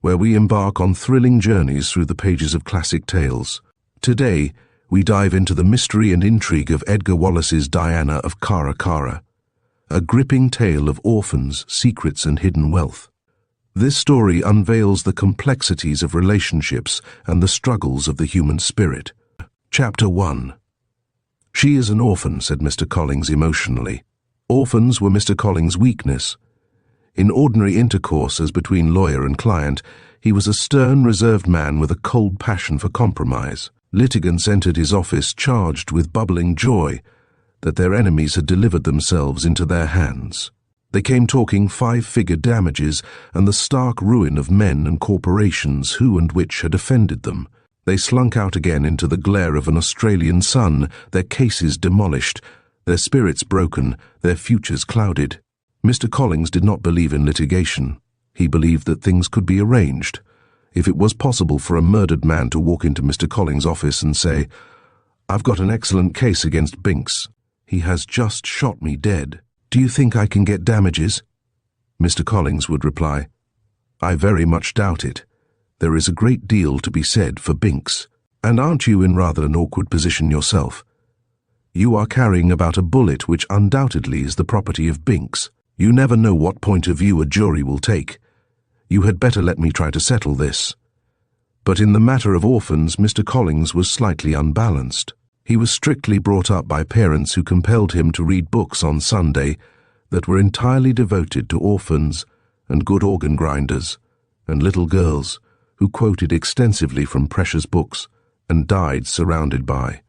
where we embark on thrilling journeys through the pages of classic tales. Today, we dive into the mystery and intrigue of Edgar Wallace's Diana of Cara Cara, a gripping tale of orphans, secrets, and hidden wealth. This story unveils the complexities of relationships and the struggles of the human spirit. Chapter 1. "She is an orphan," said Mr. Collins emotionally. Orphans were Mr. Collins' weakness. In ordinary intercourse, as between lawyer and client, he was a stern, reserved man with a cold passion for compromise. Litigants entered his office charged with bubbling joy that their enemies had delivered themselves into their hands. They came talking five-figure damages and the stark ruin of men and corporations who and which had offended them. They slunk out again into the glare of an Australian sun, their cases demolished, their spirits broken, their futures clouded. Mr. Collins did not believe in litigation. He believed that things could be arranged. If it was possible for a murdered man to walk into Mr. Collins' office and say, "I've got an excellent case against Binks. He has just shot me dead. Do you think I can get damages?" Mr. Collins would reply, "I very much doubt it. There is a great deal to be said for Binks. And aren't you in rather an awkward position yourself? You are carrying about a bullet which undoubtedly is the property of Binks. You never know what point of view a jury will take. You had better let me try to settle this." But in the matter of orphans, Mr. Collins was slightly unbalanced. He was strictly brought up by parents who compelled him to read books on Sunday that were entirely devoted to orphans and good organ grinders, and little girls who quoted extensively from precious books and died surrounded by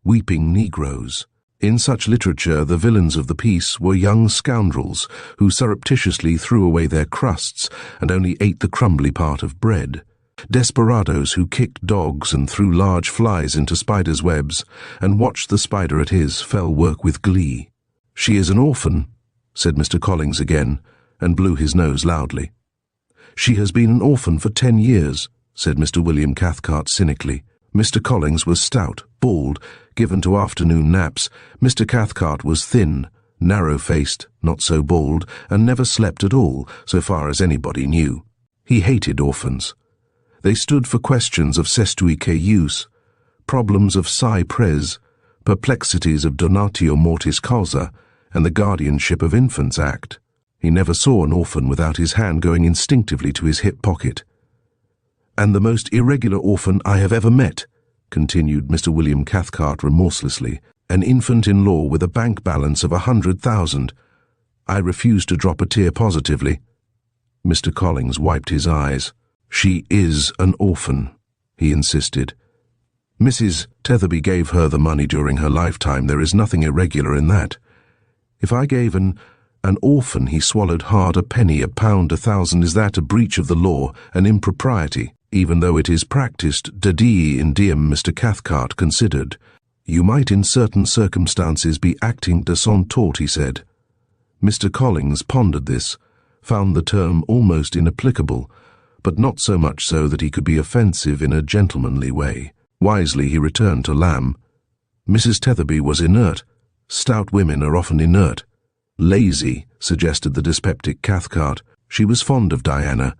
weeping Negroes. In such literature, the villains of the piece were young scoundrels who surreptitiously threw away their crusts and only ate the crumbly part of bread. Desperadoes who kicked dogs and threw large flies into spiders' webs and watched the spider at his fell work with glee. "She is an orphan," said Mr. Collins again, and blew his nose loudly. "She has been an orphan for 10 years, said Mr. William Cathcart cynically. Mr. Collins was stout, bald, given to afternoon naps. Mr. Cathcart was thin, narrow-faced, not so bald, and never slept at all, so far as anybody knew. He hated orphans. They stood for questions of cestuique jus, problems of si pres, perplexities of donatio mortis causa, and the Guardianship of Infants Act. He never saw an orphan without his hand going instinctively to his hip pocket. "And the most irregular orphan I have ever met," continued Mr. William Cathcart remorselessly, "an infant-in-law with a bank balance of 100,000. I refuse to drop a tear positively." Mr. Collins wiped his eyes. "She is an orphan," he insisted. "Mrs. Tetherby gave her the money during her lifetime. There is nothing irregular in that. If I gave an orphan," he swallowed hard, "a penny, a pound, 1,000, is that a breach of the law, an impropriety? Even though it is practiced de die in diem," Mr. Cathcart considered. "You might in certain circumstances be acting de son tort," he said. Mr. Collins pondered this, found the term almost inapplicable, but not so much so that he could be offensive in a gentlemanly way. Wisely he returned to Lamb. Mrs. Tetherby was inert. Stout women are often inert. "Lazy," suggested the dyspeptic Cathcart. "She was fond of Diana.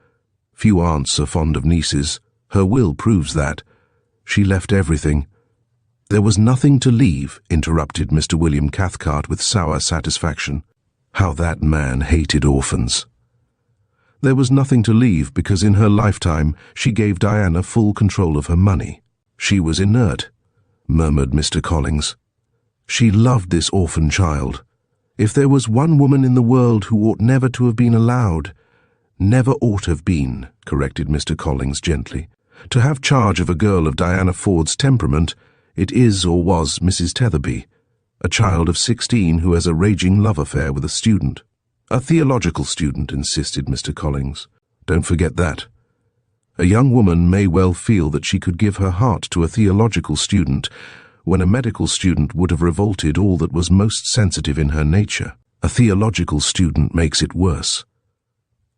Few aunts are fond of nieces. Her will proves that. She left everything." "There was nothing to leave," interrupted Mr. William Cathcart with sour satisfaction. How that man hated orphans. "There was nothing to leave because in her lifetime she gave Diana full control of her money." "She was inert," murmured Mr. Collins. "She loved this orphan child. If there was one woman in the world who ought never to have been allowed—" "Never ought have been," corrected Mr. Collins gently, "to have charge of a girl of Diana Ford's temperament, it is or was Mrs. Tetherby, a child of 16 who has a raging love affair with a student." "A theological student," insisted Mr. Collins. "Don't forget that. A young woman may well feel that she could give her heart to a theological student when a medical student would have revolted all that was most sensitive in her nature. A theological student makes it worse.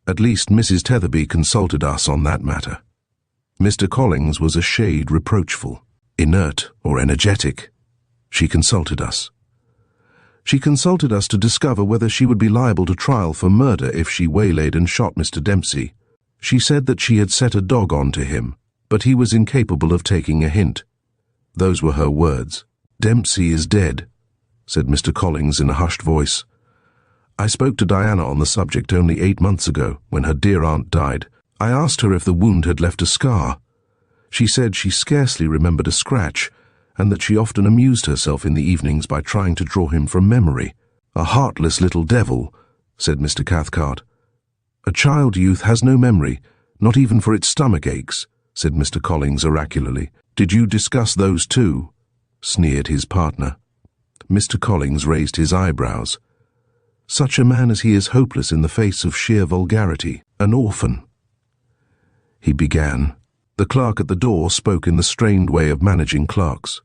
At least Mrs. Tetherby consulted us on that matter." Mr. Collins was a shade reproachful. "Inert or energetic. She consulted us. She consulted us to discover whether she would be liable to trial for murder if she waylaid and shot Mr. Dempsey. She said that she had set a dog on to him, but he was incapable of taking a hint. Those were her words. "Dempsey is dead," said Mr. Collins in a hushed voice. "I spoke to Diana on the subject only 8 months ago, when her dear aunt died. I asked her if the wound had left a scar. She said she scarcely remembered a scratch, and that she often amused herself in the evenings by trying to draw him from memory." "A heartless little devil," said Mr. Cathcart. "A child youth has no memory, not even for its stomach aches," said Mr. Collins oracularly. "Did you discuss those too?" sneered his partner. Mr. Collins raised his eyebrows. "Such a man as he is hopeless in the face of sheer vulgarity. An orphan." He began. The clerk at the door spoke in the strained way of managing clerks.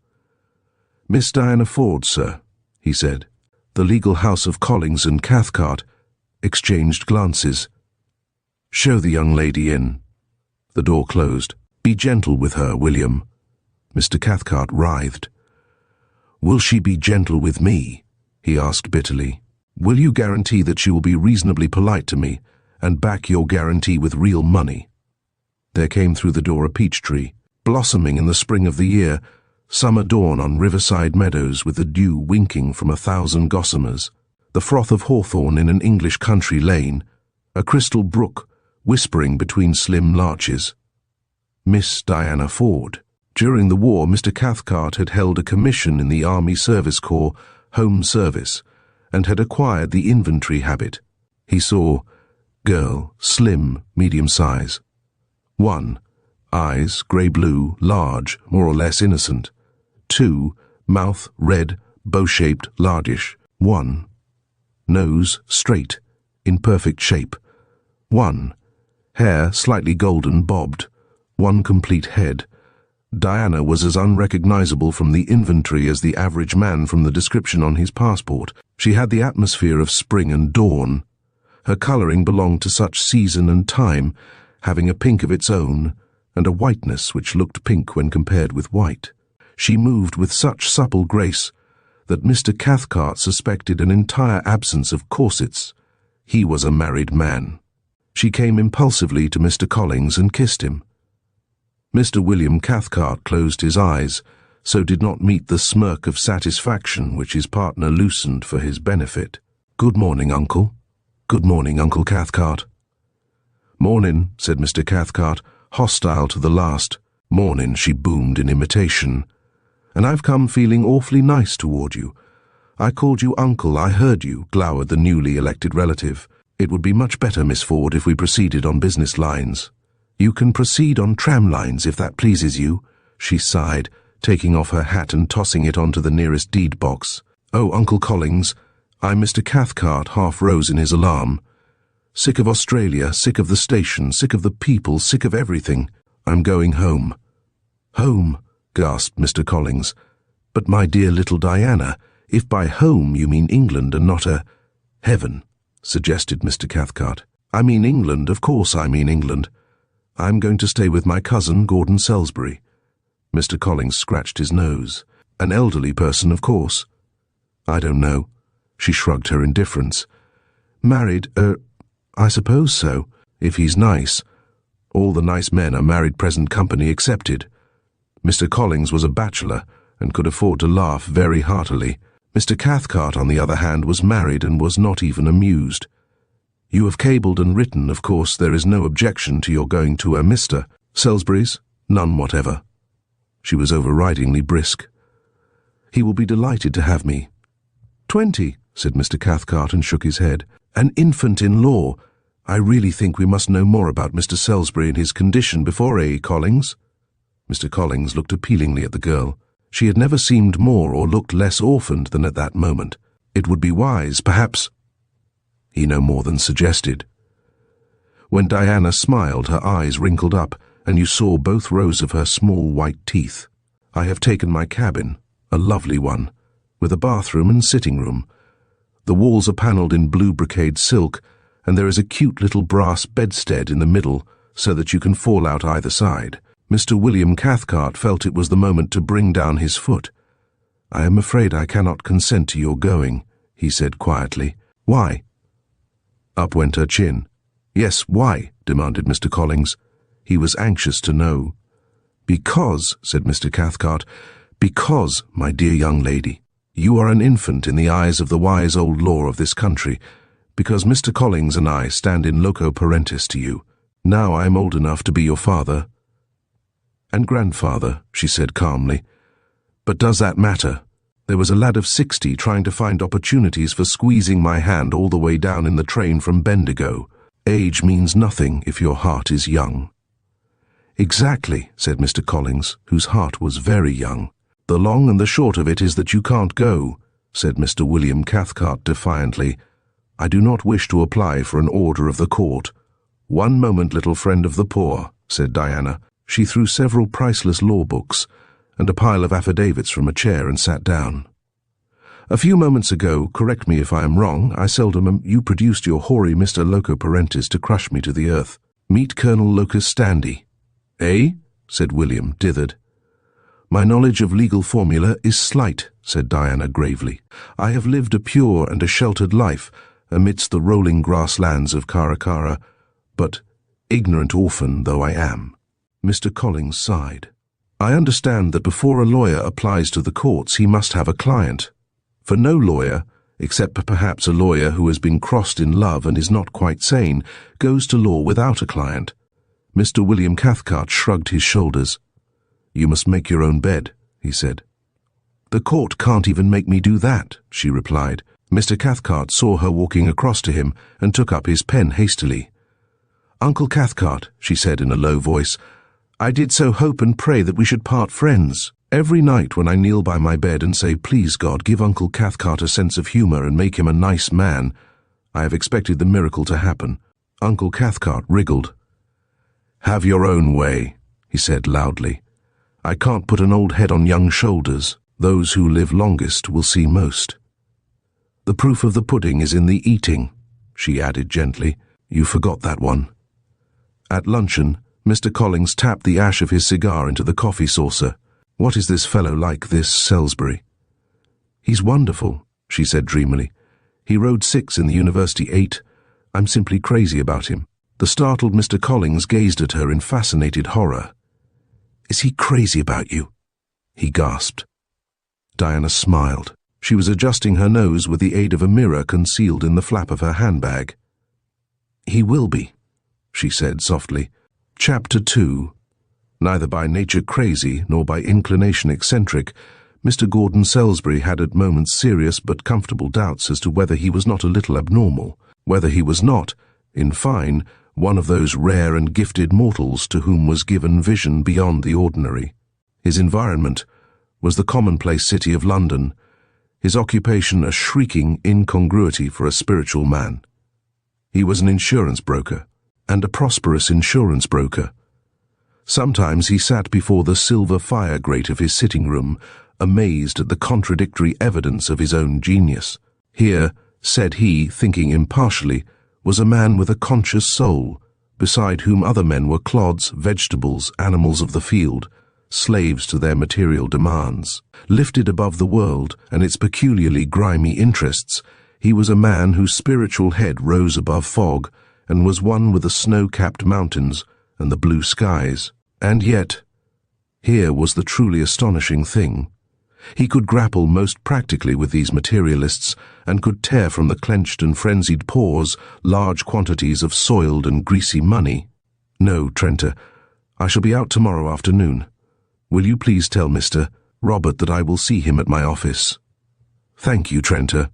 "Miss Diana Ford, sir," he said. The legal house of Collins and Cathcart exchanged glances. "Show the young lady in." The door closed. "Be gentle with her, William." Mr. Cathcart writhed. "Will she be gentle with me?" he asked bitterly. "Will you guarantee that she will be reasonably polite to me, and back your guarantee with real money?" There came through the door a peach tree, blossoming in the spring of the year, summer dawn on riverside meadows with the dew winking from 1,000 gossamers, the froth of hawthorn in an English country lane, a crystal brook whispering between slim larches. Miss Diana Ford. During the war, Mr. Cathcart had held a commission in the Army Service Corps Home Service and had acquired the inventory habit. He saw girl, slim, medium size. 1. Eyes, grey-blue, large, more or less innocent. 2. Mouth, red, bow-shaped, largish. 1. Nose, straight, in perfect shape. 1. Hair, slightly golden, bobbed. 1 complete head. Diana was as unrecognizable from the inventory as the average man from the description on his passport. She had the atmosphere of spring and dawn. Her colouring belonged to such season and time, having a pink of its own, and a whiteness which looked pink when compared with white. She moved with such supple grace that Mr. Cathcart suspected an entire absence of corsets. He was a married man. She came impulsively to Mr. Collins and kissed him. Mr. William Cathcart closed his eyes, so did not meet the smirk of satisfaction which his partner loosened for his benefit. "Good morning, Uncle." "Good morning, Uncle Cathcart." "Mornin'," said Mr. Cathcart, hostile to the last. "Mornin'," she boomed in imitation. "And I've come feeling awfully nice toward you. I called you Uncle, I heard you," glowered the newly elected relative. "It would be much better, Miss Ford, if we proceeded on business lines." "You can proceed on tram lines if that pleases you," she sighed, taking off her hat and tossing it onto the nearest deed box. "Oh, Uncle Collins, I'm Mr. Cathcart," half rose in his alarm. "Sick of Australia, sick of the station, sick of the people, sick of everything. I'm going home." "Home," gasped Mr. Collins. "But my dear little Diana, if by home you mean England and not heaven," suggested Mr. Cathcart. "I mean England, of course I mean England. I'm going to stay with my cousin, Gordon Salisbury." Mr. Collins scratched his nose. "An elderly person, of course." "I don't know." She shrugged her indifference. "Married, I suppose so, if he's nice. All the nice men are married, present company accepted." Mr. Collins was a bachelor and could afford to laugh very heartily. Mr. Cathcart, on the other hand, was married and was not even amused. "You have cabled and written, of course there is no objection to your going to Mr. Salisbury's?" "None whatever." She was overridingly brisk. "He will be delighted to have me." 20, said Mr. Cathcart and shook his head. "An infant-in-law. I really think we must know more about Mr. Salisbury and his condition before Collins." Mr. Collins looked appealingly at the girl. She had never seemed more or looked less orphaned than at that moment. It would be wise, perhaps. He no more than suggested. When Diana smiled, her eyes wrinkled up, and you saw both rows of her small white teeth. "I have taken my cabin, a lovely one, with a bathroom and sitting room. The walls are panelled in blue brocade silk, and there is a cute little brass bedstead in the middle so that you can fall out either side." Mr. William Cathcart felt it was the moment to bring down his foot. "I am afraid I cannot consent to your going," he said quietly. "Why?" Up went her chin. Yes, why? Demanded Mr. Collins. He was anxious to know. Because, said Mr. Cathcart, because, my dear young lady, you are an infant in the eyes of the wise old law of this country, because Mr. Collins and I stand in loco parentis to you. Now I am old enough to be your father and grandfather, she said calmly. But does that matter? There was a lad of 60 trying to find opportunities for squeezing my hand all the way down in the train from Bendigo. Age means nothing if your heart is young. Exactly, said Mr. Collins, whose heart was very young. The long and the short of it is that you can't go, said Mr. William Cathcart defiantly. I do not wish to apply for an order of the court. One moment, little friend of the poor, said Diana. She threw several priceless law books and a pile of affidavits from a chair and sat down. A few moments ago, correct me if I am wrong, you produced your hoary Mr. Loco Parentis to crush me to the earth. Meet Colonel Locus Standi. Eh? Said William, dithered. My knowledge of legal formula is slight, said Diana gravely. I have lived a pure and a sheltered life amidst the rolling grasslands of Karakara, but ignorant orphan though I am. Mr. Collins sighed. I understand that before a lawyer applies to the courts he must have a client. For no lawyer, except perhaps a lawyer who has been crossed in love and is not quite sane, goes to law without a client. Mr. William Cathcart shrugged his shoulders. You must make your own bed, he said. The court can't even make me do that, she replied. Mr. Cathcart saw her walking across to him and took up his pen hastily. Uncle Cathcart, she said in a low voice, I did so hope and pray that we should part friends. Every night when I kneel by my bed and say, please God, give Uncle Cathcart a sense of humour and make him a nice man, I have expected the miracle to happen. Uncle Cathcart wriggled. Have your own way, he said loudly. I can't put an old head on young shoulders. Those who live longest will see most. The proof of the pudding is in the eating, she added gently. You forgot that one. At luncheon, Mr. Collins tapped the ash of his cigar into the coffee saucer. What is this fellow like, this Salisbury? He's wonderful, she said dreamily. He rode 6 in the University 8. I'm simply crazy about him. The startled Mr. Collins gazed at her in fascinated horror. Is he crazy about you? He gasped. Diana smiled. She was adjusting her nose with the aid of a mirror concealed in the flap of her handbag. He will be, she said softly. Chapter 2. Neither by nature crazy nor by inclination eccentric, Mr. Gordon Salisbury had at moments serious but comfortable doubts as to whether he was not a little abnormal, whether he was not, in fine, one of those rare and gifted mortals to whom was given vision beyond the ordinary. His environment was the commonplace city of London, his occupation a shrieking incongruity for a spiritual man. He was an insurance broker, and a prosperous insurance broker. Sometimes he sat before the silver fire grate of his sitting room, amazed at the contradictory evidence of his own genius. Here, said he, thinking impartially, was a man with a conscious soul, beside whom other men were clods, vegetables, animals of the field, slaves to their material demands. Lifted above the world and its peculiarly grimy interests, he was a man whose spiritual head rose above fog, and was one with the snow-capped mountains and the blue skies. And yet, here was the truly astonishing thing. He could grapple most practically with these materialists, and could tear from the clenched and frenzied paws large quantities of soiled and greasy money. No, Trenter, I shall be out tomorrow afternoon. Will you please tell Mr. Robert that I will see him at my office? Thank you, Trenter.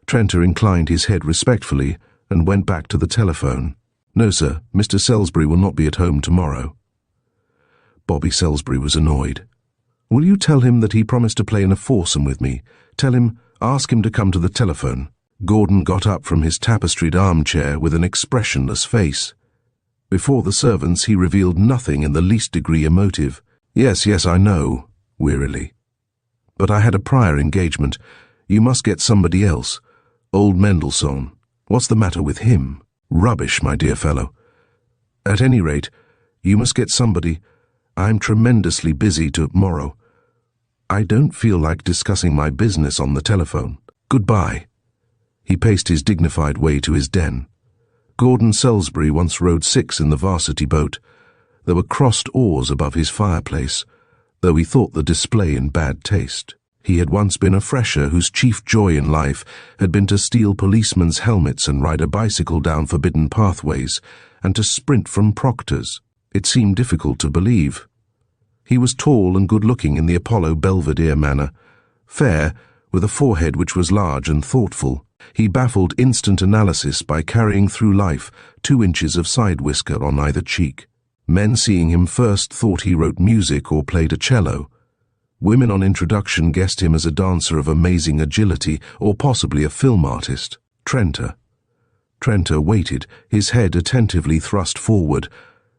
Trenter inclined his head respectfully and went back to the telephone. No, sir, Mr. Salisbury will not be at home tomorrow. Bobby Salisbury was annoyed. Will you tell him that he promised to play in a foursome with me? Ask him to come to the telephone. Gordon got up from his tapestried armchair with an expressionless face. Before the servants he revealed nothing in the least degree emotive. Yes, I know, wearily. But I had a prior engagement. You must get somebody else. Old Mendelssohn. What's the matter with him? Rubbish, my dear fellow. At any rate, you must get somebody. I'm tremendously busy tomorrow. I don't feel like discussing my business on the telephone. Goodbye. He paced his dignified way to his den. Gordon Salisbury once rowed 6 in the varsity boat. There were crossed oars above his fireplace, though he thought the display in bad taste. He had once been a fresher whose chief joy in life had been to steal policemen's helmets and ride a bicycle down forbidden pathways, and to sprint from proctors. It seemed difficult to believe. He was tall and good-looking in the Apollo Belvedere manner, fair, with a forehead which was large and thoughtful. He baffled instant analysis by carrying through life 2 inches of side whisker on either cheek. Men seeing him first thought he wrote music or played a cello. Women on introduction guessed him as a dancer of amazing agility or possibly a film artist. Trenter waited, his head attentively thrust forward,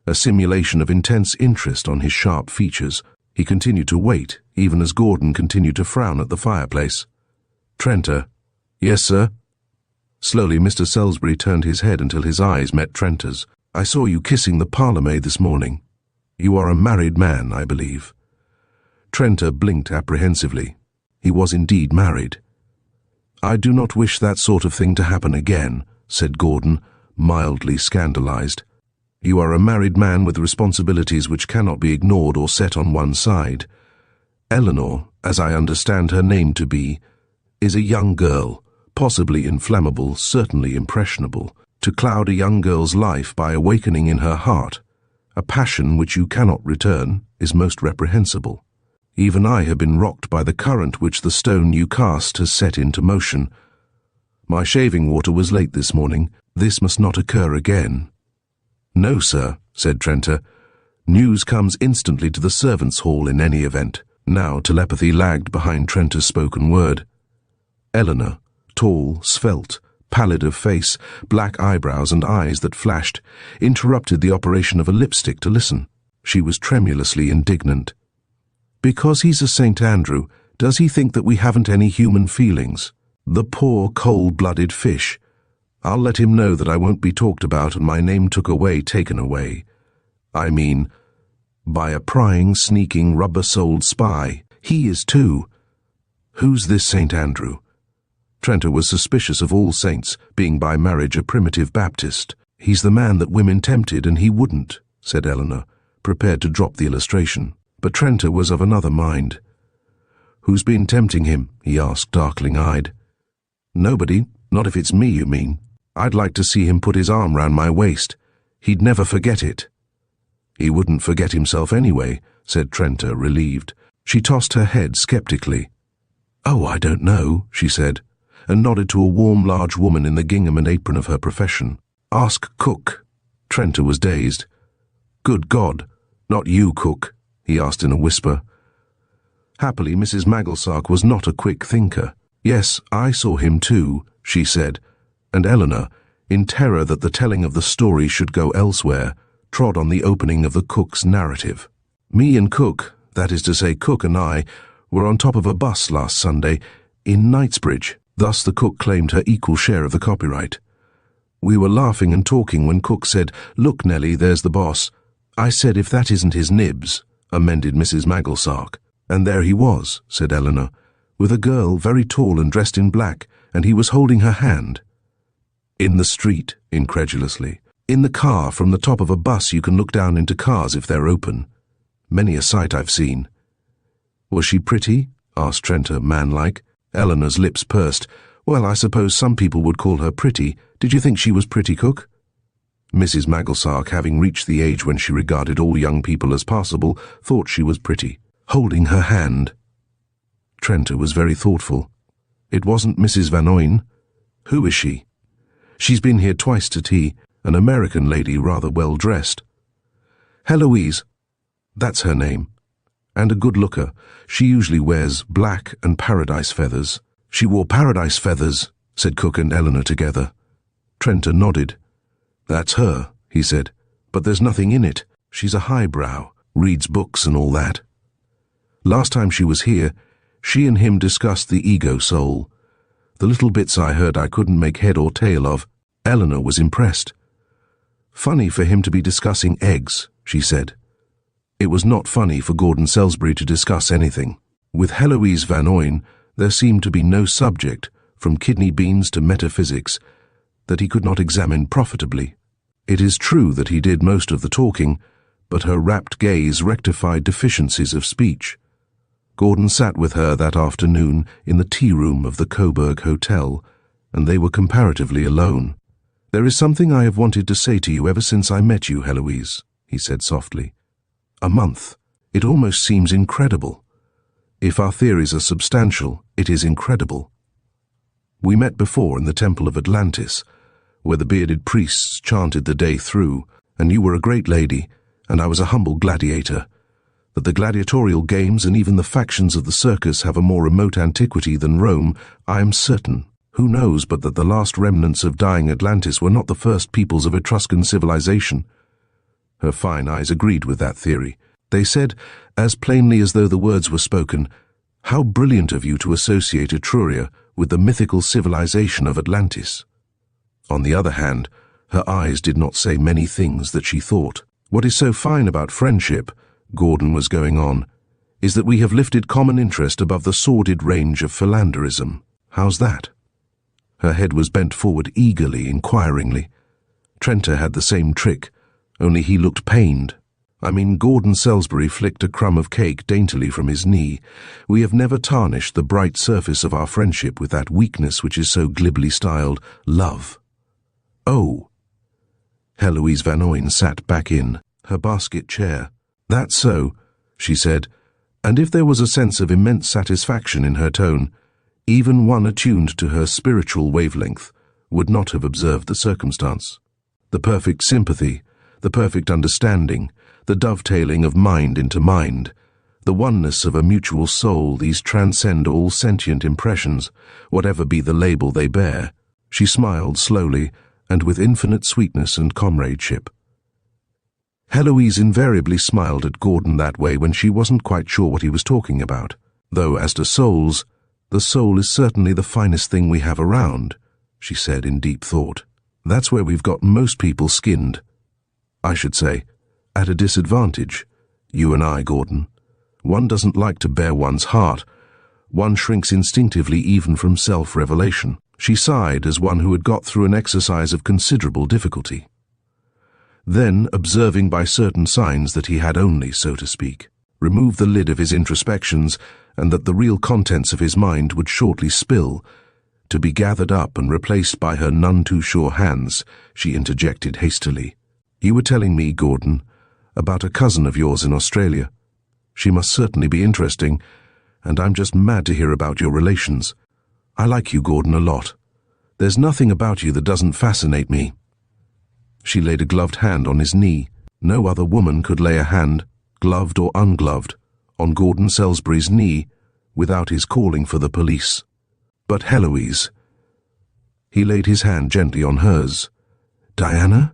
a simulation of intense interest on his sharp features. He continued to wait, even as Gordon continued to frown at the fireplace. Trenter. Yes, sir. Slowly, Mr. Salisbury turned his head until his eyes met Trenter's. I saw you kissing the parlour-maid this morning. You are a married man, I believe. Trenter blinked apprehensively. He was indeed married. I do not wish that sort of thing to happen again, said Gordon, mildly scandalized. You are a married man with responsibilities which cannot be ignored or set on one side. Eleanor, as I understand her name to be, is a young girl, possibly inflammable, certainly impressionable. To cloud a young girl's life by awakening in her heart a passion which you cannot return is most reprehensible. Even I have been rocked by the current which the stone you cast has set into motion. My shaving water was late this morning. This must not occur again. No, sir, said Trenter. News comes instantly to the servants' hall in any event. Now telepathy lagged behind Trenter's spoken word. Eleanor, tall, svelte, pallid of face, black eyebrows and eyes that flashed, interrupted the operation of a lipstick to listen. She was tremulously indignant. Because he's a St. Andrew, does he think that we haven't any human feelings? The poor, cold-blooded fish. I'll let him know that I won't be talked about and my name taken away. I mean, by a prying, sneaking, rubber-soled spy. He is too. Who's this St. Andrew? Trenter was suspicious of all saints, being by marriage a primitive Baptist. He's the man that women tempted and he wouldn't, said Eleanor, prepared to drop the illustration. But Trenter was of another mind. Who's been tempting him? He asked, darkling-eyed. Nobody, not if it's me, you mean. I'd like to see him put his arm round my waist. He'd never forget it. He wouldn't forget himself anyway, said Trenter, relieved. She tossed her head skeptically. Oh, I don't know, she said, and nodded to a warm, large woman in the gingham and apron of her profession. Ask Cook. Trenter was dazed. Good God, not you, Cook, he asked in a whisper. Happily, Mrs. Maglesark was not a quick thinker. Yes, I saw him too, she said, and Eleanor, in terror that the telling of the story should go elsewhere, trod on the opening of the Cook's narrative. Me and Cook, that is to say Cook and I, were on top of a bus last Sunday in Knightsbridge. Thus the Cook claimed her equal share of the copyright. We were laughing and talking when Cook said, Look, Nellie, there's the boss. I said, if that isn't his nibs, amended Mrs. Maglesark. And there he was, said Eleanor, with a girl very tall and dressed in black, and he was holding her hand. In the street, incredulously. In the car, from the top of a bus you can look down into cars if they're open. Many a sight I've seen. Was she pretty? Asked Trenter, manlike. Eleanor's lips pursed. Well, I suppose some people would call her pretty. Did you think she was pretty, Cook? Mrs. Maglesark, having reached the age when she regarded all young people as passable, thought she was pretty. Holding her hand. Trenter was very thoughtful. It wasn't Mrs. Van Oyne. Who is she? She's been here twice to tea, an American lady rather well dressed. Heloise. That's her name. And a good looker. She usually wears black and paradise feathers. She wore paradise feathers, said Cook and Eleanor together. Trenter nodded. That's her, he said, but there's nothing in it. She's a highbrow, reads books and all that. Last time she was here, she and him discussed the ego soul. The little bits I heard I couldn't make head or tail of. Eleanor was impressed. Funny for him to be discussing eggs, she said. It was not funny for Gordon Salisbury to discuss anything. With Heloise Van Oyne, there seemed to be no subject, from kidney beans to metaphysics. that he could not examine profitably. It is true that he did most of the talking, but her rapt gaze rectified deficiencies of speech. Gordon sat with her that afternoon in the tea room of the Coburg Hotel, and they were comparatively alone. "There is something I have wanted to say to you ever since I met you, Heloise," he said softly. "A month. It almost seems incredible. If our theories are substantial, it is incredible. We met before in the Temple of Atlantis, where the bearded priests chanted the day through, and you were a great lady, and I was a humble gladiator. That the gladiatorial games and even the factions of the circus have a more remote antiquity than Rome, I am certain. Who knows but that the last remnants of dying Atlantis were not the first peoples of Etruscan civilization?" Her fine eyes agreed with that theory. They said, as plainly as though the words were spoken, "How brilliant of you to associate Etruria with the mythical civilization of Atlantis." On the other hand, her eyes did not say many things that she thought. "What is so fine about friendship," Gordon was going on, "is that we have lifted common interest above the sordid range of philanderism. How's that?" Her head was bent forward eagerly, inquiringly. Trenta had the same trick, only he looked pained. Gordon Salisbury flicked a crumb of cake daintily from his knee. "We have never tarnished the bright surface of our friendship with that weakness which is so glibly styled love." "Oh." Heloise Van Ooyen sat back in her basket chair. "That's so," she said, and if there was a sense of immense satisfaction in her tone, even one attuned to her spiritual wavelength would not have observed the circumstance. The perfect sympathy, the perfect understanding, the dovetailing of mind into mind, the oneness of a mutual soul, these transcend all sentient impressions, whatever be the label they bear. She smiled slowly and with infinite sweetness and comradeship. Heloise invariably smiled at Gordon that way when she wasn't quite sure what he was talking about, though as to souls, the soul is certainly the finest thing we have around, she said in deep thought. That's where we've got most people skinned. I should say, at a disadvantage, you and I, Gordon. One doesn't like to bare one's heart. One shrinks instinctively even from self-revelation. She sighed as one who had got through an exercise of considerable difficulty. Then, observing by certain signs that he had only, so to speak, removed the lid of his introspections and that the real contents of his mind would shortly spill, to be gathered up and replaced by her none too sure hands, she interjected hastily. "You were telling me, Gordon, about a cousin of yours in Australia. She must certainly be interesting, and I'm just mad to hear about your relations. I like you, Gordon, a lot. There's nothing about you that doesn't fascinate me." She laid a gloved hand on his knee. No other woman could lay a hand, gloved or ungloved, on Gordon Salisbury's knee without his calling for the police. "But Heloise..." He laid his hand gently on hers. "Diana?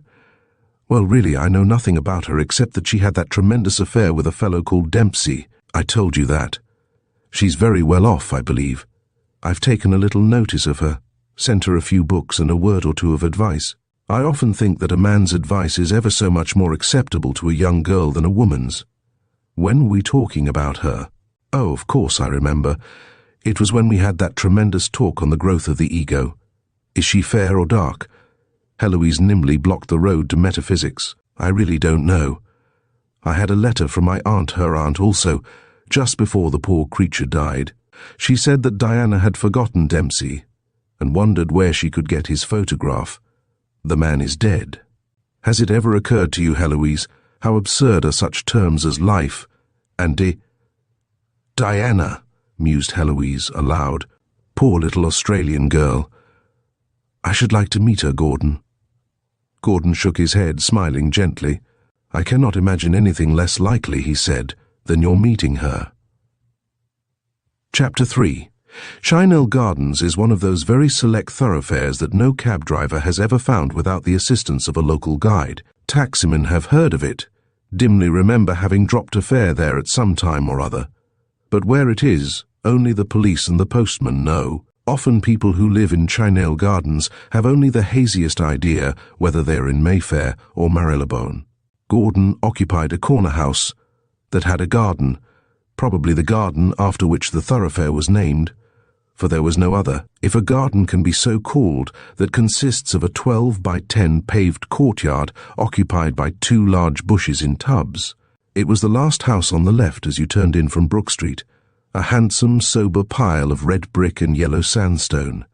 Well, really, I know nothing about her except that she had that tremendous affair with a fellow called Dempsey. I told you that. She's very well off, I believe. I've taken a little notice of her, sent her a few books and a word or two of advice. I often think that a man's advice is ever so much more acceptable to a young girl than a woman's. When were we talking about her? Oh, of course, I remember. It was when we had that tremendous talk on the growth of the ego. Is she fair or dark?" Heloise nimbly blocked the road to metaphysics. "I really don't know. I had a letter from my aunt, her aunt also, just before the poor creature died. She said that Diana had forgotten Dempsey and wondered where she could get his photograph. The man is dead. Has it ever occurred to you, Heloise, how absurd are such terms as life and Diana, mused Heloise aloud. Poor little Australian girl. I should like to meet her, Gordon." Gordon shook his head, smiling gently. "I cannot imagine anything less likely," he said, "than your meeting her." Chapter 3. Chinell Gardens is one of those very select thoroughfares that no cab driver has ever found without the assistance of a local guide. Taximen have heard of it, dimly remember having dropped a fare there at some time or other. But where it is, only the police and the postman know. Often people who live in Chinell Gardens have only the haziest idea whether they are in Mayfair or Marylebone. Gordon occupied a corner house that had a garden, probably the garden after which the thoroughfare was named. for there was no other. If a garden can be so called that consists of a 12 by 10 paved courtyard occupied by 2 large bushes in tubs. It was the last house on the left as you turned in from Brook Street, a handsome, sober pile of red brick and yellow sandstone,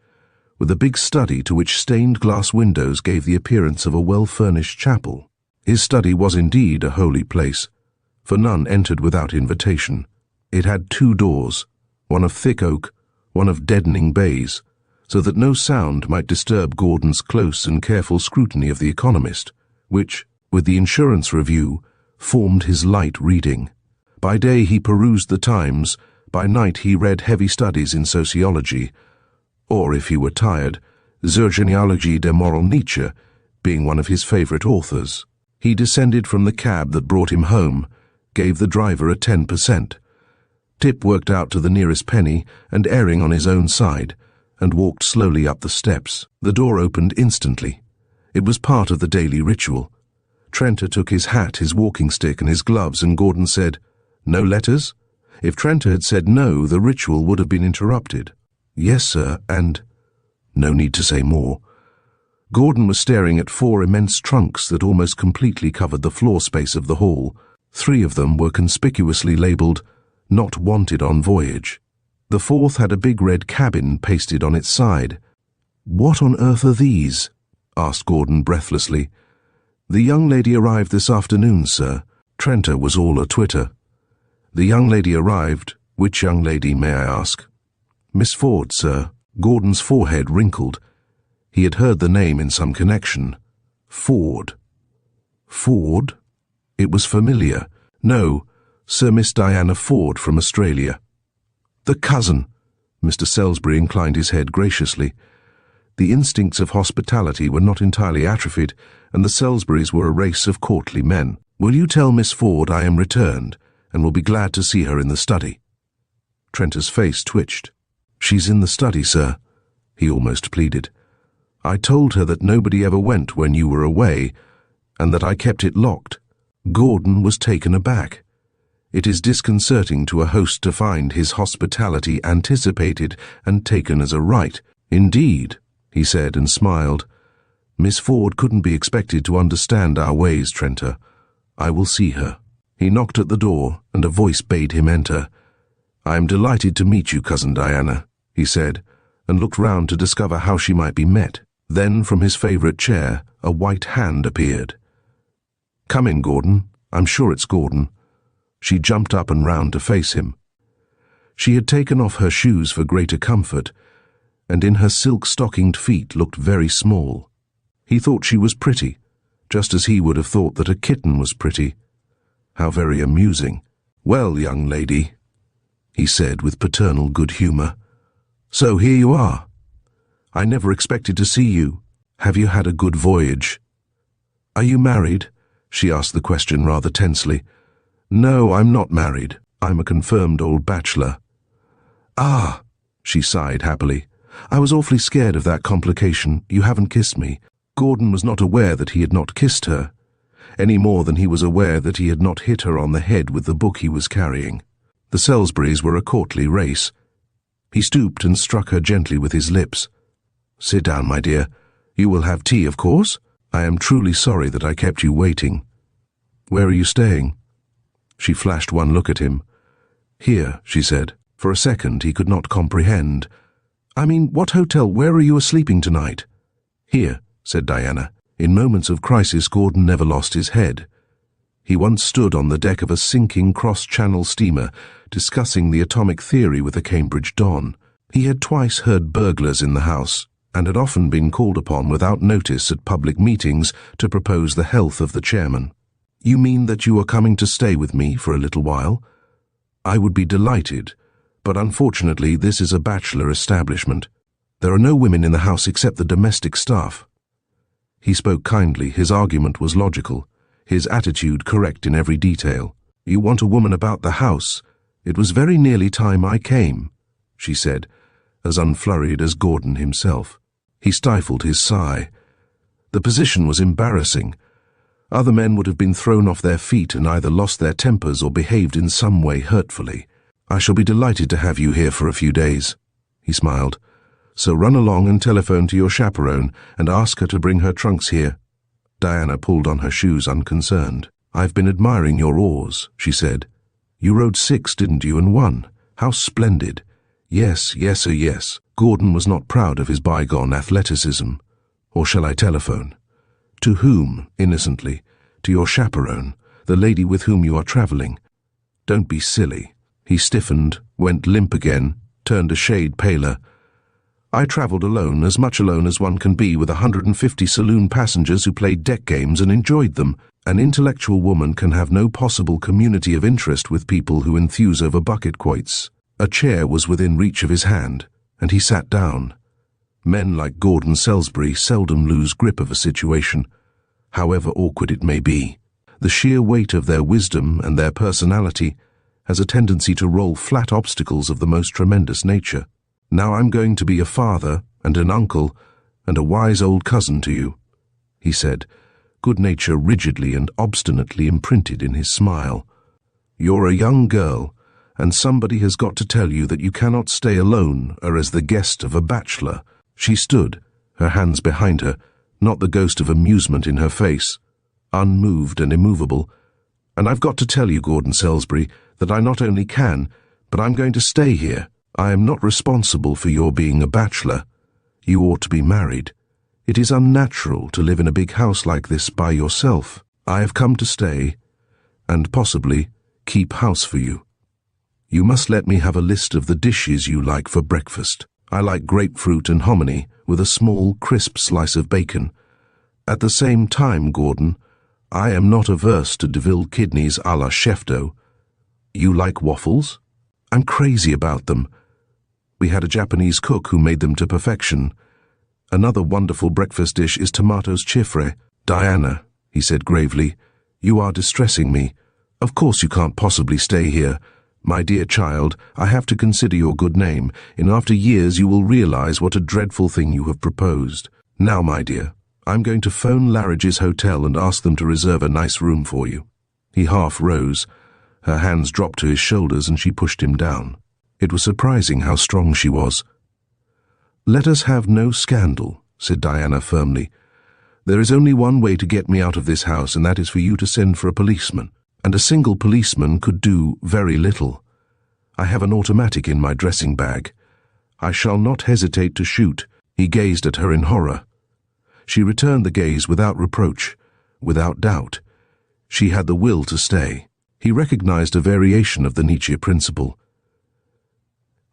with a big study to which stained glass windows gave the appearance of a well-furnished chapel. His study was indeed a holy place, for none entered without invitation. It had 2 doors, one of thick oak, one of deadening baize, so that no sound might disturb Gordon's close and careful scrutiny of the Economist, which, with the insurance review, formed his light reading. By day he perused the Times, by night he read heavy studies in sociology, or, if he were tired, Zur Genealogie der Moral Nietzsche, being one of his favourite authors. He descended from the cab that brought him home, gave the driver a 10%. Tip worked out to the nearest penny and erring on his own side, and walked slowly up the steps. The door opened instantly. It was part of the daily ritual. Trenta took his hat, his walking stick, and his gloves, and Gordon said, "No letters?" If Trenta had said no, the ritual would have been interrupted. "Yes, sir, and—" No need to say more. Gordon was staring at 4 immense trunks that almost completely covered the floor space of the hall. 3 of them were conspicuously labelled, "Not wanted on voyage." The 4th had a big red cabin pasted on its side. "What on earth are these?" asked Gordon breathlessly. "The young lady arrived this afternoon, sir." Trenta was all a-twitter. "The young lady arrived? Which young lady, may I ask?" "Miss Ford, sir." Gordon's forehead wrinkled. He had heard the name in some connection. Ford. Ford? It was familiar. No, Sir Miss Diana Ford from Australia. "The cousin." Mr. Salisbury inclined his head graciously. The instincts of hospitality were not entirely atrophied, and the Salisburys were a race of courtly men. "Will you tell Miss Ford I am returned, and will be glad to see her in the study?" Trenta's face twitched. "She's in the study, sir," he almost pleaded. "I told her that nobody ever went when you were away, and that I kept it locked." Gordon was taken aback. It is disconcerting to a host to find his hospitality anticipated and taken as a right. "Indeed," he said and smiled. "Miss Ford couldn't be expected to understand our ways, Trenta. I will see her." He knocked at the door, and a voice bade him enter. "I am delighted to meet you, Cousin Diana," he said, and looked round to discover how she might be met. Then, from his favourite chair, a white hand appeared. "Come in, Gordon. I'm sure it's Gordon." She jumped up and round to face him. She had taken off her shoes for greater comfort, and in her silk-stockinged feet looked very small. He thought she was pretty, just as he would have thought that a kitten was pretty. How very amusing. "Well, young lady," he said with paternal good humour. "So here you are. I never expected to see you. Have you had a good voyage?" "Are you married?" she asked the question rather tensely. "No, I'm not married. I'm a confirmed old bachelor." "Ah," she sighed happily. "I was awfully scared of that complication. You haven't kissed me." Gordon was not aware that he had not kissed her, any more than he was aware that he had not hit her on the head with the book he was carrying. The Salisburys were a courtly race. He stooped and struck her gently with his lips. "Sit down, my dear. You will have tea, of course? I am truly sorry that I kept you waiting. Where are you staying?" She flashed one look at him. "Here," she said. For a second he could not comprehend. "I mean, what hotel? Where are you sleeping tonight?" "Here," said Diana. In moments of crisis, Gordon never lost his head. He once stood on the deck of a sinking cross-channel steamer, discussing the atomic theory with a Cambridge don. He had twice heard burglars in the house, and had often been called upon without notice at public meetings to propose the health of the chairman. "You mean that you are coming to stay with me for a little while?" "I would be delighted, but unfortunately this is a bachelor establishment. There are no women in the house except the domestic staff." He spoke kindly, his argument was logical, his attitude correct in every detail. "You want a woman about the house? It was very nearly time I came," she said, as unflurried as Gordon himself. He stifled his sigh. The position was embarrassing. Other men would have been thrown off their feet and either lost their tempers or behaved in some way hurtfully. "I shall be delighted to have you here for a few days," he smiled. "So run along and telephone to your chaperone and ask her to bring her trunks here." Diana pulled on her shoes unconcerned. "I've been admiring your oars," she said. "You rowed 6, didn't you, and won? How splendid." "Yes, yes, oh yes." Gordon was not proud of his bygone athleticism. "Or shall I telephone?" "To whom?" innocently. "To your chaperone, the lady with whom you are traveling." "Don't be silly." He stiffened, went limp again, turned a shade paler. "I traveled alone, as much alone as one can be, with 150 saloon passengers who played deck games and enjoyed them. An intellectual woman can have no possible community of interest with people who enthuse over bucket quoits." A chair was within reach of his hand, and he sat down. Men like Gordon Salisbury seldom lose grip of a situation, however awkward it may be. The sheer weight of their wisdom and their personality has a tendency to roll flat obstacles of the most tremendous nature. "Now I'm going to be a father and an uncle and a wise old cousin to you," he said, good nature rigidly and obstinately imprinted in his smile. "You're a young girl, and somebody has got to tell you that you cannot stay alone or as the guest of a bachelor." She stood, her hands behind her, not the ghost of amusement in her face, unmoved and immovable. "And I've got to tell you, Gordon Salisbury, that I not only can, but I'm going to stay here. I am not responsible for your being a bachelor. You ought to be married. It is unnatural to live in a big house like this by yourself. I have come to stay, and possibly keep house for you. You must let me have a list of the dishes you like for breakfast. I like grapefruit and hominy with a small, crisp slice of bacon. At the same time, Gordon, I am not averse to Deville kidneys a la chef-d'eau. You like waffles? I'm crazy about them. We had a Japanese cook who made them to perfection. Another wonderful breakfast dish is tomatoes chiffre." "Diana," he said gravely, "you are distressing me. Of course you can't possibly stay here. My dear child, I have to consider your good name. In after years you will realize what a dreadful thing you have proposed. Now, my dear, I'm going to phone Larrage's hotel and ask them to reserve a nice room for you." He half rose. Her hands dropped to his shoulders and she pushed him down. It was surprising how strong she was. "Let us have no scandal," said Diana firmly. "There is only one way to get me out of this house, and that is for you to send for a policeman. And a single policeman could do very little. I have an automatic in my dressing bag. I shall not hesitate to shoot." He gazed at her in horror. She returned the gaze without reproach, without doubt. She had the will to stay. He recognized a variation of the Nietzsche principle.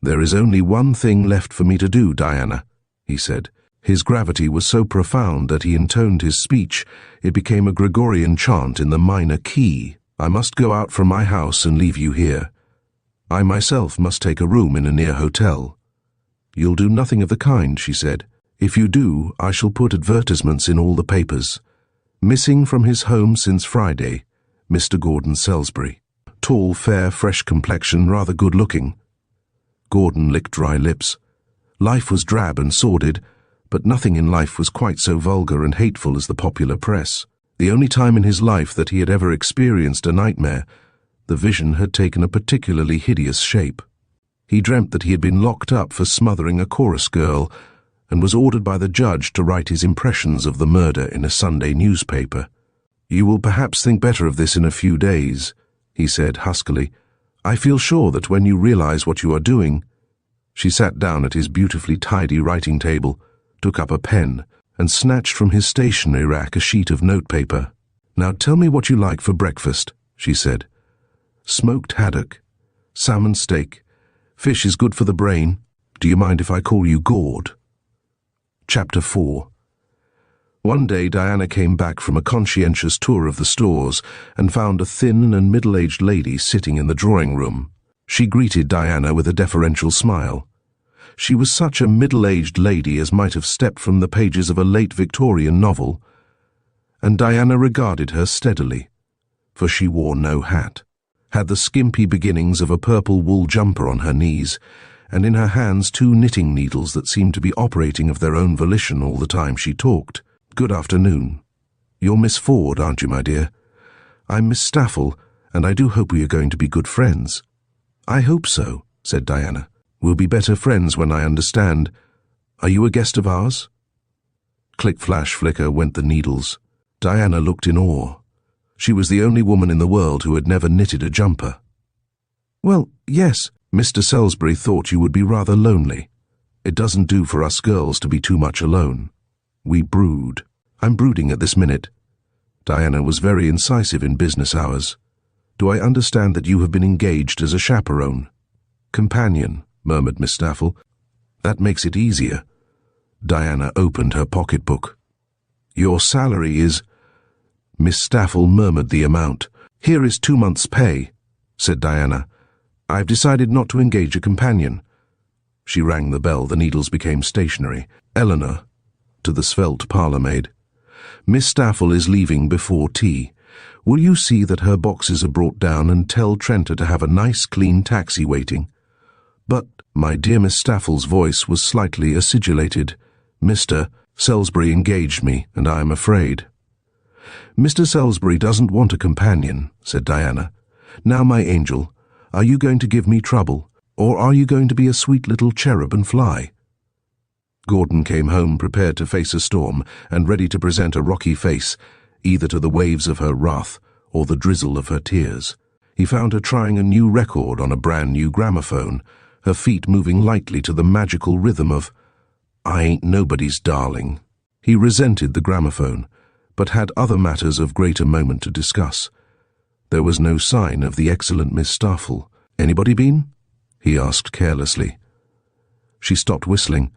"There is only one thing left for me to do, Diana," he said. His gravity was so profound that he intoned his speech. It became a Gregorian chant in the minor key. "I must go out from my house and leave you here. I myself must take a room in a near hotel." "You'll do nothing of the kind," she said. "If you do, I shall put advertisements in all the papers. Missing from his home since Friday, Mr. Gordon Salisbury. Tall, fair, fresh complexion, rather good-looking." Gordon licked dry lips. Life was drab and sordid, but nothing in life was quite so vulgar and hateful as the popular press. The only time in his life that he had ever experienced a nightmare, the vision had taken a particularly hideous shape. He dreamt that he had been locked up for smothering a chorus girl and was ordered by the judge to write his impressions of the murder in a Sunday newspaper. "You will perhaps think better of this in a few days," he said huskily. "I feel sure that when you realize what you are doing—" She sat down at his beautifully tidy writing table, took up a pen, and snatched from his stationery rack a sheet of notepaper. "Now tell me what you like for breakfast," she said. "Smoked haddock, salmon steak, fish is good for the brain. Do you mind if I call you Gord?" Chapter 4. One day Diana came back from a conscientious tour of the stores and found a thin and middle-aged lady sitting in the drawing-room. She greeted Diana with a deferential smile. She was such a middle-aged lady as might have stepped from the pages of a late Victorian novel, and Diana regarded her steadily, for she wore no hat, had the skimpy beginnings of a purple wool jumper on her knees, and in her hands 2 knitting needles that seemed to be operating of their own volition all the time she talked. "Good afternoon. You're Miss Ford, aren't you, my dear? I'm Miss Staffel, and I do hope we are going to be good friends." "I hope so," said Diana. We'll be better friends when I understand. Are you a guest of ours? Click, flash, flicker went the needles. Diana looked in awe. She was the only woman in the world who had never knitted a jumper. Well, yes, Mr. Salisbury thought you would be rather lonely. It doesn't do for us girls to be too much alone. We brood. I'm brooding at this minute. Diana was very incisive in business hours. Do I understand that you have been engaged as a chaperone? Companion, murmured Miss Staffel. That makes it easier. Diana opened her pocketbook. Your salary is... Miss Staffel murmured the amount. Here is 2 months' pay, said Diana. I've decided not to engage a companion. She rang the bell. The needles became stationary. Eleanor, to the svelte parlour-maid. Miss Staffel is leaving before tea. Will you see that her boxes are brought down and tell Trenta to have a nice clean taxi waiting? But, my dear Miss Staffel's voice was slightly acidulated. Mr. Salisbury engaged me, and I am afraid. Mr. Salisbury doesn't want a companion, said Diana. Now, my angel, are you going to give me trouble, or are you going to be a sweet little cherub and fly? Gordon came home prepared to face a storm and ready to present a rocky face, either to the waves of her wrath or the drizzle of her tears. He found her trying a new record on a brand-new gramophone, her feet moving lightly to the magical rhythm of I Ain't Nobody's Darling. He resented the gramophone, but had other matters of greater moment to discuss. There was no sign of the excellent Miss Staffel. Anybody been? He asked carelessly. She stopped whistling.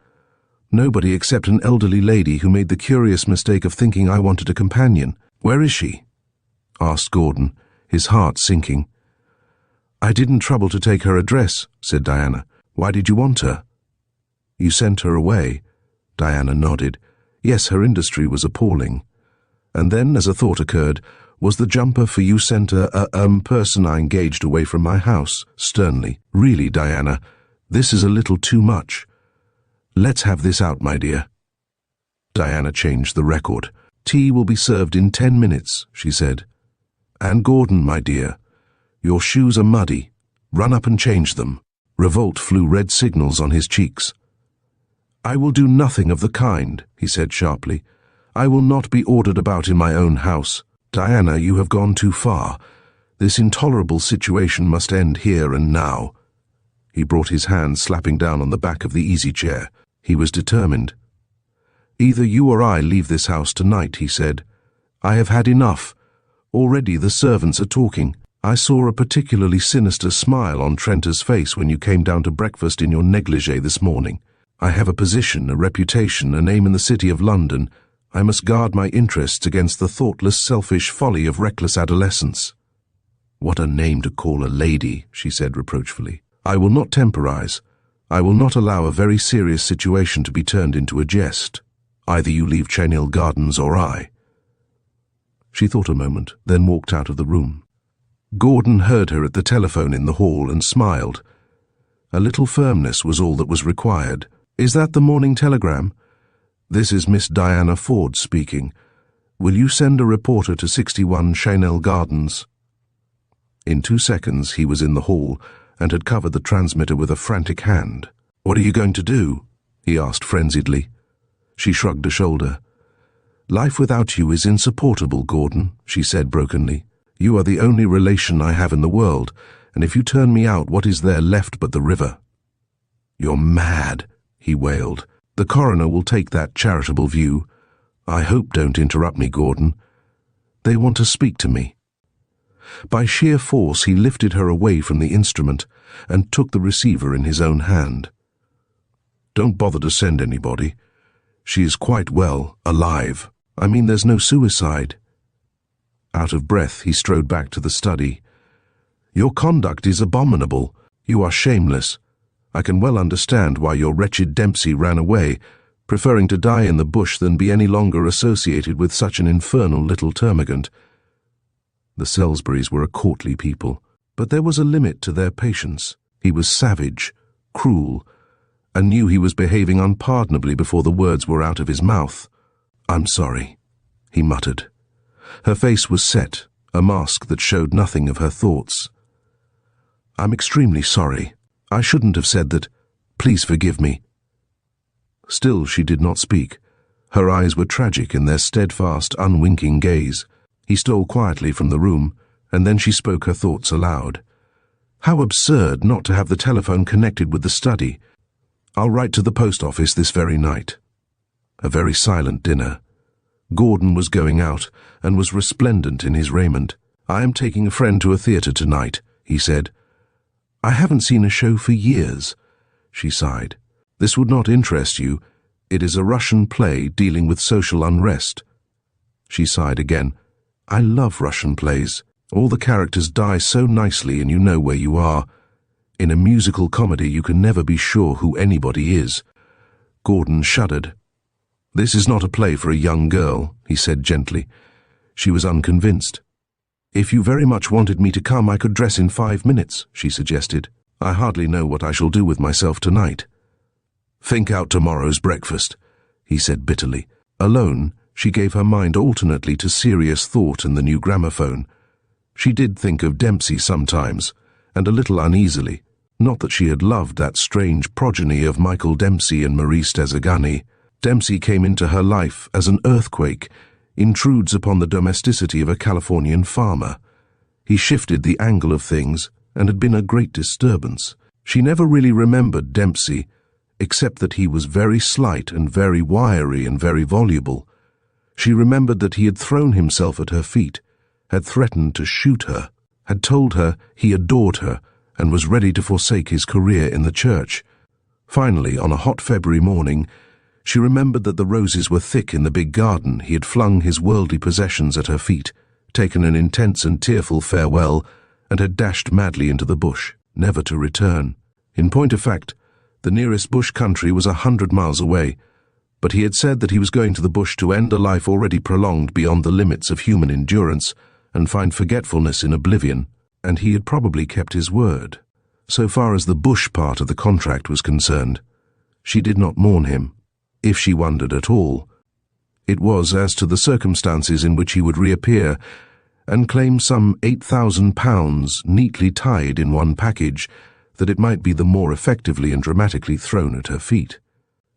Nobody except an elderly lady who made the curious mistake of thinking I wanted a companion. Where is she? Asked Gordon, his heart sinking. I didn't trouble to take her address, said Diana. Why did you want her? You sent her away. Diana nodded. Yes, her industry was appalling. And then, as a thought occurred, was the jumper for you sent a person I engaged away from my house, sternly. Really, Diana, this is a little too much. Let's have this out, my dear. Diana changed the record. Tea will be served in 10 minutes, she said. And Gordon, my dear, your shoes are muddy. Run up and change them. Revolt flew red signals on his cheeks. I will do nothing of the kind, he said sharply. I will not be ordered about in my own house. Diana, you have gone too far. This intolerable situation must end here and now. He brought his hand slapping down on the back of the easy chair. He was determined. Either you or I leave this house tonight, he said. I have had enough. Already the servants are talking. I saw a particularly sinister smile on Trenta's face when you came down to breakfast in your negligee this morning. I have a position, a reputation, a name in the city of London. I must guard my interests against the thoughtless, selfish folly of reckless adolescence. What a name to call a lady, she said reproachfully. I will not temporize. I will not allow a very serious situation to be turned into a jest. Either you leave Colonial Gardens or I. She thought a moment, then walked out of the room. Gordon heard her at the telephone in the hall and smiled. A little firmness was all that was required. Is that the Morning Telegram? This is Miss Diana Ford speaking. Will you send a reporter to 61 Colonial Gardens? In 2 seconds he was in the hall and had covered the transmitter with a frantic hand. What are you going to do? He asked frenziedly. She shrugged a shoulder. Life without you is insupportable, Gordon, she said brokenly. You are the only relation I have in the world, and if you turn me out, what is there left but the river? You're mad, he wailed. The coroner will take that charitable view. I hope don't interrupt me, Gordon. They want to speak to me. By sheer force he lifted her away from the instrument and took the receiver in his own hand. Don't bother to send anybody. She is quite well, alive. I mean, there's no suicide. Out of breath, he strode back to the study. Your conduct is abominable. You are shameless. I can well understand why your wretched Dempsey ran away, preferring to die in the bush than be any longer associated with such an infernal little termagant. The Salisburys were a courtly people, but there was a limit to their patience. He was savage, cruel, and knew he was behaving unpardonably before the words were out of his mouth. I'm sorry, he muttered. Her face was set, a mask that showed nothing of her thoughts. I'm extremely sorry. I shouldn't have said that. Please forgive me." Still she did not speak. Her eyes were tragic in their steadfast, unwinking gaze. He stole quietly from the room, and then she spoke her thoughts aloud. "How absurd not to have the telephone connected with the study. I'll write to the post office this very night." A very silent dinner. Gordon was going out, and was resplendent in his raiment. "I am taking a friend to a theatre tonight," he said. "I haven't seen a show for years," she sighed. "This would not interest you. It is a Russian play dealing with social unrest." She sighed again. "I love Russian plays. All the characters die so nicely and you know where you are. In a musical comedy you can never be sure who anybody is." Gordon shuddered. "This is not a play for a young girl," he said gently. She was unconvinced. "If you very much wanted me to come, I could dress in 5 minutes," she suggested. "I hardly know what I shall do with myself tonight." "Think out tomorrow's breakfast," he said bitterly. Alone, she gave her mind alternately to serious thought and the new gramophone. She did think of Dempsey sometimes, and a little uneasily. Not that she had loved that strange progeny of Michael Dempsey and Maurice Desegani. Dempsey came into her life as an earthquake, intrudes upon the domesticity of a Californian farmer. He shifted the angle of things and had been a great disturbance. She never really remembered Dempsey, except that he was very slight and very wiry and very voluble. She remembered that he had thrown himself at her feet, had threatened to shoot her, had told her he adored her and was ready to forsake his career in the church. Finally, on a hot February morning, she remembered that the roses were thick in the big garden. He had flung his worldly possessions at her feet, taken an intense and tearful farewell, and had dashed madly into the bush, never to return. In point of fact, the nearest bush country was 100 miles away, but he had said that he was going to the bush to end a life already prolonged beyond the limits of human endurance and find forgetfulness in oblivion, and he had probably kept his word. So far as the bush part of the contract was concerned, she did not mourn him. If she wondered at all, it was as to the circumstances in which he would reappear and claim some £8,000 neatly tied in one package, that it might be the more effectively and dramatically thrown at her feet,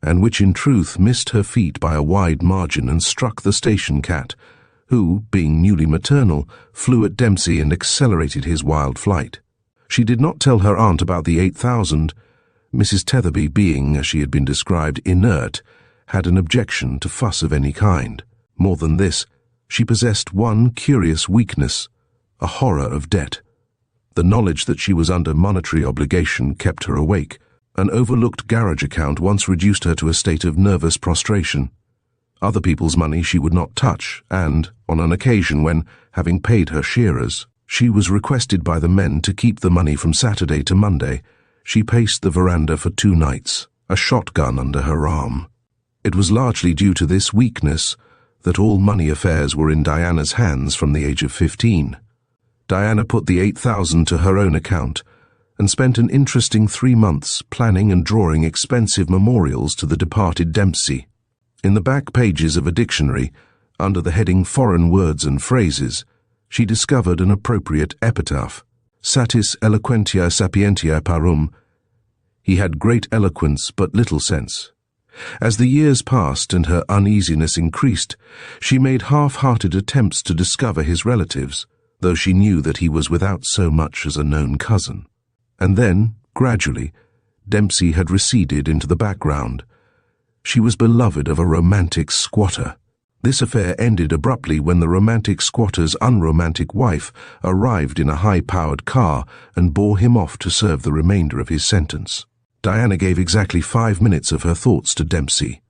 and which in truth missed her feet by a wide margin and struck the station cat, who, being newly maternal, flew at Dempsey and accelerated his wild flight. She did not tell her aunt about the 8,000. Mrs. Tetherby, being, as she had been described, inert, had an objection to fuss of any kind. More than this, she possessed one curious weakness, a horror of debt. The knowledge that she was under monetary obligation kept her awake. An overlooked garage account once reduced her to a state of nervous prostration. Other people's money she would not touch, and, on an occasion when, having paid her shearers, she was requested by the men to keep the money from Saturday to Monday, she paced the veranda for 2 nights, a shotgun under her arm. It was largely due to this weakness that all money affairs were in Diana's hands from the age of 15. Diana put the 8,000 to her own account and spent an interesting 3 months planning and drawing expensive memorials to the departed Dempsey. In the back pages of a dictionary, under the heading Foreign Words and Phrases, she discovered an appropriate epitaph. Satis eloquentia sapientia parum. He had great eloquence but little sense. As the years passed and her uneasiness increased, she made half-hearted attempts to discover his relatives, though she knew that he was without so much as a known cousin. And then, gradually, Dempsey had receded into the background. She was beloved of a romantic squatter. This affair ended abruptly when the romantic squatter's unromantic wife arrived in a high-powered car and bore him off to serve the remainder of his sentence. Diana gave exactly 5 minutes of her thoughts to Dempsey.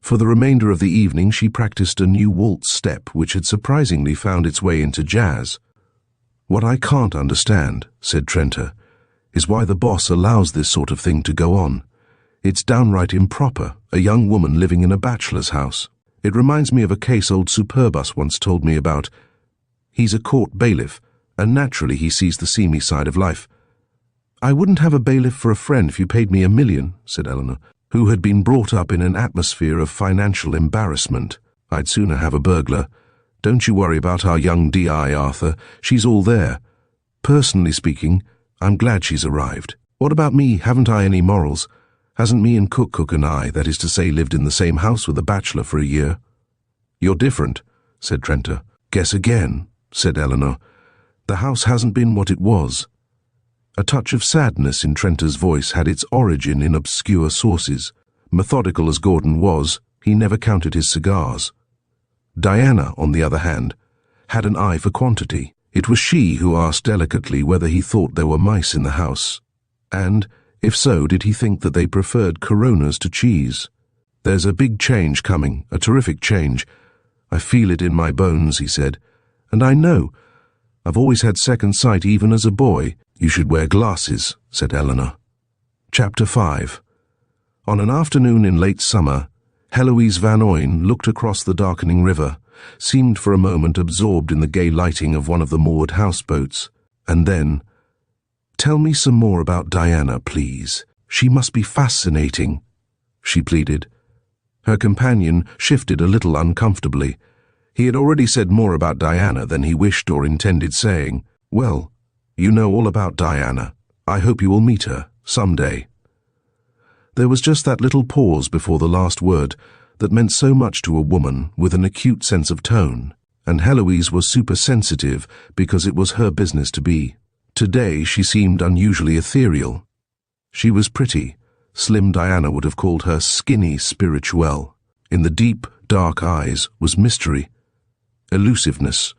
For the remainder of the evening she practiced a new waltz step which had surprisingly found its way into jazz. "What I can't understand," said Trenta, "is why the boss allows this sort of thing to go on. It's downright improper, a young woman living in a bachelor's house. It reminds me of a case old Superbus once told me about. He's a court bailiff, and naturally he sees the seamy side of life. "I wouldn't have a bailiff for a friend if you paid me $1 million, said Eleanor, who had been brought up in an atmosphere of financial embarrassment. "I'd sooner have a burglar. Don't you worry about our young D.I., Arthur. She's all there. Personally speaking, I'm glad she's arrived. What about me? Haven't I any morals? Hasn't me and Cook and I, that is to say, lived in the same house with a bachelor for a year?" "You're different," said Trenta. "Guess again," said Eleanor. "The house hasn't been what it was." A touch of sadness in Trenta's voice had its origin in obscure sources. Methodical as Gordon was, he never counted his cigars. Diana, on the other hand, had an eye for quantity. It was she who asked delicately whether he thought there were mice in the house. And, if so, did he think that they preferred Coronas to cheese? "There's a big change coming, a terrific change. I feel it in my bones," he said. "And I know. I've always had second sight even as a boy." "You should wear glasses," said Eleanor. Chapter 5. On an afternoon in late summer, Heloise Van Oyne looked across the darkening river, seemed for a moment absorbed in the gay lighting of one of the moored houseboats, and then, "Tell me some more about Diana, please. She must be fascinating," she pleaded. Her companion shifted a little uncomfortably. He had already said more about Diana than he wished or intended saying. "Well, you know all about Diana. I hope you will meet her, someday." There was just that little pause before the last word that meant so much to a woman with an acute sense of tone, and Heloise was super-sensitive because it was her business to be. Today she seemed unusually ethereal. She was pretty. Slim Diana would have called her skinny spirituelle. In the deep, dark eyes was mystery, elusiveness,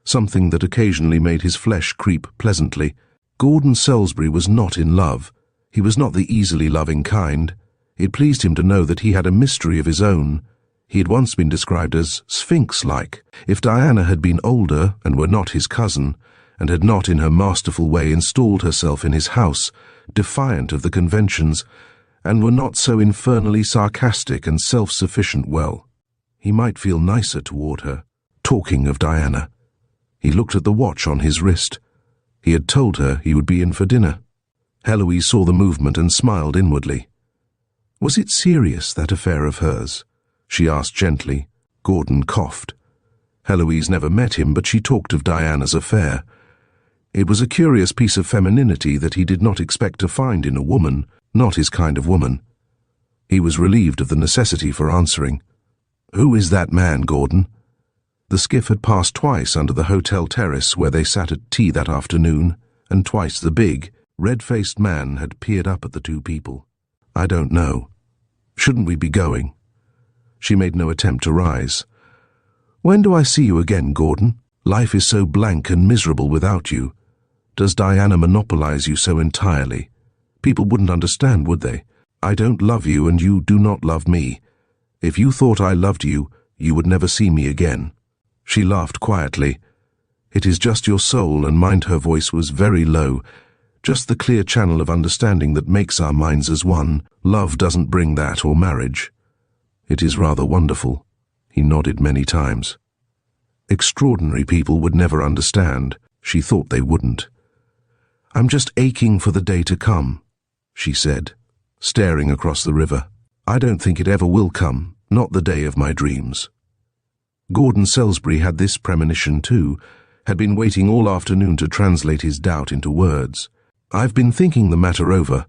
something that occasionally made his flesh creep pleasantly. Gordon Salisbury was not in love. He was not the easily loving kind. It pleased him to know that he had a mystery of his own. He had once been described as sphinx-like. If Diana had been older and were not his cousin, and had not in her masterful way installed herself in his house, defiant of the conventions, and were not so infernally sarcastic and self-sufficient, well, he might feel nicer toward her. Talking of Diana, he looked at the watch on his wrist. He had told her he would be in for dinner. Heloise saw the movement and smiled inwardly. "Was it serious, that affair of hers?" she asked gently. Gordon coughed. Heloise never met him, but she talked of Diana's affair. It was a curious piece of femininity that he did not expect to find in a woman, not his kind of woman. He was relieved of the necessity for answering. "Who is that man, Gordon?" The skiff had passed twice under the hotel terrace where they sat at tea that afternoon, and twice the big, red-faced man had peered up at the two people. "I don't know. Shouldn't we be going?" She made no attempt to rise. "When do I see you again, Gordon? Life is so blank and miserable without you. Does Diana monopolize you so entirely? People wouldn't understand, would they? I don't love you and you do not love me. If you thought I loved you, you would never see me again." She laughed quietly. "It is just your soul," and mind her voice was very low. "Just the clear channel of understanding that makes our minds as one. Love doesn't bring that, or marriage." "It is rather wonderful." He nodded many times. Extraordinary people would never understand. She thought they wouldn't. "I'm just aching for the day to come," she said, staring across the river. "I don't think it ever will come, not the day of my dreams." Gordon Salisbury had this premonition too, had been waiting all afternoon to translate his doubt into words. "I've been thinking the matter over.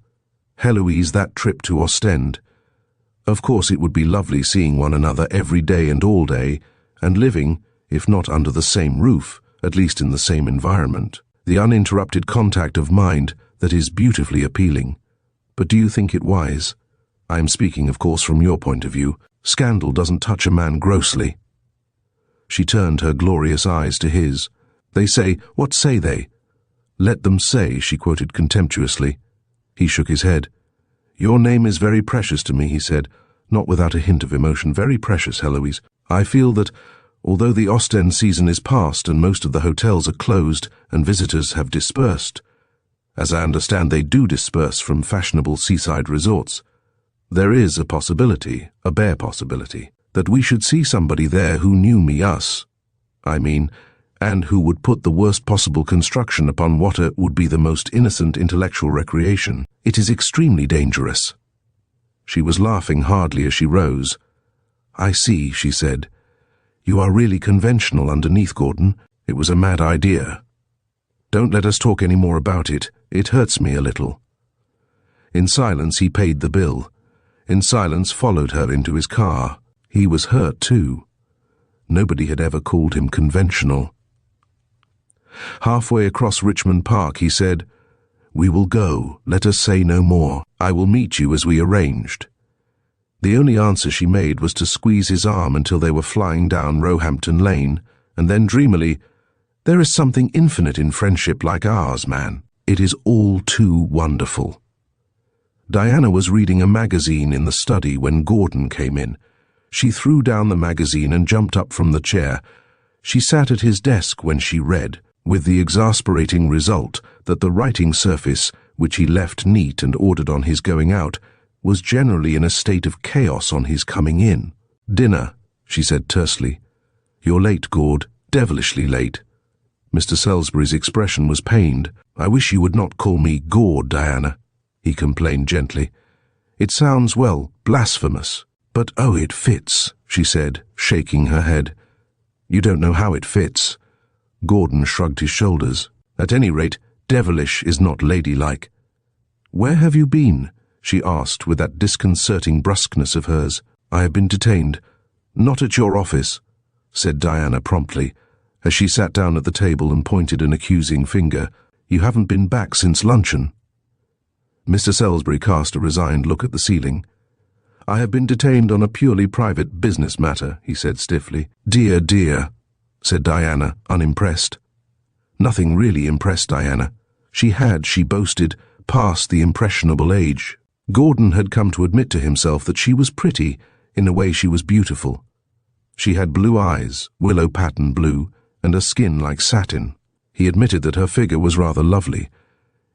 Heloise, that trip to Ostend. Of course it would be lovely seeing one another every day and all day, and living, if not under the same roof, at least in the same environment. The uninterrupted contact of mind that is beautifully appealing. But do you think it wise? I am speaking, of course, from your point of view. Scandal doesn't touch a man grossly." She turned her glorious eyes to his. "They say, what say they?" "Let them say," she quoted contemptuously. He shook his head. "Your name is very precious to me," he said, not without a hint of emotion. "Very precious, Heloise. I feel that, although the Ostend season is past and most of the hotels are closed and visitors have dispersed, as I understand they do disperse from fashionable seaside resorts, there is a possibility, a bare possibility, that we should see somebody there who knew me, and who would put the worst possible construction upon what would be the most innocent intellectual recreation. It is extremely dangerous." She was laughing hardly as she rose. "I see," she said. "You are really conventional underneath, Gordon. It was a mad idea. Don't let us talk any more about it. It hurts me a little." In silence he paid the bill. In silence followed her into his car. He was hurt too. Nobody had ever called him conventional. Halfway across Richmond Park he said, "We will go, let us say no more. I will meet you as we arranged." The only answer she made was to squeeze his arm until they were flying down Roehampton Lane, and then dreamily, "There is something infinite in friendship like ours, man. It is all too wonderful." Diana was reading a magazine in the study when Gordon came in. She threw down the magazine and jumped up from the chair. She sat at his desk when she read, with the exasperating result that the writing surface, which he left neat and ordered on his going out, was generally in a state of chaos on his coming in. "Dinner," she said tersely. "You're late, Gord, devilishly late." Mr. Salisbury's expression was pained. "I wish you would not call me Gord, Diana," he complained gently. "It sounds, well, blasphemous. But oh, it fits," she said, shaking her head. "You don't know how it fits." Gordon shrugged his shoulders. "At any rate, devilish is not ladylike." "Where have you been?" she asked with that disconcerting brusqueness of hers. "I have been detained." "Not at your office," said Diana promptly, as she sat down at the table and pointed an accusing finger. "You haven't been back since luncheon." Mr. Salisbury cast a resigned look at the ceiling. "I have been detained on a purely private business matter," he said stiffly. "Dear, dear," said Diana, unimpressed. Nothing really impressed Diana. She had, she boasted, passed the impressionable age. Gordon had come to admit to himself that she was pretty, in a way she was beautiful. She had blue eyes, willow pattern blue, and a skin like satin. He admitted that her figure was rather lovely.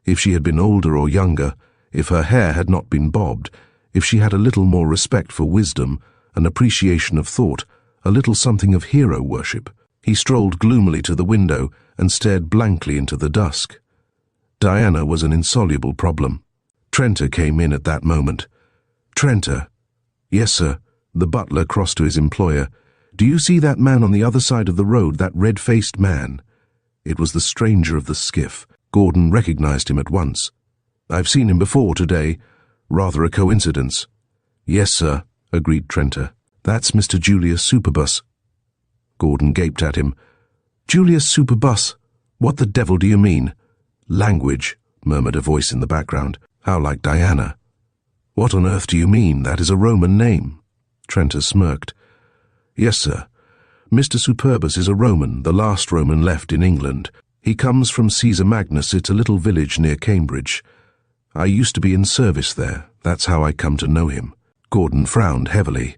If she had been older or younger, if her hair had not been bobbed, if she had a little more respect for wisdom, an appreciation of thought, a little something of hero worship. He strolled gloomily to the window and stared blankly into the dusk. Diana was an insoluble problem. Trenter came in at that moment. "Trenter." "Yes, sir." The butler crossed to his employer. "Do you see that man on the other side of the road, that red-faced man?" It was the stranger of the skiff. Gordon recognized him at once. "I've seen him before today. Rather a coincidence." "Yes, sir," agreed Trenter. "That's Mr. Julius Superbus." Gordon gaped at him. "Julius Superbus? What the devil do you mean?" "Language," murmured a voice in the background. "How like Diana." "What on earth do you mean? That is a Roman name." Trenter smirked. "Yes, sir. Mr. Superbus is a Roman, the last Roman left in England. He comes from Caesar Magnus. It's a little village near Cambridge. I used to be in service there. That's how I come to know him." Gordon frowned heavily.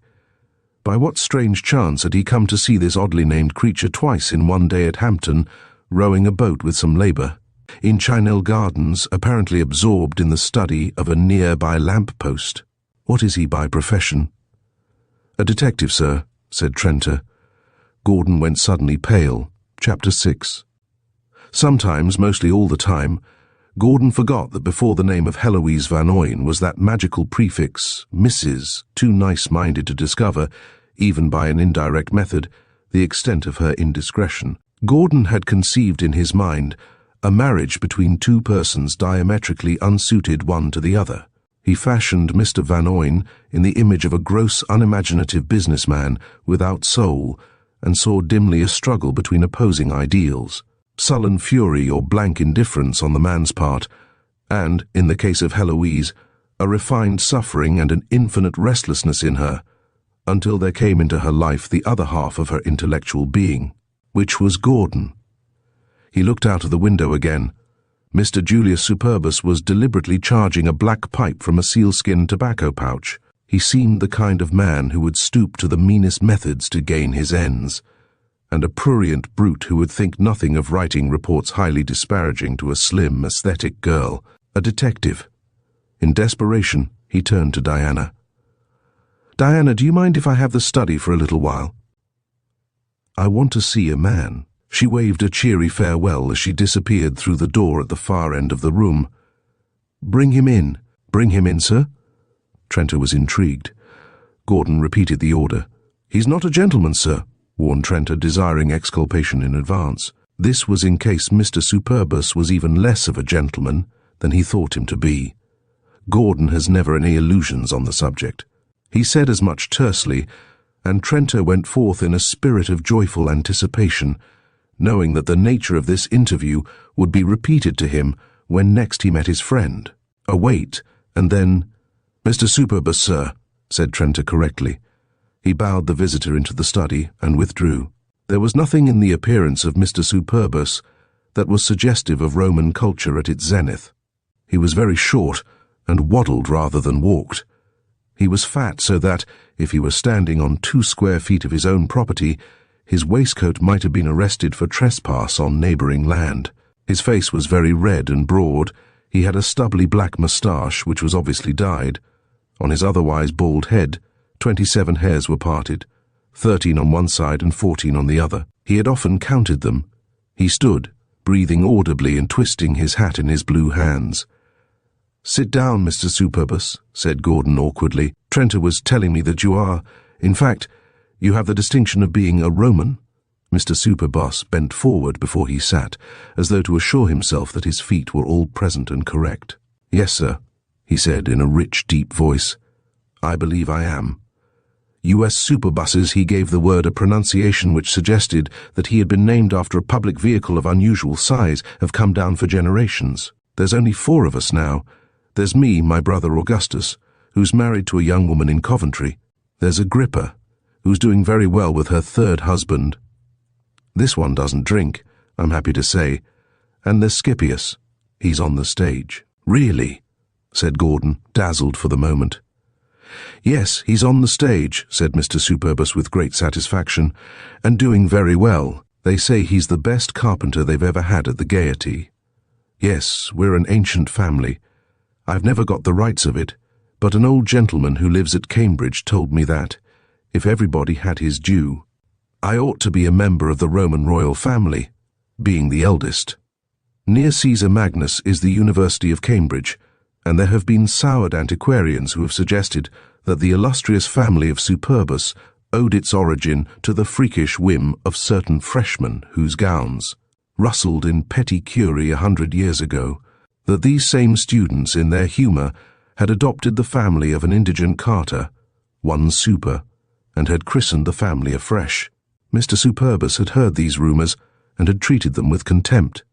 By what strange chance had he come to see this oddly named creature twice in one day at Hampton, rowing a boat with some labour? In Chinell Gardens, apparently absorbed in the study of a nearby lamp-post. What is he by profession? "A detective, sir," said Trenter. Gordon went suddenly pale. Chapter 6. Sometimes, mostly all the time, Gordon forgot that before the name of Heloise Van Ooyen was that magical prefix, Mrs., too nice-minded to discover, even by an indirect method, the extent of her indiscretion. Gordon had conceived in his mind a marriage between two persons diametrically unsuited one to the other. He fashioned Mr. Van Ooyen in the image of a gross, unimaginative businessman without soul, and saw dimly a struggle between opposing ideals. Sullen fury or blank indifference on the man's part, and, in the case of Heloise, a refined suffering and an infinite restlessness in her, until there came into her life the other half of her intellectual being, which was Gordon. He looked out of the window again. Mr. Julius Superbus was deliberately charging a black pipe from a sealskin tobacco pouch. He seemed the kind of man who would stoop to the meanest methods to gain his ends, and a prurient brute who would think nothing of writing reports highly disparaging to a slim, aesthetic girl. A detective. In desperation, he turned to Diana. "Diana, do you mind if I have the study for a little while?" "I want to see a man." She waved a cheery farewell as she disappeared through the door at the far end of the room. "Bring him in." "Bring him in, sir?" Trenter was intrigued. Gordon repeated the order. "He's not a gentleman, sir," warned Trenter, desiring exculpation in advance. This was in case Mr. Superbus was even less of a gentleman than he thought him to be. Gordon has never any illusions on the subject. He said as much tersely, and Trenta went forth in a spirit of joyful anticipation, knowing that the nature of this interview would be repeated to him when next he met his friend. A wait, and then, "Mr. Superbus, sir," said Trenta correctly. He bowed the visitor into the study and withdrew. There was nothing in the appearance of Mr. Superbus that was suggestive of Roman culture at its zenith. He was very short and waddled rather than walked. He was fat so that, if he were standing on 2 square feet of his own property, his waistcoat might have been arrested for trespass on neighbouring land. His face was very red and broad. He had a stubbly black moustache, which was obviously dyed. On his otherwise bald head, 27 hairs were parted, 13 on one side and 14 on the other. He had often counted them. He stood, breathing audibly and twisting his hat in his blue hands. "Sit down, Mr. Superbus," said Gordon awkwardly. "Trenta was telling me that you are, in fact, you have the distinction of being a Roman." Mr. Superbus bent forward before he sat, as though to assure himself that his feet were all present and correct. "Yes, sir," he said in a rich, deep voice. "I believe I am." U.S. Superbuses, he gave the word a pronunciation which suggested that he had been named after a public vehicle of unusual size, have come down for generations. "There's only 4 of us now. There's me, my brother Augustus, who's married to a young woman in Coventry. There's Agrippa, who's doing very well with her 3rd husband. This one doesn't drink, I'm happy to say. And there's Scipius. He's on the stage." "Really?" said Gordon, dazzled for the moment. "Yes, he's on the stage," said Mr. Superbus with great satisfaction, "and doing very well. They say he's the best carpenter they've ever had at the Gaiety. Yes, we're an ancient family. I've never got the rights of it, but an old gentleman who lives at Cambridge told me that, if everybody had his due, I ought to be a member of the Roman royal family, being the eldest. Near Caesar Magnus is the University of Cambridge, and there have been soured antiquarians who have suggested that the illustrious family of Superbus owed its origin to the freakish whim of certain freshmen whose gowns rustled in petty curie 100 years ago, that these same students, in their humour, had adopted the family of an indigent carter, one Super, and had christened the family afresh. Mr. Superbus had heard these rumours and had treated them with contempt.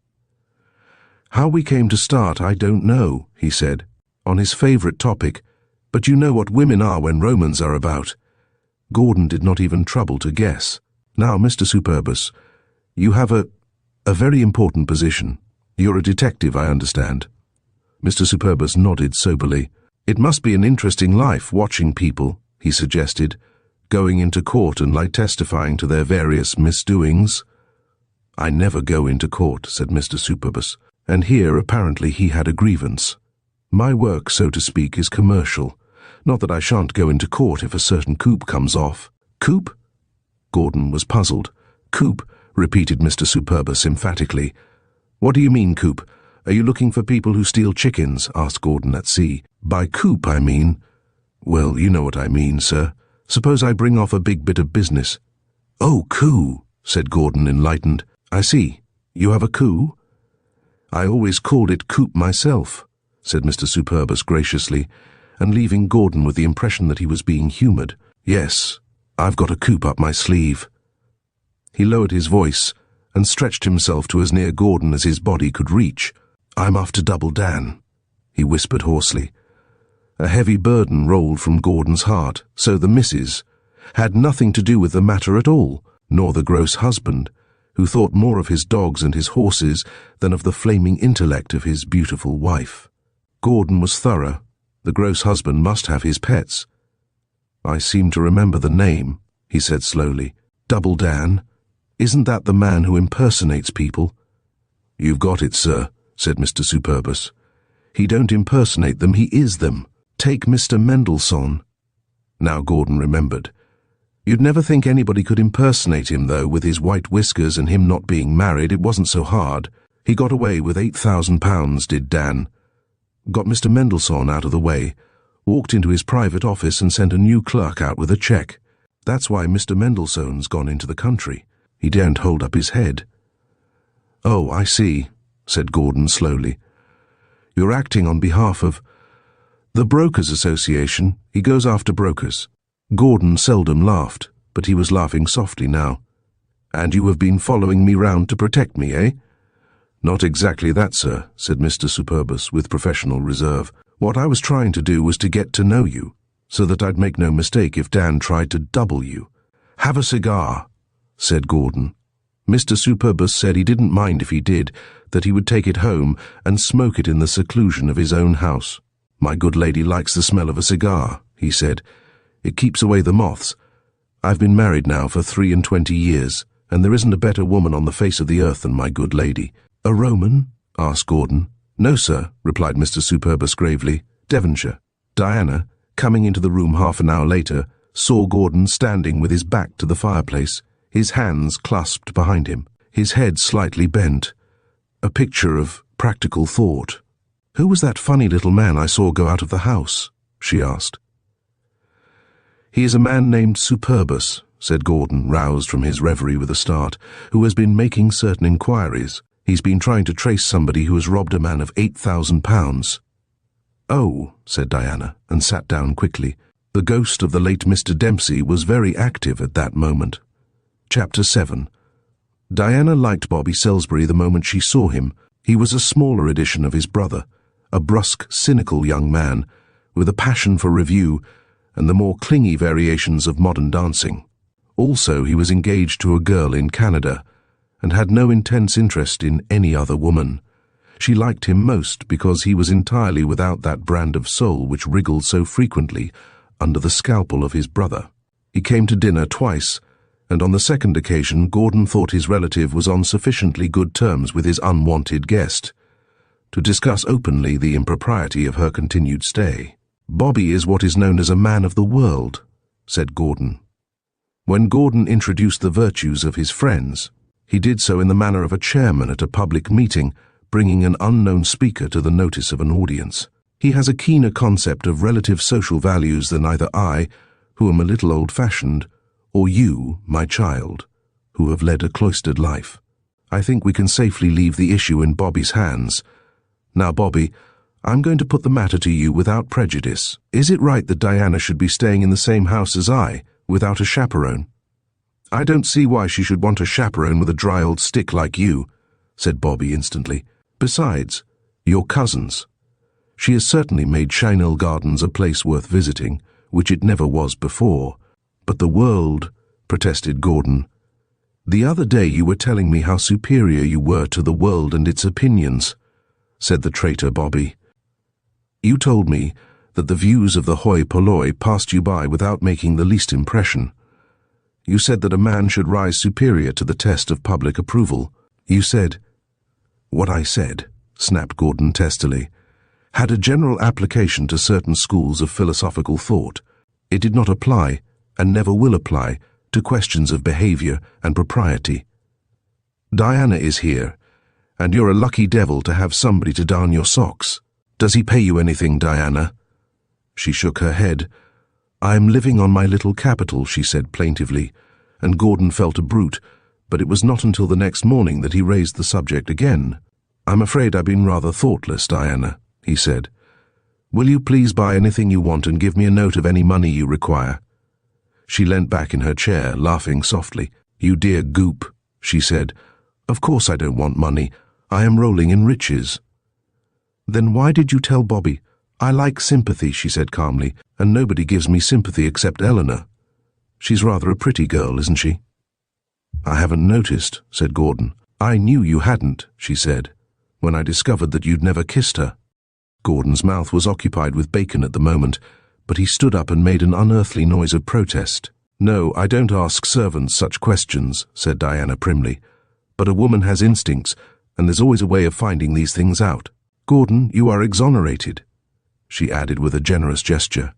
"How we came to start I don't know," he said, on his favourite topic, "but you know what women are when Romans are about." Gordon did not even trouble to guess. "Now, Mr. Superbus, you have a very important position. You're a detective, I understand." Mr. Superbus nodded soberly. "It must be an interesting life, watching people," he suggested, "going into court and testifying to their various misdoings." "I never go into court," said Mr. Superbus, and here apparently he had a grievance. "My work, so to speak, is commercial. Not that I shan't go into court if a certain coup comes off." "Coup?" Gordon was puzzled. "Coup," repeated Mr. Superbus emphatically. "What do you mean, coup? Are you looking for people who steal chickens?" asked Gordon at sea. "By coup, I mean—" "Well, you know what I mean, sir. Suppose I bring off a big bit of business." "Oh, coup," said Gordon, enlightened. "I see. You have a coup?" "I always called it coup myself," said Mr. Superbus graciously, and leaving Gordon with the impression that he was being humoured. "Yes, I've got a coup up my sleeve." He lowered his voice and stretched himself to as near Gordon as his body could reach. "I'm after Double Dan," he whispered hoarsely. A heavy burden rolled from Gordon's heart, so the missus had nothing to do with the matter at all, nor the gross husband, who thought more of his dogs and his horses than of the flaming intellect of his beautiful wife. Gordon was thorough. The gross husband must have his pets. "I seem to remember the name," he said slowly. "Double Dan. Isn't that the man who impersonates people?" "You've got it, sir," said Mr. Superbus. "He don't impersonate them, he is them. Take Mr. Mendelssohn." Now Gordon remembered. "You'd never think anybody could impersonate him, though, with his white whiskers and him not being married. It wasn't so hard. He got away with £8,000, did Dan. Got Mr. Mendelssohn out of the way, walked into his private office and sent a new clerk out with a cheque. That's why Mr. Mendelssohn's gone into the country. He daren't hold up his head." "Oh, I see," said Gordon slowly. "You're acting on behalf of "The Brokers' Association. He goes after brokers." Gordon seldom laughed, but he was laughing softly now. "And you have been following me round to protect me, eh?" "Not exactly that, sir," said Mr. Superbus with professional reserve. "What I was trying to do was to get to know you, so that I'd make no mistake if Dan tried to double you." "Have a cigar," said Gordon. Mr. Superbus said he didn't mind if he did, that he would take it home and smoke it in the seclusion of his own house. "My good lady likes the smell of a cigar," he said. "It keeps away the moths. I've been married now for 23 years, and there isn't a better woman on the face of the earth than my good lady." "A Roman?" asked Gordon. "No, sir," replied Mr. Superbus gravely. "Devonshire." Diana, coming into the room half an hour later, saw Gordon standing with his back to the fireplace, his hands clasped behind him, his head slightly bent, a picture of practical thought. "Who was that funny little man I saw go out of the house?" she asked. "He is a man named Superbus," said Gordon, roused from his reverie with a start, "who has been making certain inquiries. He's been trying to trace somebody who has robbed a man of £8,000. "Oh," said Diana, and sat down quickly. The ghost of the late Mr. Dempsey was very active at that moment. Chapter 7. Diana liked Bobby Salisbury the moment she saw him. He was a smaller edition of his brother, a brusque, cynical young man, with a passion for revue and the more clingy variations of modern dancing. Also, he was engaged to a girl in Canada, and had no intense interest in any other woman. She liked him most because he was entirely without that brand of soul which wriggled so frequently under the scalpel of his brother. He came to dinner twice, and on the second occasion Gordon thought his relative was on sufficiently good terms with his unwanted guest to discuss openly the impropriety of her continued stay. "Bobby is what is known as a man of the world," said Gordon. When Gordon introduced the virtues of his friends, he did so in the manner of a chairman at a public meeting, bringing an unknown speaker to the notice of an audience. He has a keener concept of relative social values than either I, who am a little old-fashioned, or you, my child, who have led a cloistered life. I think we can safely leave the issue in Bobby's hands. Now, Bobby, I'm going to put the matter to you without prejudice. Is it right that Diana should be staying in the same house as I, without a chaperone?" "I don't see why she should want a chaperone with a dry old stick like you," said Bobby instantly. "Besides, you're cousins. She has certainly made Chinel Gardens a place worth visiting, which it never was before." "But the world," protested Gordon. "The other day you were telling me how superior you were to the world and its opinions," said the traitor Bobby. "You told me that the views of the hoi polloi passed you by without making the least impression. You said that a man should rise superior to the test of public approval. You said—" "What I said," snapped Gordon testily, "had a general application to certain schools of philosophical thought. It did not apply, and never will apply, to questions of behavior and propriety. Diana is here, and you're a lucky devil to have somebody to darn your socks. Does he pay you anything, Diana?" She shook her head. "I'm living on my little capital," she said plaintively, and Gordon felt a brute, but it was not until the next morning that he raised the subject again. "I'm afraid I've been rather thoughtless, Diana," he said. "Will you please buy anything you want and give me a note of any money you require?" She leant back in her chair, laughing softly. "You dear goop," she said. "Of course I don't want money. I am rolling in riches." "Then why did you tell Bobby?" "I like sympathy," she said calmly, "and nobody gives me sympathy except Eleanor. She's rather a pretty girl, isn't she?" "I haven't noticed," said Gordon. "I knew you hadn't," she said, "when I discovered that you'd never kissed her." Gordon's mouth was occupied with bacon at the moment, but he stood up and made an unearthly noise of protest. "No, I don't ask servants such questions," said Diana primly. "But a woman has instincts, and there's always a way of finding these things out. Gordon, you are exonerated," she added with a generous gesture.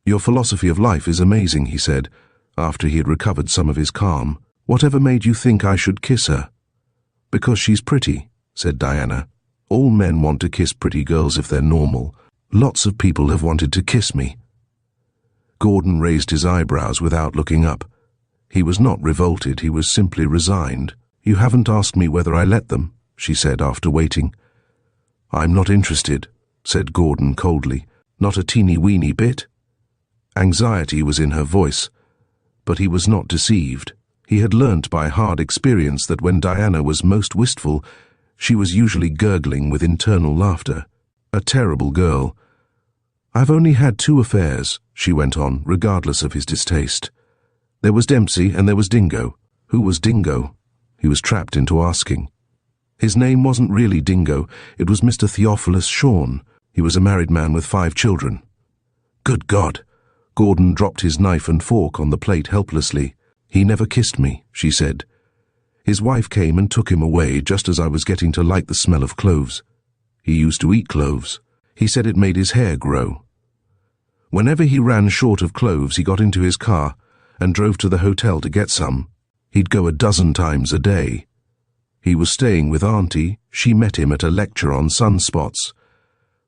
"Your philosophy of life is amazing," he said, after he had recovered some of his calm. "Whatever made you think I should kiss her?" "Because she's pretty," said Diana. "All men want to kiss pretty girls if they're normal. Lots of people have wanted to kiss me." Gordon raised his eyebrows without looking up. He was not revolted, he was simply resigned. "You haven't asked me whether I let them," she said after waiting. "I'm not interested," said Gordon coldly. Not a teeny-weeny bit. Anxiety was in her voice, but he was not deceived. He had learnt by hard experience that when Diana was most wistful, she was usually gurgling with internal laughter. A terrible girl. "I've only had 2 affairs," she went on, regardless of his distaste. "There was Dempsey and there was Dingo." Who was Dingo? He was trapped into asking. His name wasn't really Dingo, it was Mr. Theophilus Shawn. He was a married man with 5 children. Good God! Gordon dropped his knife and fork on the plate helplessly. "He never kissed me," she said. "His wife came and took him away just as I was getting to like the smell of cloves. He used to eat cloves. He said it made his hair grow. Whenever he ran short of cloves, he got into his car and drove to the hotel to get some. He'd go a dozen times a day. He was staying with Auntie. She met him at a lecture on sunspots,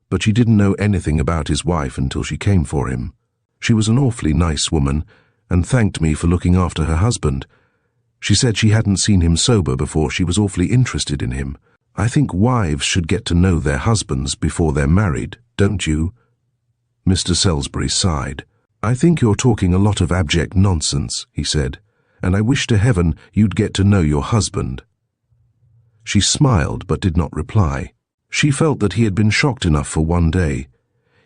but she didn't know anything about his wife until she came for him. She was an awfully nice woman and thanked me for looking after her husband. She said she hadn't seen him sober before. She was awfully interested in him. I think wives should get to know their husbands before they're married, don't you?" Mr. Salisbury sighed. "I think you're talking a lot of abject nonsense," he said, "and I wish to heaven you'd get to know your husband." She smiled but did not reply. She felt that he had been shocked enough for one day.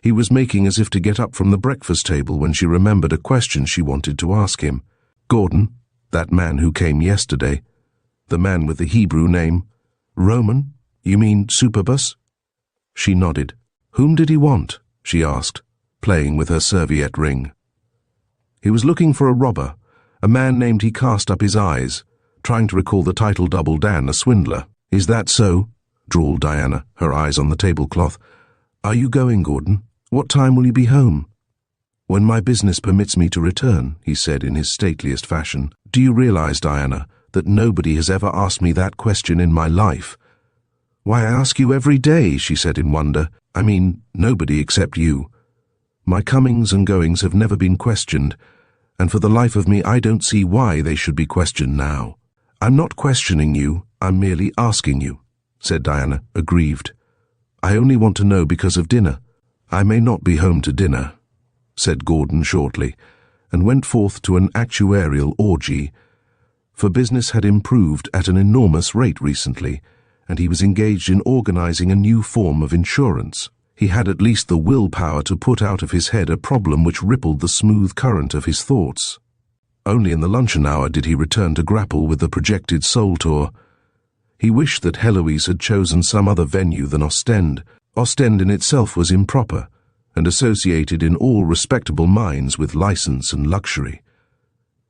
He was making as if to get up from the breakfast table when she remembered a question she wanted to ask him. "Gordon, that man who came yesterday, the man with the Hebrew name, Roman, you mean Superbus?" She nodded. "Whom did he want?" she asked, playing with her serviette ring. "He was looking for a robber, a man named." He cast up his eyes, trying to recall the title Double Dan, a swindler. "Is that so?" drawled Diana, her eyes on the tablecloth. "Are you going, Gordon? What time will you be home?" "When my business permits me to return," he said in his stateliest fashion. "Do you realize, Diana, that nobody has ever asked me that question in my life?" "Why, I ask you every day," she said in wonder. "I mean, nobody except you. My comings and goings have never been questioned, and for the life of me I don't see why they should be questioned now." "I'm not questioning you, I'm merely asking you," said Diana, aggrieved. "I only want to know because of dinner." "I may not be home to dinner," said Gordon shortly, and went forth to an actuarial orgy, for business had improved at an enormous rate recently, and he was engaged in organizing a new form of insurance. He had at least the willpower to put out of his head a problem which rippled the smooth current of his thoughts. Only in the luncheon hour did he return to grapple with the projected soul tour. He wished that Heloise had chosen some other venue than Ostend. Ostend in itself was improper, and associated in all respectable minds with license and luxury.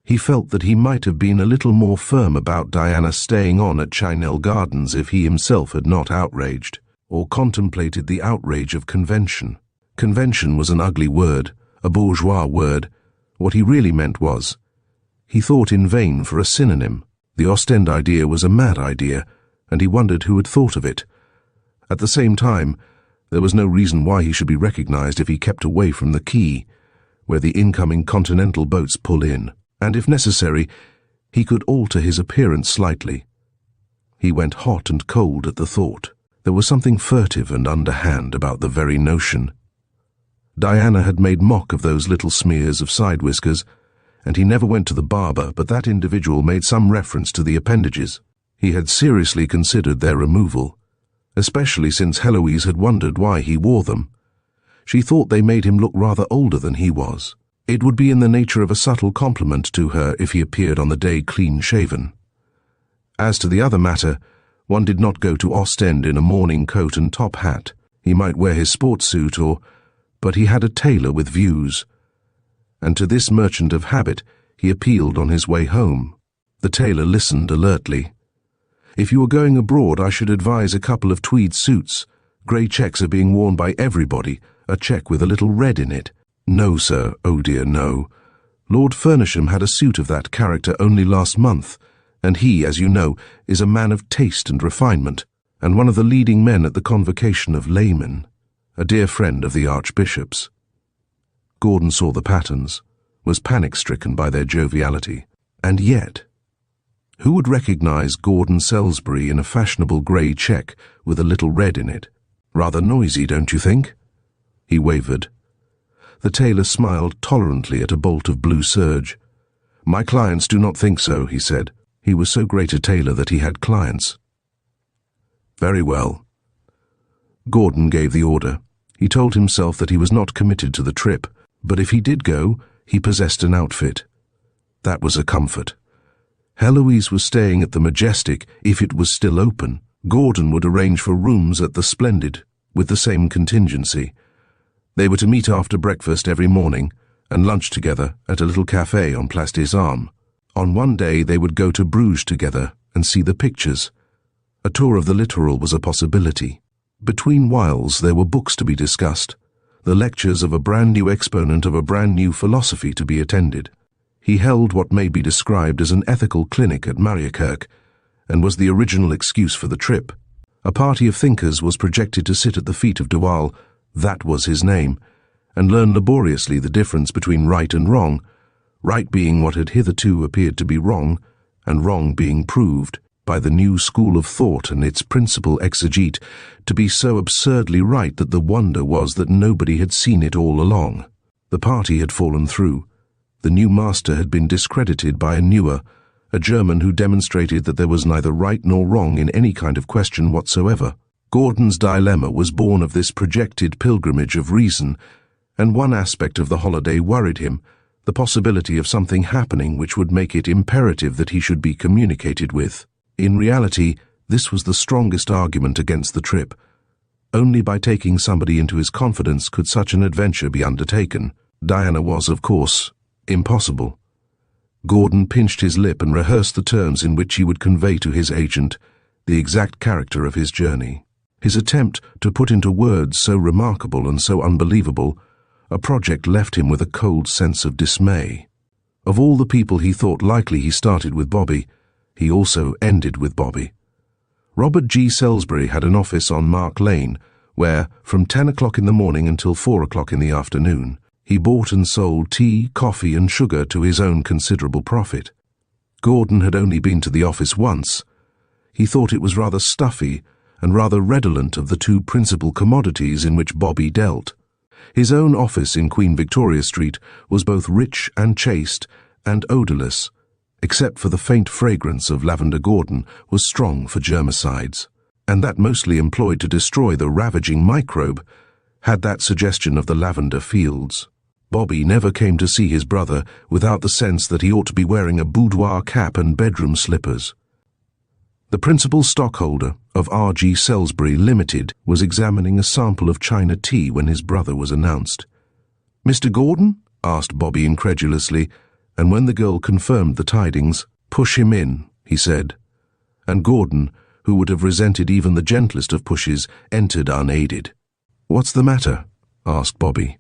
He felt that he might have been a little more firm about Diana staying on at Chinell Gardens if he himself had not outraged, or contemplated the outrage of convention. Convention was an ugly word, a bourgeois word. What he really meant was, he thought in vain for a synonym. The Ostend idea was a mad idea, and he wondered who had thought of it. At the same time, there was no reason why he should be recognized if he kept away from the quay, where the incoming continental boats pull in, and if necessary, he could alter his appearance slightly. He went hot and cold at the thought. There was something furtive and underhand about the very notion. Diana had made mock of those little smears of side whiskers, and he never went to the barber, but that individual made some reference to the appendages. He had seriously considered their removal, especially since Heloise had wondered why he wore them. She thought they made him look rather older than he was. It would be in the nature of a subtle compliment to her if he appeared on the day clean-shaven. As to the other matter, one did not go to Ostend in a morning coat and top hat. He might wear his sports suit but he had a tailor with views, and to this merchant of habit he appealed on his way home. The tailor listened alertly. "If you were going abroad, I should advise a couple of tweed suits. Grey checks are being worn by everybody, a check with a little red in it." "No, sir, oh dear, no. Lord Furnisham had a suit of that character only last month, and he, as you know, is a man of taste and refinement, and one of the leading men at the Convocation of Laymen, a dear friend of the Archbishop's." Gordon saw the patterns, was panic-stricken by their joviality. And yet, who would recognize Gordon Salisbury in a fashionable grey check with a little red in it? "Rather noisy, don't you think?" He wavered, The tailor smiled tolerantly at a bolt of blue serge. "My clients do not think so," he said. He was so great a tailor that he had clients. "Very well." Gordon gave the order. He told himself that he was not committed to the trip, but if he did go, he possessed an outfit. That was a comfort. Heloise was staying at the Majestic if it was still open. Gordon would arrange for rooms at the Splendid with the same contingency. They were to meet after breakfast every morning and lunch together at a little café on Place des Armes. On one day they would go to Bruges together and see the pictures. A tour of the littoral was a possibility. Between whiles there were books to be discussed, the lectures of a brand new exponent of a brand new philosophy to be attended. He held what may be described as an ethical clinic at Mariakerk, and was the original excuse for the trip. A party of thinkers was projected to sit at the feet of de Waal, that was his name, and learn laboriously the difference between right and wrong, right being what had hitherto appeared to be wrong, and wrong being proved by the new school of thought and its principal exegete to be so absurdly right that the wonder was that nobody had seen it all along. The party had fallen through. The new master had been discredited by a newer, a German who demonstrated that there was neither right nor wrong in any kind of question whatsoever. Gordon's dilemma was born of this projected pilgrimage of reason, and one aspect of the holiday worried him, the possibility of something happening which would make it imperative that he should be communicated with. In reality, this was the strongest argument against the trip. Only by taking somebody into his confidence could such an adventure be undertaken. Diana was, of course, impossible. Gordon pinched his lip and rehearsed the terms in which he would convey to his agent the exact character of his journey. His attempt to put into words so remarkable and so unbelievable a project left him with a cold sense of dismay. Of all the people he thought likely, he started with Bobby. He also ended with Bobby. Robert G. Salisbury had an office on Mark Lane, where, from 10 o'clock in the morning until 4 o'clock in the afternoon, he bought and sold tea, coffee, and sugar to his own considerable profit. Gordon had only been to the office once. He thought it was rather stuffy and rather redolent of the two principal commodities in which Bobby dealt. His own office in Queen Victoria Street was both rich and chaste and odorless, except for the faint fragrance of lavender. Gordon was strong for germicides, and that mostly employed to destroy the ravaging microbe had that suggestion of the lavender fields. Bobby never came to see his brother without the sense that he ought to be wearing a boudoir cap and bedroom slippers. The principal stockholder of R.G. Salisbury Limited was examining a sample of China tea when his brother was announced. "Mr. Gordon?" asked Bobby incredulously, and when the girl confirmed the tidings, "Push him in," he said. And Gordon, who would have resented even the gentlest of pushes, entered unaided. "What's the matter?" asked Bobby.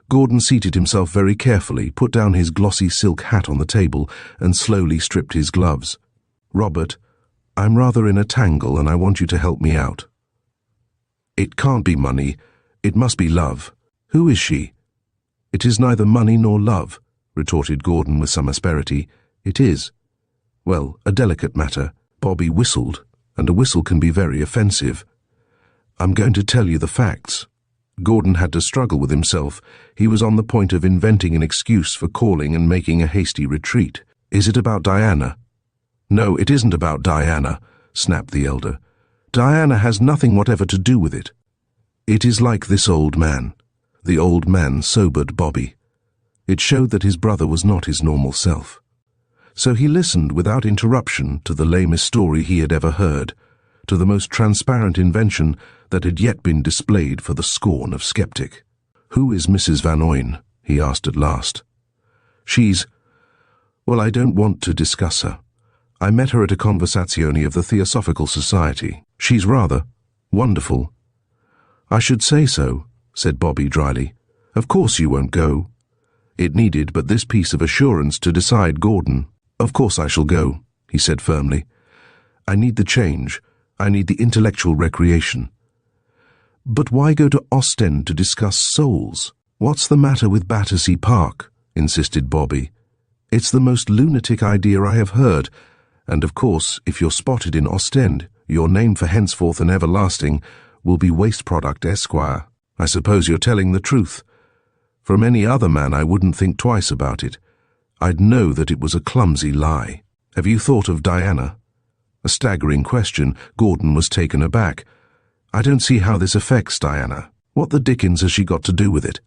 Gordon seated himself very carefully, put down his glossy silk hat on the table, and slowly stripped his gloves. "Robert, I'm rather in a tangle and I want you to help me out." "It can't be money. It must be love. Who is she?" "It is neither money nor love," retorted Gordon with some asperity. "It is, well, a delicate matter." Bobby whistled, and a whistle can be very offensive. "I'm going to tell you the facts." Gordon had to struggle with himself. He was on the point of inventing an excuse for calling and making a hasty retreat. "Is it about Diana?" "No, it isn't about Diana," snapped the elder. "Diana has nothing whatever to do with it. It is like this old man." The old man sobered Bobby. It showed that his brother was not his normal self. So he listened without interruption to the lamest story he had ever heard, to the most transparent invention that had yet been displayed for the scorn of skeptic. "Who is Mrs. Van Oyen?" he asked at last. Well, I don't want to discuss her. I met her at a conversazione of the Theosophical Society. She's rather wonderful." "I should say so," said Bobby dryly. "Of course you won't go." It needed but this piece of assurance to decide Gordon. "Of course I shall go," he said firmly. "I need the change. I need the intellectual recreation." "But why go to Ostend to discuss souls? What's the matter with Battersea Park?" insisted Bobby. "It's the most lunatic idea I have heard, and of course, if you're spotted in Ostend, your name for henceforth and everlasting will be Waste Product Esquire. I suppose you're telling the truth." From any other man, I wouldn't think twice about it. I'd know that it was a clumsy lie. Have you thought of Diana? A staggering question. Gordon was taken aback. I don't see how this affects Diana. What the dickens has she got to do with it?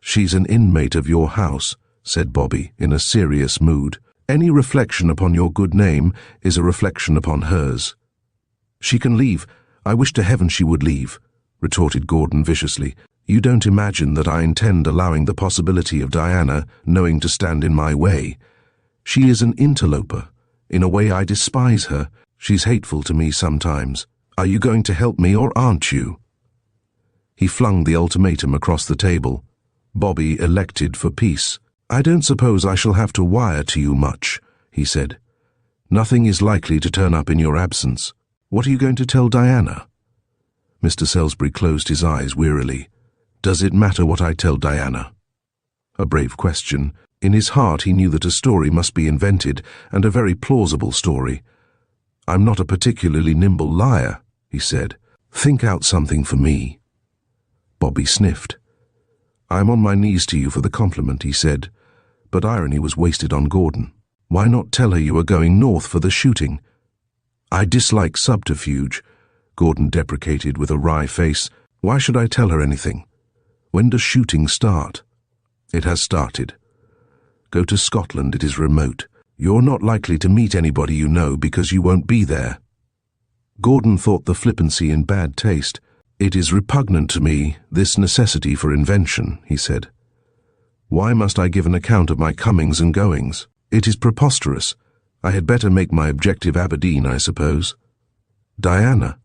She's an inmate of your house, said Bobby in a serious mood. Any reflection upon your good name is a reflection upon hers. She can leave. I wish to heaven she would leave, retorted Gordon viciously. You don't imagine that I intend allowing the possibility of Diana knowing to stand in my way. She is an interloper. In a way I despise her. She's hateful to me sometimes. Are you going to help me or aren't you? He flung the ultimatum across the table. Bobby elected for peace. I don't suppose I shall have to wire to you much, he said. Nothing is likely to turn up in your absence. What are you going to tell Diana? Mr. Salisbury closed his eyes wearily. Does it matter what I tell Diana? A brave question. In his heart he knew that a story must be invented, and a very plausible story. I'm not a particularly nimble liar, he said. Think out something for me. Bobby sniffed. I'm on my knees to you for the compliment, he said, but irony was wasted on Gordon. Why not tell her you are going north for the shooting? I dislike subterfuge, Gordon deprecated with a wry face. Why should I tell her anything? When does shooting start? It has started. Go to Scotland, it is remote. You're not likely to meet anybody you know because you won't be there. Gordon thought the flippancy in bad taste. It is repugnant to me, this necessity for invention, he said. Why must I give an account of my comings and goings? It is preposterous. I had better make my objective Aberdeen, I suppose. Diana.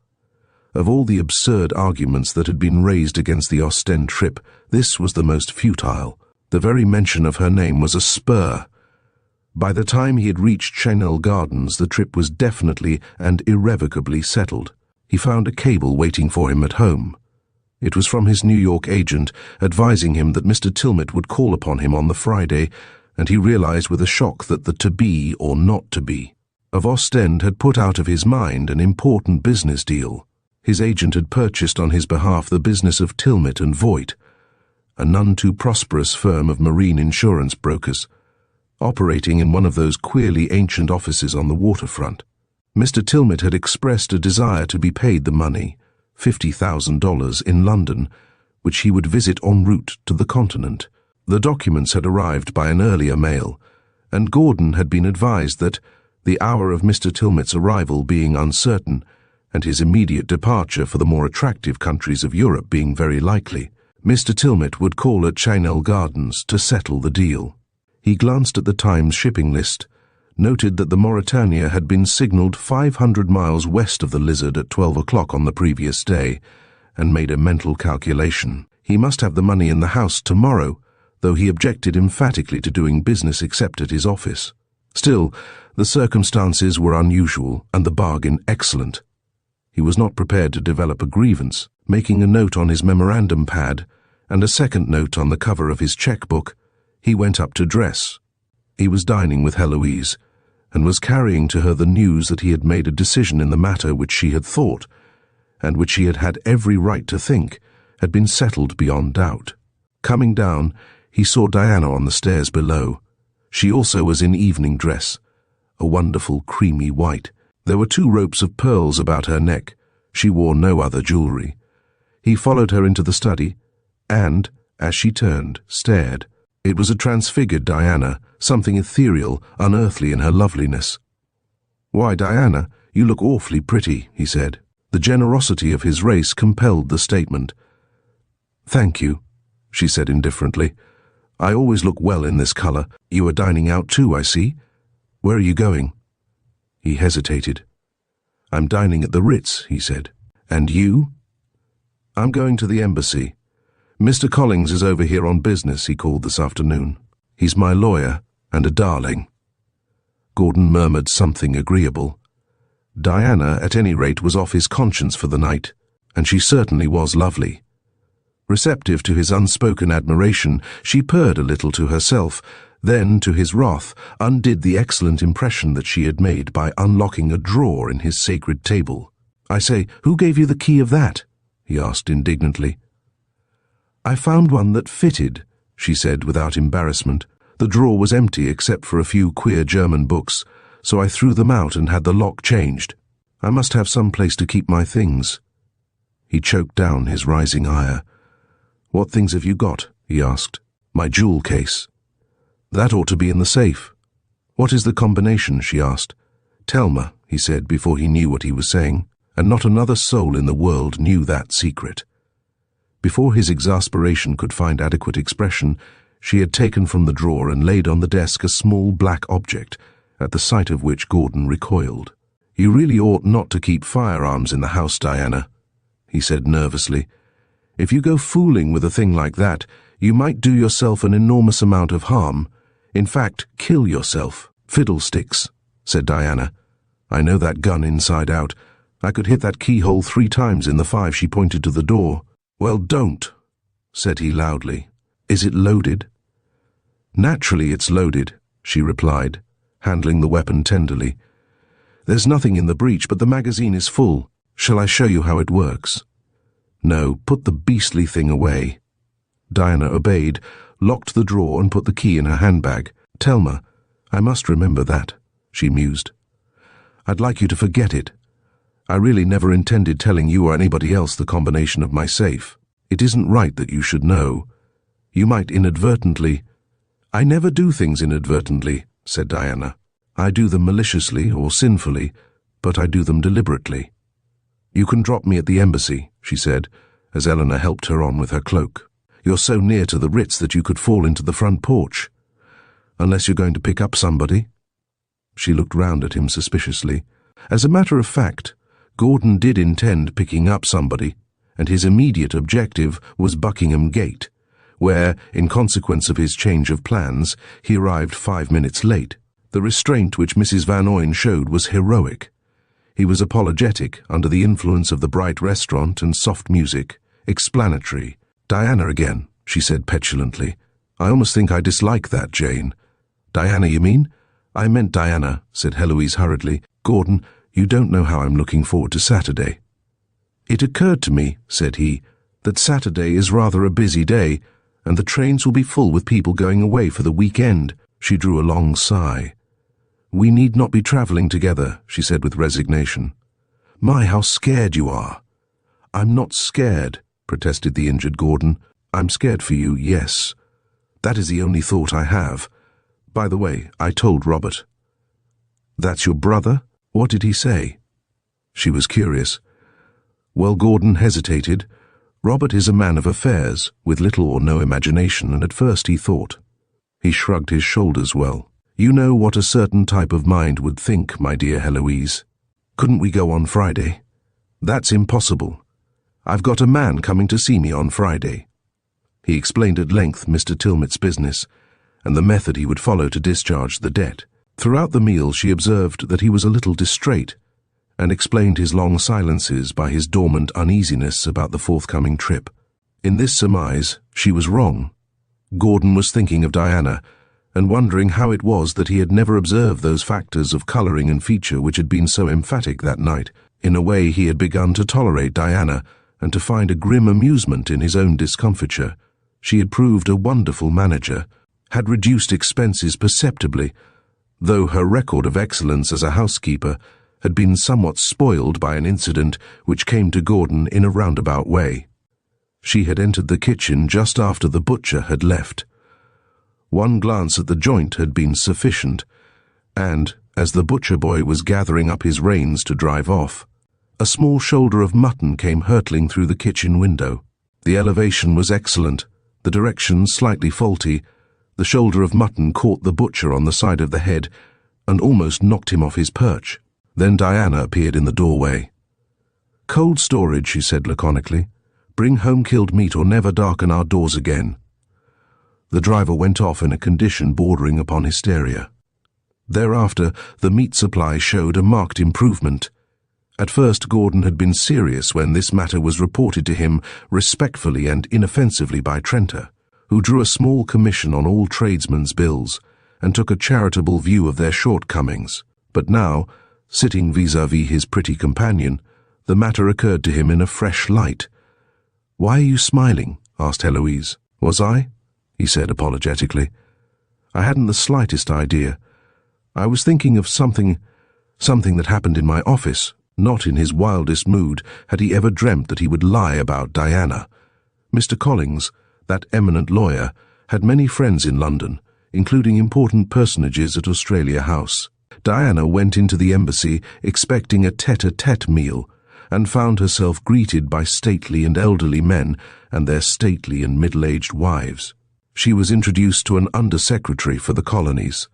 Of all the absurd arguments that had been raised against the Ostend trip, this was the most futile. The very mention of her name was a spur. By the time he had reached Chanel Gardens, the trip was definitely and irrevocably settled. He found a cable waiting for him at home. It was from his New York agent, advising him that Mr. Tilmit would call upon him on the Friday, and he realized with a shock that the to-be or not-to-be of Ostend had put out of his mind an important business deal. His agent had purchased on his behalf the business of Tilmit and Voigt, a none too prosperous firm of marine insurance brokers, operating in one of those queerly ancient offices on the waterfront. Mr. Tilmit had expressed a desire to be paid the money, $50,000 in London, which he would visit en route to the continent. The documents had arrived by an earlier mail, and Gordon had been advised that, the hour of Mr. Tilmit's arrival being uncertain, and his immediate departure for the more attractive countries of Europe being very likely, Mr. Tilmit would call at Chanel Gardens to settle the deal. He glanced at the Times shipping list, noted that the Mauretania had been signalled 500 miles west of the Lizard at 12 o'clock on the previous day, and made a mental calculation. He must have the money in the house tomorrow, though he objected emphatically to doing business except at his office. Still, the circumstances were unusual and the bargain excellent. He was not prepared to develop a grievance. Making a note on his memorandum pad and a second note on the cover of his checkbook, he went up to dress. He was dining with Heloise, and was carrying to her the news that he had made a decision in the matter which she had thought, and which she had had every right to think, had been settled beyond doubt. Coming down, he saw Diana on the stairs below. She also was in evening dress, a wonderful creamy white. There were 2 ropes of pearls about her neck. She wore no other jewellery. He followed her into the study, and, as she turned, stared. It was a transfigured Diana, something ethereal, unearthly in her loveliness. "Why, Diana, you look awfully pretty," he said. The generosity of his race compelled the statement. "Thank you," she said indifferently. "I always look well in this colour. You are dining out too, I see. Where are you going?" He hesitated. "I'm dining at the Ritz," he said. "And you?" "I'm going to the embassy. Mr. Collins is over here on business," he called this afternoon. "He's my lawyer, and a darling." Gordon murmured something agreeable. Diana, at any rate, was off his conscience for the night, and she certainly was lovely. Receptive to his unspoken admiration, she purred a little to herself, then, to his wrath, undid the excellent impression that she had made by unlocking a drawer in his sacred table. "I say, who gave you the key of that?" he asked indignantly. "I found one that fitted," she said without embarrassment. The drawer was empty except for a few queer German books, so I threw them out and had the lock changed. I must have some place to keep my things. He choked down his rising ire. What things have you got? He asked. My jewel case. That ought to be in the safe. What is the combination? She asked. Telma, he said before he knew what he was saying, and not another soul in the world knew that secret. Before his exasperation could find adequate expression, she had taken from the drawer and laid on the desk a small black object, at the sight of which Gordon recoiled. You really ought not to keep firearms in the house, Diana, he said nervously. If you go fooling with a thing like that, you might do yourself an enormous amount of harm. In fact, kill yourself. Fiddlesticks, said Diana. I know that gun inside out. I could hit that keyhole 3 times in the 5 she pointed to the door. Well, don't, said he loudly. Is it loaded? Naturally it's loaded, she replied, handling the weapon tenderly. There's nothing in the breech, but the magazine is full. Shall I show you how it works? No, put the beastly thing away. Diana obeyed, locked the drawer and put the key in her handbag. Telma, I must remember that, she mused. I'd like you to forget it. I really never intended telling you or anybody else the combination of my safe. It isn't right that you should know. You might inadvertently— I never do things inadvertently, said Diana. I do them maliciously or sinfully, but I do them deliberately. You can drop me at the embassy, she said, as Eleanor helped her on with her cloak. You're so near to the Ritz that you could fall into the front porch. Unless you're going to pick up somebody. She looked round at him suspiciously. As a matter of fact, Gordon did intend picking up somebody, and his immediate objective was Buckingham Gate, where, in consequence of his change of plans, he arrived 5 minutes late. The restraint which Mrs. Van Oyne showed was heroic. He was apologetic under the influence of the bright restaurant and soft music, explanatory. Diana again, she said petulantly. I almost think I dislike that, Jane. Diana, you mean? I meant Diana, said Heloise hurriedly. Gordon, you don't know how I'm looking forward to Saturday. It occurred to me, said he, that Saturday is rather a busy day, and the trains will be full with people going away for the weekend. She drew a long sigh. We need not be travelling together, she said with resignation. My, how scared you are. I'm not scared, protested the injured Gordon. I'm scared for you, yes. That is the only thought I have. By the way, I told Robert. That's your brother? What did he say? She was curious. Well, Gordon hesitated. Robert is a man of affairs, with little or no imagination, and at first he thought. He shrugged his shoulders well. You know what a certain type of mind would think, my dear Heloise. Couldn't we go on Friday? That's impossible. I've got a man coming to see me on Friday. He explained at length Mr. Tilmit's business, and the method he would follow to discharge the debt. Throughout the meal she observed that he was a little distrait, and explained his long silences by his dormant uneasiness about the forthcoming trip. In this surmise, she was wrong. Gordon was thinking of Diana, and wondering how it was that he had never observed those factors of colouring and feature which had been so emphatic that night. In a way, he had begun to tolerate Diana, and to find a grim amusement in his own discomfiture. She had proved a wonderful manager, had reduced expenses perceptibly, though her record of excellence as a housekeeper had been somewhat spoiled by an incident which came to Gordon in a roundabout way. She had entered the kitchen just after the butcher had left. One glance at the joint had been sufficient, and, as the butcher boy was gathering up his reins to drive off, a small shoulder of mutton came hurtling through the kitchen window. The elevation was excellent, the direction slightly faulty. The shoulder of mutton caught the butcher on the side of the head and almost knocked him off his perch. Then Diana appeared in the doorway. Cold storage, she said laconically. Bring home killed meat or never darken our doors again. The driver went off in a condition bordering upon hysteria. Thereafter, the meat supply showed a marked improvement. At first, Gordon had been serious when this matter was reported to him respectfully and inoffensively by Trenta, who drew a small commission on all tradesmen's bills and took a charitable view of their shortcomings. But now, sitting vis-à-vis his pretty companion, the matter occurred to him in a fresh light. "Why are you smiling?" asked Heloise. "Was I?" he said apologetically. "I hadn't the slightest idea. I was thinking of something that happened in my office." Not in his wildest mood had he ever dreamt that he would lie about Diana. Mr. Collins, that eminent lawyer, had many friends in London, including important personages at Australia House. Diana went into the embassy expecting a tete-a-tete meal, and found herself greeted by stately and elderly men and their stately and middle-aged wives. She was introduced to an under-secretary for the colonies,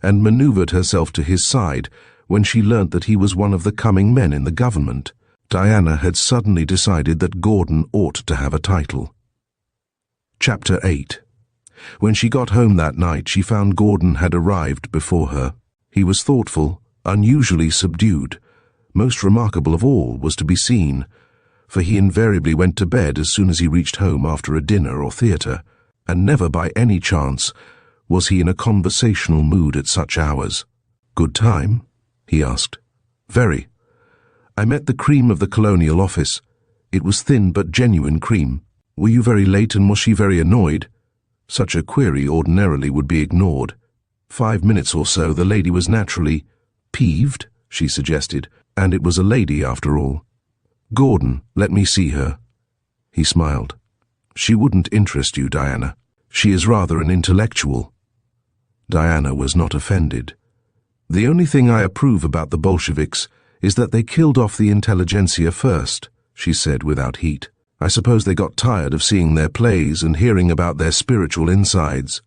and manoeuvred herself to his side when she learnt that he was one of the coming men in the government. Diana had suddenly decided that Gordon ought to have a title. Chapter 8. When she got home that night, she found Gordon had arrived before her. He was thoughtful, unusually subdued. Most remarkable of all was to be seen, for he invariably went to bed as soon as he reached home after a dinner or theatre, and never by any chance was he in a conversational mood at such hours. "Good time?" he asked. "Very. I met the cream of the Colonial office. It was thin but genuine cream. Were you very late, and was she very annoyed?" Such a query ordinarily would be ignored. 5 minutes or so the lady was naturally peeved, she suggested, and it was a lady after all. "Gordon, let me see her." He smiled. "She wouldn't interest you, Diana. She is rather an intellectual." Diana was not offended. "The only thing I approve about the Bolsheviks is that they killed off the intelligentsia first," she said without heat. "I suppose they got tired of seeing their plays and hearing about their spiritual insides."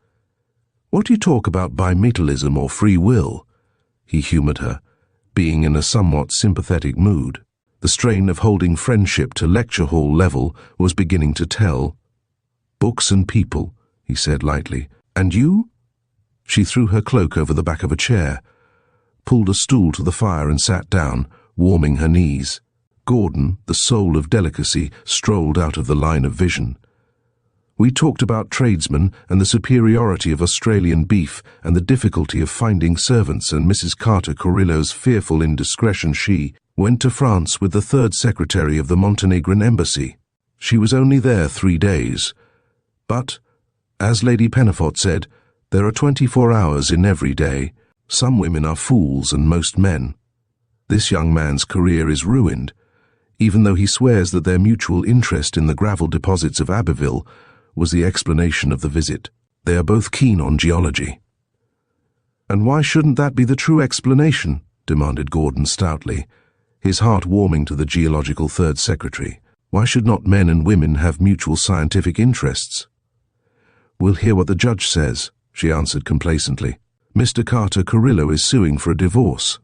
"What do you talk about bimetallism or free will?" he humoured her, being in a somewhat sympathetic mood. The strain of holding friendship to lecture hall level was beginning to tell. "Books and people," he said lightly. "And you?" She threw her cloak over the back of a chair, pulled a stool to the fire and sat down, warming her knees. Gordon, the soul of delicacy, strolled out of the line of vision. "We talked about tradesmen and the superiority of Australian beef and the difficulty of finding servants and Mrs. Carter Carrillo's fearful indiscretion. She went to France with the third secretary of the Montenegrin embassy. She was only there 3 days. But, as Lady Pennifold said, there are 24 hours in every day. Some women are fools and most men. This young man's career is ruined, even though he swears that their mutual interest in the gravel deposits of Abbeville was the explanation of the visit. They are both keen on geology." "And why shouldn't that be the true explanation?" demanded Gordon stoutly, his heart warming to the geological third secretary. "Why should not men and women have mutual scientific interests?" "We'll hear what the judge says," she answered complacently. "Mr. Carter Carrillo is suing for a divorce."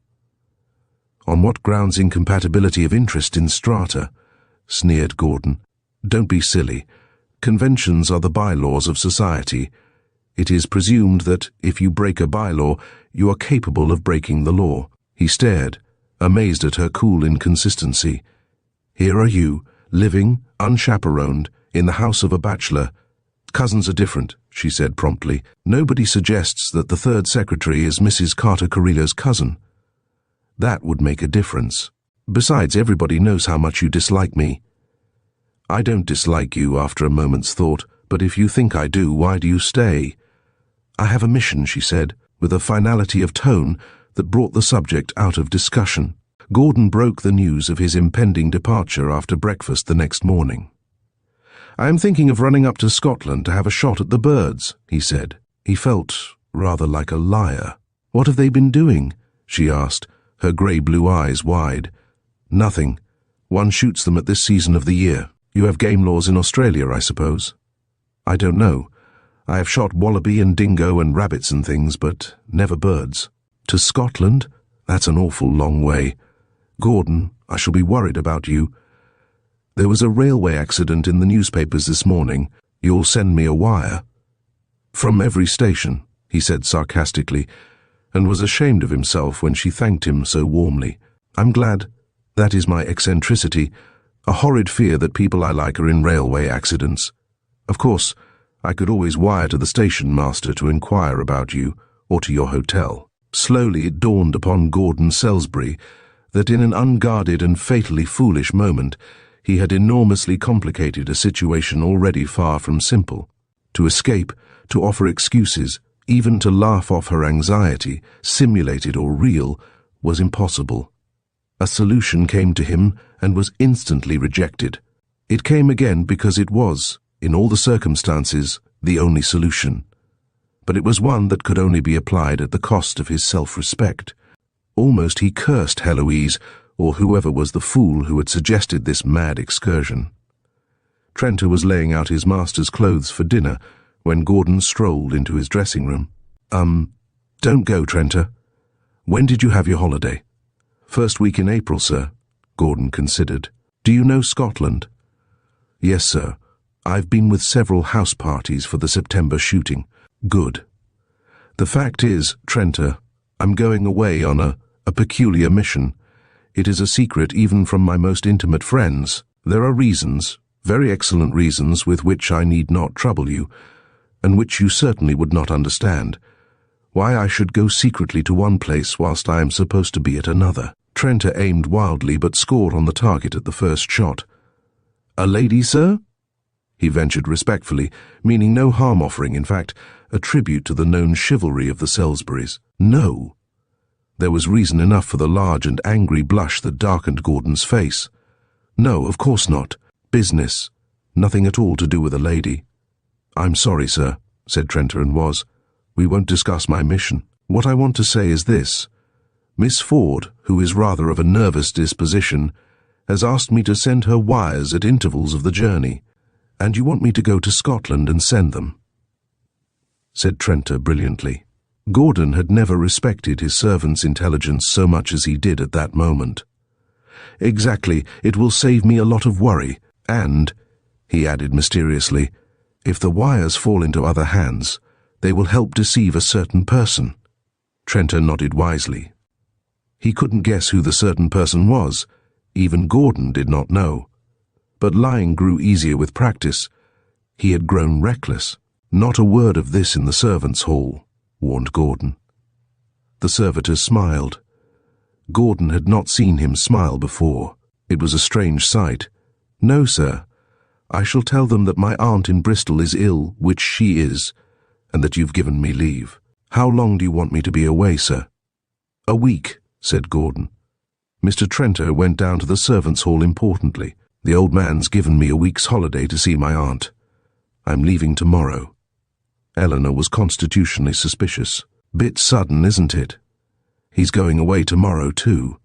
"On what grounds incompatibility of interest in strata?" sneered Gordon. "Don't be silly. Conventions are the bylaws of society. It is presumed that if you break a bylaw, you are capable of breaking the law." He stared, amazed at her cool inconsistency. "Here are you, living, unchaperoned, in the house of a bachelor. Cousins are different," she said promptly. "Nobody suggests that the third secretary is Mrs. Carter Carrillo's cousin. That would make a difference. Besides, everybody knows how much you dislike me." "I don't dislike you," after a moment's thought, "but if you think I do, why do you stay?" "I have a mission," she said, with a finality of tone that brought the subject out of discussion. Gordon broke the news of his impending departure after breakfast the next morning. "I am thinking of running up to Scotland to have a shot at the birds," he said. He felt rather like a liar. "What have they been doing?" she asked, her grey-blue eyes wide. "Nothing. One shoots them at this season of the year. You have game laws in Australia, I suppose?" "I don't know. I have shot wallaby and dingo and rabbits and things, but never birds." "To Scotland? That's an awful long way. Gordon, I shall be worried about you. There was a railway accident in the newspapers this morning. You'll send me a wire?" "From every station," he said sarcastically, and was ashamed of himself when she thanked him so warmly. "I'm glad. That is my eccentricity, a horrid fear that people I like are in railway accidents. Of course, I could always wire to the station master to inquire about you, or to your hotel." Slowly it dawned upon Gordon Salisbury that in an unguarded and fatally foolish moment he had enormously complicated a situation already far from simple. To escape, to offer excuses, even to laugh off her anxiety, simulated or real, was impossible. A solution came to him and was instantly rejected. It came again because it was, in all the circumstances, the only solution. But it was one that could only be applied at the cost of his self-respect. Almost he cursed Heloise, or whoever was the fool who had suggested this mad excursion. Trenter was laying out his master's clothes for dinner when Gordon strolled into his dressing room. Don't go, Trenter. When did you have your holiday? First week in April, sir, Gordon considered. Do you know Scotland? Yes, sir. I've been with several house parties for the September shooting. Good. The fact is, Trenter, I'm going away on a peculiar mission. It is a secret even from my most intimate friends. There are reasons, very excellent reasons, with which I need not trouble you, and which you certainly would not understand, why I should go secretly to one place whilst I am supposed to be at another. Trenter aimed wildly but scored on the target at the first shot. A lady, sir? He ventured respectfully, meaning no harm offering, in fact, a tribute to the known chivalry of the Salisburys. No. There was reason enough for the large and angry blush that darkened Gordon's face. No, of course not. Business. Nothing at all to do with a lady. I'm sorry, sir, said Trenter, and was. We won't discuss my mission. What I want to say is this. Miss Ford, who is rather of a nervous disposition, has asked me to send her wires at intervals of the journey, and you want me to go to Scotland and send them, said Trenter brilliantly. Gordon had never respected his servant's intelligence so much as he did at that moment. Exactly, it will save me a lot of worry, and, he added mysteriously, if the wires fall into other hands, they will help deceive a certain person. Trenter nodded wisely. He couldn't guess who the certain person was. Even Gordon did not know. But lying grew easier with practice. He had grown reckless. Not a word of this in the servants' hall, warned Gordon. The servitor smiled. Gordon had not seen him smile before. It was a strange sight. No, sir. I shall tell them that my aunt in Bristol is ill, which she is, and that you've given me leave. How long do you want me to be away, sir? A week, said Gordon. Mr. Trenter went down to the servants' hall importantly. The old man's given me a week's holiday to see my aunt. I'm leaving tomorrow. Eleanor was constitutionally suspicious. Bit sudden, isn't it? He's going away tomorrow, too.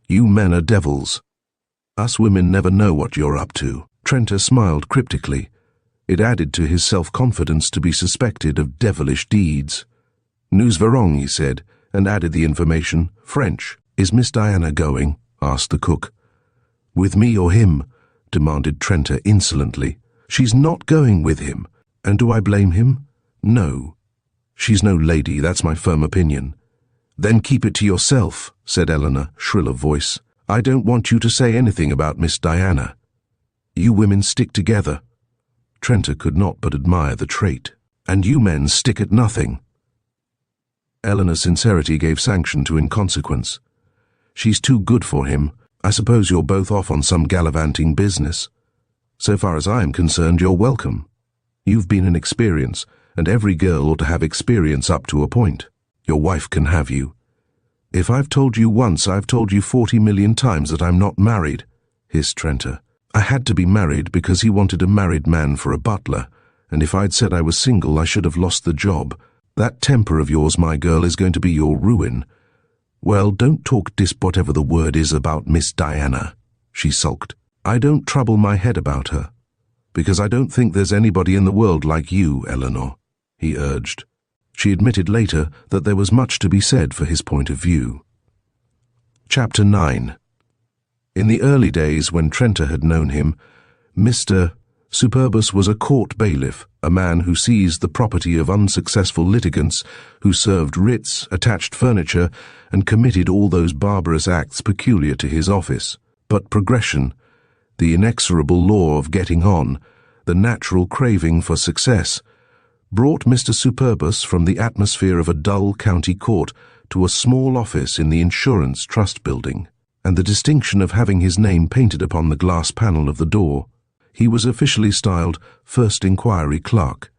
You men are devils. Us women never know what you're up to. Trenter smiled cryptically. It added to his self-confidence to be suspected of devilish deeds. Nous verrons, he said, and added the information, French. Is Miss Diana going? Asked the cook. With me or him? Demanded Trenter insolently. She's not going with him. And do I blame him? No. She's no lady, that's my firm opinion. Then keep it to yourself, said Eleanor, shrill of voice. I don't want you to say anything about Miss Diana. You women stick together. Trenter could not but admire the trait. And you men stick at nothing. Eleanor's sincerity gave sanction to inconsequence. She's too good for him. I suppose you're both off on some gallivanting business. So far as I am concerned, you're welcome. You've been an experience, and every girl ought to have experience up to a point. Your wife can have you. If I've told you once, I've told you 40 million times that I'm not married, hissed Trenter. I had to be married because he wanted a married man for a butler, and if I'd said I was single, I should have lost the job. That temper of yours, my girl, is going to be your ruin. Well, don't talk whatever the word is about Miss Diana, she sulked. I don't trouble my head about her, because I don't think there's anybody in the world like you, Eleanor, he urged. She admitted later that there was much to be said for his point of view. Chapter 9. In the early days when Trenter had known him, Mr. Superbus was a court bailiff, a man who seized the property of unsuccessful litigants, who served writs, attached furniture, and committed all those barbarous acts peculiar to his office. But progression, the inexorable law of getting on, the natural craving for success, brought Mr. Superbus from the atmosphere of a dull county court to a small office in the insurance trust building, and the distinction of having his name painted upon the glass panel of the door. He was officially styled First Inquiry Clerk.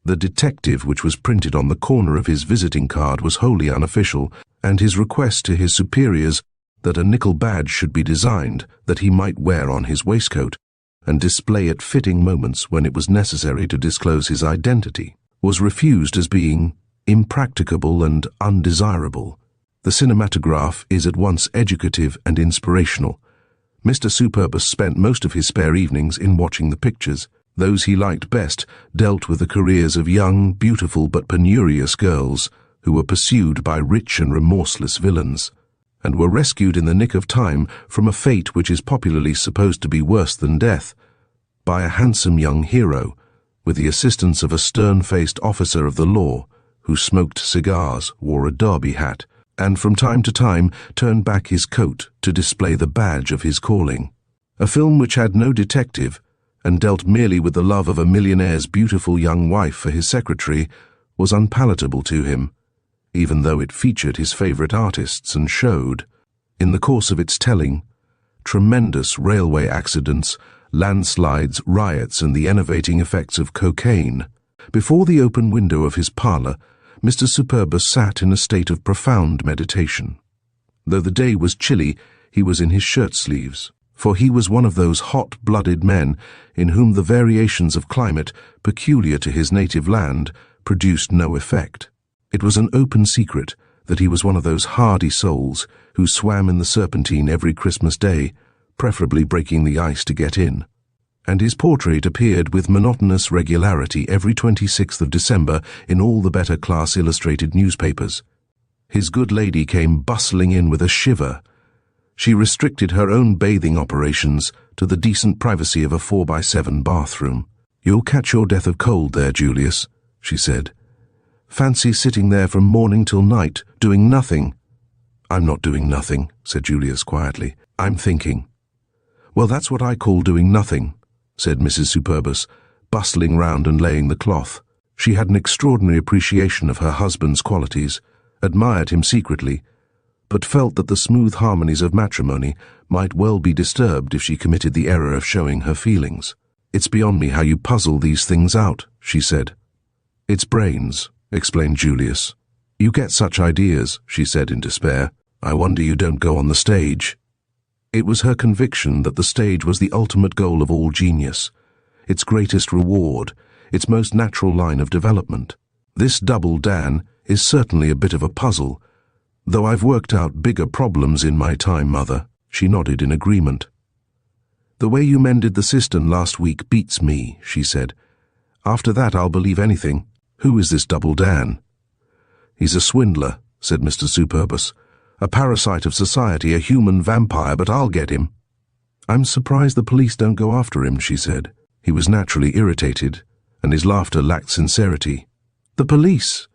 The detective which was printed on the corner of his visiting card was wholly unofficial, and his request to his superiors that a nickel badge should be designed that he might wear on his waistcoat and display at fitting moments when it was necessary to disclose his identity was refused as being impracticable and undesirable. The cinematograph is at once educative and inspirational. Mr. Superbus spent most of his spare evenings in watching the pictures. Those he liked best dealt with the careers of young, beautiful but penurious girls who were pursued by rich and remorseless villains, and were rescued in the nick of time from a fate which is popularly supposed to be worse than death, by a handsome young hero, with the assistance of a stern-faced officer of the law who smoked cigars, wore a derby hat, and from time to time turned back his coat to display the badge of his calling. A film which had no detective and dealt merely with the love of a millionaire's beautiful young wife for his secretary was unpalatable to him, even though it featured his favorite artists and showed, in the course of its telling, tremendous railway accidents, landslides, riots, and the enervating effects of cocaine. Before the open window of his parlour, Mr. Superbus sat in a state of profound meditation. Though the day was chilly, he was in his shirt-sleeves, for he was one of those hot-blooded men in whom the variations of climate peculiar to his native land produced no effect. It was an open secret that he was one of those hardy souls who swam in the Serpentine every Christmas Day, preferably breaking the ice to get in, and his portrait appeared with monotonous regularity every 26th of December in all the better-class illustrated newspapers. His good lady came bustling in with a shiver. She restricted her own bathing operations to the decent privacy of a 4x7 bathroom. "You'll catch your death of cold there, Julius," she said. "Fancy sitting there from morning till night, doing nothing." "I'm not doing nothing," said Julius quietly. "I'm thinking." "Well, that's what I call doing nothing," said Mrs. Superbus, bustling round and laying the cloth. She had an extraordinary appreciation of her husband's qualities, admired him secretly, but felt that the smooth harmonies of matrimony might well be disturbed if she committed the error of showing her feelings. "It's beyond me how you puzzle these things out," she said. "It's brains," explained Julius. "You get such ideas," she said in despair. "I wonder you don't go on the stage." It was her conviction that the stage was the ultimate goal of all genius, its greatest reward, its most natural line of development. "This double Dan is certainly a bit of a puzzle, though I've worked out bigger problems in my time, Mother." She nodded in agreement. "The way you mended the cistern last week beats me," she said. "After that I'll believe anything. Who is this double Dan?" "He's a swindler," said Mr. Superbus. "A parasite of society, a human vampire, but I'll get him." "I'm surprised the police don't go after him," she said. He was naturally irritated, and his laughter lacked sincerity. "The police?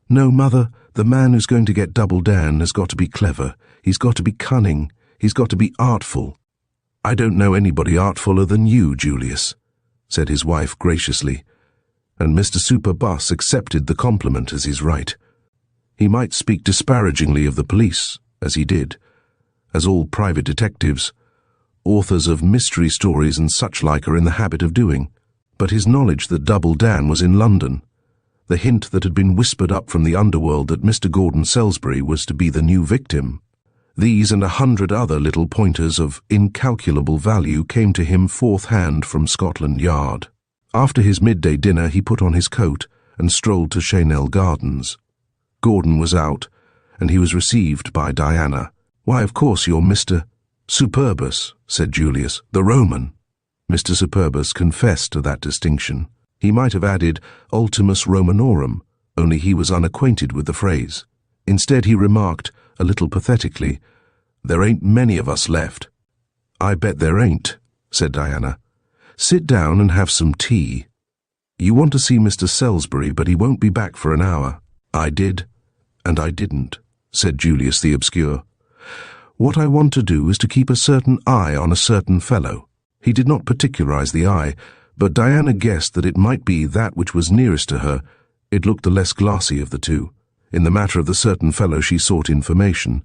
No, Mother, the man who's going to get Double Dan has got to be clever. He's got to be cunning. He's got to be artful." "I don't know anybody artfuller than you, Julius," said his wife graciously, and Mr. Superbus accepted the compliment as his right. He might speak disparagingly of the police, as he did, as all private detectives, authors of mystery stories and such like are in the habit of doing, but his knowledge that Double Dan was in London, the hint that had been whispered up from the underworld that Mr. Gordon Salisbury was to be the new victim, these and 100 other little pointers of incalculable value came to him fourth hand from Scotland Yard. After his midday dinner he put on his coat and strolled to Chanel Gardens. Gordon was out, and he was received by Diana. "Why, of course you're Mr. Superbus," said Julius, "the Roman." Mr. Superbus confessed to that distinction. He might have added Ultimus Romanorum, only he was unacquainted with the phrase. Instead he remarked, a little pathetically, "There ain't many of us left." "I bet there ain't," said Diana. "Sit down and have some tea. You want to see Mr. Salisbury, but he won't be back for an hour." "I did, and I didn't," said Julius the Obscure. "What I want to do is to keep a certain eye on a certain fellow." He did not particularize the eye, but Diana guessed that it might be that which was nearest to her. It looked the less glassy of the two. In the matter of the certain fellow she sought information.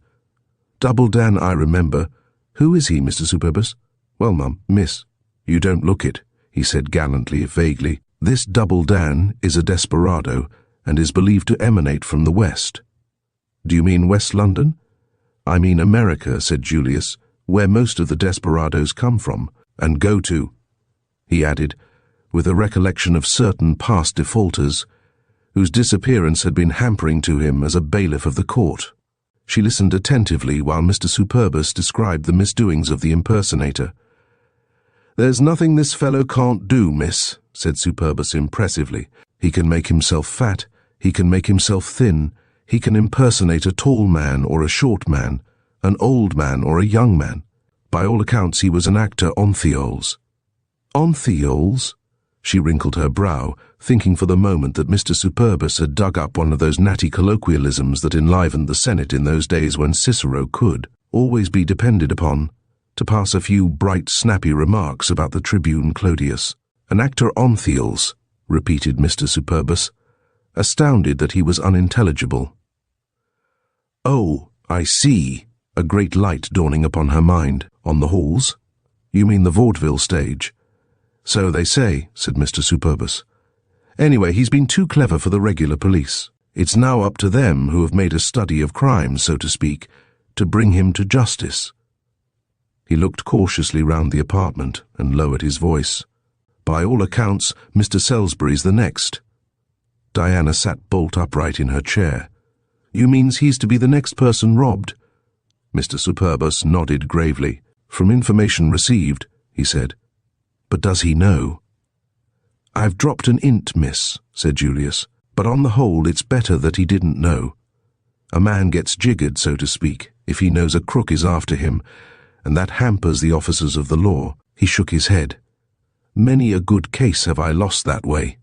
"Double Dan, I remember. Who is he, Mr. Superbus?" "Well, Mum, Miss, you don't look it," he said gallantly, if vaguely. This Double Dan is a desperado and is believed to emanate from the West. Do you mean West London? I mean America, said Julius, where most of the desperados come from and go to, he added, with a recollection of certain past defaulters whose disappearance had been hampering to him as a bailiff of the court. She listened attentively while Mr. Superbus described the misdoings of the impersonator. "There's nothing this fellow can't do, miss," said Superbus impressively. "He can make himself fat, he can make himself thin, he can impersonate a tall man or a short man, an old man or a young man. By all accounts he was an actor on thiols." "On thiols?" She wrinkled her brow, thinking for the moment that Mr. Superbus had dug up one of those natty colloquialisms that enlivened the Senate in those days when Cicero could always be depended upon to pass a few bright, snappy remarks about the tribune Clodius. "An actor on thiols," repeated Mr. Superbus, astounded that he was unintelligible. "Oh, I see," a great light dawning upon her mind. "On the halls? You mean the vaudeville stage?" "So they say," said Mr. Superbus. "Anyway, he's been too clever for the regular police. It's now up to them, who have made a study of crime, so to speak, to bring him to justice." He looked cautiously round the apartment and lowered his voice. "By all accounts, Mr. Salisbury's the next." Diana sat bolt upright in her chair. "You means he's to be the next person robbed?" Mr. Superbus nodded gravely. "From information received," he said. "But does he know?" "I've dropped an int, miss," said Julius, "but on the whole it's better that he didn't know. A man gets jiggered, so to speak, if he knows a crook is after him, and that hampers the officers of the law." He shook his head. "Many a good case have I lost that way."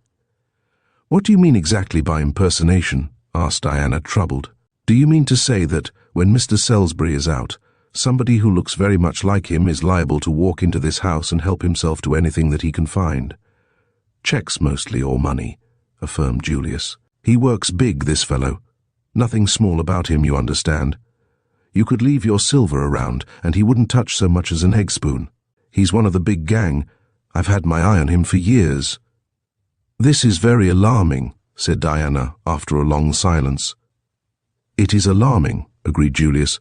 "What do you mean exactly by impersonation?" asked Diana, troubled. "Do you mean to say that, when Mr. Salisbury is out, somebody who looks very much like him is liable to walk into this house and help himself to anything that he can find?" "Checks mostly, or money," affirmed Julius. "He works big, this fellow. Nothing small about him, you understand. You could leave your silver around, and he wouldn't touch so much as an egg spoon. He's one of the big gang. I've had my eye on him for years." "This is very alarming," said Diana, after a long silence. "It is alarming," agreed Julius,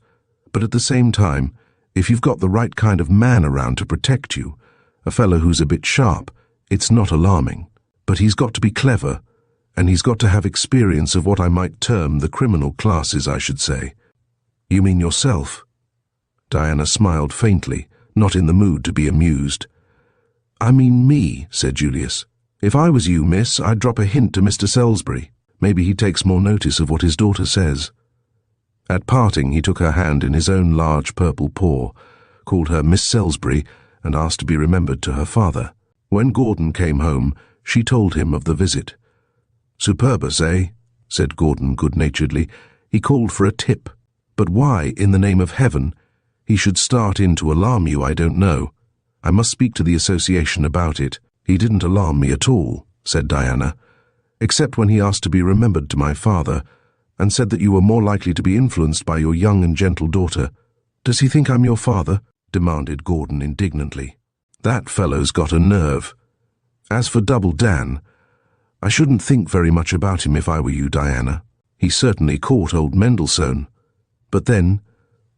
"but at the same time, if you've got the right kind of man around to protect you, a fellow who's a bit sharp, it's not alarming. But he's got to be clever, and he's got to have experience of what I might term the criminal classes, I should say." "You mean yourself?" Diana smiled faintly, not in the mood to be amused. "I mean me," said Julius. "If I was you, miss, I'd drop a hint to Mr. Salisbury. Maybe he takes more notice of what his daughter says." At parting, he took her hand in his own large purple paw, called her Miss Salisbury, and asked to be remembered to her father. When Gordon came home, she told him of the visit. "Superbus, eh?" said Gordon good-naturedly. "He called for a tip. But why, in the name of heaven, he should start in to alarm you, I don't know. I must speak to the association about it." "He didn't alarm me at all," said Diana, "except when he asked to be remembered to my father, and said that you were more likely to be influenced by your young and gentle daughter." "Does he think I'm your father?" demanded Gordon indignantly. "That fellow's got a nerve. As for Double Dan, I shouldn't think very much about him if I were you, Diana. He certainly caught old Mendelssohn. But then,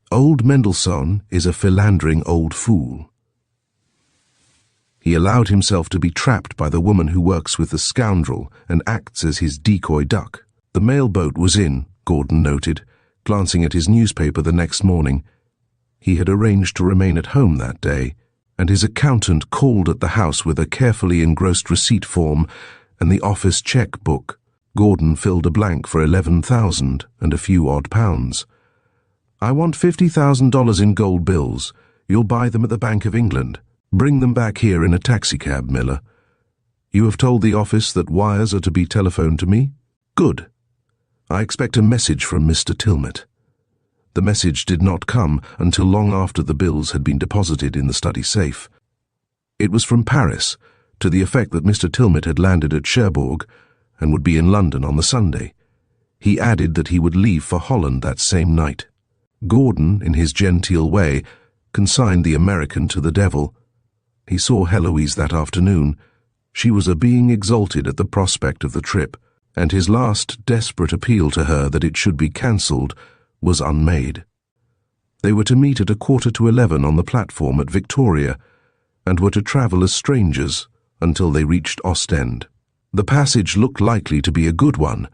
old Mendelssohn is a philandering old fool. He allowed himself to be trapped by the woman who works with the scoundrel and acts as his decoy duck." The mail boat was in, Gordon noted, glancing at his newspaper the next morning. He had arranged to remain at home that day, and his accountant called at the house with a carefully engrossed receipt form and the office cheque book. Gordon filled a blank for 11,000 and a few odd pounds. "I want $50,000 in gold bills. You'll buy them at the Bank of England. Bring them back here in a taxicab, Miller. You have told the office that wires are to be telephoned to me? Good. I expect a message from Mr. Tilmett." The message did not come until long after the bills had been deposited in the study safe. It was from Paris, to the effect that Mr. Tilmett had landed at Cherbourg and would be in London on the Sunday. He added that he would leave for Holland that same night. Gordon, in his genteel way, consigned the American to the devil. He saw Heloise that afternoon, She was a being exalted at the prospect of the trip, and his last desperate appeal to her that it should be cancelled was unmade. They were to meet at 11:15 on the platform at Victoria, and were to travel as strangers until they reached Ostend. The passage looked likely to be a good one.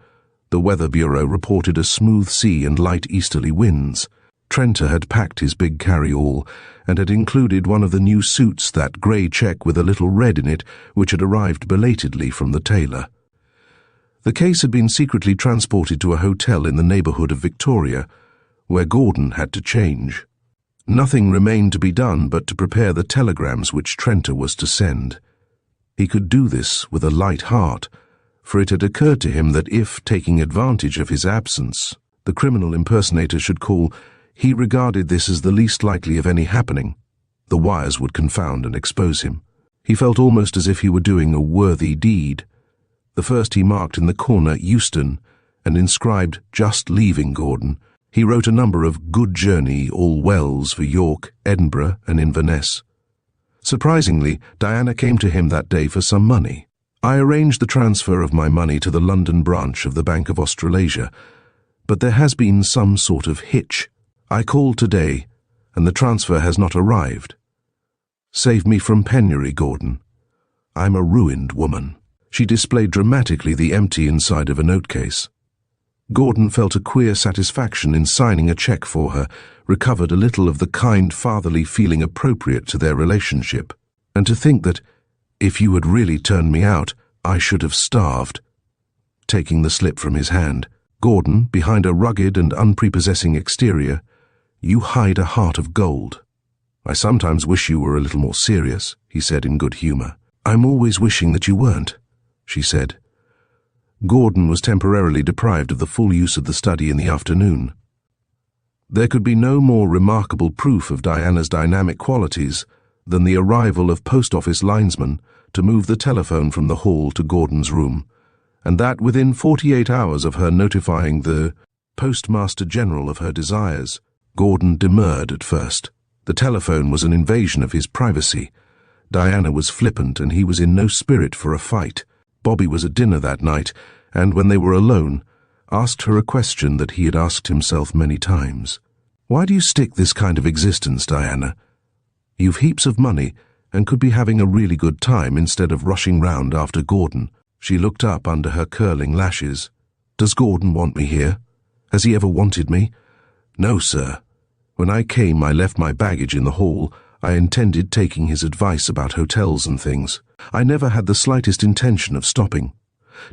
The Weather Bureau reported a smooth sea and light easterly winds. Trenta had packed his big carry-all and had included one of the new suits, that grey check with a little red in it, which had arrived belatedly from the tailor. The case had been secretly transported to a hotel in the neighbourhood of Victoria, where Gordon had to change. Nothing remained to be done but to prepare the telegrams which Trenta was to send. He could do this with a light heart, for it had occurred to him that if, taking advantage of his absence, the criminal impersonator should call, he regarded this as the least likely of any happening. The wires would confound and expose him. He felt almost as if he were doing a worthy deed. The first he marked in the corner Euston, and inscribed "Just leaving Gordon." He wrote a number of "Good journey, all wells" for York, Edinburgh, and Inverness. Surprisingly, Diana came to him that day for some money. "I arranged the transfer of my money to the London branch of the Bank of Australasia, but there has been some sort of hitch. I called today, and the transfer has not arrived. Save me from penury, Gordon. I'm a ruined woman." She displayed dramatically the empty inside of a note-case. Gordon felt a queer satisfaction in signing a cheque for her, recovered a little of the kind fatherly feeling appropriate to their relationship. And to think that, if you had really turned me out, I should have starved. Taking the slip from his hand, Gordon, behind a rugged and unprepossessing exterior, "You hide a heart of gold. I sometimes wish you were a little more serious," he said in good humour. "I'm always wishing that you weren't," she said. Gordon was temporarily deprived of the full use of the study in the afternoon. There could be no more remarkable proof of Diana's dynamic qualities than the arrival of post office linesmen to move the telephone from the hall to Gordon's room, and that within 48 hours of her notifying the Postmaster General of her desires. Gordon demurred at first. The telephone was an invasion of his privacy. Diana was flippant, and he was in no spirit for a fight. Bobby was at dinner that night, and when they were alone, asked her a question that he had asked himself many times. "Why do you stick this kind of existence, Diana? You've heaps of money and could be having a really good time instead of rushing round after Gordon." She looked up under her curling lashes. "Does Gordon want me here? Has he ever wanted me?" "No, sir. When I came, I left my baggage in the hall. I intended taking his advice about hotels and things. I never had the slightest intention of stopping,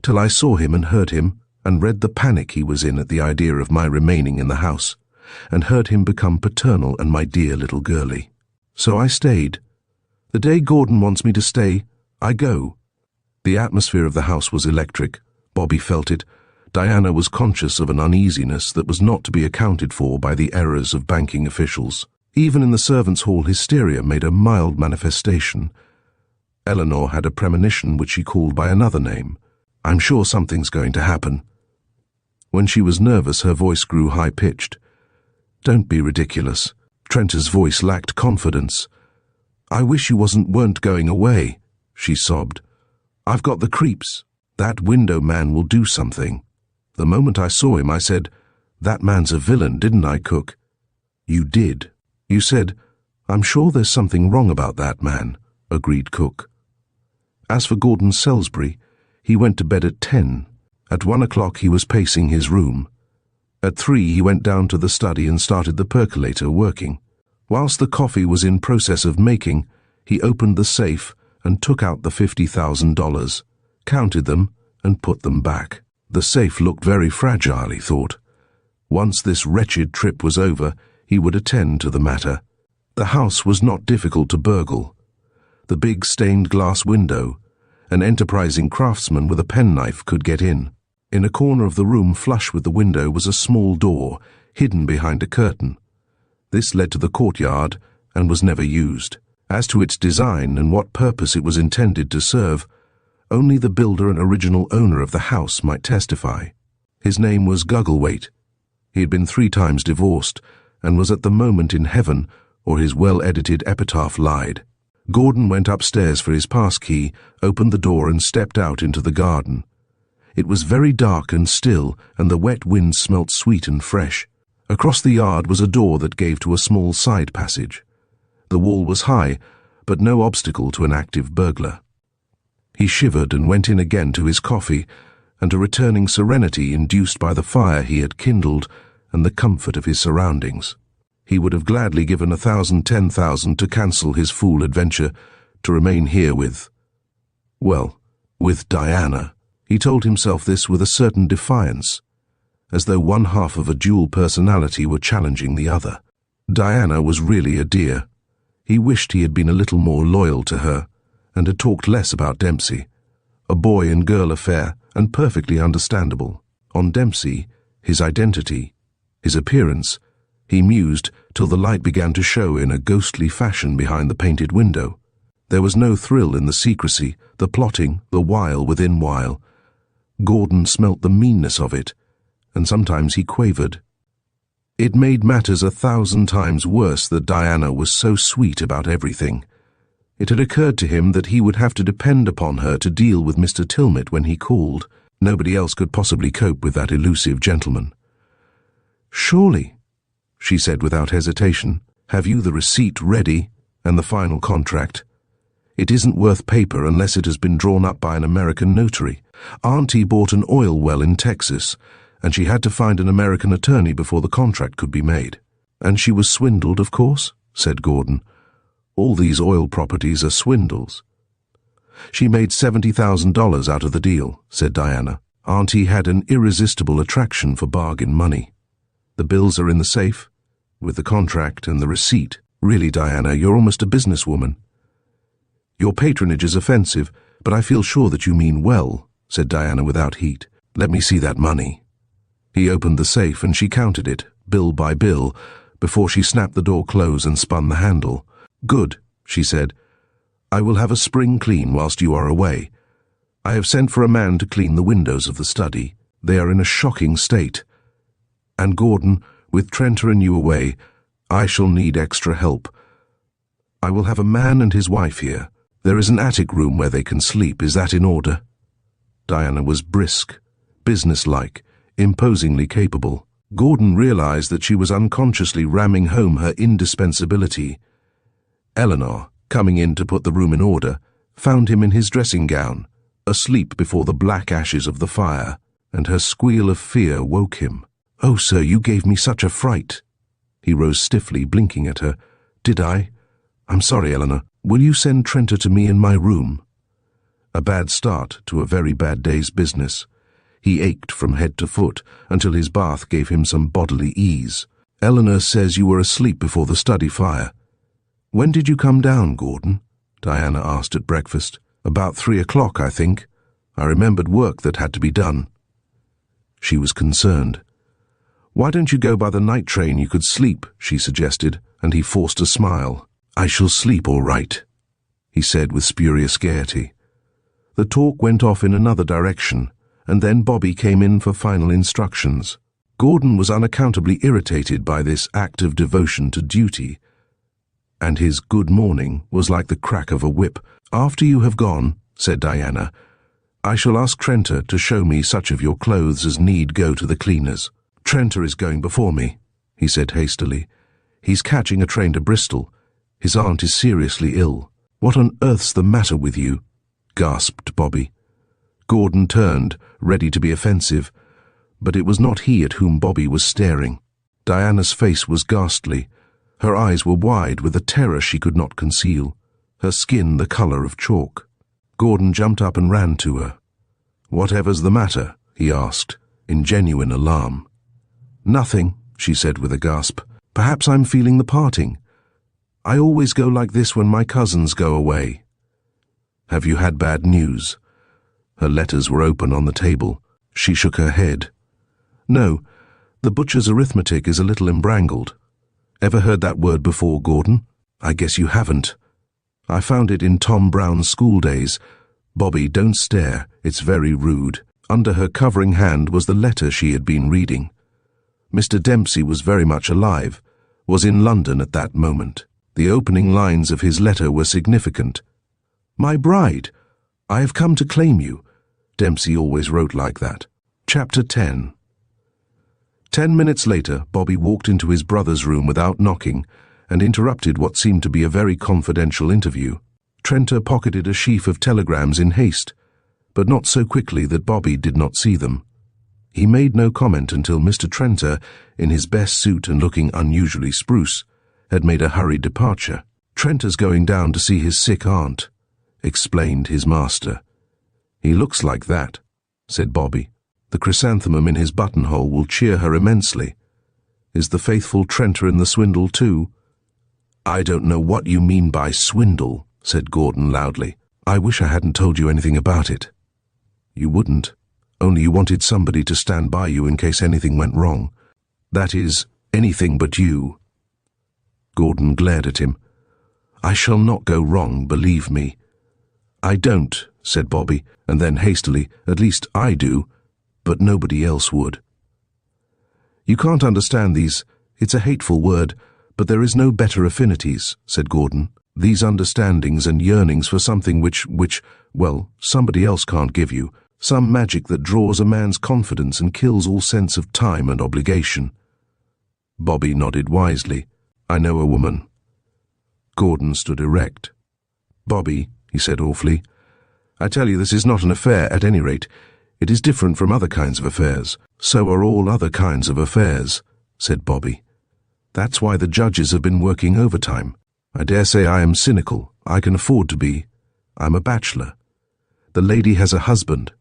till I saw him and heard him, and read the panic he was in at the idea of my remaining in the house, and heard him become paternal and my dear little girlie. So I stayed. The day Gordon wants me to stay, I go." The atmosphere of the house was electric. Bobby felt it. Diana was conscious of an uneasiness that was not to be accounted for by the errors of banking officials. Even in the servants' hall, hysteria made a mild manifestation. Eleanor had a premonition which she called by another name. "I'm sure something's going to happen." When she was nervous, her voice grew high-pitched. "Don't be ridiculous." Trenta's voice lacked confidence. "I wish you weren't going away," she sobbed. "I've got the creeps. That window man will do something. The moment I saw him, I said, 'That man's a villain,' didn't I, Cook?" "You did. You said, 'I'm sure there's something wrong about that man,'" agreed Cook. As for Gordon Salisbury, he went to bed at 10. At 1 o'clock he was pacing his room. At 3 he went down to the study and started the percolator working. Whilst the coffee was in process of making, he opened the safe and took out the $50,000, counted them and put them back. The safe looked very fragile, he thought. Once this wretched trip was over, he would attend to the matter. The house was not difficult to burgle. The big stained glass window, an enterprising craftsman with a penknife could get in. In a corner of the room flush with the window was a small door, hidden behind a curtain. This led to the courtyard and was never used. As to its design and what purpose it was intended to serve, only the builder and original owner of the house might testify. His name was Gugglewaite. He had been 3 times divorced and was at the moment in heaven, or his well-edited epitaph lied. Gordon went upstairs for his passkey, opened the door and stepped out into the garden. It was very dark and still, and the wet wind smelt sweet and fresh. Across the yard was a door that gave to a small side passage. The wall was high, but no obstacle to an active burglar. He shivered and went in again to his coffee, and a returning serenity induced by the fire he had kindled and the comfort of his surroundings. He would have gladly given 1,000, 10,000 to cancel his fool adventure, to remain here with Diana. He told himself this with a certain defiance, as though one half of a dual personality were challenging the other. Diana was really a dear. He wished he had been a little more loyal to her, and had talked less about Dempsey. A boy and girl affair, and perfectly understandable. On Dempsey, his identity, his appearance, he mused till the light began to show in a ghostly fashion behind the painted window. There was no thrill in the secrecy, the plotting, the wile within wile. Gordon smelt the meanness of it, and sometimes he quavered. It made matters 1,000 times worse that Diana was so sweet about everything. It had occurred to him that he would have to depend upon her to deal with Mr. Tilmit when he called. Nobody else could possibly cope with that elusive gentleman. "Surely," she said without hesitation, "have you the receipt ready and the final contract? It isn't worth paper unless it has been drawn up by an American notary. Auntie bought an oil well in Texas, and she had to find an American attorney before the contract could be made." "And she was swindled, of course," said Gordon. "All these oil properties are swindles." "She made $70,000 out of the deal," said Diana. "Auntie had an irresistible attraction for bargain money. The bills are in the safe, with the contract and the receipt. Really, Diana, you're almost a businesswoman." "Your patronage is offensive, but I feel sure that you mean well," said Diana without heat. "Let me see that money." He opened the safe and she counted it, bill by bill, before she snapped the door close and spun the handle. "Good," she said. "I will have a spring clean whilst you are away. I have sent for a man to clean the windows of the study. They are in a shocking state. And Gordon, with Trenter and you away, I shall need extra help. I will have a man and his wife here. There is an attic room where they can sleep. Is that in order?" Diana was brisk, businesslike, imposingly capable. Gordon realized that she was unconsciously ramming home her indispensability. Eleanor, coming in to put the room in order, found him in his dressing gown, asleep before the black ashes of the fire, and her squeal of fear woke him. "Oh, sir, you gave me such a fright." He rose stiffly, blinking at her. "Did I? I'm sorry, Eleanor. Will you send Trenter to me in my room?" A bad start to a very bad day's business. He ached from head to foot until his bath gave him some bodily ease. "Eleanor says you were asleep before the study fire." "When did you come down, Gordon?" Diana asked at breakfast. "About 3 o'clock, I think. I remembered work that had to be done." She was concerned. "Why don't you go by the night train? You could sleep," she suggested, and he forced a smile. "I shall sleep all right," he said with spurious gaiety. The talk went off in another direction, and then Bobby came in for final instructions. Gordon was unaccountably irritated by this act of devotion to duty, and his good morning was like the crack of a whip. "After you have gone," said Diana, "I shall ask Trenter to show me such of your clothes as need go to the cleaners." "Trenter is going before me," he said hastily. "He's catching a train to Bristol. His aunt is seriously ill." "What on earth's the matter with you?" gasped Bobby. Gordon turned, ready to be offensive, but it was not he at whom Bobby was staring. Diana's face was ghastly. Her eyes were wide with a terror she could not conceal, her skin the colour of chalk. Gordon jumped up and ran to her. "Whatever's the matter?" he asked, in genuine alarm. "Nothing," she said with a gasp. "Perhaps I'm feeling the parting. I always go like this when my cousins go away." "Have you had bad news?" Her letters were open on the table. She shook her head. "No, the butcher's arithmetic is a little embrangled. Ever heard that word before, Gordon? I guess you haven't. I found it in Tom Brown's school days. Bobby, don't stare. It's very rude." Under her covering hand was the letter she had been reading. Mr. Dempsey was very much alive, was in London at that moment. The opening lines of his letter were significant. "My bride, I have come to claim you." Dempsey always wrote like that. Chapter 10. 10 minutes later, Bobby walked into his brother's room without knocking and interrupted what seemed to be a very confidential interview. Trenter pocketed a sheaf of telegrams in haste, but not so quickly that Bobby did not see them. He made no comment until Mr. Trenter, in his best suit and looking unusually spruce, had made a hurried departure. "Trenter's going down to see his sick aunt," explained his master. "He looks like that," said Bobby. "The chrysanthemum in his buttonhole will cheer her immensely. Is the faithful Trenter in the swindle too?" "I don't know what you mean by swindle," said Gordon loudly. "I wish I hadn't told you anything about it." "You wouldn't, only you wanted somebody to stand by you in case anything went wrong. That is, anything but you." Gordon glared at him. "I shall not go wrong, believe me." "I don't," said Bobby, and then hastily, "At least I do, but nobody else would." "You can't understand these. It's a hateful word, but there is no better affinities," said Gordon. "These understandings and yearnings for something which, well, somebody else can't give you. Some magic that draws a man's confidence and kills all sense of time and obligation." Bobby nodded wisely. "I know a woman." Gordon stood erect. "Bobby," he said awfully, "I tell you this is not an affair, at any rate. It is different from other kinds of affairs." "So are all other kinds of affairs," said Bobby. "That's why the judges have been working overtime. I dare say I am cynical. I can afford to be. I'm a bachelor. The lady has a husband."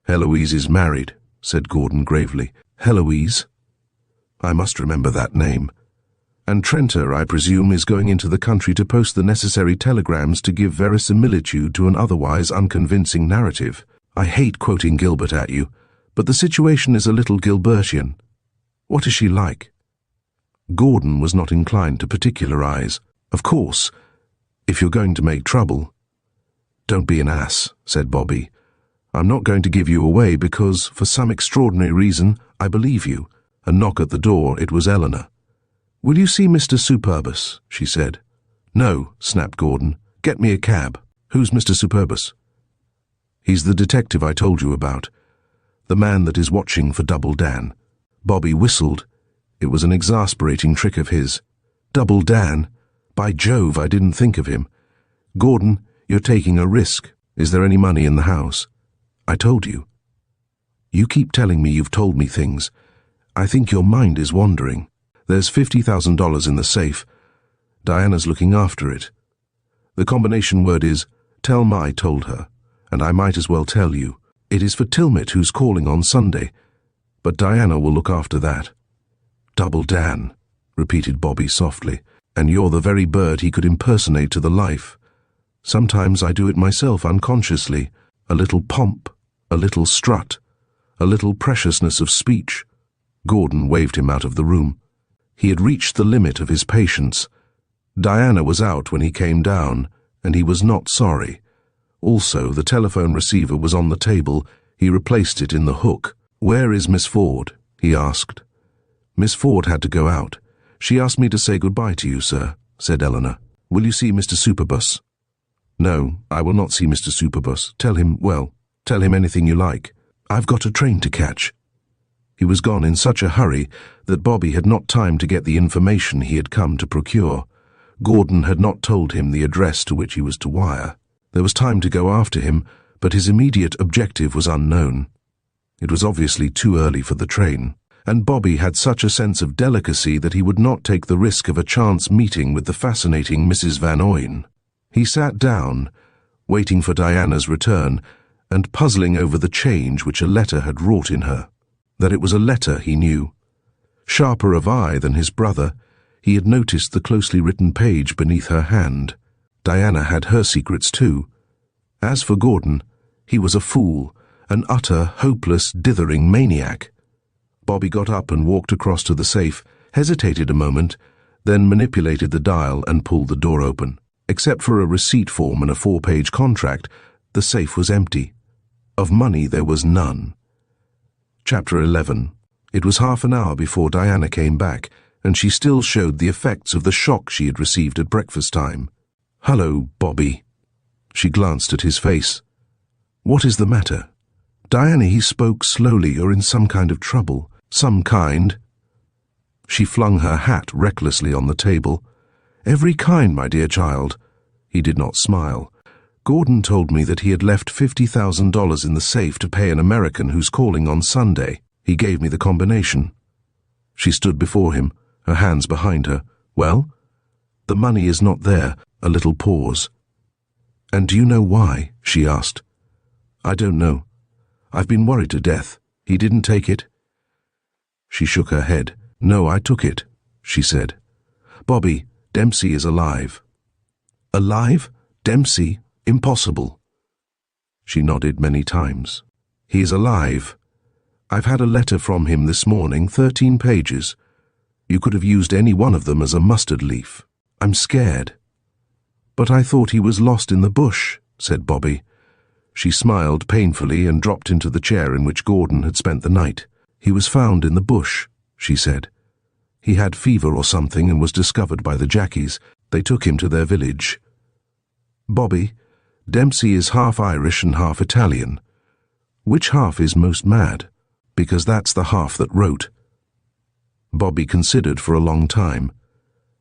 "Heloise is married," said Gordon gravely. "Heloise? I must remember that name. And Trenter, I presume, is going into the country to post the necessary telegrams to give verisimilitude to an otherwise unconvincing narrative. I hate quoting Gilbert at you, but the situation is a little Gilbertian. What is she like?" Gordon was not inclined to particularize. "Of course, if you're going to make trouble—" "Don't be an ass," said Bobby. "I'm not going to give you away because, for some extraordinary reason, I believe you." A knock at the door. It was Eleanor. "Will you see Mr. Superbus?" she said. "No," snapped Gordon. "Get me a cab." "Who's Mr. Superbus?" "He's the detective I told you about. The man that is watching for Double Dan." Bobby whistled. It was an exasperating trick of his. "Double Dan? By Jove, I didn't think of him. Gordon, you're taking a risk. Is there any money in the house?" "I told you." "You keep telling me you've told me things. I think your mind is wandering. There's $50,000 in the safe. Diana's looking after it. The combination word is, Telma I told her, and I might as well tell you. It is for Tilmit, who's calling on Sunday, but Diana will look after that." "Double Dan," repeated Bobby softly, "and you're the very bird he could impersonate to the life. Sometimes I do it myself unconsciously. A little pomp, a little strut, a little preciousness of speech." Gordon waved him out of the room. He had reached the limit of his patience. Diana was out when he came down, and he was not sorry. Also, the telephone receiver was on the table. He replaced it in the hook. "Where is Miss Ford?" he asked. "Miss Ford had to go out. She asked me to say goodbye to you, sir," said Eleanor. "Will you see Mr. Superbus?" "No, I will not see Mr. Superbus. Tell him anything you like. I've got a train to catch." He was gone in such a hurry that Bobby had not time to get the information he had come to procure. Gordon had not told him the address to which he was to wire. There was time to go after him, but his immediate objective was unknown. It was obviously too early for the train, and Bobby had such a sense of delicacy that he would not take the risk of a chance meeting with the fascinating Mrs. Van Ooyen. He sat down, waiting for Diana's return, and puzzling over the change which a letter had wrought in her. That it was a letter, he knew. Sharper of eye than his brother, he had noticed the closely written page beneath her hand. Diana had her secrets too. As for Gordon, he was a fool, an utter, hopeless, dithering maniac. Bobby got up and walked across to the safe, hesitated a moment, then manipulated the dial and pulled the door open. Except for a receipt form and a 4-page contract, the safe was empty. Of money there was none. Chapter 11. It was half an hour before Diana came back, and she still showed the effects of the shock she had received at breakfast time. "Hello, Bobby." She glanced at his face. "What is the matter?" "Diana," he spoke slowly, "you're in some kind of trouble. Some kind." She flung her hat recklessly on the table. "Every kind, my dear child." He did not smile. "Gordon told me that he had left $50,000 in the safe to pay an American who's calling on Sunday. He gave me the combination." She stood before him, her hands behind her. "Well?" "The money is not there." A little pause. "And do you know why?" she asked. "I don't know. I've been worried to death. He didn't take it?" She shook her head. "No, I took it," she said. "Bobby, Dempsey is alive." "Alive? Dempsey? Impossible." She nodded many times. "He is alive. I've had a letter from him this morning, 13 pages. You could have used any one of them as a mustard leaf. I'm scared." "But I thought he was lost in the bush," said Bobby. She smiled painfully and dropped into the chair in which Gordon had spent the night. "He was found in the bush," she said. "He had fever or something and was discovered by the Jackies. They took him to their village." "Bobby, Dempsey is half Irish and half Italian. Which half is most mad? Because that's the half that wrote." Bobby considered for a long time.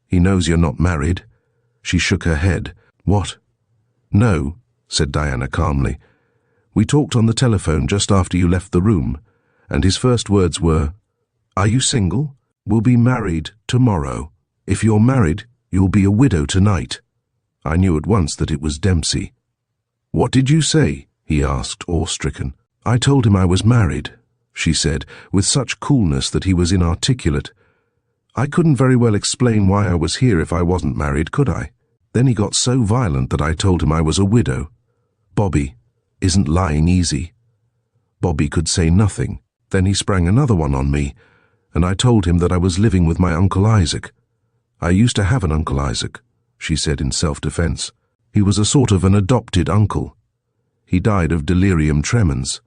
"He knows you're not married." She shook her head. "What?" "No," said Diana calmly. "We talked on the telephone just after you left the room, and his first words were, 'Are you single? We'll be married tomorrow. If you're married, you'll be a widow tonight.' I knew at once that it was Dempsey." "What did you say?" he asked, awe-stricken. "I told him I was married," she said, with such coolness that he was inarticulate. "I couldn't very well explain why I was here if I wasn't married, could I? Then he got so violent that I told him I was a widow. Bobby, isn't lying easy?" Bobby could say nothing. Then he sprang another one on me, and I told him that I was living with my Uncle Isaac. "I used to have an Uncle Isaac," she said in self-defense. "He was a sort of an adopted uncle. He died of delirium tremens.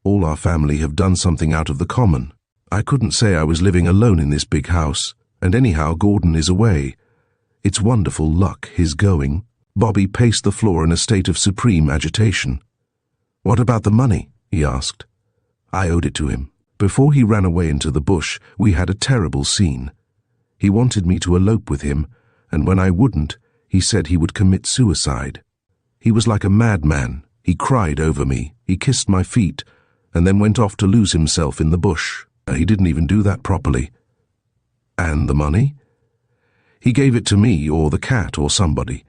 All our family have done something out of the common. I couldn't say I was living alone in this big house, and anyhow Gordon is away. It's wonderful luck, his going." Bobby paced the floor in a state of supreme agitation. "What about the money?" he asked. "I owed it to him. Before he ran away into the bush, we had a terrible scene. He wanted me to elope with him, and when I wouldn't, he said he would commit suicide. He was like a madman. He cried over me, he kissed my feet, and then went off to lose himself in the bush. He didn't even do that properly." "And the money?" "He gave it to me or the cat or somebody.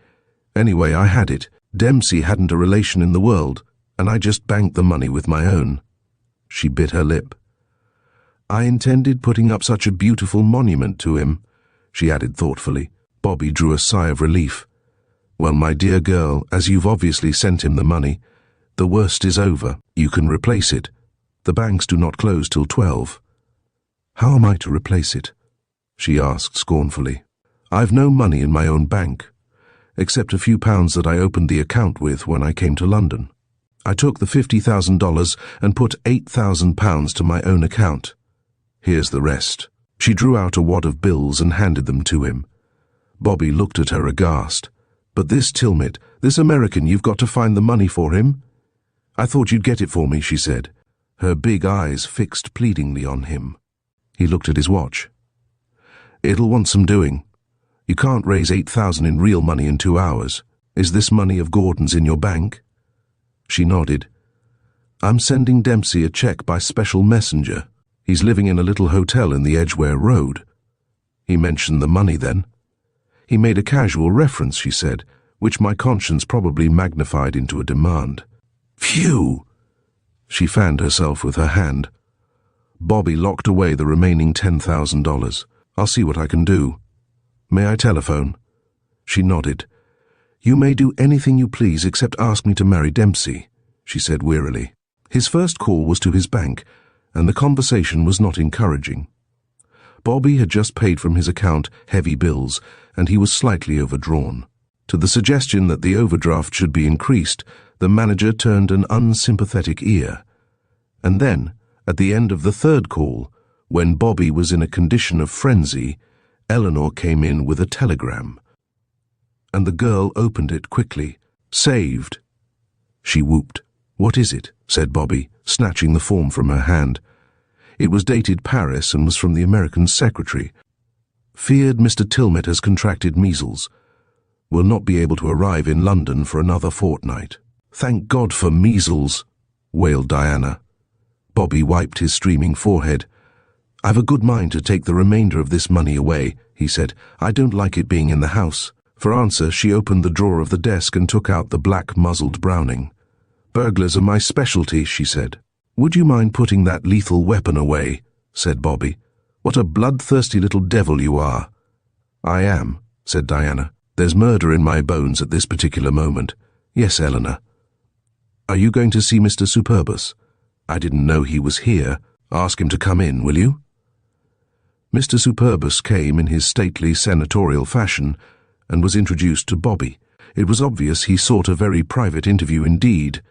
Anyway, I had it. Dempsey hadn't a relation in the world, and I just banked the money with my own." She bit her lip. "I intended putting up such a beautiful monument to him," she added thoughtfully. Bobby drew a sigh of relief. "Well, my dear girl, as you've obviously sent him the money, the worst is over. You can replace it. The banks do not close till 12. "How am I to replace it?" she asked scornfully. "I've no money in my own bank, except a few pounds that I opened the account with when I came to London. I took the $50,000 and put £8,000 to my own account. Here's the rest." She drew out a wad of bills and handed them to him. Bobby looked at her aghast. "But this Tilmit, this American, you've got to find the money for him?" "I thought you'd get it for me," she said, her big eyes fixed pleadingly on him. He looked at his watch. "It'll want some doing. You can't raise 8,000 in real money in 2 hours. Is this money of Gordon's in your bank?" She nodded. "I'm sending Dempsey a check by special messenger. He's living in a little hotel in the Edgware Road." He mentioned the money then. "He made a casual reference," she said, "which my conscience probably magnified into a demand." "Phew!" She fanned herself with her hand. Bobby locked away the remaining $10,000. "I'll see what I can do. May I telephone?" She nodded. "You may do anything you please except ask me to marry Dempsey," she said wearily. His first call was to his bank, and the conversation was not encouraging. Bobby had just paid from his account heavy bills, and he was slightly overdrawn. To the suggestion that the overdraft should be increased, the manager turned an unsympathetic ear. And then, at the end of the third call, When Bobby was in a condition of frenzy, Eleanor came in with a telegram, and the girl opened it quickly. "Saved," she whooped. "What is it?" said Bobby, snatching the form from her hand. It was dated Paris and was from the American secretary. "Feared Mr. Tilmet has contracted measles. Will not be able to arrive in London for another fortnight." "Thank God for measles," wailed Diana. Bobby wiped his streaming forehead. "I've a good mind to take the remainder of this money away," he said. "I don't like it being in the house." For answer, she opened the drawer of the desk and took out the black-muzzled Browning. "Burglars are my specialty," she said. "Would you mind putting that lethal weapon away?" said Bobby. "What a bloodthirsty little devil you are." "I am," said Diana. "There's murder in my bones at this particular moment. Yes, Eleanor." "Are you going to see Mr. Superbus? I didn't know he was here. Ask him to come in, will you?" Mr. Superbus came in his stately senatorial fashion and was introduced to Bobby. It was obvious he sought a very private interview indeed,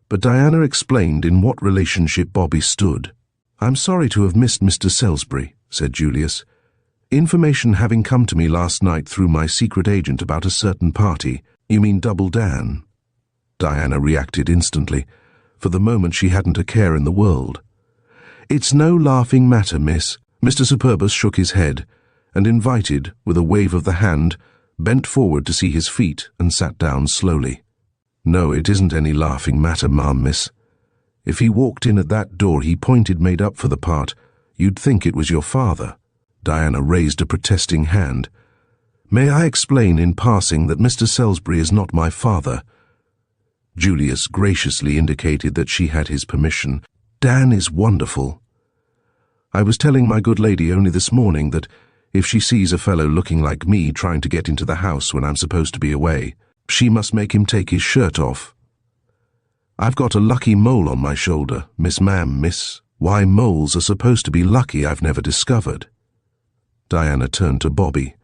but Diana explained in what relationship Bobby stood. "I'm sorry to have missed Mr. Salisbury," said Julius. "Information having come to me last night through my secret agent about a certain party." "You mean Double Dan?" Diana reacted instantly. For the moment she hadn't a care in the world. "It's no laughing matter, miss." Mr. Superbus shook his head, and invited, with a wave of the hand, bent forward to see his feet and sat down slowly. "No, it isn't any laughing matter, ma'am, miss. If he walked in at that door he pointed made up for the part, you'd think it was your father." Diana raised a protesting hand. "May I explain in passing that Mr. Salisbury is not my father?" Julius graciously indicated that she had his permission. "Dan is wonderful. I was telling my good lady only this morning that if she sees a fellow looking like me trying to get into the house when I'm supposed to be away, she must make him take his shirt off. I've got a lucky mole on my shoulder, miss. Why moles are supposed to be lucky I've never discovered." Diana turned to Bobby.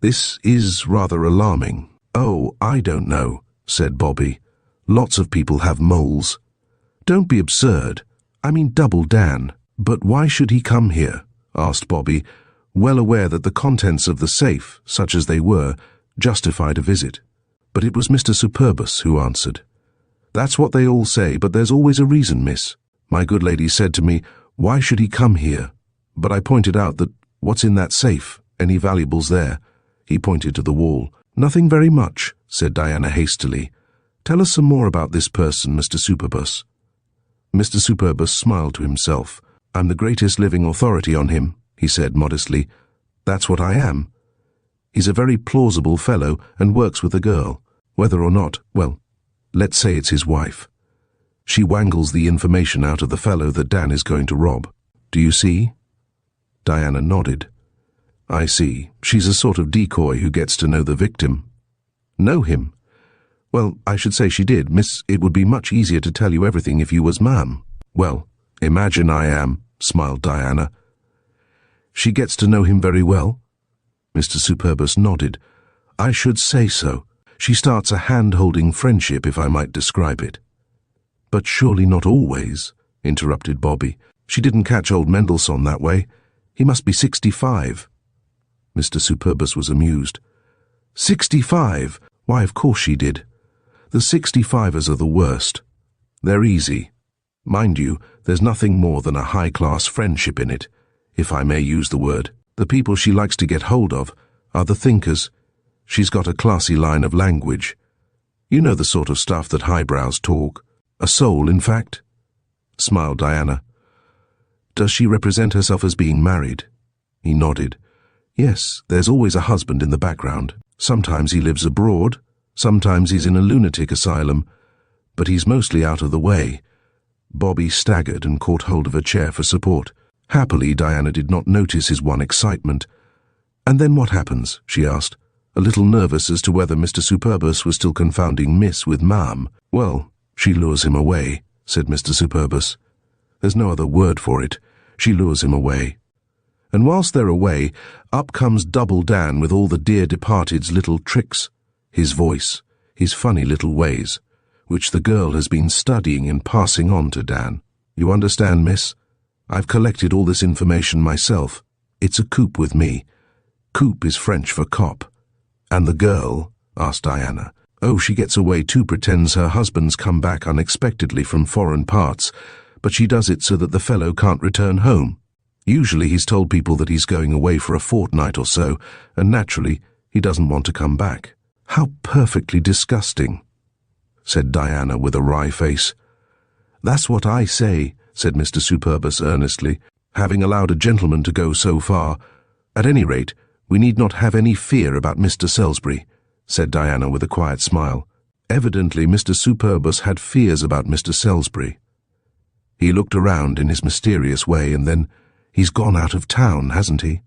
"This is rather alarming." "Oh, I don't know," said Bobby. "Lots of people have moles." "Don't be absurd. I mean Double Dan." "But why should he come here?" asked Bobby, well aware that the contents of the safe, such as they were, justified a visit. But it was Mr. Superbus who answered. "That's what they all say, but there's always a reason, miss. My good lady said to me, 'Why should he come here?' But I pointed out that what's in that safe, any valuables there?" He pointed to the wall. "Nothing very much," said Diana hastily. "Tell us some more about this person, Mr. Superbus." Mr. Superbus smiled to himself. "I'm the greatest living authority on him," he said modestly. "That's what I am. He's a very plausible fellow and works with a girl. Whether or not, well, let's say it's his wife. She wangles the information out of the fellow that Dan is going to rob. Do you see?" Diana nodded. "I see. She's a sort of decoy who gets to know the victim." "Know him? Well, I should say she did, miss. It would be much easier to tell you everything if you was ma'am." "Well, imagine I am," smiled Diana. "She gets to know him very well?" Mr. Superbus nodded. "I should say so. She starts a hand-holding friendship, if I might describe it." "But surely not always," interrupted Bobby. "She didn't catch old Mendelssohn that way. He must be 65. Mr. Superbus was amused. 65? Why, of course she did. The 65ers are the worst. They're easy. Mind you, there's nothing more than a high-class friendship in it, if I may use the word. The people she likes to get hold of are the thinkers. She's got a classy line of language. You know the sort of stuff that highbrows talk. A soul, in fact," smiled Diana. "Does she represent herself as being married?" He nodded. "Yes, there's always a husband in the background. Sometimes he lives abroad, sometimes he's in a lunatic asylum, but he's mostly out of the way." Bobby staggered and caught hold of a chair for support. Happily, Diana did not notice his one excitement. "And then what happens?" she asked, a little nervous as to whether Mr. Superbus was still confounding Miss with Ma'am. "Well, she lures him away," said Mr. Superbus. "There's no other word for it. She lures him away. And whilst they're away, up comes Double Dan with all the dear departed's little tricks, his voice, his funny little ways, which the girl has been studying and passing on to Dan. You understand, miss? I've collected all this information myself. It's a coup with me. Coup is French for cop. And the girl? Asked Diana. Oh, she gets away too, pretends her husband's come back unexpectedly from foreign parts, but she does it so that the fellow can't return home. Usually he's told people that he's going away for a fortnight or so, and naturally he doesn't want to come back. How perfectly disgusting, said Diana with a wry face. That's what I say, said Mr. Superbus earnestly, having allowed a gentleman to go so far. At any rate, we need not have any fear about Mr. Salisbury, said Diana with a quiet smile. Evidently Mr. Superbus had fears about Mr. Salisbury. He looked around in his mysterious way, and then, he's gone out of town, hasn't he?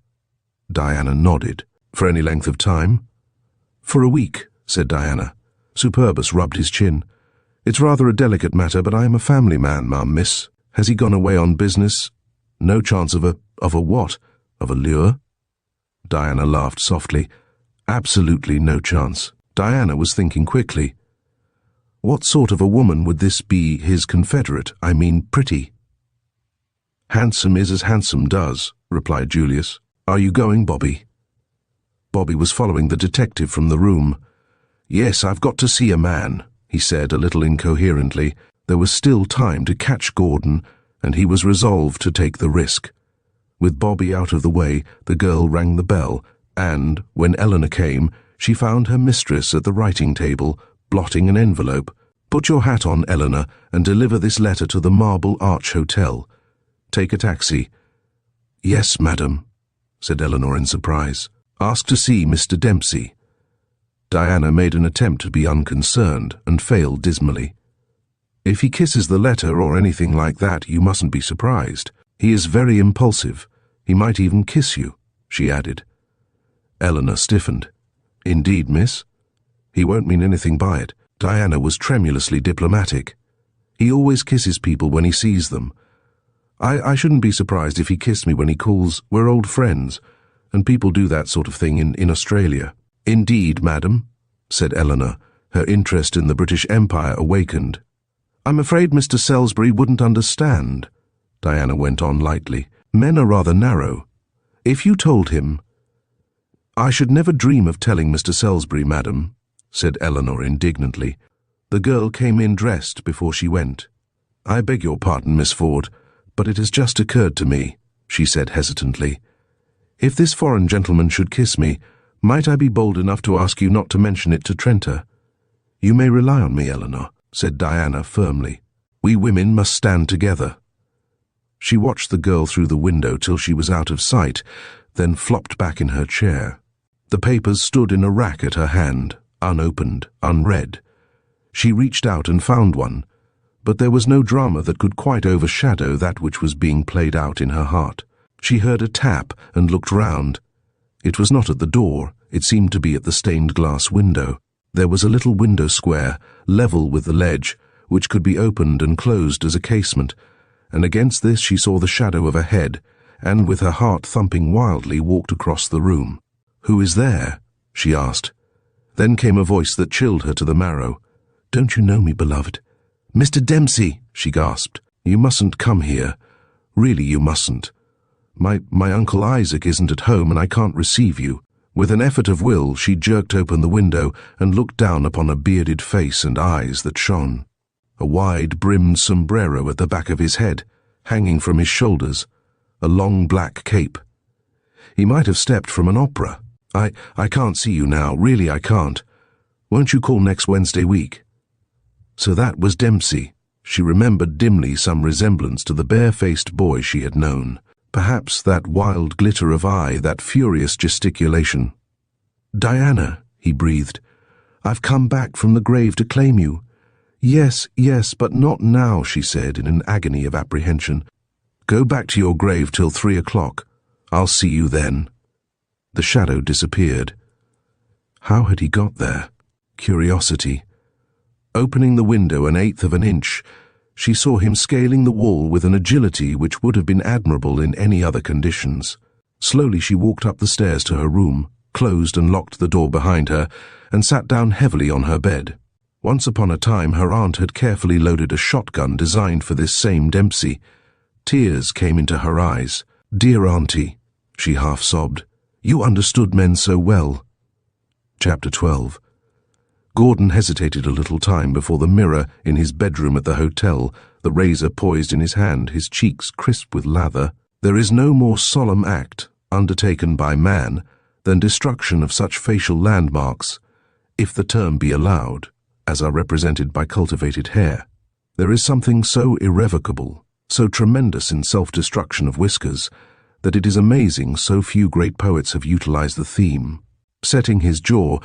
Diana nodded. For any length of time? For a week, said Diana. Superbus rubbed his chin. It's rather a delicate matter, but I am a family man, ma'am, miss. Has he gone away on business? No chance of a what? Of a lure? Diana laughed softly. Absolutely no chance. Diana was thinking quickly. What sort of a woman would this be, his confederate? I mean, pretty. Handsome is as handsome does, replied Julius. Are you going, Bobby? Bobby was following the detective from the room. Yes, I've got to see a man, he said a little incoherently. There was still time to catch Gordon, and he was resolved to take the risk. With Bobby out of the way, the girl rang the bell, and, when Eleanor came, she found her mistress at the writing table, blotting an envelope. Put your hat on, Eleanor, and deliver this letter to the Marble Arch Hotel. Take a taxi. Yes, madam, said Eleanor in surprise. Ask to see Mr. Dempsey. Diana made an attempt to be unconcerned and failed dismally. If he kisses the letter or anything like that, you mustn't be surprised. He is very impulsive. He might even kiss you, she added. Eleanor stiffened. Indeed, miss? He won't mean anything by it. Diana was tremulously diplomatic. He always kisses people when he sees them. I shouldn't be surprised if he kissed me when he calls. We're old friends, and people do that sort of thing in Australia. Indeed, madam, said Eleanor, her interest in the British Empire awakened. I'm afraid Mr. Salisbury wouldn't understand, Diana went on lightly. Men are rather narrow. If you told him— I should never dream of telling Mr. Salisbury, madam, said Eleanor indignantly. The girl came in dressed before she went. I beg your pardon, Miss Ford, but it has just occurred to me, she said hesitantly. If this foreign gentleman should kiss me, might I be bold enough to ask you not to mention it to Trenta? You may rely on me, Eleanor, said Diana firmly. We women must stand together. She watched the girl through the window till she was out of sight, then flopped back in her chair. The papers stood in a rack at her hand, unopened, unread. She reached out and found one, but there was no drama that could quite overshadow that which was being played out in her heart. She heard a tap and looked round. It was not at the door, it seemed to be at the stained glass window. There was a little window square, level with the ledge, which could be opened and closed as a casement, and against this she saw the shadow of a head, and with her heart thumping wildly walked across the room. Who is there? She asked. Then came a voice that chilled her to the marrow. Don't you know me, beloved? Mr. Dempsey, she gasped. You mustn't come here. Really, you mustn't. My Uncle Isaac isn't at home and I can't receive you. With an effort of will, she jerked open the window and looked down upon a bearded face and eyes that shone. A wide-brimmed sombrero at the back of his head, hanging from his shoulders, a long black cape. He might have stepped from an opera. I can't see you now, really I can't. Won't you call next Wednesday week? So that was Dempsey. She remembered dimly some resemblance to the bare-faced boy she had known. Perhaps that wild glitter of eye, that furious gesticulation. Diana, he breathed, I've come back from the grave to claim you. Yes, but not now, she said in an agony of apprehension. Go back to your grave till 3 o'clock. I'll see you then. The shadow disappeared. How had he got there? Curiosity. Opening the window 1/8 of an inch, she saw him scaling the wall with an agility which would have been admirable in any other conditions. Slowly she walked up the stairs to her room, closed and locked the door behind her, and sat down heavily on her bed. Once upon a time her aunt had carefully loaded a shotgun designed for this same Dempsey. Tears came into her eyes. "Dear Auntie," she half sobbed, "you understood men so well." Chapter 12. Gordon hesitated a little time before the mirror in his bedroom at the hotel, the razor poised in his hand, his cheeks crisp with lather. There is no more solemn act undertaken by man than destruction of such facial landmarks, if the term be allowed, as are represented by cultivated hair. There is something so irrevocable, so tremendous in self-destruction of whiskers, that it is amazing so few great poets have utilized the theme. Setting his jaw,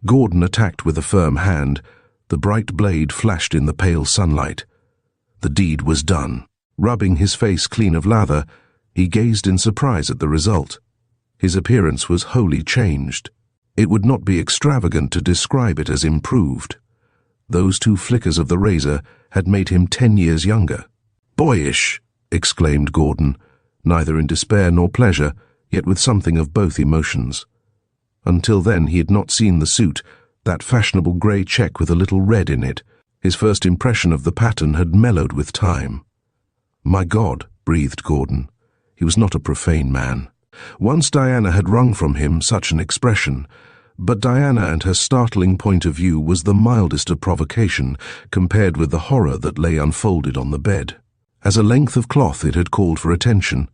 Gordon attacked with a firm hand. The bright blade flashed in the pale sunlight. The deed was done. Rubbing his face clean of lather, he gazed in surprise at the result. His appearance was wholly changed. It would not be extravagant to describe it as improved. Those 2 flickers of the razor had made him 10 years younger. "Boyish!" exclaimed Gordon, neither in despair nor pleasure, yet with something of both emotions. Until then he had not seen the suit, that fashionable grey check with a little red in it. His first impression of the pattern had mellowed with time. "My God," breathed Gordon. He was not a profane man. Once Diana had wrung from him such an expression, but Diana and her startling point of view was the mildest of provocation compared with the horror that lay unfolded on the bed. As a length of cloth it had called for attention.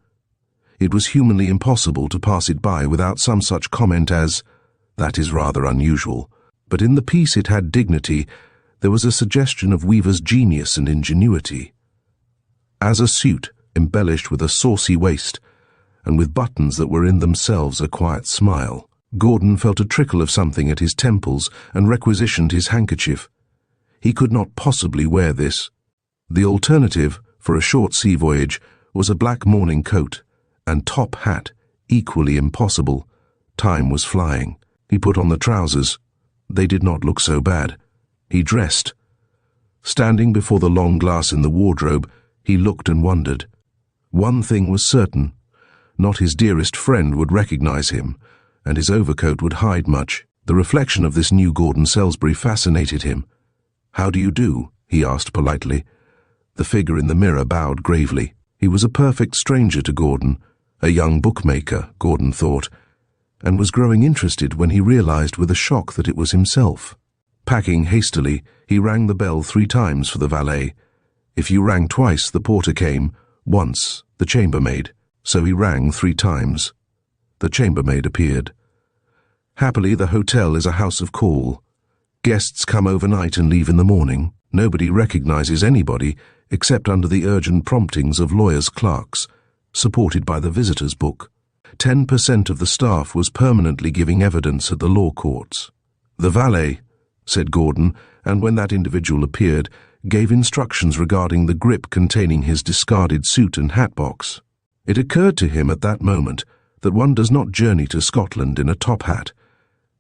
It was humanly impossible to pass it by without some such comment as, "That is rather unusual." But in the piece it had dignity. There was a suggestion of Weaver's genius and ingenuity. As a suit, embellished with a saucy waist, and with buttons that were in themselves a quiet smile, Gordon felt a trickle of something at his temples and requisitioned his handkerchief. He could not possibly wear this. The alternative, for a short sea voyage, was a black morning coat and top hat, equally impossible. Time was flying. He put on the trousers. They did not look so bad. He dressed. Standing before the long glass in the wardrobe, he looked and wondered. One thing was certain. Not his dearest friend would recognize him, and his overcoat would hide much. The reflection of this new Gordon Salisbury fascinated him. "How do you do?" he asked politely. The figure in the mirror bowed gravely. He was a perfect stranger to Gordon, a young bookmaker, Gordon thought, and was growing interested when he realized with a shock that it was himself. Packing hastily, he rang the bell 3 times for the valet. If you rang twice, the porter came. Once, the chambermaid. So he rang 3 times. The chambermaid appeared. Happily, the hotel is a house of call. Guests come overnight and leave in the morning. Nobody recognizes anybody except under the urgent promptings of lawyers' clerks, supported by the visitors' book. 10% of the staff was permanently giving evidence at the law courts. "The valet," said Gordon, and when that individual appeared, gave instructions regarding the grip containing his discarded suit and hat box. It occurred to him at that moment that one does not journey to Scotland in a top hat,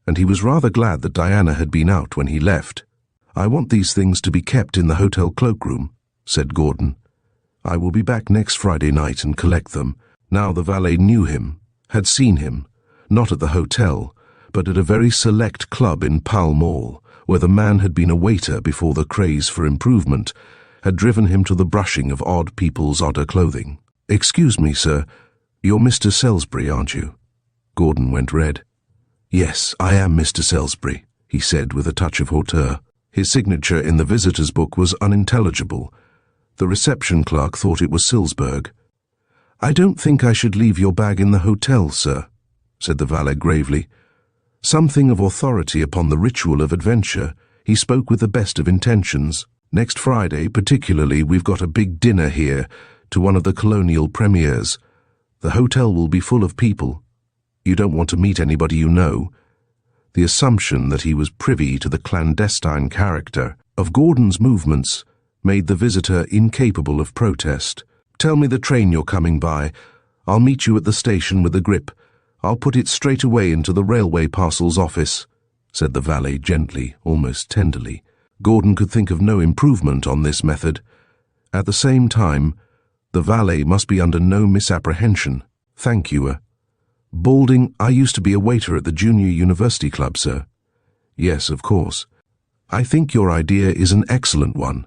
and he was rather glad that Diana had been out when he left. "I want these things to be kept in the hotel cloakroom," said Gordon. "I will be back next Friday night and collect them." Now the valet knew him, had seen him, not at the hotel, but at a very select club in Pall Mall, where the man had been a waiter before the craze for improvement had driven him to the brushing of odd people's odder clothing. "Excuse me, sir, you're Mr. Salisbury, aren't you?" Gordon went red. "Yes, I am Mr. Salisbury," he said with a touch of hauteur. His signature in the visitor's book was unintelligible. The reception clerk thought it was Silsberg. "I don't think I should leave your bag in the hotel, sir," said the valet gravely. Something of authority upon the ritual of adventure, he spoke with the best of intentions. "Next Friday, particularly, we've got a big dinner here to one of the Colonial premieres. The hotel will be full of people. You don't want to meet anybody you know." The assumption that he was privy to the clandestine character of Gordon's movements made the visitor incapable of protest. "Tell me the train you're coming by. I'll meet you at the station with the grip. I'll put it straight away into the railway parcels office," said the valet gently, almost tenderly. Gordon could think of no improvement on this method. At the same time, the valet must be under no misapprehension. "Thank you, Balding, I used to be a waiter at the Junior University Club, sir." "Yes, of course. I think your idea is an excellent one.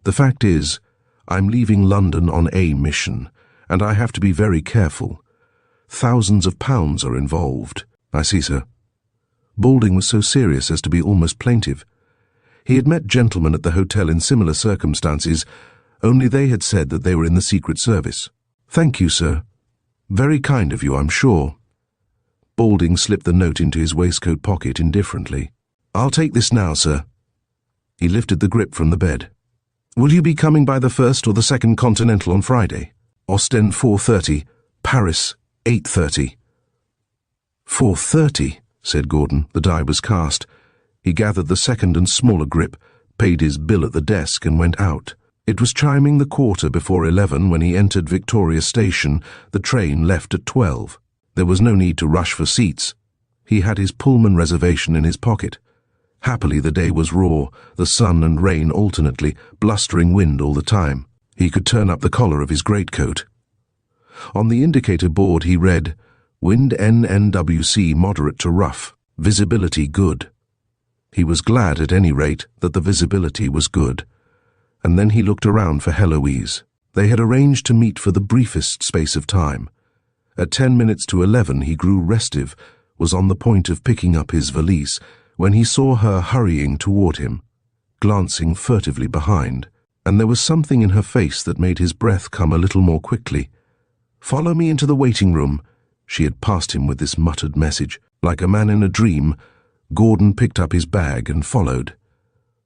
The fact is, I'm leaving London on a mission, and I have to be very careful. Thousands of pounds are involved." "I see, sir." Balding was so serious as to be almost plaintive. He had met gentlemen at the hotel in similar circumstances, only they had said that they were in the Secret Service. "Thank you, sir. Very kind of you, I'm sure." Balding slipped the note into his waistcoat pocket indifferently. "I'll take this now, sir." He lifted the grip from the bed. "Will you be coming by the 1st or the 2nd Continental on Friday? Ostend 4:30, Paris 8:30. 4:30, said Gordon. The die was cast. He gathered the second and smaller grip, paid his bill at the desk and went out. It was chiming the 11:15 when he entered Victoria Station. The train left at 12. There was no need to rush for seats. He had his Pullman reservation in his pocket. Happily the day was raw, the sun and rain alternately, blustering wind all the time. He could turn up the collar of his greatcoat. On the indicator board he read, "Wind NNWC moderate to rough, visibility good." He was glad at any rate that the visibility was good. And then he looked around for Heloise. They had arranged to meet for the briefest space of time. At 10 minutes to 11 he grew restive, was on the point of picking up his valise, when he saw her hurrying toward him, glancing furtively behind, and there was something in her face that made his breath come a little more quickly. "Follow me into the waiting room." She had passed him with this muttered message. Like a man in a dream, Gordon picked up his bag and followed.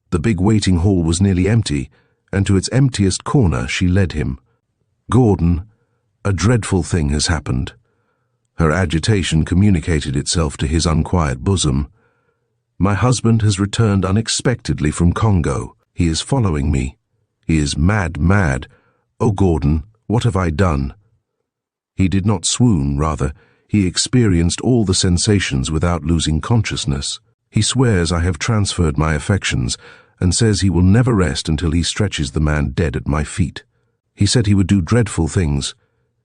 The big waiting hall was nearly empty, and to its emptiest corner she led him. "Gordon, a dreadful thing has happened." Her agitation communicated itself to his unquiet bosom. "My husband has returned unexpectedly from Congo. He is following me. He is mad. Oh, Gordon, what have I done?" He did not swoon, rather, he experienced all the sensations without losing consciousness. "He swears I have transferred my affections, and says he will never rest until he stretches the man dead at my feet. He said he would do dreadful things.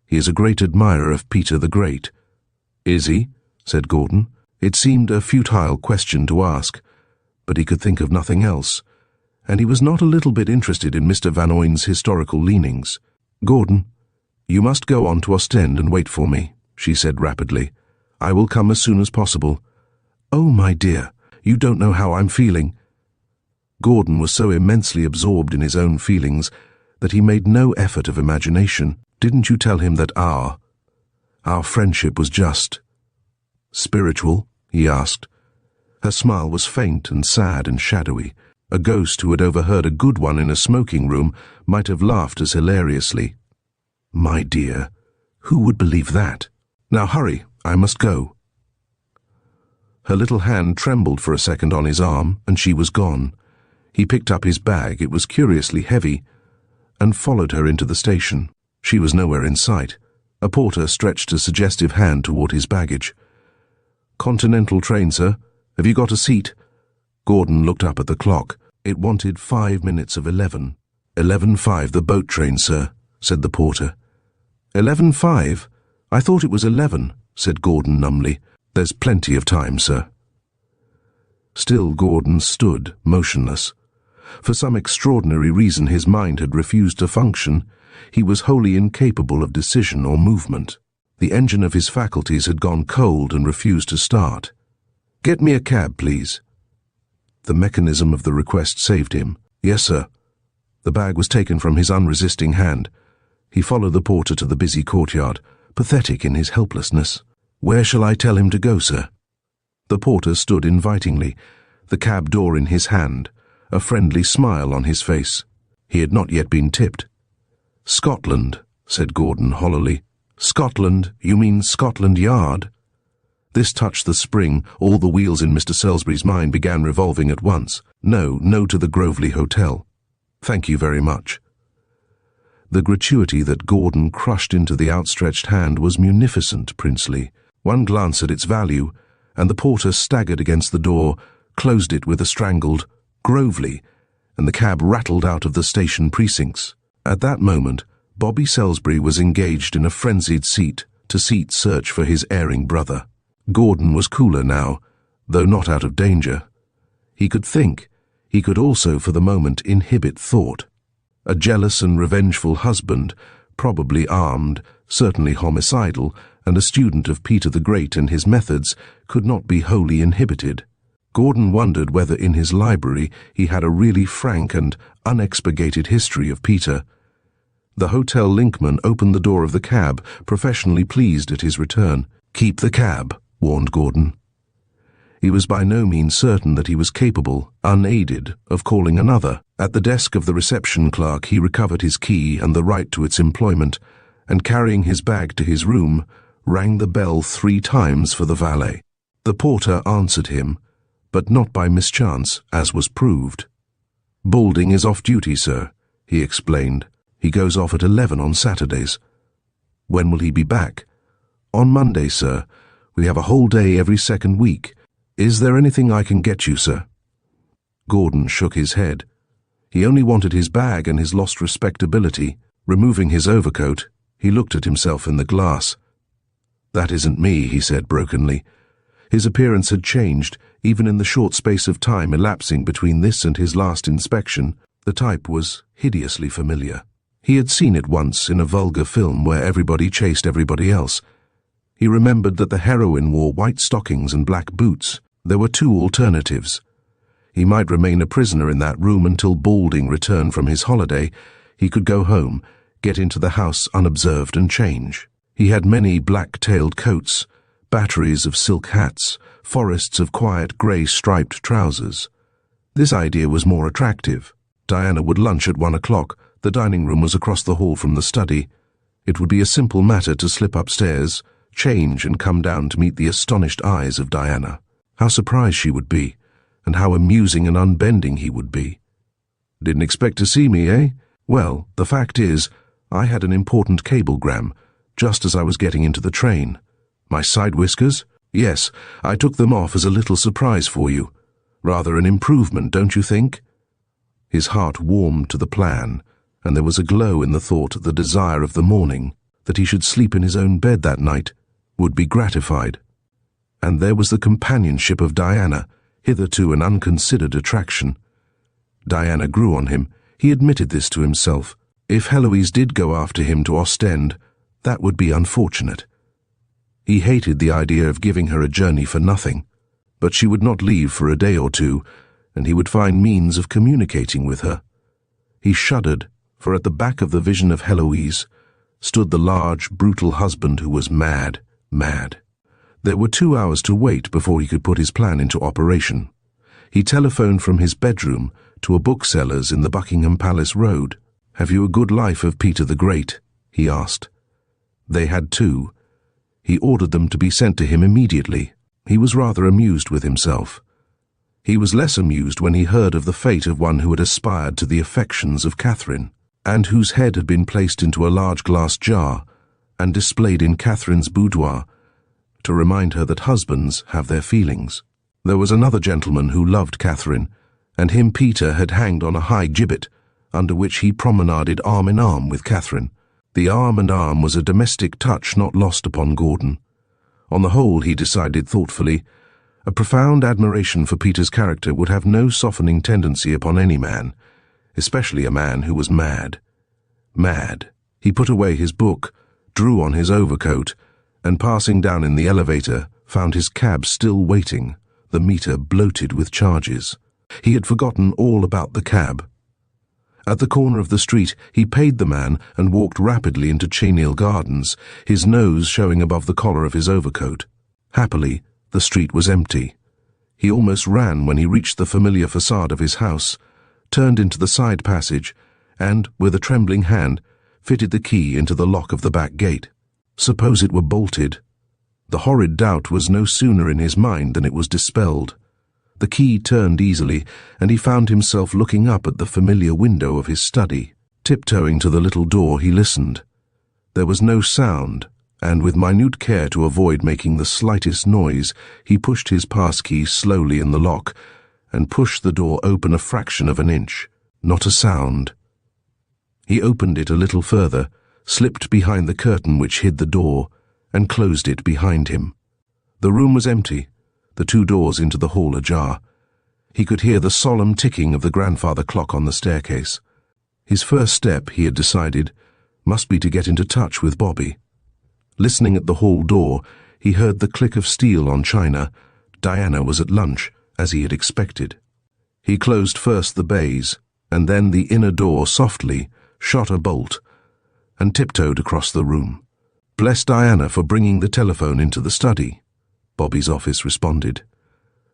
He is a great admirer of Peter the Great." "Is he?" said Gordon. It seemed a futile question to ask, but he could think of nothing else, and he was not a little bit interested in Mr. Van Oyen's historical leanings. "Gordon, you must go on to Ostend and wait for me," she said rapidly. "I will come as soon as possible." "Oh, my dear, you don't know how I'm feeling." Gordon was so immensely absorbed in his own feelings that he made no effort of imagination. "Didn't you tell him that our friendship was just spiritual?" he asked. Her smile was faint and sad and shadowy. A ghost who had overheard a good one in a smoking room might have laughed as hilariously. "My dear, who would believe that? Now hurry, I must go." Her little hand trembled for a second on his arm, and she was gone. He picked up his bag, it was curiously heavy, and followed her into the station. She was nowhere in sight. A porter stretched a suggestive hand toward his baggage. "Continental train, sir. Have you got a seat?" Gordon looked up at the clock. It wanted 5 minutes of 11. 11:05, the boat train, sir," said the porter. 11:05? I thought it was 11, said Gordon numbly. "There's plenty of time, sir." Still Gordon stood, motionless. For some extraordinary reason his mind had refused to function. He was wholly incapable of decision or movement. The engine of his faculties had gone cold and refused to start. "Get me a cab, please." The mechanism of the request saved him. "Yes, sir." The bag was taken from his unresisting hand. He followed the porter to the busy courtyard, pathetic in his helplessness. "Where shall I tell him to go, sir?" The porter stood invitingly, the cab door in his hand, a friendly smile on his face. He had not yet been tipped. "Scotland," said Gordon hollowly. "Scotland? You mean Scotland Yard?" This touched the spring. All the wheels in Mr. Salisbury's mind began revolving at once. No to the Grovely Hotel. "Thank you very much." The gratuity that Gordon crushed into the outstretched hand was munificent, princely. One glance at its value, and the porter staggered against the door, closed it with a strangled "Grovely," and the cab rattled out of the station precincts. At that moment, Bobby Salisbury was engaged in a frenzied seat-to-seat search for his erring brother. Gordon was cooler now, though not out of danger. He could think. He could also, for the moment, inhibit thought. A jealous and revengeful husband, probably armed, certainly homicidal, and a student of Peter the Great and his methods, could not be wholly inhibited. Gordon wondered whether in his library he had a really frank and unexpurgated history of Peter. The hotel linkman opened the door of the cab, professionally pleased at his return. "Keep the cab," warned Gordon. He was by no means certain that he was capable, unaided, of calling another. At the desk of the reception clerk he recovered his key and the right to its employment, and carrying his bag to his room, rang the bell 3 times for the valet. The porter answered him, but not by mischance, as was proved. "Balding is off duty, sir," he explained. "He goes off at 11 on Saturdays." "When will he be back?" "On Monday, sir. We have a whole day every second week. Is there anything I can get you, sir?" Gordon shook his head. He only wanted his bag and his lost respectability. Removing his overcoat, he looked at himself in the glass. "That isn't me," he said brokenly. His appearance had changed, even in the short space of time elapsing between this and his last inspection. The type was hideously familiar. He had seen it once in a vulgar film where everybody chased everybody else. He remembered that the heroine wore white stockings and black boots. There were 2 alternatives. He might remain a prisoner in that room until Balding returned from his holiday. He could go home, get into the house unobserved and change. He had many black-tailed coats, batteries of silk hats, forests of quiet grey striped trousers. This idea was more attractive. Diana would lunch at 1 o'clock. The dining room was across the hall from the study. It would be a simple matter to slip upstairs, change and come down to meet the astonished eyes of Diana. How surprised she would be, and how amusing and unbending he would be. "Didn't expect to see me, eh? Well, the fact is, I had an important cablegram, just as I was getting into the train. My side whiskers? Yes, I took them off as a little surprise for you. Rather an improvement, don't you think?" His heart warmed to the plan, and there was a glow in the thought that the desire of the morning, that he should sleep in his own bed that night, would be gratified. And there was the companionship of Diana, hitherto an unconsidered attraction. Diana grew on him. He admitted this to himself. If Heloise did go after him to Ostend, that would be unfortunate. He hated the idea of giving her a journey for nothing, but she would not leave for a day or 2, and he would find means of communicating with her. He shuddered, for at the back of the vision of Heloise stood the large, brutal husband who was mad. There were 2 hours to wait before he could put his plan into operation. He telephoned from his bedroom to a bookseller's in the Buckingham Palace Road. "Have you a good life of Peter the Great?" he asked. They had 2. He ordered them to be sent to him immediately. He was rather amused with himself. He was less amused when he heard of the fate of one who had aspired to the affections of Catherine, and whose head had been placed into a large glass jar and displayed in Catherine's boudoir to remind her that husbands have their feelings. There was another gentleman who loved Catherine, and him Peter had hanged on a high gibbet, under which he promenaded arm in arm with Catherine. The arm and arm was a domestic touch not lost upon Gordon. On the whole, he decided thoughtfully, a profound admiration for Peter's character would have no softening tendency upon any man, especially a man who was mad. Mad. He put away his book, drew on his overcoat, and passing down in the elevator, found his cab still waiting, the meter bloated with charges. He had forgotten all about the cab. At the corner of the street, he paid the man and walked rapidly into Colonial Gardens, his nose showing above the collar of his overcoat. Happily, the street was empty. He almost ran when he reached the familiar facade of his house, turned into the side passage, and, with a trembling hand, fitted the key into the lock of the back gate. Suppose it were bolted? The horrid doubt was no sooner in his mind than it was dispelled. The key turned easily, and he found himself looking up at the familiar window of his study. Tiptoeing to the little door, he listened. There was no sound, and with minute care to avoid making the slightest noise, he pushed his passkey slowly in the lock, and pushed the door open a fraction of an inch. Not a sound. He opened it a little further, slipped behind the curtain which hid the door, and closed it behind him. The room was empty, the 2 doors into the hall ajar. He could hear the solemn ticking of the grandfather clock on the staircase. His first step, he had decided, Must be to get into touch with Bobby. Listening at the hall door, he heard the click of steel on china. Diana was at lunch, as he had expected. He closed first the bays, and then the inner door softly, shot a bolt, and tiptoed across the room. "Bless Diana for bringing the telephone into the study," Bobby's office responded.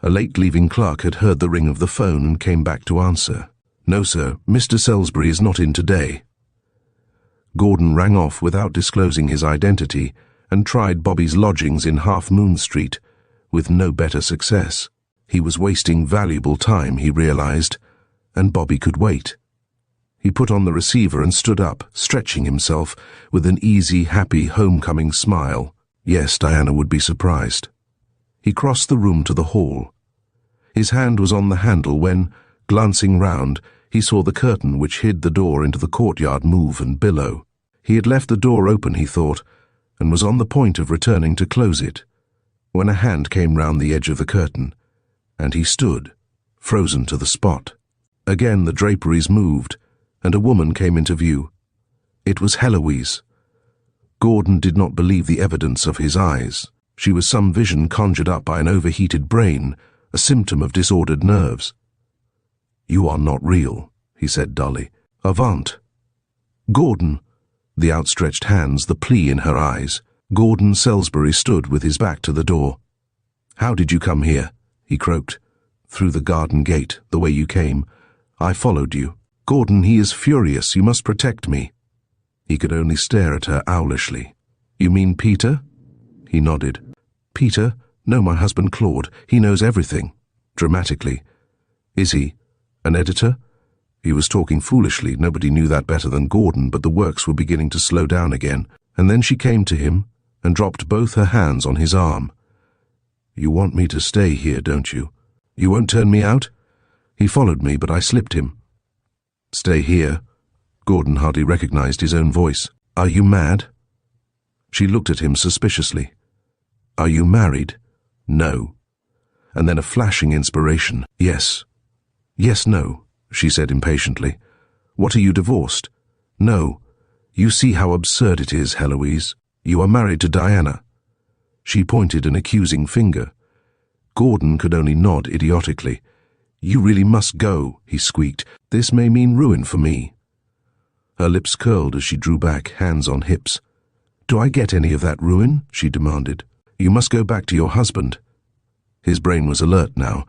A late-leaving clerk had heard the ring of the phone and came back to answer. "No, sir, Mr. Salisbury is not in today." Gordon rang off without disclosing his identity and tried Bobby's lodgings in Half Moon Street, with no better success. He was wasting valuable time, he realized, and Bobby could wait. He put on the receiver and stood up, stretching himself with an easy, happy, homecoming smile. Yes, Diana would be surprised. He crossed the room to the hall. His hand was on the handle when, glancing round, he saw the curtain which hid the door into the courtyard move and billow. He had left the door open, he thought, and was on the point of returning to close it, when a hand came round the edge of the curtain, and he stood, frozen to the spot. Again the draperies moved, and a woman came into view. It was Heloise. Gordon did not believe the evidence of his eyes. She was some vision conjured up by an overheated brain, a symptom of disordered nerves. "You are not real," he said dully. "Avant." "Gordon." The outstretched hands, the plea in her eyes. Gordon Salisbury stood with his back to the door. "How did you come here?" he croaked. "Through the garden gate, the way you came. I followed you." "Gordon, he is furious. You must protect me." He could only stare at her owlishly. "You mean Peter?" He nodded. "Peter? No, my husband Claude. He knows everything." Dramatically. "Is he? An editor?" He was talking foolishly. Nobody knew that better than Gordon, but the works were beginning to slow down again. And then she came to him and dropped both her hands on his arm. "You want me to stay here, don't you? You won't turn me out?" "He followed me, but I slipped him." "Stay here?" Gordon hardly recognized his own voice. "Are you mad?" She looked at him suspiciously. "Are you married?" "No." And then a flashing inspiration. "Yes." "Yes, no," she said impatiently. "What, are you divorced?" "No. You see how absurd it is, Heloise. You are married to Diana." She pointed an accusing finger. Gordon could only nod idiotically. "You really must go," he squeaked. "This may mean ruin for me." Her lips curled as she drew back, hands on hips. "Do I get any of that ruin?" she demanded. "You must go back to your husband." His brain was alert now.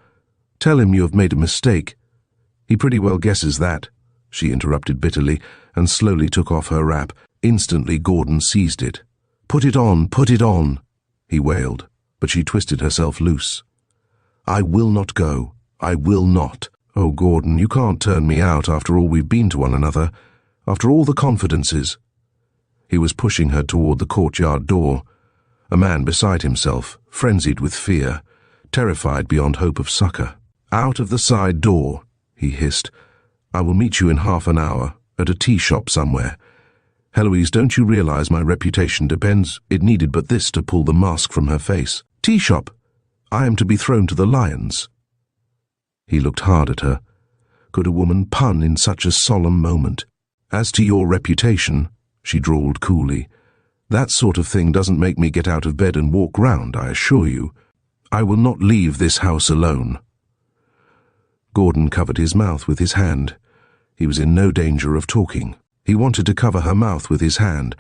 "Tell him you have made a mistake." "He pretty well guesses that," she interrupted bitterly, and slowly took off her wrap. Instantly Gordon seized it. "Put it on," he wailed, but she twisted herself loose. "I will not go. I will not. Oh, Gordon, you can't turn me out after all we've been to one another, after all the confidences." He was pushing her toward the courtyard door, a man beside himself, frenzied with fear, terrified beyond hope of succor. "Out of the side door," he hissed. "I will meet you in half an hour, at a tea shop somewhere. Heloise, don't you realize my reputation depends—" It needed but this to pull the mask from her face. "Tea shop? I am to be thrown to the lions." He looked hard at her. Could a woman pun in such a solemn moment? "As to your reputation," she drawled coolly, "that sort of thing doesn't make me get out of bed and walk round, I assure you. I will not leave this house alone." Gordon covered his mouth with his hand. He was in no danger of talking. He wanted to cover her mouth with his hand,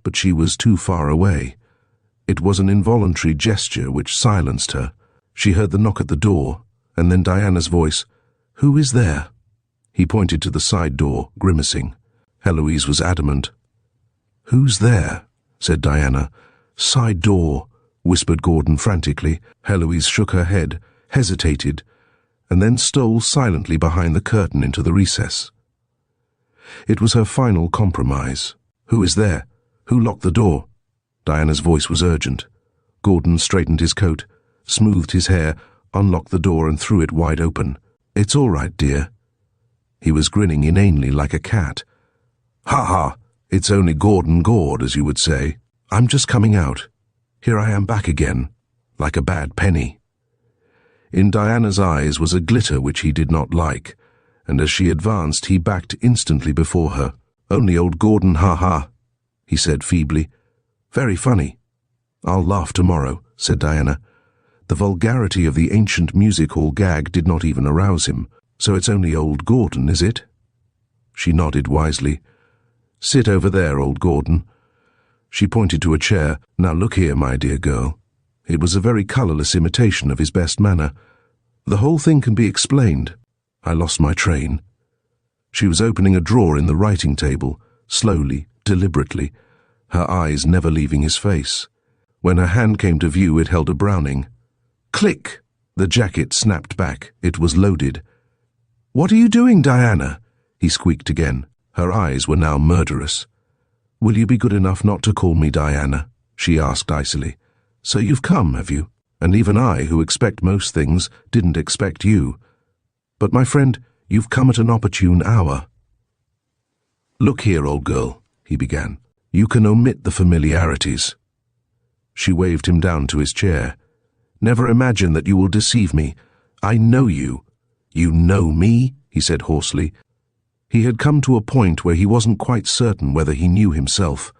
but she was too far away. It was an involuntary gesture which silenced her. She heard the knock at the door, and then Diana's voice. "Who is there?" He pointed to the side door, grimacing. Heloise was adamant. "Who's there?" said Diana. "Side door," whispered Gordon frantically. Heloise shook her head, hesitated, and then stole silently behind the curtain into the recess. It was her final compromise. "Who is there? Who locked the door?" Diana's voice was urgent. Gordon straightened his coat, smoothed his hair, unlocked the door and threw it wide open. "It's all right, dear." He was grinning inanely like a cat. "Ha ha! It's only Gordon Gord, as you would say. I'm just coming out. Here I am back again, like a bad penny." In Diana's eyes was a glitter which he did not like, and as she advanced he backed instantly before her. "Only old Gordon, ha ha. he said feebly. Very funny. I'll laugh tomorrow, said Diana. The vulgarity of the ancient music hall gag did not even arouse him. So it's only old Gordon, is it? She nodded wisely. Sit over there, old Gordon. She pointed to a chair. Now look here, my dear girl. It was a very colourless imitation of his best manner. The whole thing can be explained. I lost my train. She was opening a drawer in the writing table, slowly, deliberately, her eyes never leaving his face. When her hand came to view, it held a Browning. Click! The jacket snapped back. It was loaded. What are you doing, Diana? He squeaked again. Her eyes were now murderous. Will you be good enough not to call me Diana? She asked icily. So you've come, have you? And even I, who expect most things, didn't expect you. But my friend, you've come at an opportune hour. Look here, old girl, he began. You can omit the familiarities. She waved him down to his chair. Never imagine that you will deceive me. I know you. You know me? He said hoarsely. He had come to a point where he wasn't quite certain whether he knew himself.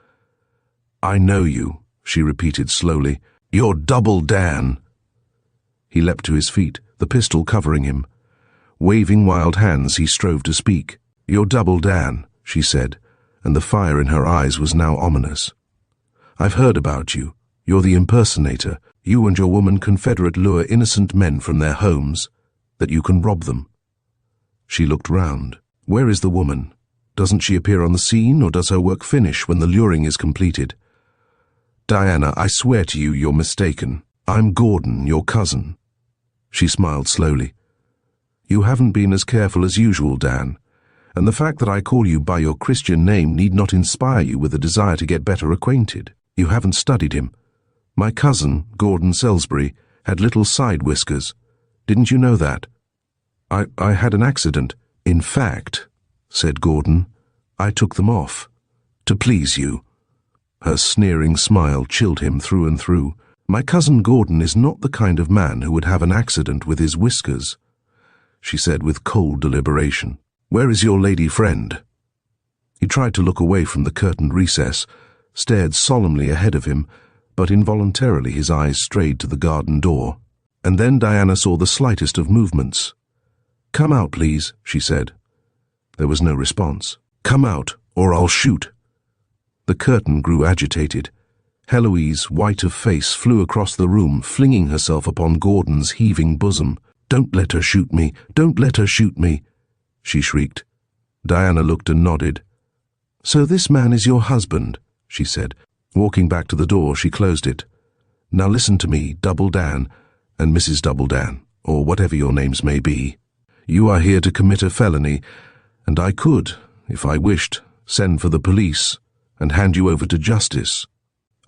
I know you, she repeated slowly. You're Double Dan. He leapt to his feet, the pistol covering him. Waving wild hands, he strove to speak. You're Double Dan, she said, and the fire in her eyes was now ominous. I've heard about you. You're the impersonator. You and your woman confederate lure innocent men from their homes, that you can rob them. She looked round. Where is the woman? Doesn't she appear on the scene, or does her work finish when the luring is completed? Diana, I swear to you, you're mistaken. I'm Gordon, your cousin. She smiled slowly. You haven't been as careful as usual, Dan, and the fact that I call you by your Christian name need not inspire you with a desire to get better acquainted. You haven't studied him. My cousin, Gordon Salisbury, had little side whiskers. Didn't you know that? I had an accident. In fact, said Gordon, I took them off. To please you. Her sneering smile chilled him through and through. My cousin Gordon is not the kind of man who would have an accident with his whiskers, she said with cold deliberation. Where is your lady friend? He tried to look away from the curtained recess, stared solemnly ahead of him, but involuntarily his eyes strayed to the garden door. And then Diana saw the slightest of movements. Come out, please, she said. There was no response. Come out, or I'll shoot. The curtain grew agitated. Heloise, white of face, flew across the room, flinging herself upon Gordon's heaving bosom. Don't let her shoot me! Don't let her shoot me! She shrieked. Diana looked and nodded. So this man is your husband, she said. Walking back to the door, she closed it. Now listen to me, Double Dan, and Mrs. Double Dan, or whatever your names may be. You are here to commit a felony, and I could, if I wished, send for the police and hand you over to justice.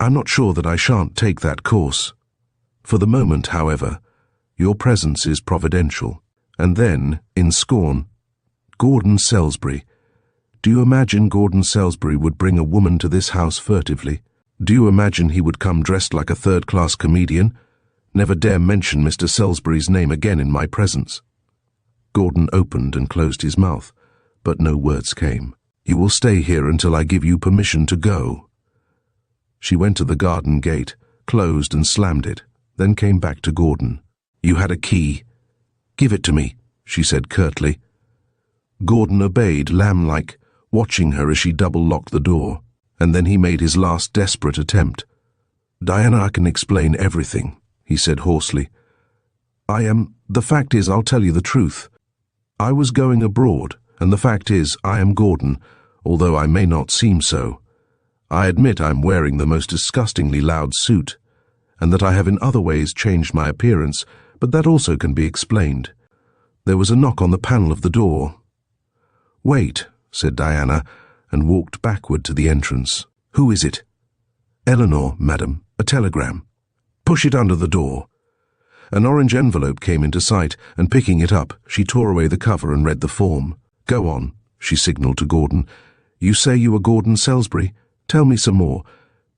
I'm not sure that I shan't take that course. For the moment, however, your presence is providential. And then, in scorn, Gordon Salisbury. Do you imagine Gordon Salisbury would bring a woman to this house furtively? Do you imagine he would come dressed like a third-class comedian? Never dare mention Mr. Salisbury's name again in my presence. Gordon opened and closed his mouth, but no words came. You will stay here until I give you permission to go. She went to the garden gate, closed and slammed it, then came back to Gordon. You had a key. Give it to me, she said curtly. Gordon obeyed, lamb-like, watching her as she double-locked the door, and then he made his last desperate attempt. Diana, I can explain everything, he said hoarsely. The fact is, I'll tell you the truth. I was going abroad, and the fact is, I am Gordon, although I may not seem so. I admit I'm wearing the most disgustingly loud suit, and that I have in other ways changed my appearance, but that also can be explained. There was a knock on the panel of the door. Wait, said Diana, and walked backward to the entrance. Who is it? Eleanor, madam, a telegram. Push it under the door. An orange envelope came into sight, and picking it up, she tore away the cover and read the form. Go on, she signalled to Gordon. You say you are Gordon Salisbury? Tell me some more.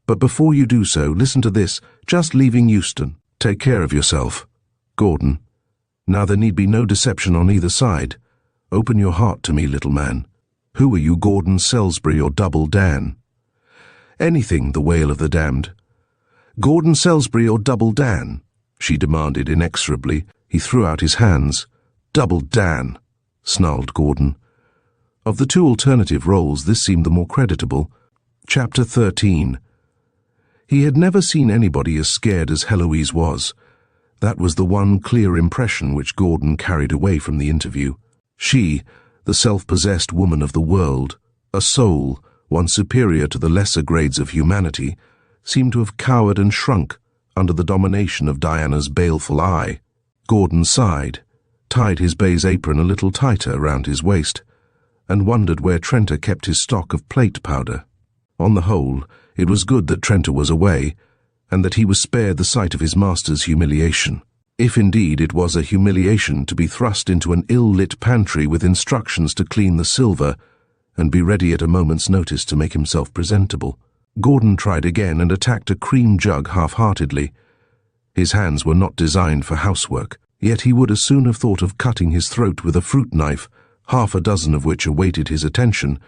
But before you do so, listen to this. Just leaving Euston. Take care of yourself. Gordon. Now there need be no deception on either side. Open your heart to me, little man. Who are you, Gordon Salisbury or Double Dan? Anything, the wail of the damned. Gordon Salisbury or Double Dan? She demanded inexorably. He threw out his hands. Double Dan, snarled Gordon. Of the two alternative roles, this seemed the more creditable. Chapter 13. He had never seen anybody as scared as Heloise was. That was the one clear impression which Gordon carried away from the interview. She, the self-possessed woman of the world, a soul, one superior to the lesser grades of humanity, seemed to have cowered and shrunk under the domination of Diana's baleful eye. Gordon sighed, tied his baize apron a little tighter round his waist, and wondered where Trenta kept his stock of plate powder. On the whole, it was good that Trenta was away, and that he was spared the sight of his master's humiliation. If indeed it was a humiliation to be thrust into an ill-lit pantry with instructions to clean the silver, and be ready at a moment's notice to make himself presentable. Gordon tried again and attacked a cream jug half-heartedly. His hands were not designed for housework, yet he would as soon have thought of cutting his throat with a fruit knife, half a dozen of which awaited his attention,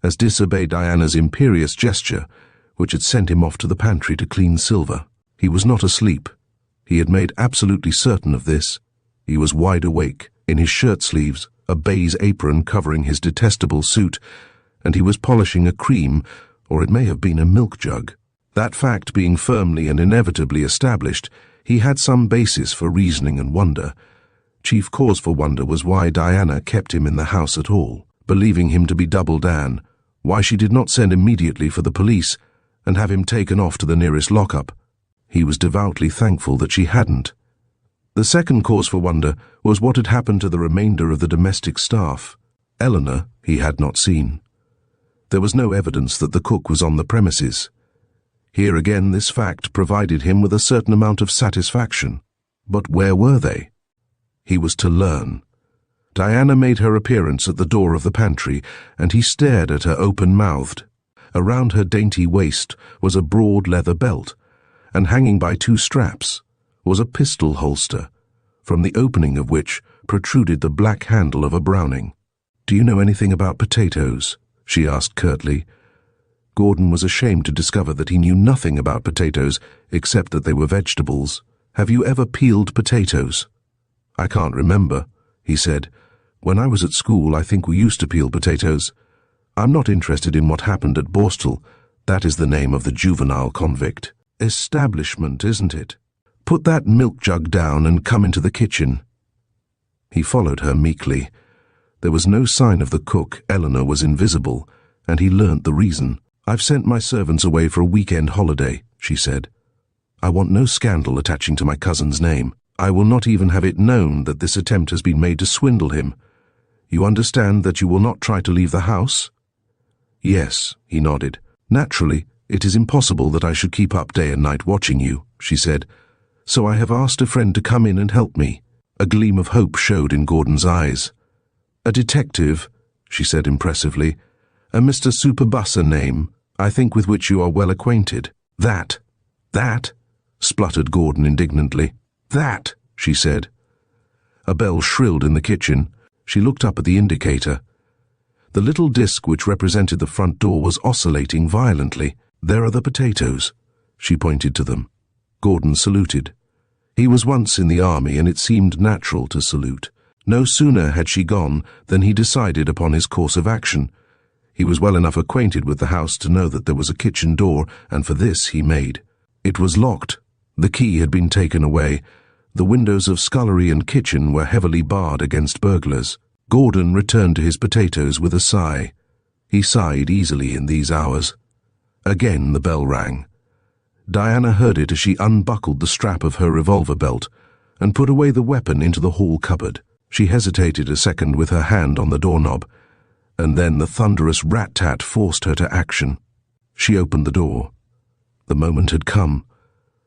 as disobey Diana's imperious gesture, which had sent him off to the pantry to clean silver. He was not asleep. He had made absolutely certain of this. He was wide awake, in his shirt-sleeves, a baize apron covering his detestable suit, and he was polishing a cream, or it may have been a milk jug. That fact being firmly and inevitably established, he had some basis for reasoning and wonder. Chief cause for wonder was why Diana kept him in the house at all, believing him to be Double Dan, why she did not send immediately for the police and have him taken off to the nearest lockup. He was devoutly thankful that she hadn't. The second cause for wonder was what had happened to the remainder of the domestic staff. Eleanor he had not seen. There was no evidence that the cook was on the premises. Here again this fact provided him with a certain amount of satisfaction. But where were they? He was to learn. Diana made her appearance at the door of the pantry, and he stared at her open-mouthed. Around her dainty waist was a broad leather belt, and hanging by two straps was a pistol holster, from the opening of which protruded the black handle of a Browning. "Do you know anything about potatoes?" she asked curtly. Gordon was ashamed to discover that he knew nothing about potatoes except that they were vegetables. "Have you ever peeled potatoes?" "I can't remember," he said. "When I was at school, I think we used to peel potatoes. I'm not interested in what happened at Borstal. That is the name of the juvenile convict. Establishment, isn't it? Put that milk jug down and come into the kitchen." He followed her meekly. There was no sign of the cook. Eleanor was invisible, and he learnt the reason. "I've sent my servants away for a weekend holiday," she said. "I want no scandal attaching to my cousin's name. I will not even have it known that this attempt has been made to swindle him. You understand that you will not try to leave the house?" "Yes," he nodded. "Naturally, it is impossible that I should keep up day and night watching you," she said. "So I have asked a friend to come in and help me." A gleam of hope showed in Gordon's eyes. "A detective," she said impressively. "A Mr. Superbusser name, I think, with which you are well acquainted." That, spluttered Gordon indignantly. "That," she said. A bell shrilled in the kitchen. She looked up at the indicator. The little disc which represented the front door was oscillating violently. "There are the potatoes." She pointed to them. Gordon saluted. He was once in the army, and it seemed natural to salute. No sooner had she gone than he decided upon his course of action. He was well enough acquainted with the house to know that there was a kitchen door, and for this he made. It was locked. The key had been taken away. The windows of scullery and kitchen were heavily barred against burglars. Gordon returned to his potatoes with a sigh. He sighed easily in these hours. Again the bell rang. Diana heard it as she unbuckled the strap of her revolver belt and put away the weapon into the hall cupboard. She hesitated a second with her hand on the doorknob, and then the thunderous rat-tat forced her to action. She opened the door. The moment had come.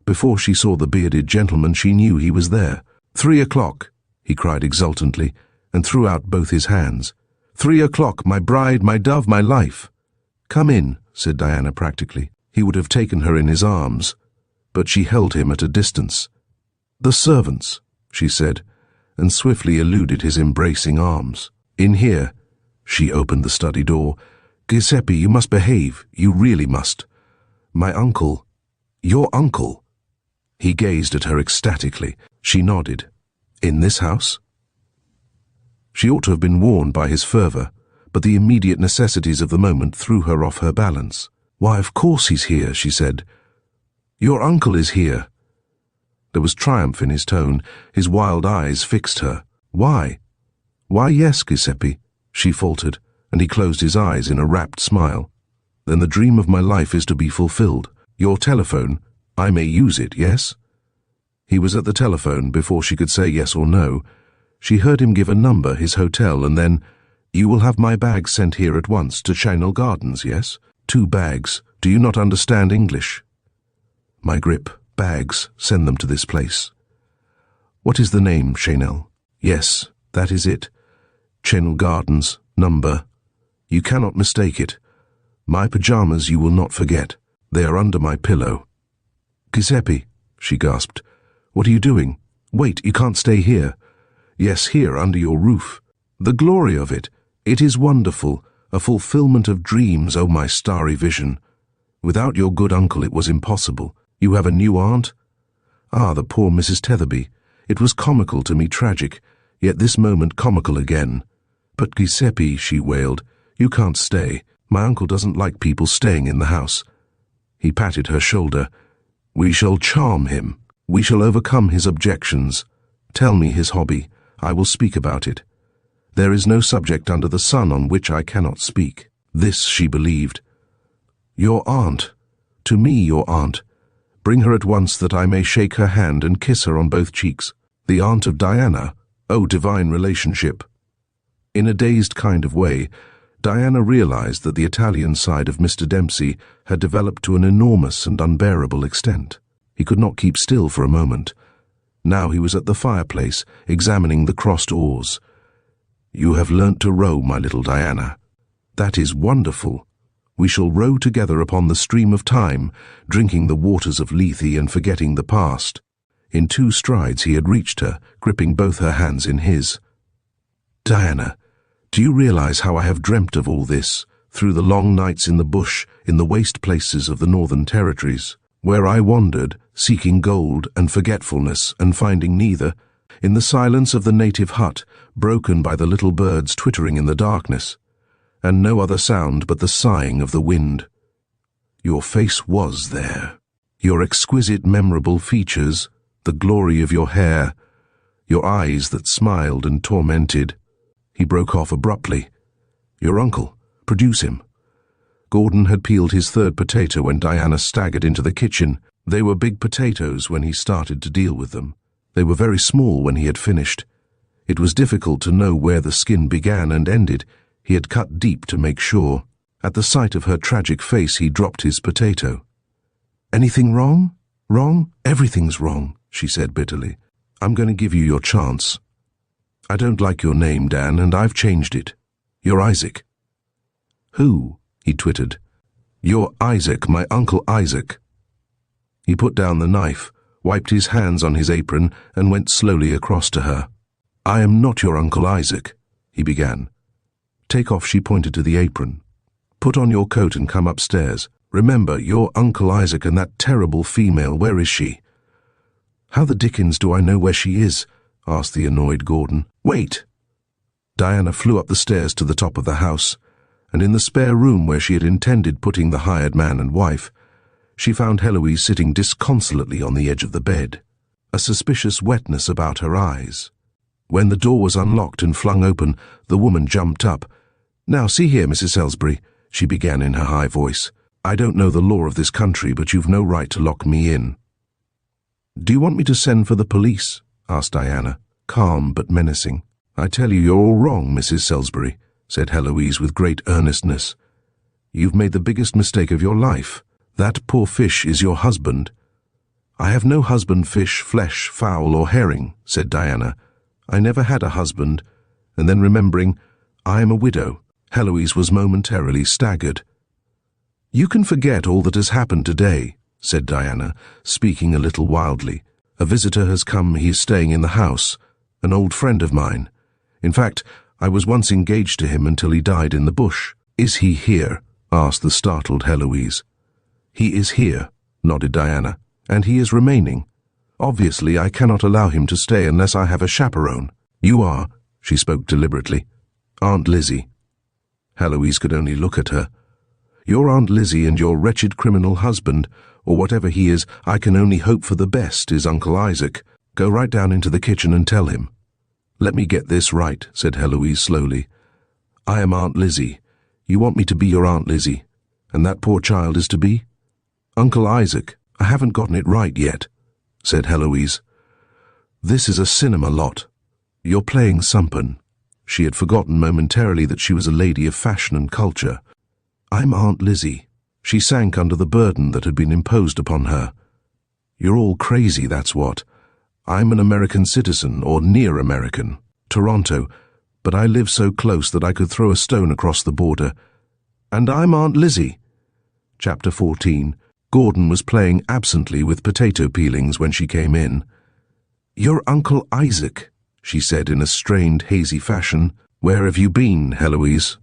Before she saw the bearded gentleman, she knew he was there. 3 o'clock, he cried exultantly, and threw out both his hands. 3 o'clock, my bride, my dove, my life. "Come in," said Diana practically. He would have taken her in his arms, but she held him at a distance. "The servants," she said, and swiftly eluded his embracing arms. "In here." She opened the study door. "Giuseppe, you must behave. You really must." My uncle. Your uncle? He gazed at her ecstatically. She nodded. In this house? She ought to have been warned by his fervour, but the immediate necessities of the moment threw her off her balance. Why, of course he's here, she said. Your uncle is here. There was triumph in his tone. His wild eyes fixed her. Why? Why, yes, Giuseppe, she faltered, and he closed his eyes in a rapt smile. Then the dream of my life is to be fulfilled. Your telephone, I may use it, yes? He was at the telephone before she could say yes or no. She heard him give a number, his hotel, and then, you will have my bags sent here at once to Chanel Gardens, yes? 2 bags. Do you not understand English? My grip. Bags. Send them to this place. What is the name, Chanel? Yes, that is it. Chanel Gardens. Number. You cannot mistake it. My pyjamas you will not forget. They are under my pillow. Giuseppe, she gasped. What are you doing? Wait, you can't stay here. Yes, here, under your roof. The glory of it. It is wonderful. A fulfillment of dreams, oh my starry vision. Without your good uncle it was impossible. You have a new aunt? Ah, the poor Mrs. Tetherby. It was comical to me, tragic, yet this moment comical again. But Giuseppe, she wailed, you can't stay. My uncle doesn't like people staying in the house. He patted her shoulder. We shall charm him. We shall overcome his objections. Tell me his hobby. I will speak about it. There is no subject under the sun on which I cannot speak. This she believed. Your aunt. To me, your aunt. Bring her at once that I may shake her hand and kiss her on both cheeks. The aunt of Diana. Oh, divine relationship. In a dazed kind of way, Diana realized that the Italian side of Mr. Dempsey had developed to an enormous and unbearable extent. He could not keep still for a moment. Now he was at the fireplace, examining the crossed oars. You have learnt to row, my little Diana. That is wonderful. We shall row together upon the stream of time, drinking the waters of Lethe and forgetting the past. In 2 strides he had reached her, gripping both her hands in his. Diana, do you realize how I have dreamt of all this, through the long nights in the bush, in the waste places of the Northern Territories, where I wandered, seeking gold and forgetfulness and finding neither, in the silence of the native hut, broken by the little birds twittering in the darkness, and no other sound but the sighing of the wind. Your face was there. Your exquisite memorable features, the glory of your hair, your eyes that smiled and tormented. He broke off abruptly. Your uncle, produce him. Gordon had peeled his 3rd potato when Diana staggered into the kitchen. They were big potatoes when he started to deal with them. They were very small when he had finished. It was difficult to know where the skin began and ended. He had cut deep to make sure. At the sight of her tragic face, he dropped his potato. Anything wrong? Wrong? Everything's wrong, she said bitterly. I'm going to give you your chance. I don't like your name, Dan, and I've changed it. You're Isaac. Who? He twittered. You're Isaac, my Uncle Isaac. He put down the knife, wiped his hands on his apron, and went slowly across to her. I am not your Uncle Isaac, he began. Take off, she pointed to the apron. Put on your coat and come upstairs. Remember, your Uncle Isaac and that terrible female, where is she? How the dickens do I know where she is? Asked the annoyed Gordon. Wait! Diana flew up the stairs to the top of the house, and in the spare room where she had intended putting the hired man and wife, she found Heloise sitting disconsolately on the edge of the bed, a suspicious wetness about her eyes. When the door was unlocked and flung open, the woman jumped up. Now, see here, Mrs. Salisbury, she began in her high voice. I don't know the law of this country, but you've no right to lock me in. Do you want me to send for the police? Asked Diana, calm but menacing. I tell you, you're all wrong, Mrs. Salisbury, said Heloise with great earnestness. You've made the biggest mistake of your life. That poor fish is your husband. I have no husband, fish, flesh, fowl, or herring, said Diana. I never had a husband. And then remembering, I am a widow, Heloise was momentarily staggered. You can forget all that has happened today, said Diana, speaking a little wildly. A visitor has come, he is staying in the house, an old friend of mine. In fact, I was once engaged to him until he died in the bush. Is he here? Asked the startled Heloise. "He is here," nodded Diana, "and he is remaining. Obviously, I cannot allow him to stay unless I have a chaperone. You are," she spoke deliberately, "Aunt Lizzie." Heloise could only look at her. "Your Aunt Lizzie and your wretched criminal husband, or whatever he is, I can only hope for the best, is Uncle Isaac. Go right down into the kitchen and tell him." "Let me get this right," said Heloise slowly. "I am Aunt Lizzie. You want me to be your Aunt Lizzie, and that poor child is to be?" "Uncle Isaac, I haven't gotten it right yet," said Heloise. "This is a cinema lot. You're playing Sumpen." She had forgotten momentarily that she was a lady of fashion and culture. "I'm Aunt Lizzie." She sank under the burden that had been imposed upon her. "You're all crazy, that's what. I'm an American citizen, or near American, Toronto, but I live so close that I could throw a stone across the border. And I'm Aunt Lizzie." Chapter 14. Gordon was playing absently with potato peelings when she came in. "You're Uncle Isaac," she said in a strained, hazy fashion. "Where have you been, Heloise?"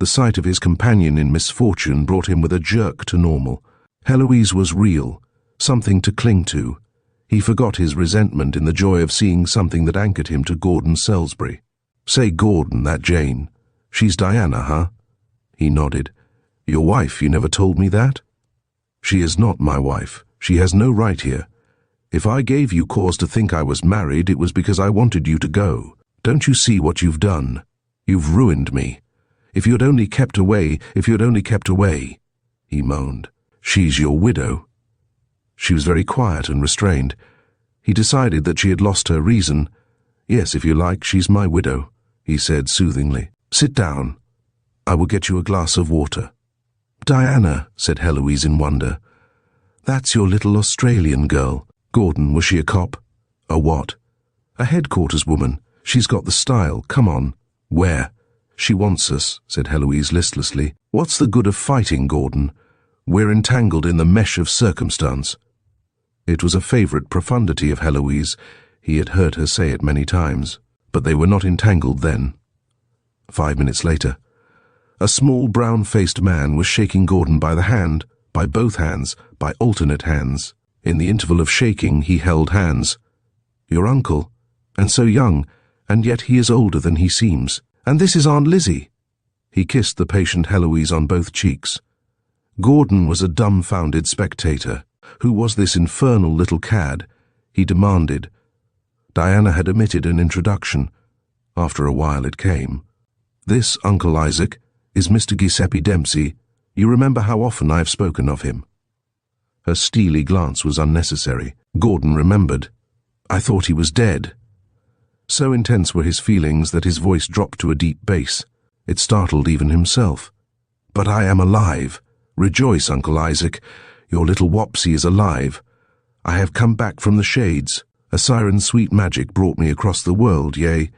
The sight of his companion in misfortune brought him with a jerk to normal. Heloise was real, something to cling to. He forgot his resentment in the joy of seeing something that anchored him to Gordon Salisbury. "Say Gordon, that Jane. She's Diana, huh?" He nodded. "Your wife, you never told me that?" "She is not my wife. She has no right here. If I gave you cause to think I was married, it was because I wanted you to go. Don't you see what you've done? You've ruined me. If you had only kept away, he moaned. "She's your widow." She was very quiet and restrained. He decided that she had lost her reason. "Yes, if you like, she's my widow," he said soothingly. "Sit down. I will get you a glass of water." "Diana," said Heloise in wonder. "That's your little Australian girl." "Gordon, was she a cop?" "A what?" "A headquarters woman. She's got the style. Come on." "Where?" "She wants us," said Heloise listlessly. "What's the good of fighting, Gordon? We're entangled in the mesh of circumstance." It was a favourite profundity of Heloise. He had heard her say it many times. But they were not entangled then. 5 minutes later, a small brown-faced man was shaking Gordon by the hand, by both hands, by alternate hands. In the interval of shaking, he held hands. "Your uncle, and so young, and yet he is older than he seems. And this is Aunt Lizzie." He kissed the patient Heloise on both cheeks. Gordon was a dumbfounded spectator. Who was this infernal little cad? He demanded. Diana had omitted an introduction. After a while it came. "This, Uncle Isaac, is Mr. Giuseppe Dempsey. You remember how often I have spoken of him." Her steely glance was unnecessary. Gordon remembered. "I thought he was dead." So intense were his feelings that his voice dropped to a deep bass. It startled even himself. "But I am alive. Rejoice, Uncle Isaac. Your little Wopsy is alive. I have come back from the shades. A siren's sweet magic brought me across the world, yea,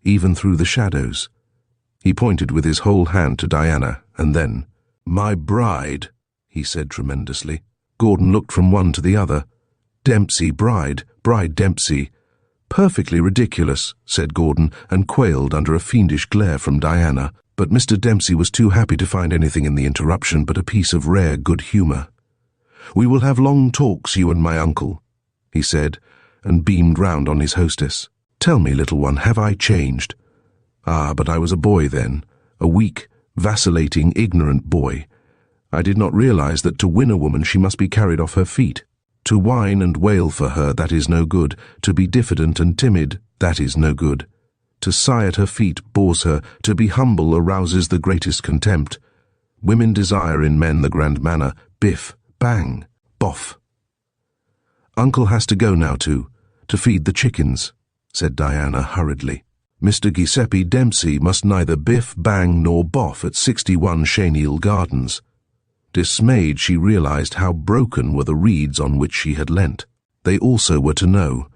even through the shadows." He pointed with his whole hand to Diana, and then, "My bride," he said tremendously. Gordon looked from one to the other. "Dempsey, bride Dempsey." "Perfectly ridiculous," said Gordon, and quailed under a fiendish glare from Diana. But Mr. Dempsey was too happy to find anything in the interruption but a piece of rare good humour. "We will have long talks, you and my uncle," he said, and beamed round on his hostess. "Tell me, little one, have I changed?" "Ah, but I was a boy then, a weak, vacillating, ignorant boy. I did not realize that to win a woman she must be carried off her feet. To whine and wail for her, that is no good. To be diffident and timid, that is no good. To sigh at her feet bores her. To be humble arouses the greatest contempt. Women desire in men the grand manner. Biff, bang, boff." "Uncle has to go now to feed the chickens," said Diana hurriedly. "Mr. Giuseppe Dempsey must neither biff, bang, nor boff at 61 Cheneil Gardens." Dismayed, she realized how broken were the reeds on which she had leant. They also were to know.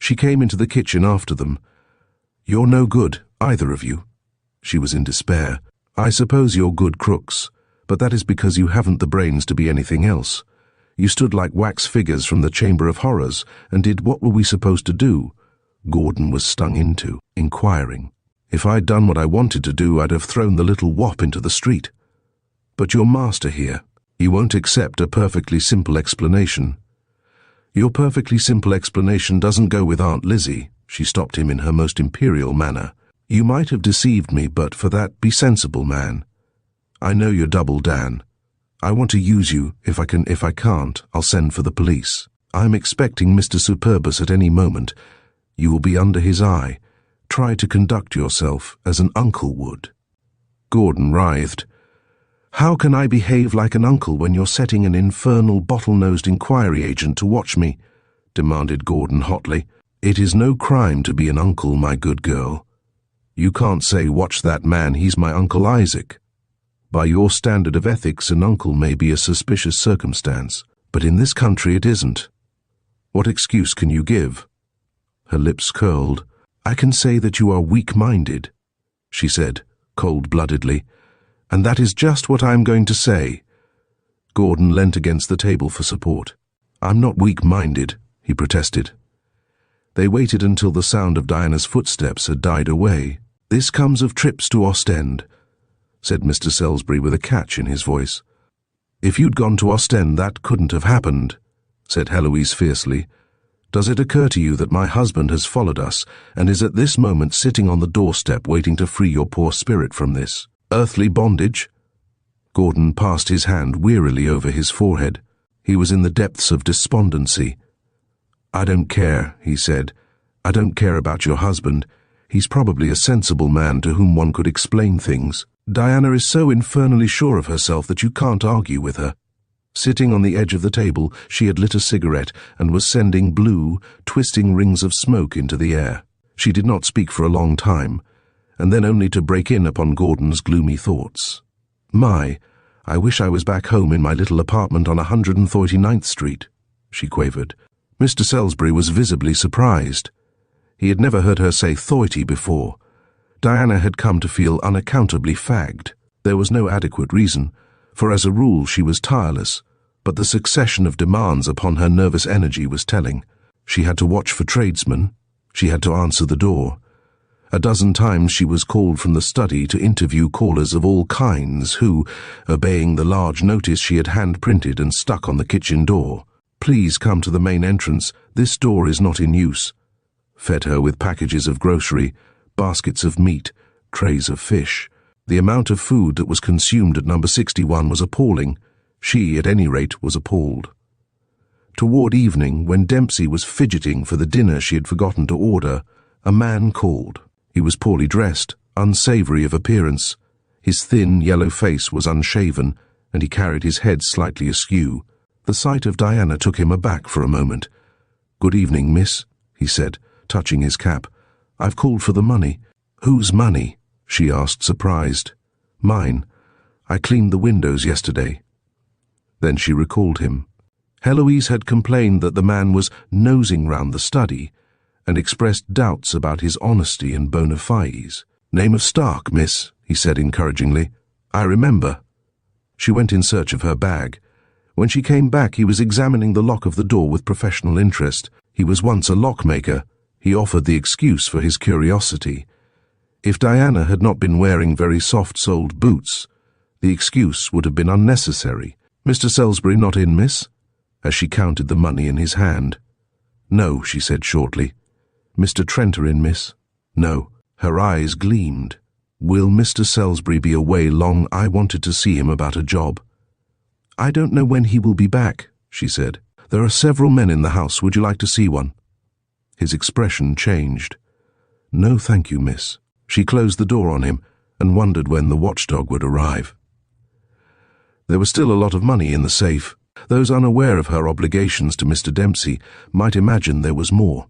She came into the kitchen after them. "You're no good, either of you." She was in despair. "I suppose you're good crooks, but that is because you haven't the brains to be anything else. You stood like wax figures from the Chamber of Horrors and did what were we supposed to do?" Gordon was stung into, inquiring. "If I'd done what I wanted to do, I'd have thrown the little wop into the street." But your master here, he won't accept a perfectly simple explanation. Your perfectly simple explanation doesn't go with Aunt Lizzie, she stopped him in her most imperial manner. You might have deceived me, but for that, be sensible, man. I know you're double Dan. I want to use you. If I can. If I can't, I'll send for the police. I'm expecting Mr. Superbus at any moment. You will be under his eye. Try to conduct yourself as an uncle would. Gordon writhed. How can I behave like an uncle when you're setting an infernal bottle-nosed inquiry agent to watch me? Demanded Gordon hotly. It is no crime to be an uncle, my good girl. You can't say, watch that man, he's my Uncle Isaac. By your standard of ethics, an uncle may be a suspicious circumstance, but in this country it isn't. What excuse can you give? Her lips curled. I can say that you are weak-minded, she said, cold-bloodedly, and that is just what I'm going to say. Gordon leant against the table for support. I'm not weak-minded, he protested. They waited until the sound of Diana's footsteps had died away. This comes of trips to Ostend, said Mr. Salisbury with a catch in his voice. If you'd gone to Ostend, that couldn't have happened, said Heloise fiercely. Does it occur to you that my husband has followed us and is at this moment sitting on the doorstep waiting to free your poor spirit from this earthly bondage? Gordon passed his hand wearily over his forehead. He was in the depths of despondency. I don't care, he said. I don't care about your husband. He's probably a sensible man to whom one could explain things. Diana is so infernally sure of herself that you can't argue with her. Sitting on the edge of the table, she had lit a cigarette and was sending blue, twisting rings of smoke into the air. She did not speak for a long time, and then only to break in upon Gordon's gloomy thoughts. My, I wish I was back home in my little apartment on 139th Street, she quavered. Mr. Salisbury was visibly surprised. He had never heard her say "thoity" before. Diana had come to feel unaccountably fagged. There was no adequate reason, for as a rule she was tireless, but the succession of demands upon her nervous energy was telling. She had to watch for tradesmen. She had to answer the door. A dozen times she was called from the study to interview callers of all kinds who, obeying the large notice she had hand-printed and stuck on the kitchen door, "Please come to the main entrance, this door is not in use," fed her with packages of grocery, baskets of meat, trays of fish. The amount of food that was consumed at number 61 was appalling. She, at any rate, was appalled. Toward evening, when Dempsey was fidgeting for the dinner she had forgotten to order, a man called. He was poorly dressed, unsavory of appearance. His thin, yellow face was unshaven, and he carried his head slightly askew. The sight of Diana took him aback for a moment. "Good evening, miss," he said, touching his cap. "I've called for the money." "Whose money?" she asked, surprised. "Mine. I cleaned the windows yesterday." Then she recalled him. Heloise had complained that the man was nosing round the study, and expressed doubts about his honesty and bona fides. "Name of Stark, miss," he said encouragingly. "I remember." She went in search of her bag. When she came back, he was examining the lock of the door with professional interest. He was once a lockmaker. He offered the excuse for his curiosity. If Diana had not been wearing very soft-soled boots, the excuse would have been unnecessary. "Mr. Salisbury not in, miss?" as she counted the money in his hand. "No," she said shortly. "Mr. Trenter in, miss?" "No." Her eyes gleamed. "Will Mr. Salisbury be away long? I wanted to see him about a job." "I don't know when he will be back," she said. "There are several men in the house. Would you like to see one?" His expression changed. "No, thank you, miss." She closed the door on him and wondered when the watchdog would arrive. There was still a lot of money in the safe. Those unaware of her obligations to Mr. Dempsey might imagine there was more.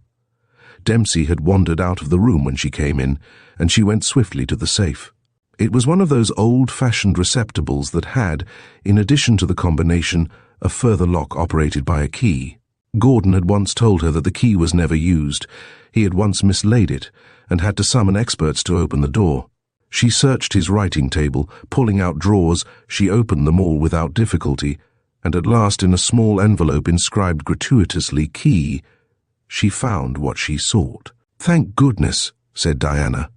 Dempsey had wandered out of the room when she came in, and she went swiftly to the safe. It was one of those old-fashioned receptacles that had, in addition to the combination, a further lock operated by a key. Gordon had once told her that the key was never used. He had once mislaid it, and had to summon experts to open the door. She searched his writing table, pulling out drawers. She opened them all without difficulty, and at last, in a small envelope inscribed gratuitously "Key," she found what she sought. "Thank goodness," said Diana.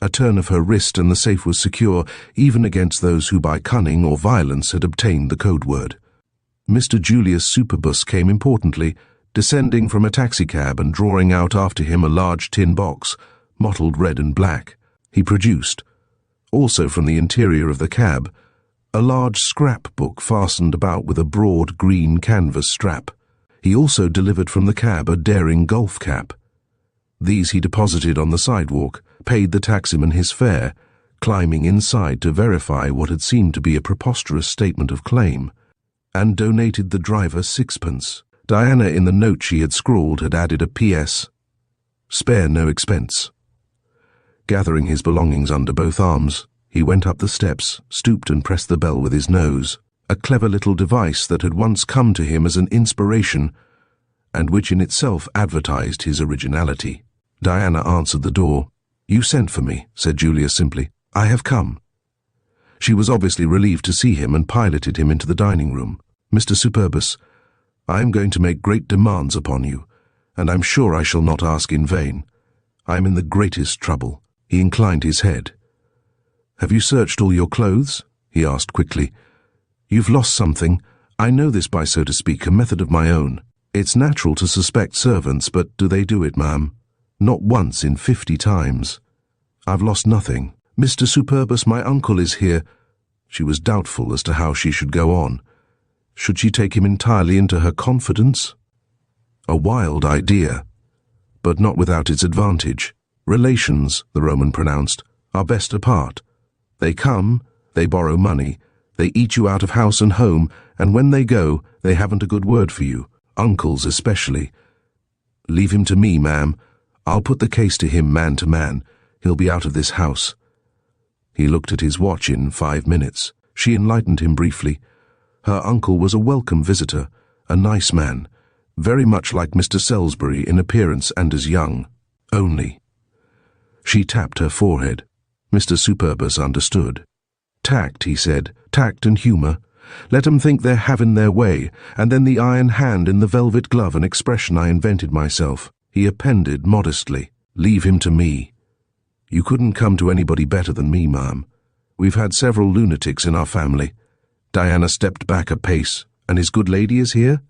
A turn of her wrist and the safe was secure, even against those who by cunning or violence had obtained the code word. Mr. Julius Superbus came importantly, descending from a taxicab and drawing out after him a large tin box, mottled red and black. He produced, also from the interior of the cab, a large scrapbook fastened about with a broad green canvas strap. He also delivered from the cab a daring golf cap. These he deposited on the sidewalk, paid the taximan his fare, climbing inside to verify what had seemed to be a preposterous statement of claim, and donated the driver sixpence. Diana, in the note she had scrawled, had added a P.S. Spare no expense. Gathering his belongings under both arms, he went up the steps, stooped and pressed the bell with his nose, a clever little device that had once come to him as an inspiration, and which in itself advertised his originality. Diana answered the door. "You sent for me," said Julius simply. "I have come." She was obviously relieved to see him and piloted him into the dining room. "Mr. Superbus, I am going to make great demands upon you, and I'm sure I shall not ask in vain. I am in the greatest trouble." He inclined his head. "Have you searched all your clothes?" he asked quickly. "You've lost something. I know this by, so to speak, a method of my own. It's natural to suspect servants, but do they do it, ma'am? Not once in 50 times. I've lost nothing. Mr. Superbus, my uncle is here." She was doubtful as to how she should go on. Should she take him entirely into her confidence? A wild idea, but not without its advantage. Relations, the Roman pronounced, are best apart. They come, they borrow money, they eat you out of house and home, and when they go, they haven't a good word for you, uncles especially. "Leave him to me, ma'am. I'll put the case to him man to man. He'll be out of this house." He looked at his watch. In 5 minutes. She enlightened him briefly. Her uncle was a welcome visitor, a nice man, very much like Mr. Salisbury in appearance and as young. Only. She tapped her forehead. Mr. Superbus understood. "Tact," he said, "tact and humour. Let 'em think they're having their way, and then the iron hand in the velvet glove, an expression I invented myself." He appended modestly, "Leave him to me. You couldn't come to anybody better than me, ma'am. We've had several lunatics in our family." Diana stepped back a pace. "And his good lady is here?"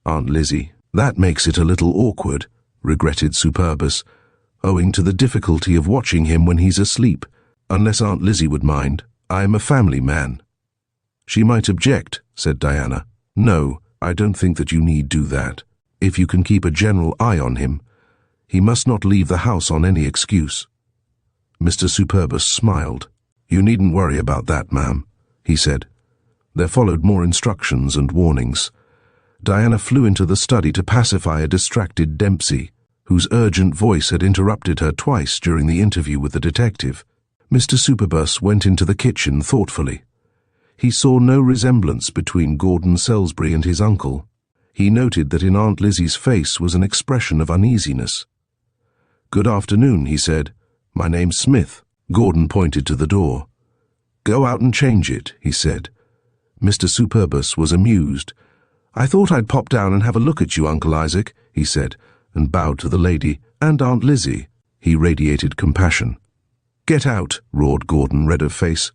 "Aunt Lizzie." "That makes it a little awkward," regretted Superbus, "owing to the difficulty of watching him when he's asleep. Unless Aunt Lizzie would mind. I am a family man." "She might object," said Diana. "No, I don't think that you need do that. If you can keep a general eye on him, he must not leave the house on any excuse." Mr. Superbus smiled. "You needn't worry about that, ma'am," he said. There followed more instructions and warnings. Diana flew into the study to pacify a distracted Dempsey, whose urgent voice had interrupted her twice during the interview with the detective. Mr. Superbus went into the kitchen thoughtfully. He saw no resemblance between Gordon Salisbury and his uncle. He noted that in Aunt Lizzie's face was an expression of uneasiness. "Good afternoon," he said. "My name's Smith." Gordon pointed to the door. "Go out and change it," he said. Mr. Superbus was amused. "I thought I'd pop down and have a look at you, Uncle Isaac," he said, and bowed to the lady. "And Aunt Lizzie." He radiated compassion. "Get out," roared Gordon, red of face.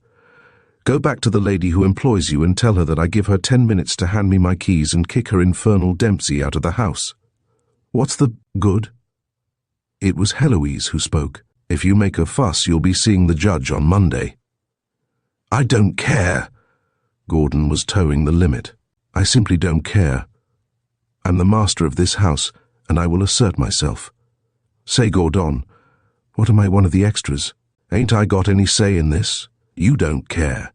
"Go back to the lady who employs you and tell her that I give her 10 minutes to hand me my keys and kick her infernal Dempsey out of the house." "What's the good?" It was Heloise who spoke. "If you make a fuss, you'll be seeing the judge on Monday." "I don't care." Gordon was towing the limit. "I simply don't care. I'm the master of this house, and I will assert myself. Say, Gordon, what am I, one of the extras? Ain't I got any say in this? You don't care.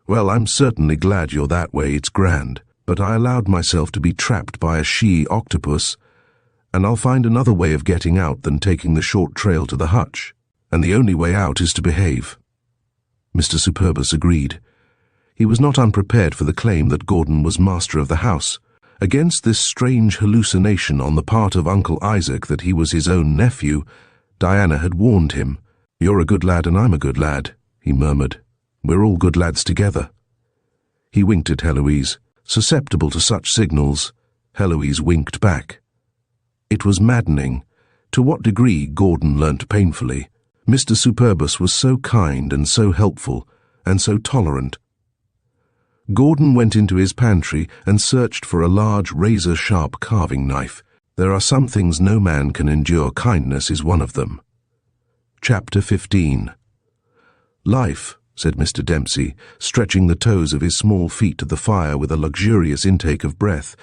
Well, I'm certainly glad you're that way, it's grand, but I allowed myself to be trapped by a she-octopus, and I'll find another way of getting out than taking the short trail to the hutch, and the only way out is to behave." Mr. Superbus agreed. He was not unprepared for the claim that Gordon was master of the house. Against this strange hallucination on the part of Uncle Isaac that he was his own nephew, Diana had warned him. "You're a good lad and I'm a good lad," he murmured. "We're all good lads together." He winked at Heloise. Susceptible to such signals, Heloise winked back. It was maddening. To what degree, Gordon learnt painfully. Mr. Superbus was so kind and so helpful and so tolerant. Gordon went into his pantry and searched for a large razor-sharp carving knife. There are some things no man can endure. Kindness is one of them. Chapter 15. Life, said Mr. Dempsey, stretching the toes of his small feet to the fire with a luxurious intake of breath,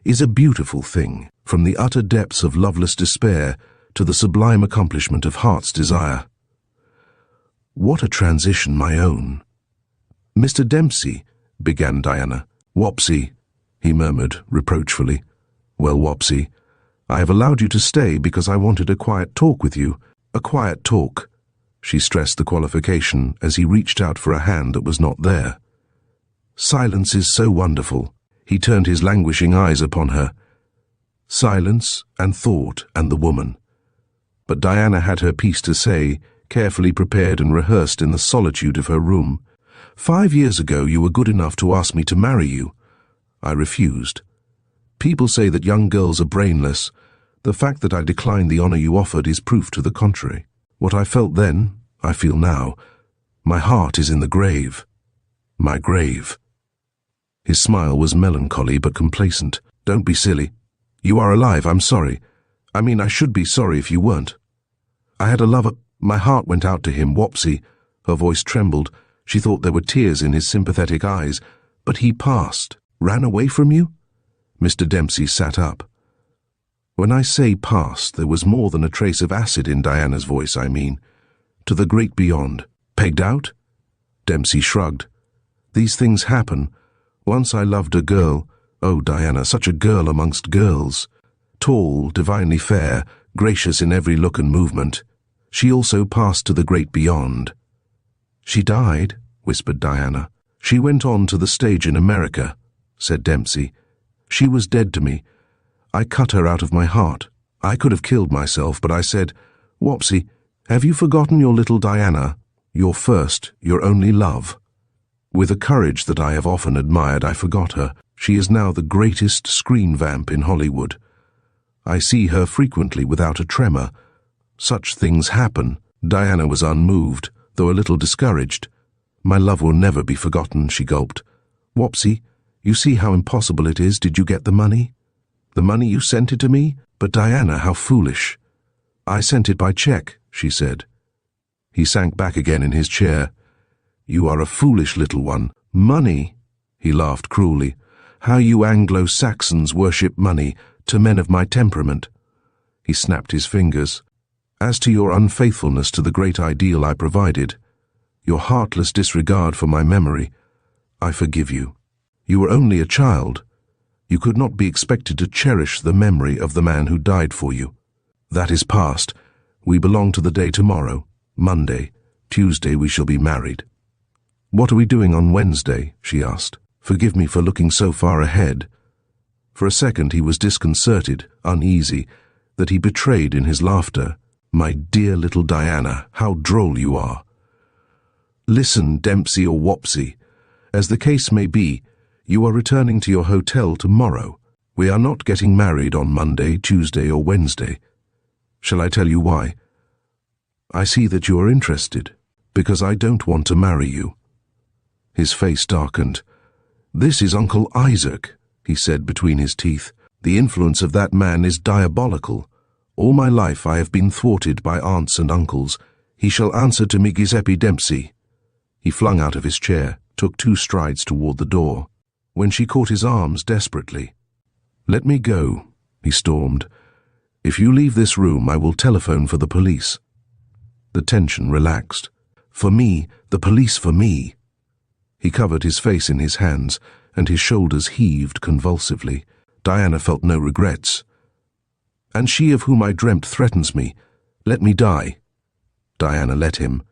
is a beautiful thing, from the utter depths of loveless despair to the sublime accomplishment of heart's desire. What a transition, my own. Mr. Dempsey, began Diana. Wopsy, he murmured reproachfully. Well, Wopsy, I have allowed you to stay because I wanted a quiet talk with you. A quiet talk. She stressed the qualification as he reached out for a hand that was not there. Silence is so wonderful. He turned his languishing eyes upon her. Silence and thought and the woman. But Diana had her piece to say, carefully prepared and rehearsed in the solitude of her room. 5 years ago you were good enough to ask me to marry you. I refused. People say that young girls are brainless. The fact that I declined the honor you offered is proof to the contrary. What I felt then, I feel now. My heart is in the grave. My grave. His smile was melancholy but complacent. Don't be silly. You are alive, I'm sorry. I mean, I should be sorry if you weren't. I had a lover. My heart went out to him, Wopsy. Her voice trembled. She thought there were tears in his sympathetic eyes. But he passed. Ran away from you? Mr. Dempsey sat up. When I say passed, there was more than a trace of acid in Diana's voice, I mean. To the great beyond. Pegged out? Dempsey shrugged. These things happen. Once I loved a girl. Oh, Diana, such a girl amongst girls. Tall, divinely fair, gracious in every look and movement. She also passed to the great beyond. She died, whispered Diana. She went on to the stage in America, said Dempsey. She was dead to me. I cut her out of my heart. I could have killed myself, but I said, Wopsy, have you forgotten your little Diana, your first, your only love? With a courage that I have often admired, I forgot her. She is now the greatest screen vamp in Hollywood. I see her frequently without a tremor. Such things happen. Diana was unmoved, though a little discouraged. My love will never be forgotten, she gulped. Wopsy, you see how impossible it is. Did you get the money? The money, you sent it to me? But Diana, how foolish. I sent it by check, she said. He sank back again in his chair. You are a foolish little one. Money? He laughed cruelly. How you Anglo-Saxons worship money, to men of my temperament. He snapped his fingers. As to your unfaithfulness to the great ideal I provided, your heartless disregard for my memory, I forgive you. You were only a child. You could not be expected to cherish the memory of the man who died for you. That is past. We belong to the day tomorrow, Monday. Tuesday we shall be married. What are we doing on Wednesday? She asked. Forgive me for looking so far ahead. For a second he was disconcerted, uneasy, that he betrayed in his laughter. My dear little Diana, how droll you are. Listen, Dempsey or Wopsy. As the case may be, you are returning to your hotel tomorrow. We are not getting married on Monday, Tuesday, or Wednesday. Shall I tell you why? I see that you are interested, because I don't want to marry you. His face darkened. This is Uncle Isaac, he said between his teeth. The influence of that man is diabolical. All my life I have been thwarted by aunts and uncles. He shall answer to me, Giuseppe Dempsey. He flung out of his chair, took 2 strides toward the door, when she caught his arms desperately. Let me go, he stormed. If you leave this room, I will telephone for the police. The tension relaxed. For me, the police for me. He covered his face in his hands, and his shoulders heaved convulsively. Diana felt no regrets. And she of whom I dreamt threatens me. Let me die. Diana let him.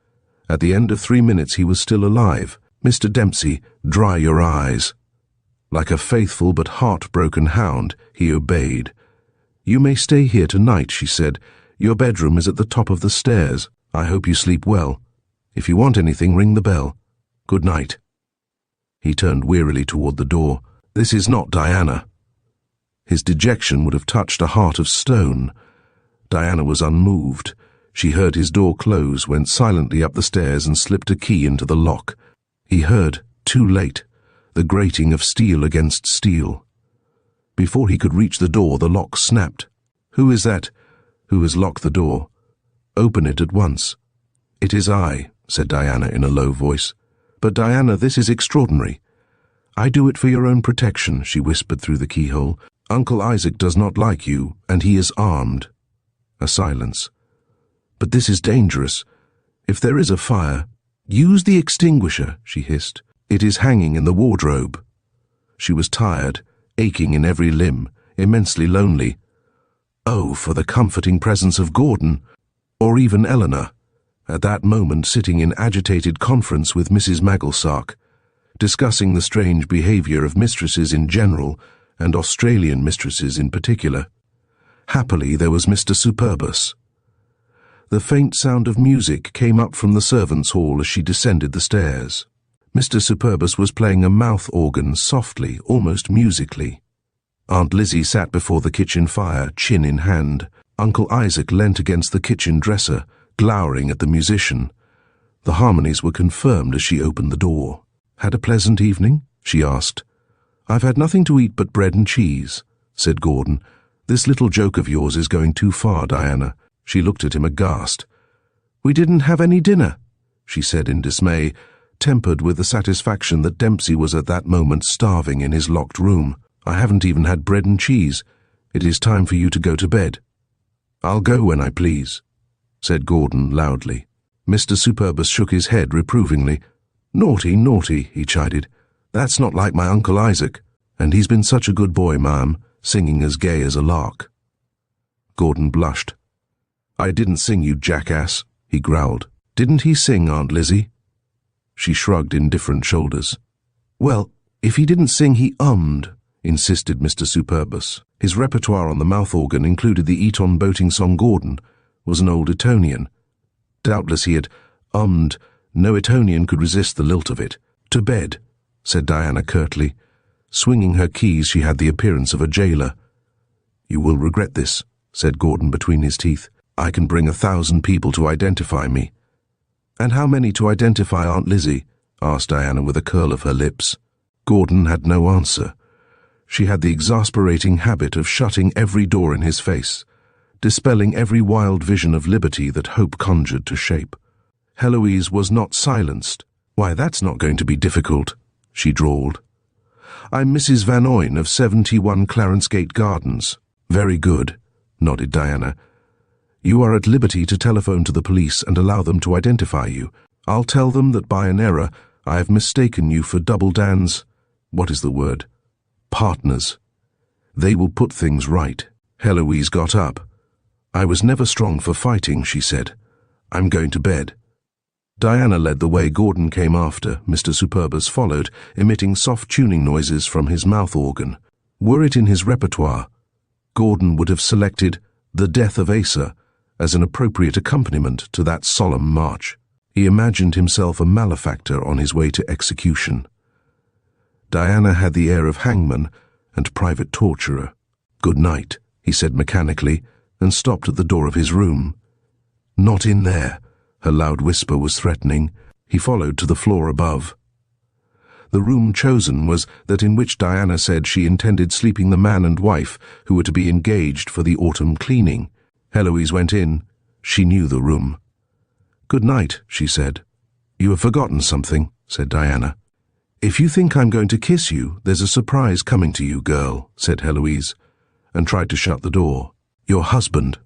At the end of 3 minutes he was still alive. Mr. Dempsey, dry your eyes. Like a faithful but heartbroken hound, he obeyed. You may stay here tonight, she said. Your bedroom is at the top of the stairs. I hope you sleep well. If you want anything, ring the bell. Good night. He turned wearily toward the door. This is not Diana. His dejection would have touched a heart of stone. Diana was unmoved. She heard his door close, went silently up the stairs and slipped a key into the lock. He heard, too late, the grating of steel against steel. Before he could reach the door, the lock snapped. "Who is that? Who has locked the door? Open it at once." "It is I," said Diana in a low voice. "But Diana, this is extraordinary." "I do it for your own protection," she whispered through the keyhole. "Uncle Isaac does not like you, and he is armed." A silence. "But this is dangerous. If there is a fire—" "Use the extinguisher," she hissed. "It is hanging in the wardrobe." She was tired, aching in every limb, immensely lonely. Oh, for the comforting presence of Gordon, or even Eleanor, at that moment sitting in agitated conference with Mrs. Magglesark, discussing the strange behaviour of mistresses in general and Australian mistresses in particular. Happily, there was Mr. Superbus. The faint sound of music came up from the servants' hall as she descended the stairs. Mr. Superbus was playing a mouth organ softly, almost musically. Aunt Lizzie sat before the kitchen fire, chin in hand. Uncle Isaac leant against the kitchen dresser, glowering at the musician. The harmonies were confirmed as she opened the door. "Had a pleasant evening?" she asked. "I've had nothing to eat but bread and cheese," said Gordon. "This little joke of yours is going too far, Diana." She looked at him aghast. "We didn't have any dinner," she said in dismay, tempered with the satisfaction that Dempsey was at that moment starving in his locked room. "I haven't even had bread and cheese. It is time for you to go to bed." "I'll go when I please," said Gordon loudly. Mr. Superbus shook his head reprovingly. "Naughty, naughty," he chided. "That's not like my Uncle Isaac. And he's been such a good boy, ma'am, singing as gay as a lark." Gordon blushed. "I didn't sing, you jackass," he growled. "Didn't he sing, Aunt Lizzie?" She shrugged indifferent shoulders. "Well, if he didn't sing, he ummed," insisted Mr. Superbus. His repertoire on the mouth organ included the Eton boating song Gordon was an old Etonian. Doubtless he had ummed. No Etonian could resist the lilt of it. "To bed," said Diana curtly. Swinging her keys, she had the appearance of a jailer. "You will regret this," said Gordon between his teeth. "I can bring 1,000 people to identify me." "And how many to identify Aunt Lizzie?" asked Diana with a curl of her lips. Gordon had no answer. She had the exasperating habit of shutting every door in his face, dispelling every wild vision of liberty that hope conjured to shape. Heloise was not silenced. "Why, that's not going to be difficult," she drawled. "I'm Mrs. Van Oyne of 71 Clarence Gate Gardens." "Very good," nodded Diana. "You are at liberty to telephone to the police and allow them to identify you. I'll tell them that by an error I have mistaken you for Double Dan's— what is the word? Partners. They will put things right." Heloise got up. "I was never strong for fighting," she said. "I'm going to bed." Diana led the way. Gordon came after. Mr. Superbus followed, emitting soft tuning noises from his mouth organ. Were it in his repertoire, Gordon would have selected "The Death of Asa" as an appropriate accompaniment to that solemn march. He imagined himself a malefactor on his way to execution. Diana had the air of hangman and private torturer. "Good night," he said mechanically, and stopped at the door of his room. "Not in there," her loud whisper was threatening. He followed to the floor above. The room chosen was that in which Diana said she intended sleeping the man and wife who were to be engaged for the autumn cleaning. Heloise went in. She knew the room. "Good night," she said. "You have forgotten something," said Diana. "If you think I'm going to kiss you, there's a surprise coming to you, girl," said Heloise, and tried to shut the door. "Your husband,"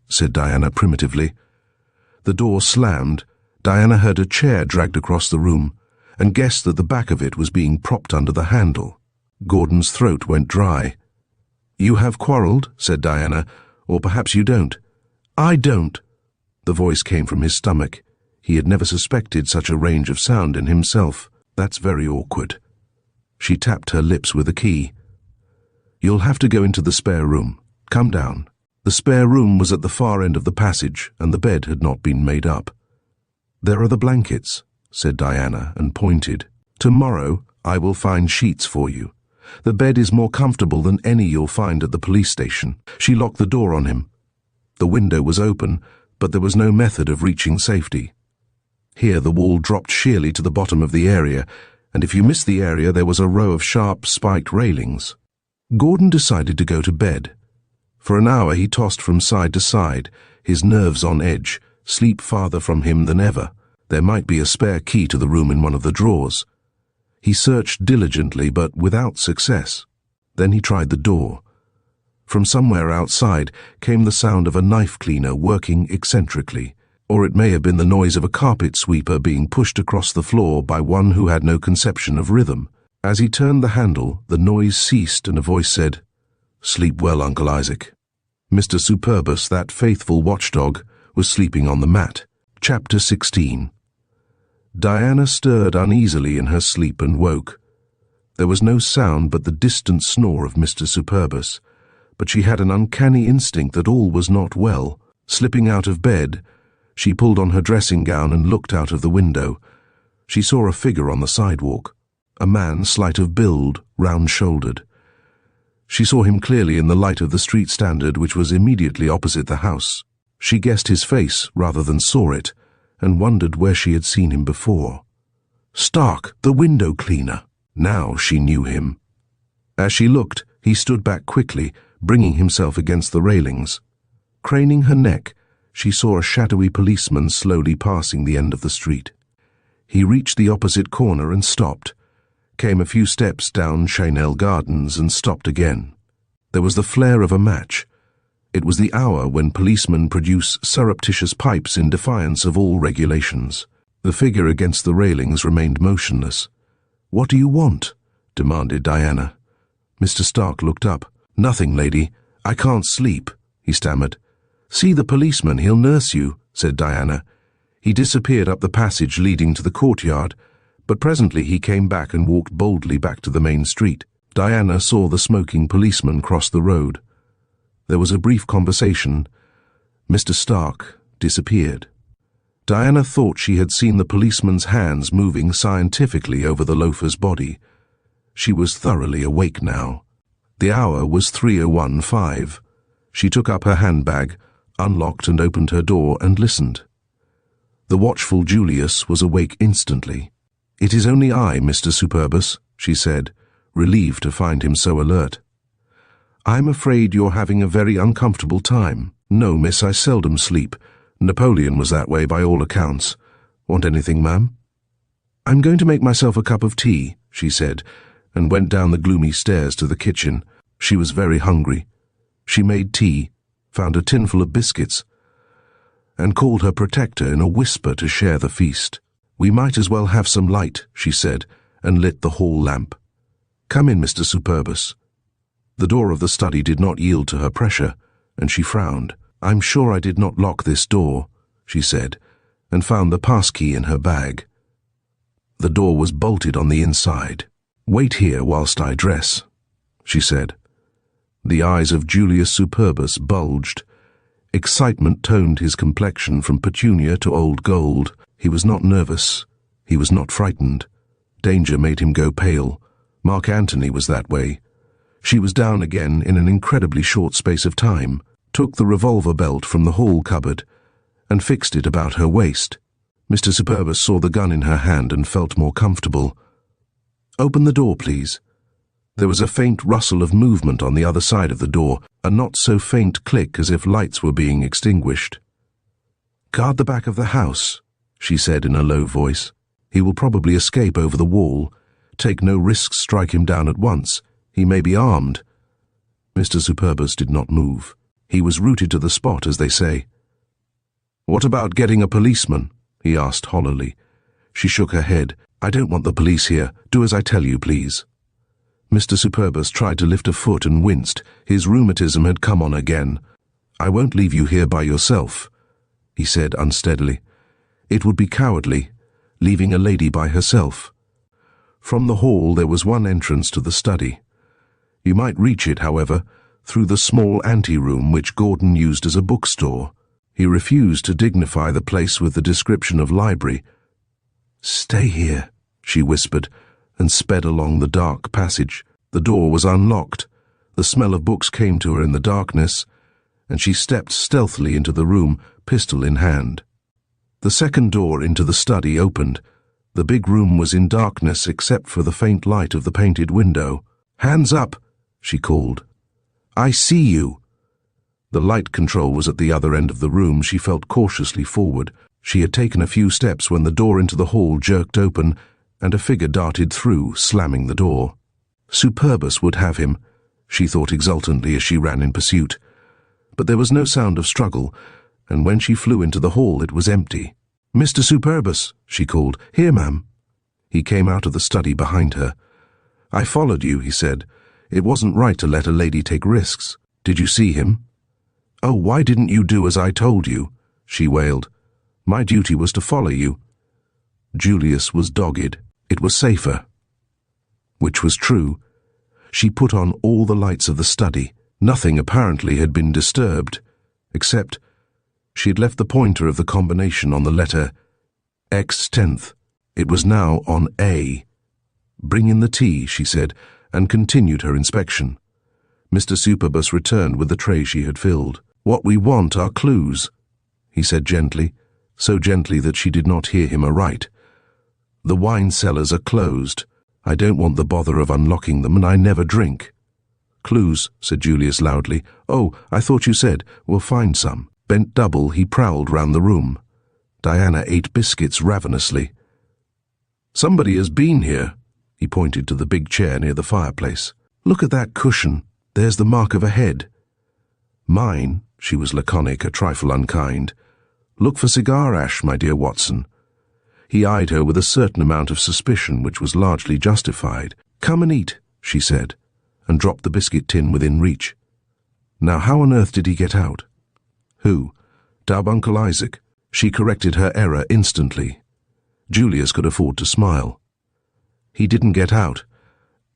said Diana primitively. The door slammed. Diana heard a chair dragged across the room, and guessed that the back of it was being propped under the handle. Gordon's throat went dry. "You have quarrelled," said Diana, "or perhaps you don't." "I don't." The voice came from his stomach. He had never suspected such a range of sound in himself. "That's very awkward." She tapped her lips with a key. "You'll have to go into the spare room. Come down." The spare room was at the far end of the passage, and the bed had not been made up. "There are the blankets," said Diana, and pointed. "Tomorrow I will find sheets for you. The bed is more comfortable than any you'll find at the police station." She locked the door on him. The window was open, but there was no method of reaching safety. Here the wall dropped sheerly to the bottom of the area, and if you missed the area there was a row of sharp, spiked railings. Gordon decided to go to bed. For an hour he tossed from side to side, his nerves on edge, sleep farther from him than ever. There might be a spare key to the room in one of the drawers. He searched diligently, but without success. Then he tried the door. From somewhere outside came the sound of a knife cleaner working eccentrically, or it may have been the noise of a carpet sweeper being pushed across the floor by one who had no conception of rhythm. As he turned the handle, the noise ceased and a voice said, "Sleep well, Uncle Isaac." Mr. Superbus, that faithful watchdog, was sleeping on the mat. Chapter 16. Diana stirred uneasily in her sleep and woke. There was no sound but the distant snore of Mr. Superbus, but she had an uncanny instinct that all was not well. Slipping out of bed, she pulled on her dressing gown and looked out of the window. She saw a figure on the sidewalk, a man slight of build, round-shouldered. She saw him clearly in the light of the street standard which was immediately opposite the house. She guessed his face rather than saw it, and wondered where she had seen him before. Stark, the window cleaner. Now she knew him. As she looked, he stood back quickly, bringing himself against the railings. Craning her neck, she saw a shadowy policeman slowly passing the end of the street. He reached the opposite corner and stopped, came a few steps down Chanel Gardens and stopped again. There was the flare of a match. It was the hour when policemen produce surreptitious pipes in defiance of all regulations. The figure against the railings remained motionless. "What do you want?" demanded Diana. Mr. Stark looked up. "Nothing, lady. I can't sleep," he stammered. "See the policeman, he'll nurse you," said Diana. He disappeared up the passage leading to the courtyard, but presently he came back and walked boldly back to the main street. Diana saw the smoking policeman cross the road. There was a brief conversation. Mr. Stark disappeared. Diana thought she had seen the policeman's hands moving scientifically over the loafer's body. She was thoroughly awake now. The hour was 3:01:05. She took up her handbag, unlocked and opened her door and listened. The watchful Julius was awake instantly. "It is only I, Mr. Superbus," she said, relieved to find him so alert. "I'm afraid you're having a very uncomfortable time." "No, miss, I seldom sleep. Napoleon was that way by all accounts. Want anything, ma'am?" "I'm going to make myself a cup of tea," she said, and went down the gloomy stairs to the kitchen. She was very hungry. She made tea, found a tinful of biscuits, and called her protector in a whisper to share the feast. "We might as well have some light," she said, and lit the hall lamp. "Come in, Mr. Superbus." The door of the study did not yield to her pressure, and she frowned. "I'm sure I did not lock this door," she said, and found the passkey in her bag. The door was bolted on the inside. "Wait here whilst I dress," she said. The eyes of Julius Superbus bulged. Excitement toned his complexion from petunia to old gold. He was not nervous. He was not frightened. Danger made him go pale. Mark Antony was that way. She was down again in an incredibly short space of time, took the revolver belt from the hall cupboard, and fixed it about her waist. Mr. Superbus saw the gun in her hand and felt more comfortable. "Open the door, please." There was a faint rustle of movement on the other side of the door, a not-so-faint click as if lights were being extinguished. "Guard the back of the house," she said in a low voice. "He will probably escape over the wall. Take no risks, strike him down at once. He may be armed." Mr. Superbus did not move. He was rooted to the spot, as they say. "What about getting a policeman?" he asked hollowly. She shook her head. "I don't want the police here. Do as I tell you, please." Mr. Superbus tried to lift a foot and winced. His rheumatism had come on again. "I won't leave you here by yourself," he said unsteadily. "It would be cowardly, leaving a lady by herself." From the hall there was one entrance to the study. You might reach it, however, through the small anteroom which Gordon used as a bookstore. He refused to dignify the place with the description of library. "Stay here," she whispered, and sped along the dark passage. The door was unlocked. The smell of books came to her in the darkness, and she stepped stealthily into the room, pistol in hand. The second door into the study opened. The big room was in darkness except for the faint light of the painted window. "Hands up," she called. "I see you." The light control was at the other end of the room. She felt cautiously forward. She had taken a few steps when the door into the hall jerked open, and a figure darted through, slamming the door. Superbus would have him, she thought exultantly as she ran in pursuit. But there was no sound of struggle, and when she flew into the hall it was empty. "Mr. Superbus," she called. "Here, ma'am." He came out of the study behind her. "I followed you," he said. "It wasn't right to let a lady take risks. Did you see him?" "Oh, why didn't you do as I told you?" she wailed. "My duty was to follow you." Julius was dogged. It was safer. Which was true. She put on all the lights of the study. Nothing apparently had been disturbed, except she had left the pointer of the combination on the letter X10th. It was now on A. "Bring in the tea," she said, and continued her inspection. Mr. Superbus returned with the tray she had filled. "What we want are clues," he said gently, so gently that she did not hear him aright. "The wine cellars are closed. I don't want the bother of unlocking them, and I never drink." "Clues," said Julius loudly. "Oh, I thought you said, we'll find some." Bent double, he prowled round the room. Diana ate biscuits ravenously. "Somebody has been here." He pointed to the big chair near the fireplace. "Look at that cushion. There's the mark of a head." "Mine," she was laconic, a trifle unkind. "Look for cigar ash, my dear Watson." He eyed her with a certain amount of suspicion which was largely justified. "Come and eat," she said, and dropped the biscuit tin within reach. "Now how on earth did he get out?" "Who? Dub Uncle Isaac?" She corrected her error instantly. Julius could afford to smile. "He didn't get out.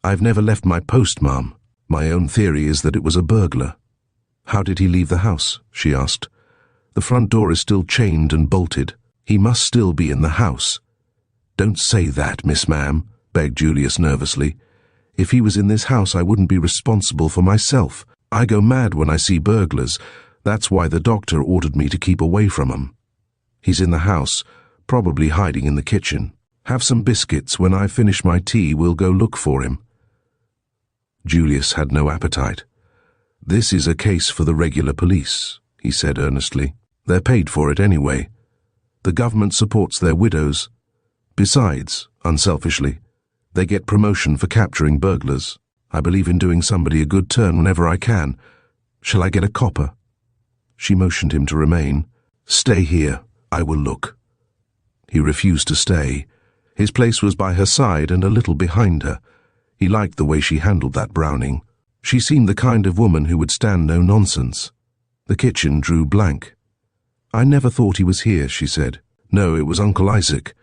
I've never left my post, ma'am. My own theory is that it was a burglar." "How did he leave the house?" she asked. "The front door is still chained and bolted. He must still be in the house." "Don't say that, Miss Ma'am," begged Julius nervously. "If he was in this house, I wouldn't be responsible for myself. I go mad when I see burglars. That's why the doctor ordered me to keep away from 'em. He's in the house, probably hiding in the kitchen. Have some biscuits. When I finish my tea, we'll go look for him." Julius had no appetite. "This is a case for the regular police," he said earnestly. "They're paid for it anyway. The government supports their widows. Besides, unselfishly, they get promotion for capturing burglars. I believe in doing somebody a good turn whenever I can. Shall I get a copper?" She motioned him to remain. "Stay here. I will look." He refused to stay. His place was by her side and a little behind her. He liked the way she handled that Browning. She seemed the kind of woman who would stand no nonsense. The kitchen drew blank. "I never thought he was here," she said. "No, it was Uncle Isaac."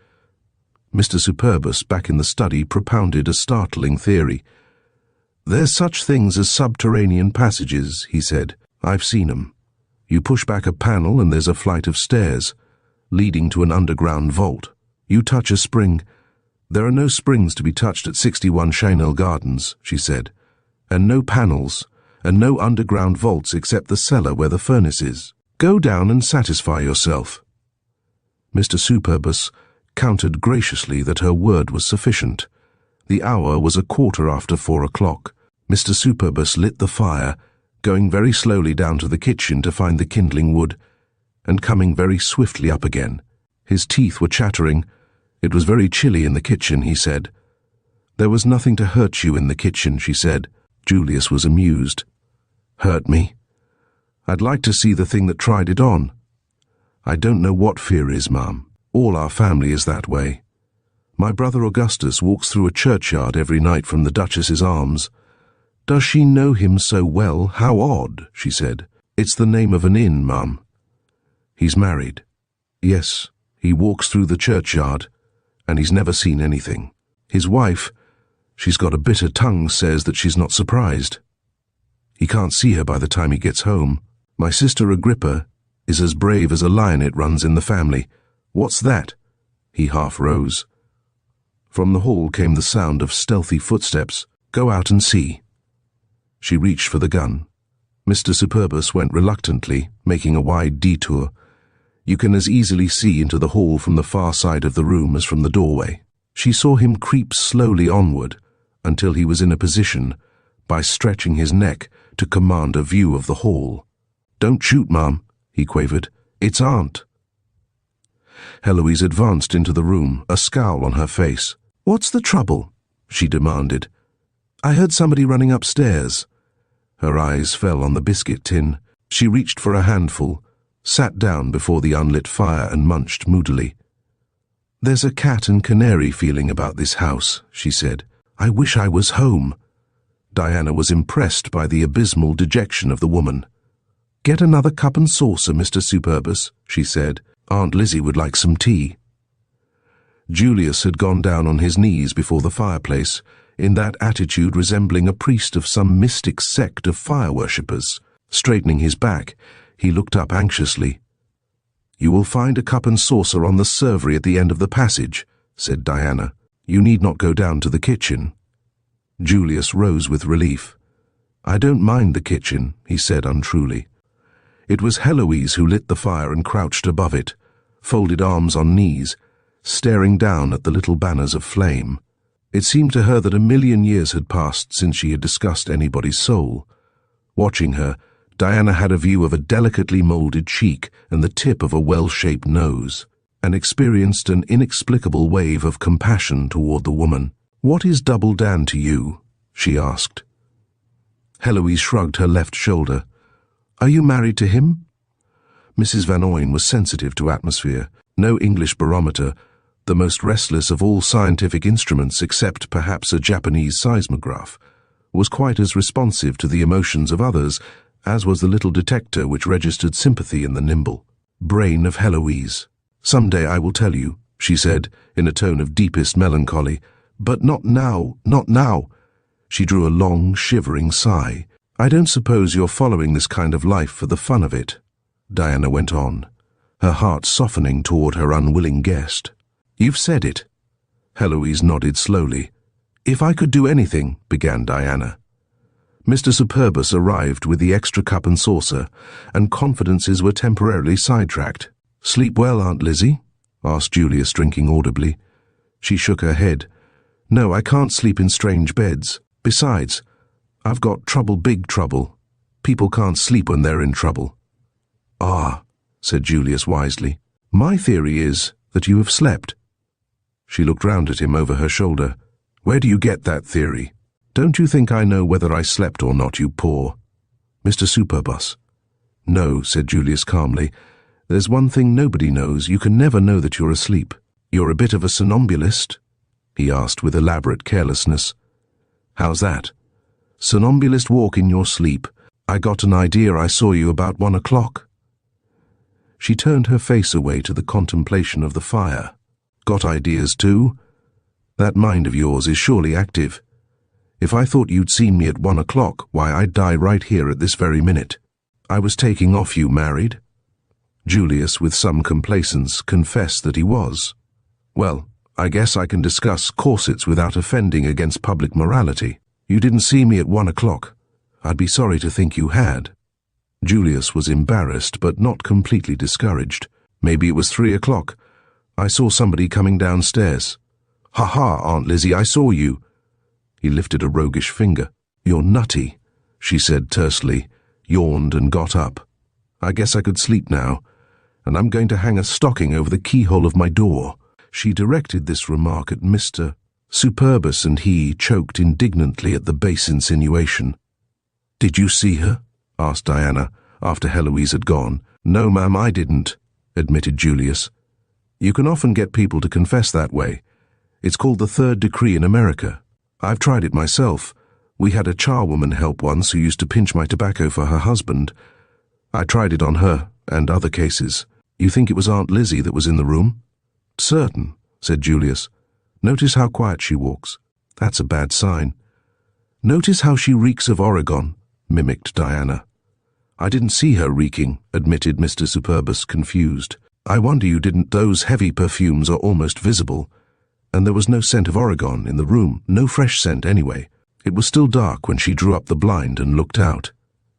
Mr. Superbus, back in the study, propounded a startling theory. "There's such things as subterranean passages," he said. "I've seen 'em. You push back a panel and there's a flight of stairs, leading to an underground vault. You touch a spring. There are no springs to be touched at 61 Chanel Gardens," she said, "and no panels, and no underground vaults except the cellar where the furnace is. Go down and satisfy yourself." Mr. Superbus countered graciously that her word was sufficient. The hour was 4:15 o'clock. Mr. Superbus lit the fire, going very slowly down to the kitchen to find the kindling wood, and coming very swiftly up again. His teeth were chattering. It was very chilly in the kitchen, he said. "There was nothing to hurt you in the kitchen," she said. Julius was amused. "Hurt me? I'd like to see the thing that tried it on." "I don't know what fear is, ma'am. All our family is that way. My brother Augustus walks through a churchyard every night from the Duchess's Arms." "Does she know him so well? How odd," she said. "It's the name of an inn, ma'am." "He's married." "Yes, he walks through the churchyard, and he's never seen anything. His wife, she's got a bitter tongue, says that she's not surprised. He can't see her by the time he gets home. My sister Agrippa is as brave as a lion. It runs in the family. What's that?" He half rose. From the hall came the sound of stealthy footsteps. "Go out and see." She reached for the gun. Mr. Superbus went reluctantly, making a wide detour. You can as easily see into the hall from the far side of the room as from the doorway. She saw him creep slowly onward until he was in a position, by stretching his neck, to command a view of the hall. "Don't shoot, Mum," he quavered. "It's Aunt." Heloise advanced into the room, a scowl on her face. "What's the trouble?" she demanded. "I heard somebody running upstairs." Her eyes fell on the biscuit tin. She reached for a handful, sat down before the unlit fire and munched moodily. "There's a cat and canary feeling about this house," she said. "I wish I was home." Diana was impressed by the abysmal dejection of the woman. "Get another cup and saucer, Mr. Superbus," she said. "Aunt Lizzie would like some tea." Julius had gone down on his knees before the fireplace, in that attitude resembling a priest of some mystic sect of fire worshippers. Straightening his back, he looked up anxiously. "You will find a cup and saucer on the servery at the end of the passage," said Diana. "You need not go down to the kitchen." Julius rose with relief. "I don't mind the kitchen," he said untruly. It was Heloise who lit the fire and crouched above it, folded arms on knees, staring down at the little banners of flame. It seemed to her that 1,000,000 years had passed since she had discussed anybody's soul. Watching her, Diana had a view of a delicately moulded cheek and the tip of a well-shaped nose, and experienced an inexplicable wave of compassion toward the woman. "What is Double Dan to you?" she asked. Heloise shrugged her left shoulder. "Are you married to him?" Mrs. Van Ooyen was sensitive to atmosphere. No English barometer, the most restless of all scientific instruments except perhaps a Japanese seismograph, was quite as responsive to the emotions of others as was the little detector which registered sympathy in the nimble brain of Heloise. "Some day I will tell you," she said, in a tone of deepest melancholy. "But not now, not now." She drew a long, shivering sigh. "I don't suppose you're following this kind of life for the fun of it," Diana went on, her heart softening toward her unwilling guest. "You've said it." Heloise nodded slowly. "If I could do anything," began Diana. Mr. Superbus arrived with the extra cup and saucer, and confidences were temporarily sidetracked. "Sleep well, Aunt Lizzie?" asked Julius, drinking audibly. She shook her head. "No, I can't sleep in strange beds. Besides, I've got trouble, big trouble. People can't sleep when they're in trouble." "Ah," said Julius wisely. "My theory is that you have slept." She looked round at him over her shoulder. "Where do you get that theory? Don't you think I know whether I slept or not, you poor Mr. Superbus?" "No," said Julius calmly. "There's one thing nobody knows. You can never know that you're asleep." "You're a bit of a somnambulist?" he asked with elaborate carelessness. "How's that?" "Somnambulist walk in your sleep. I got an idea I saw you about 1 o'clock." She turned her face away to the contemplation of the fire. "Got ideas too? That mind of yours is surely active. If I thought you'd seen me at 1 o'clock, why, I'd die right here at this very minute. I was taking off you married." Julius, with some complacence, confessed that he was. "Well, I guess I can discuss corsets without offending against public morality. You didn't see me at 1 o'clock. I'd be sorry to think you had." Julius was embarrassed, but not completely discouraged. "Maybe it was 3 o'clock. I saw somebody coming downstairs." "Ha-ha, Aunt Lizzie, I saw you." He lifted a roguish finger. "You're nutty," she said tersely, yawned and got up. "I guess I could sleep now, and I'm going to hang a stocking over the keyhole of my door." She directed this remark at Mr. Superbus, and he choked indignantly at the base insinuation. "Did you see her?" asked Diana, after Heloise had gone. "No, ma'am, I didn't," admitted Julius. "You can often get people to confess that way. It's called the third decree in America. I've tried it myself. We had a charwoman help once who used to pinch my tobacco for her husband. I tried it on her, and other cases. You think it was Aunt Lizzie that was in the room?" "Certain," said Julius. "Notice how quiet she walks. That's a bad sign." "Notice how she reeks of Oregon," mimicked Diana. "I didn't see her reeking," admitted Mr. Superbus, confused. "I wonder you didn't. Those heavy perfumes are almost visible. And there was no scent of Oregon in the room, no fresh scent anyway. It was still dark when she drew up the blind and looked out."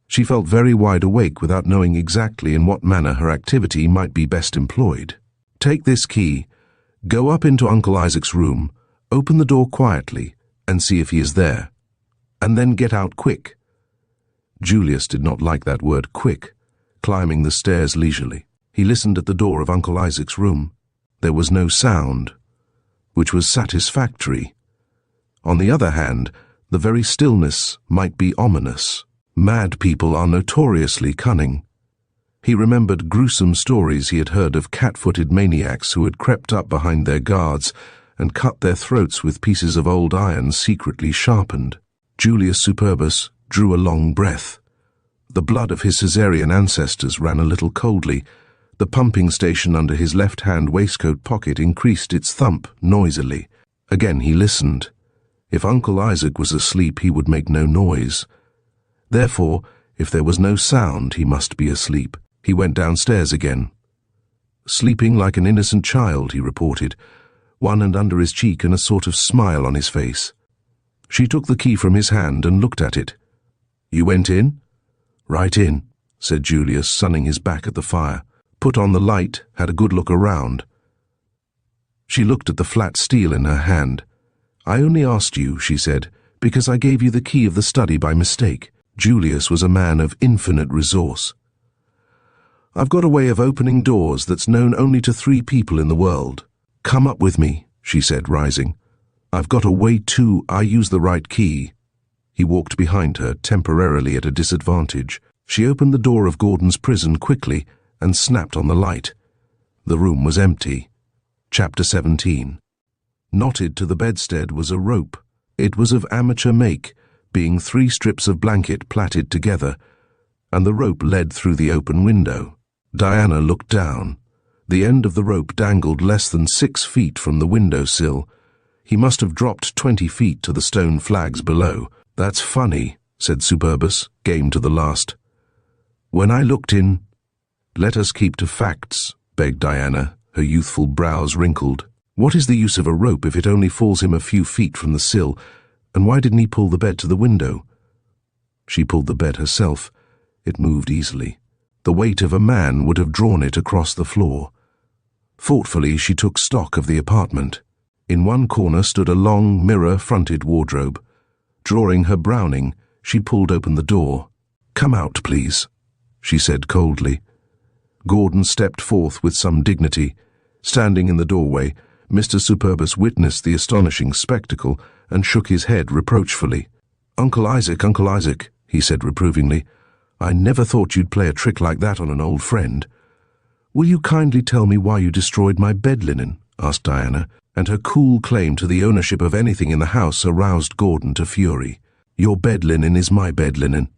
She felt very wide awake without knowing exactly in what manner her activity might be best employed. Take this key, go up into Uncle Isaac's room, open the door quietly, and see if he is there. And then get out quick. Julius did not like that word quick, climbing the stairs leisurely. He listened at the door of Uncle Isaac's room. There was no sound, which was satisfactory. On the other hand, the very stillness might be ominous. Mad people are notoriously cunning. He remembered gruesome stories he had heard of cat-footed maniacs who had crept up behind their guards and cut their throats with pieces of old iron secretly sharpened. Julius Superbus drew a long breath. The blood of his Caesarean ancestors ran a little coldly. The pumping station under his left-hand waistcoat pocket increased its thump noisily. Again he listened. If Uncle Isaac was asleep, he would make no noise. Therefore, if there was no sound, he must be asleep. He went downstairs again. Sleeping like an innocent child, he reported, one hand under his cheek and a sort of smile on his face. She took the key from his hand and looked at it. You went in? Right in, said Julius, sunning his back at the fire. Put on the light, had a good look around. She looked at the flat steel in her hand. I only asked you, she said, because I gave you the key of the study by mistake. Julius was a man of infinite resource. I've got a way of opening doors that's known only to 3 people in the world. Come up with me, she said, rising. I've got a way too. I use the right key. He walked behind her, temporarily at a disadvantage. She opened the door of Gordon's prison quickly and snapped on the light. The room was empty. Chapter 17. Knotted to the bedstead was a rope. It was of amateur make, being 3 strips of blanket plaited together, and the rope led through the open window. Diana looked down. The end of the rope dangled less than 6 feet from the window sill. He must have dropped 20 feet to the stone flags below. That's funny, said Superbus, game to the last. When I looked in... Let us keep to facts, begged Diana, her youthful brows wrinkled. What is the use of a rope if it only falls him a few feet from the sill, and why didn't he pull the bed to the window? She pulled the bed herself. It moved easily. The weight of a man would have drawn it across the floor. Thoughtfully, she took stock of the apartment. In one corner stood a long, mirror-fronted wardrobe. Drawing her Browning, she pulled open the door. Come out, please, she said coldly. Gordon stepped forth with some dignity. Standing in the doorway, Mr. Superbus witnessed the astonishing spectacle and shook his head reproachfully. Uncle Isaac, he said reprovingly, I never thought you'd play a trick like that on an old friend. Will you kindly tell me why you destroyed my bed linen? Asked Diana, and her cool claim to the ownership of anything in the house aroused Gordon to fury. Your bed linen is my bed linen,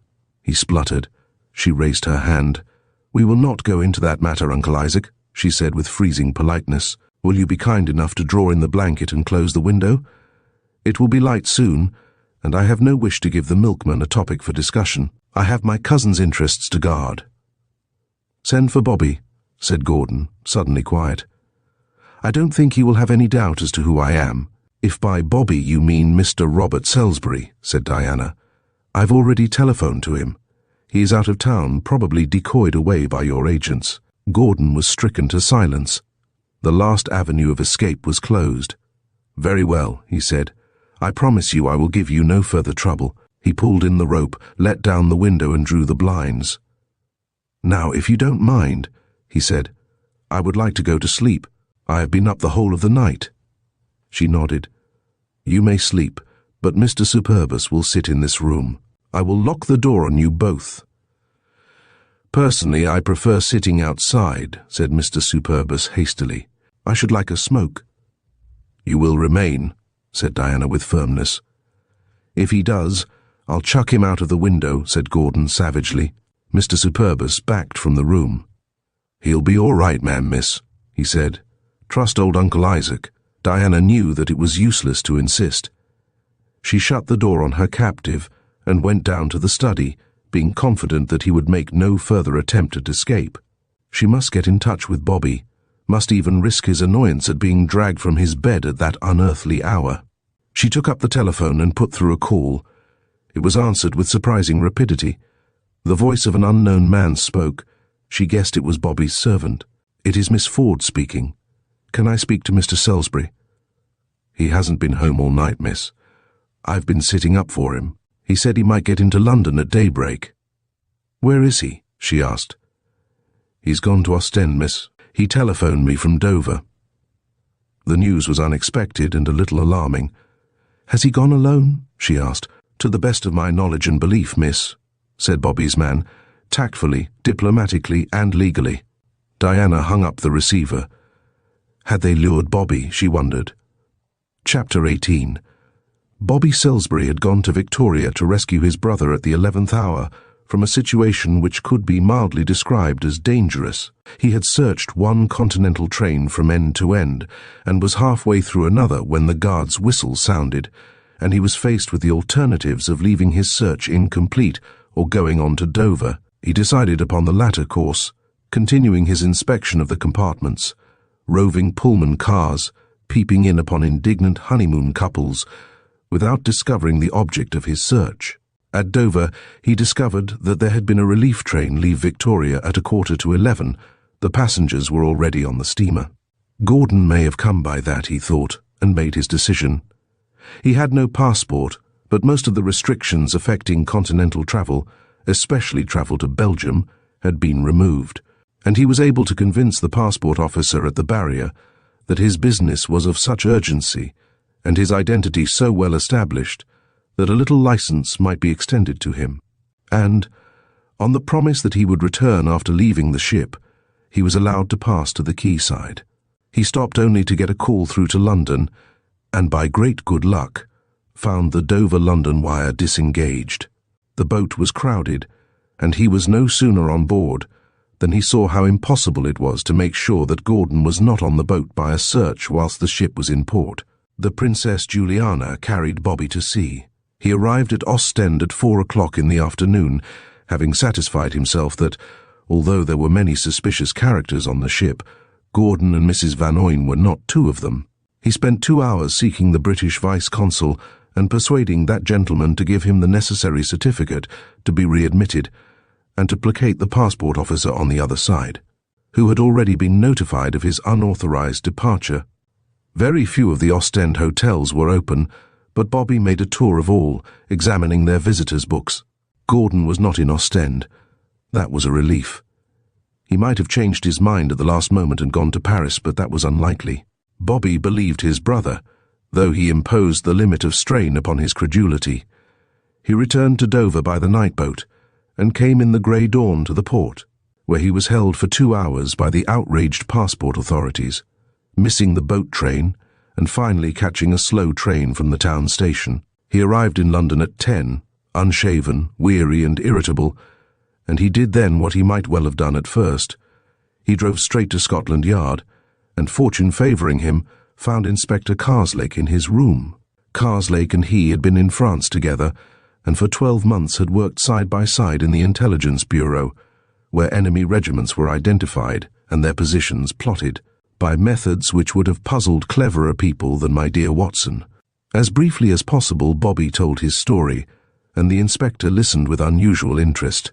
he spluttered. She raised her hand. We will not go into that matter, Uncle Isaac, she said with freezing politeness. Will you be kind enough to draw in the blanket and close the window? It will be light soon, and I have no wish to give the milkman a topic for discussion. I have my cousin's interests to guard. Send for Bobby, said Gordon, suddenly quiet. I don't think he will have any doubt as to who I am. If by Bobby you mean Mr. Robert Salisbury, said Diana. I've already telephoned to him. He is out of town, probably decoyed away by your agents. Gordon was stricken to silence. The last avenue of escape was closed. Very well, he said. I promise you I will give you no further trouble. He pulled in the rope, let down the window and drew the blinds. Now, if you don't mind, he said, I would like to go to sleep. I have been up the whole of the night. She nodded. You may sleep, but Mr. Superbus will sit in this room. I will lock the door on you both. Personally, I prefer sitting outside, said Mr. Superbus hastily. I should like a smoke. You will remain, said Diana with firmness. If he does, I'll chuck him out of the window, said Gordon savagely. Mr. Superbus backed from the room. He'll be all right, ma'am, miss, he said. Trust old Uncle Isaac. Diana knew that it was useless to insist. She shut the door on her captive and went down to the study, being confident that he would make no further attempt at escape. She must get in touch with Bobby, must even risk his annoyance at being dragged from his bed at that unearthly hour. She took up the telephone and put through a call. It was answered with surprising rapidity. The voice of an unknown man spoke. She guessed it was Bobby's servant. "It is Miss Ford speaking. Can I speak to Mr. Salisbury?" "He hasn't been home all night, miss. I've been sitting up for him. He said he might get into London at daybreak." "Where is he?" she asked. "He's gone to Ostend, miss. He telephoned me from Dover." The news was unexpected and a little alarming. "Has he gone alone?" she asked. "To the best of my knowledge and belief, miss," said Bobby's man, tactfully, diplomatically, and legally. Diana hung up the receiver. Had they lured Bobby, she wondered. Chapter 18. Bobby Salisbury had gone to Victoria to rescue his brother at the 11th hour from a situation which could be mildly described as dangerous. He had searched one continental train from end to end and was halfway through another when the guard's whistle sounded, and he was faced with the alternatives of leaving his search incomplete or going on to Dover. He decided upon the latter course, continuing his inspection of the compartments, roving Pullman cars, peeping in upon indignant honeymoon couples, without discovering the object of his search. At Dover, he discovered that there had been a relief train leave Victoria at 11:15. The passengers were already on the steamer. Gordon may have come by that, he thought, and made his decision. He had no passport, but most of the restrictions affecting continental travel, especially travel to Belgium, had been removed, and he was able to convince the passport officer at the barrier that his business was of such urgency and his identity so well established that a little license might be extended to him. And, on the promise that he would return after leaving the ship, he was allowed to pass to the quayside. He stopped only to get a call through to London, and by great good luck, found the Dover-London wire disengaged. The boat was crowded, and he was no sooner on board than he saw how impossible it was to make sure that Gordon was not on the boat by a search whilst the ship was in port. The Princess Juliana carried Bobby to sea. He arrived at Ostend at 4 o'clock in the afternoon, having satisfied himself that, although there were many suspicious characters on the ship, Gordon and Mrs. Van Oyne were not two of them. He spent 2 hours seeking the British vice-consul and persuading that gentleman to give him the necessary certificate to be readmitted, and to placate the passport officer on the other side, who had already been notified of his unauthorized departure. Very few of the Ostend hotels were open, but Bobby made a tour of all, examining their visitors' books. Gordon was not in Ostend. That was a relief. He might have changed his mind at the last moment and gone to Paris, but that was unlikely. Bobby believed his brother, though he imposed the limit of strain upon his credulity. He returned to Dover by the night boat, and came in the grey dawn to the port, where he was held for 2 hours by the outraged passport authorities, missing the boat train, and finally catching a slow train from the town station. He arrived in London at 10, unshaven, weary and irritable, and he did then what he might well have done at first. He drove straight to Scotland Yard, and fortune favouring him, found Inspector Karslake in his room. Karslake and he had been in France together, and for 12 months had worked side by side in the Intelligence Bureau, where enemy regiments were identified and their positions plotted, by methods which would have puzzled cleverer people than my dear Watson. As briefly as possible, Bobby told his story, and the inspector listened with unusual interest.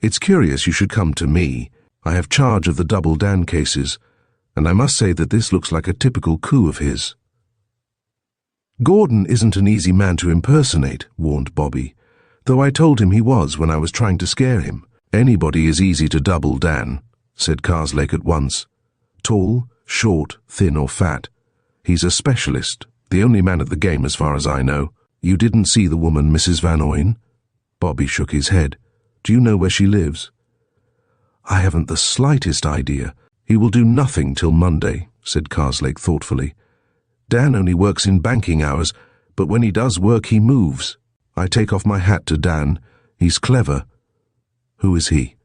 "It's curious you should come to me. I have charge of the Double Dan cases, and I must say that this looks like a typical coup of his." "Gordon isn't an easy man to impersonate," warned Bobby, "though I told him he was when I was trying to scare him." "Anybody is easy to double Dan," said Karslake at once. "Tall, short, thin or fat. He's a specialist, the only man at the game as far as I know." "You didn't see the woman, Mrs. Van Oyne?" Bobby shook his head. "Do you know where she lives?" "I haven't the slightest idea." "He will do nothing till Monday," said Karslake thoughtfully. "Dan only works in banking hours, but when he does work he moves. I take off my hat to Dan. He's clever." "Who is he?"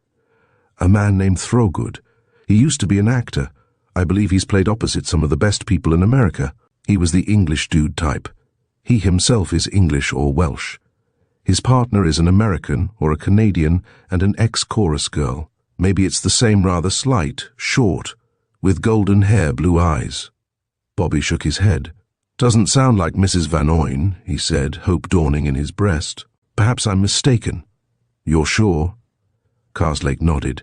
"A man named Throgood. He used to be an actor. I believe he's played opposite some of the best people in America. He was the English dude type. He himself is English or Welsh. His partner is an American or a Canadian and an ex-chorus girl. Maybe it's the same, rather slight, short, with golden hair, blue eyes." Bobby shook his head. "Doesn't sound like Mrs. Van Oyne," he said, hope dawning in his breast. "Perhaps I'm mistaken." You're sure? Karslake nodded.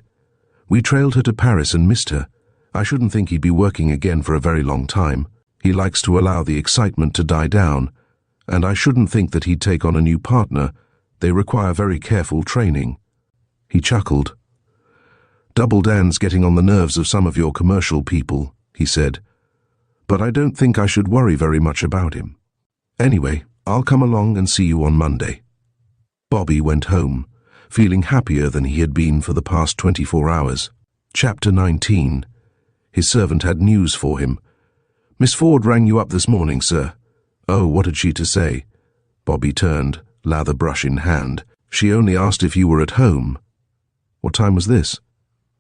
We trailed her to Paris and missed her. I shouldn't think he'd be working again for a very long time. He likes to allow the excitement to die down, and I shouldn't think that he'd take on a new partner. They require very careful training. He chuckled. Double Dan's getting on the nerves of some of your commercial people, he said. But I don't think I should worry very much about him. Anyway, I'll come along and see you on Monday. Bobby went home, feeling happier than he had been for the past 24 hours. Chapter 19. His servant had news for him. Miss Ford rang you up this morning, sir. Oh, what had she to say? Bobby turned, lather brush in hand. She only asked if you were at home. What time was this?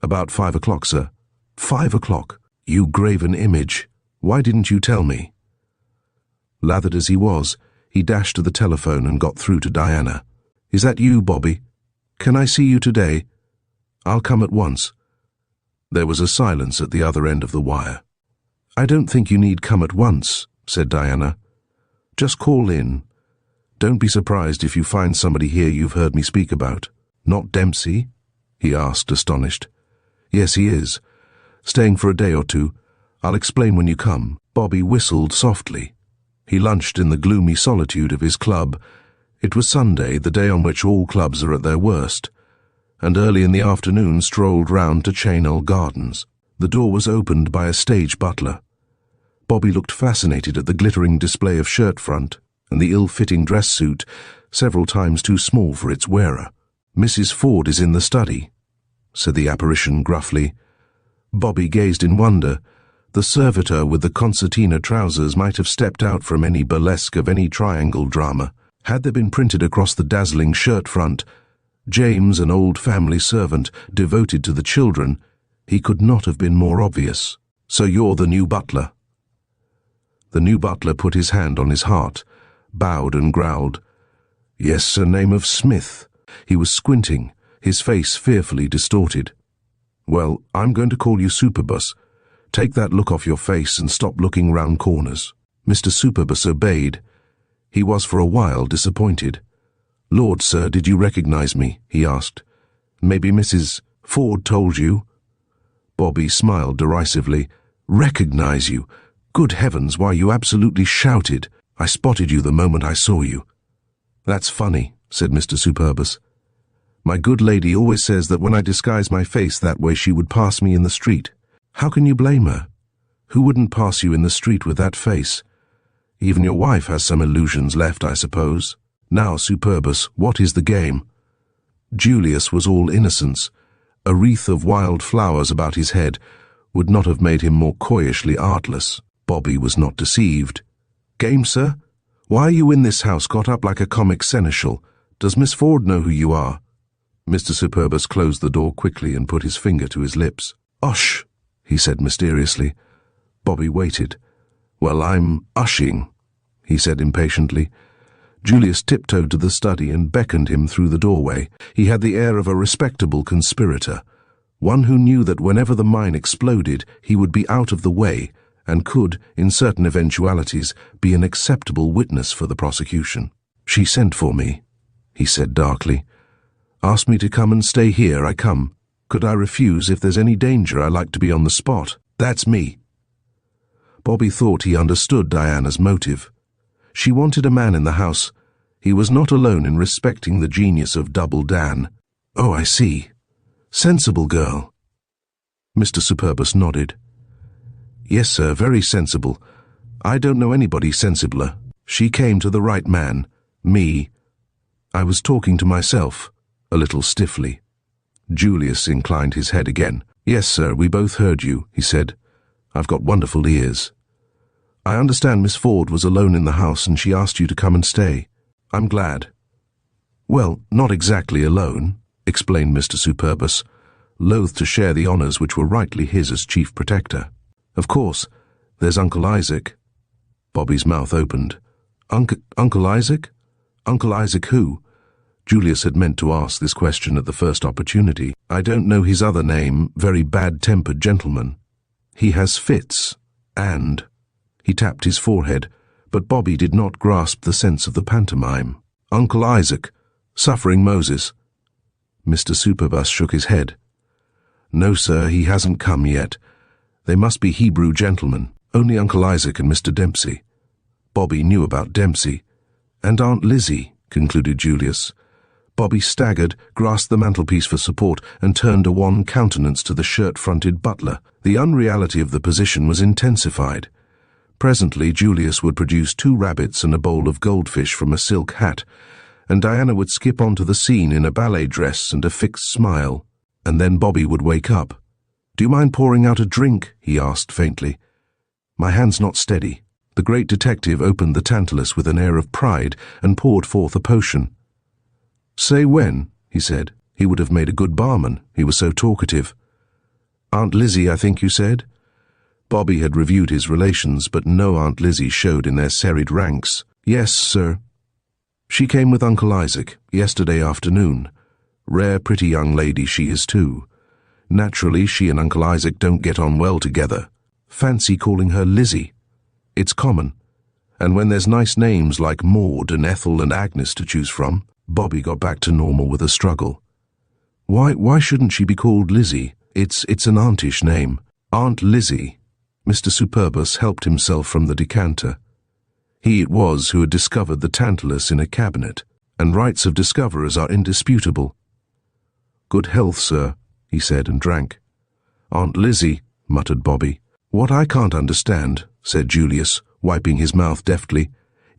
About 5 o'clock, sir. 5 o'clock? You graven image. Why didn't you tell me? Lathered as he was, he dashed to the telephone and got through to Diana. Is that you, Bobby? Can I see you today? I'll come at once. There was a silence at the other end of the wire. I don't think you need come at once, said Diana. Just call in. Don't be surprised if you find somebody here you've heard me speak about. Not Dempsey? He asked, astonished. Yes, he is. Staying for a day or two. I'll explain when you come. Bobby whistled softly. He lunched in the gloomy solitude of his club. It was Sunday, the day on which all clubs are at their worst, and early in the afternoon strolled round to Chainell Gardens. The door was opened by a stage butler. Bobby looked fascinated at the glittering display of shirt front and the ill-fitting dress suit, several times too small for its wearer. Mrs. Ford is in the study, said the apparition gruffly. Bobby gazed in wonder. The servitor with the concertina trousers might have stepped out from any burlesque of any triangle drama. Had there been printed across the dazzling shirt front, James, an old family servant, devoted to the children, he could not have been more obvious. So you're the new butler? The new butler put his hand on his heart, bowed and growled. Yes, sir, name of Smith. He was squinting, his face fearfully distorted. Well, I'm going to call you Superbus. Take that look off your face and stop looking round corners. Mr. Superbus obeyed. He was for a while disappointed. Lord, sir, did you recognize me? He asked. Maybe Mrs. Ford told you? Bobby smiled derisively. Recognize you? Good heavens, why, you absolutely shouted. I spotted you the moment I saw you. That's funny, said Mr. Superbus. My good lady always says that when I disguise my face that way she would pass me in the street. How can you blame her? Who wouldn't pass you in the street with that face? Even your wife has some illusions left, I suppose. Now, Superbus, what is the game? Julius was all innocence. A wreath of wild flowers about his head would not have made him more coyishly artless. Bobby was not deceived. Game, sir? Why are you in this house got up like a comic seneschal? Does Miss Ford know who you are? Mr. Superbus closed the door quickly and put his finger to his lips. Ush, he said mysteriously. Bobby waited. Well, I'm ushing, he said impatiently. Julius tiptoed to the study and beckoned him through the doorway. He had the air of a respectable conspirator, one who knew that whenever the mine exploded, he would be out of the way and could, in certain eventualities, be an acceptable witness for the prosecution. She sent for me, he said darkly. Asked me to come and stay here, I come. Could I refuse? If there's any danger, I like to be on the spot. That's me. Bobby thought he understood Diana's motive. She wanted a man in the house. He was not alone in respecting the genius of Double Dan. Oh, I see. Sensible girl. Mr. Superbus nodded. Yes, sir, very sensible. I don't know anybody sensibler. She came to the right man. Me. I was talking to myself, a little stiffly. Julius inclined his head again. Yes, sir, we both heard you, he said. I've got wonderful ears. I understand Miss Ford was alone in the house and she asked you to come and stay. I'm glad. Well, not exactly alone, explained Mr. Superbus, loath to share the honors which were rightly his as chief protector. Of course, there's Uncle Isaac. Bobby's mouth opened. Uncle Isaac? Uncle Isaac who? Julius had meant to ask this question at the first opportunity. I don't know his other name, very bad-tempered gentleman. He has fits, and... He tapped his forehead, but Bobby did not grasp the sense of the pantomime. Uncle Isaac, suffering Moses. Mr. Superbus shook his head. "No, sir, he hasn't come yet. They must be Hebrew gentlemen, only Uncle Isaac and Mr. Dempsey." Bobby knew about Dempsey. "And Aunt Lizzie," concluded Julius. Bobby staggered, grasped the mantelpiece for support, and turned a wan countenance to the shirt-fronted butler. The unreality of the position was intensified. Presently Julius would produce 2 rabbits and a bowl of goldfish from a silk hat, and Diana would skip onto the scene in a ballet dress and a fixed smile, and then Bobby would wake up. "Do you mind pouring out a drink?" he asked faintly. "My hand's not steady." The great detective opened the tantalus with an air of pride and poured forth a potion. "Say when," he said. He would have made a good barman, he was so talkative. "Aunt Lizzie, I think you said?" Bobby had reviewed his relations, but no Aunt Lizzie showed in their serried ranks. "Yes, sir. She came with Uncle Isaac yesterday afternoon. Rare pretty young lady she is too. Naturally, she and Uncle Isaac don't get on well together. Fancy calling her Lizzie. It's common. And when there's nice names like Maud and Ethel and Agnes to choose from," Bobby got back to normal with a struggle. Why shouldn't she be called Lizzie? It's an auntish name. Aunt Lizzie." Mr. Superbus helped himself from the decanter. He it was who had discovered the tantalus in a cabinet, and rights of discoverers are indisputable. "Good health, sir," he said, and drank. "Aunt Lizzie," muttered Bobby. "What I can't understand," said Julius, wiping his mouth deftly,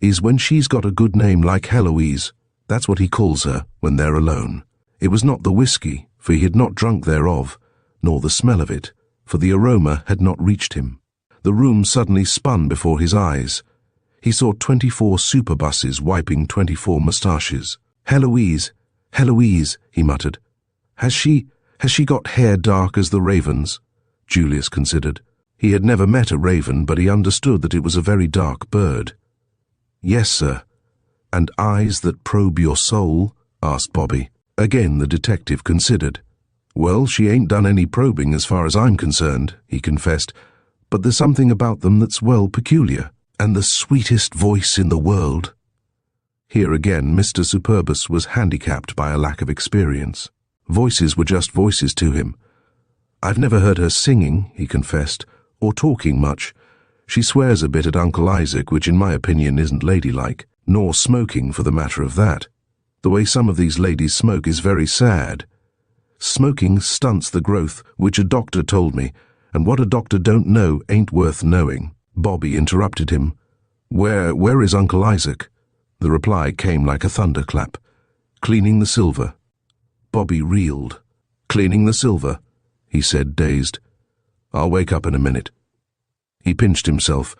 "is when she's got a good name like Heloise. That's what he calls her when they're alone." It was not the whiskey, for he had not drunk thereof, nor the smell of it, for the aroma had not reached him. The room suddenly spun before his eyes. He saw 24 superbuses wiping 24 moustaches. "Heloise, Heloise," he muttered. Has she got hair dark as the raven's?" Julius considered. He had never met a raven, but he understood that it was a very dark bird. "Yes, sir." "And eyes that probe your soul?" asked Bobby. Again the detective considered. "Well, she ain't done any probing as far as I'm concerned," he confessed, "but there's something about them that's, well, peculiar. And the sweetest voice in the world." Here again Mr. Superbus was handicapped by a lack of experience. Voices were just voices to him. "I've never heard her singing," he confessed, "or talking much. She swears a bit at Uncle Isaac, which in my opinion isn't ladylike, nor smoking for the matter of that. The way some of these ladies smoke is very sad. Smoking stunts the growth, which a doctor told me, and what a doctor don't know ain't worth knowing." Bobby interrupted him. Where is Uncle Isaac?" The reply came like a thunderclap. "Cleaning the silver." Bobby reeled. "Cleaning the silver?" he said, dazed. "I'll wake up in a minute." He pinched himself,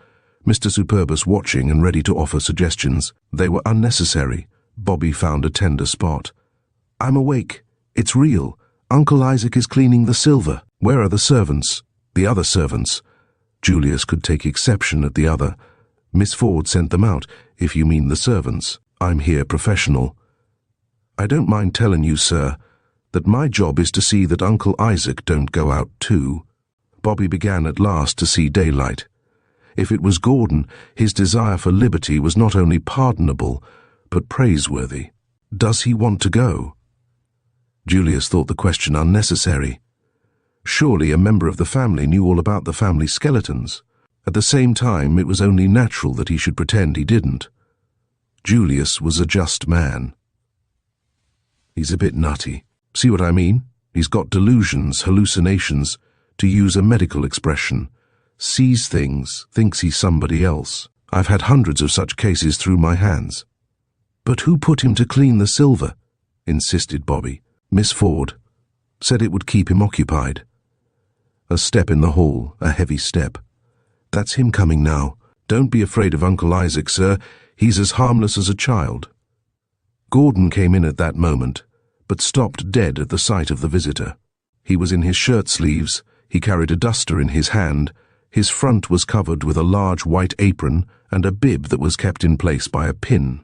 Mr. Superbus watching and ready to offer suggestions. They were unnecessary. Bobby found a tender spot. "I'm awake. It's real. Uncle Isaac is cleaning the silver. Where are the servants?" "The other servants." Julius could take exception at the other. "Miss Ford sent them out, if you mean the servants. I'm here professional." "I don't mind telling you, sir, that my job is to see that Uncle Isaac don't go out too." Bobby began at last to see daylight. If it was Gordon, his desire for liberty was not only pardonable, but praiseworthy. Does he want to go? Julius thought the question unnecessary. Surely a member of the family knew all about the family skeletons. At the same time, it was only natural that he should pretend he didn't. Julius was a just man. "He's a bit nutty. See what I mean? He's got delusions, hallucinations, to use a medical expression. Sees things, thinks he's somebody else. I've had hundreds of such cases through my hands." "But who put him to clean the silver?" insisted Bobby. "Miss Ford. Said it would keep him occupied." A step in the hall, a heavy step. "That's him coming now. Don't be afraid of Uncle Isaac, sir. He's as harmless as a child." Gordon came in at that moment, but stopped dead at the sight of the visitor. He was in his shirt sleeves, he carried a duster in his hand, his front was covered with a large white apron and a bib that was kept in place by a pin.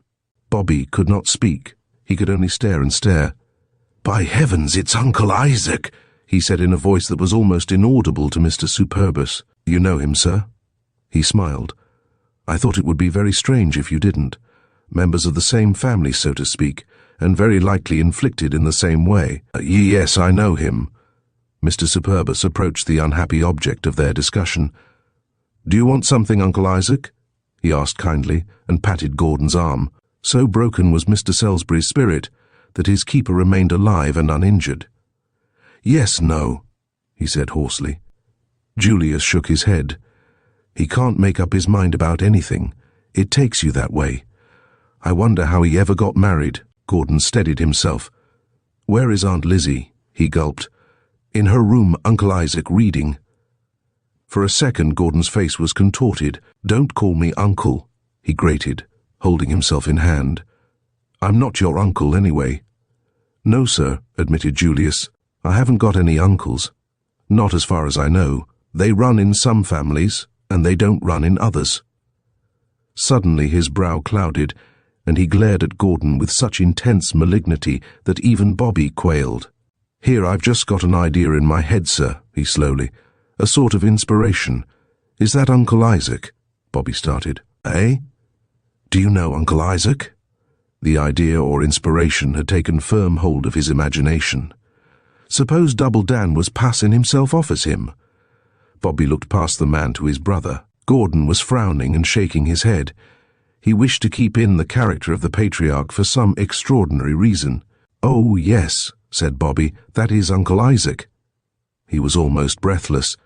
Bobby could not speak, he could only stare and stare. "By heavens, it's Uncle Isaac," he said in a voice that was almost inaudible to Mr. Superbus. "You know him, sir?" He smiled. "I thought it would be very strange if you didn't. Members of the same family, so to speak. and very likely inflicted in the same way. Yes, I know him. Mr. Superbus approached the unhappy object of their discussion. Do you want something, Uncle Isaac? He asked kindly, and patted Gordon's arm. So broken was Mr. Salisbury's spirit that his keeper remained alive and uninjured. Yes, no, he said hoarsely. Julius shook his head. He can't make up his mind about anything. It takes you that way. I wonder how he ever got married. Gordon steadied himself. Where is Aunt Lizzie? He gulped. In her room, Uncle Isaac, reading. For a second, Gordon's face was contorted. Don't call me uncle, he grated, holding himself in hand. I'm not your uncle anyway. No, sir, admitted Julius. I haven't got any uncles. Not as far as I know. They run in some families, and they don't run in others. Suddenly his brow clouded, and he glared at Gordon with such intense malignity that even Bobby quailed. Here, I've just got an idea in my head, sir, he slowly. A sort of inspiration. Is that Uncle Isaac? Bobby started. Eh? Do you know Uncle Isaac? The idea or inspiration had taken firm hold of his imagination. Suppose Double Dan was passing himself off as him? Bobby looked past the man to his brother. Gordon was frowning and shaking his head. He wished to keep in the character of the patriarch for some extraordinary reason. Oh, yes, said Bobby, that is Uncle Isaac. He was almost breathless.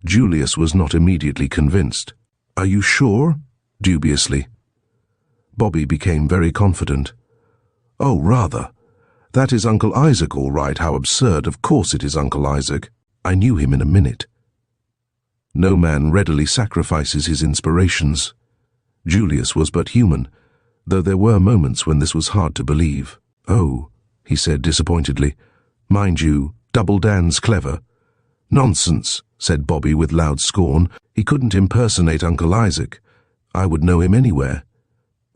Julius was not immediately convinced. Are you sure? Dubiously. Bobby became very confident. Oh, rather. That is Uncle Isaac, all right. How absurd. Of course it is Uncle Isaac. I knew him in a minute. No man readily sacrifices his inspirations. Julius was but human, though there were moments when this was hard to believe. Oh, he said disappointedly. Mind you, Double Dan's clever. Nonsense, said Bobby with loud scorn. He couldn't impersonate Uncle Isaac. I would know him anywhere.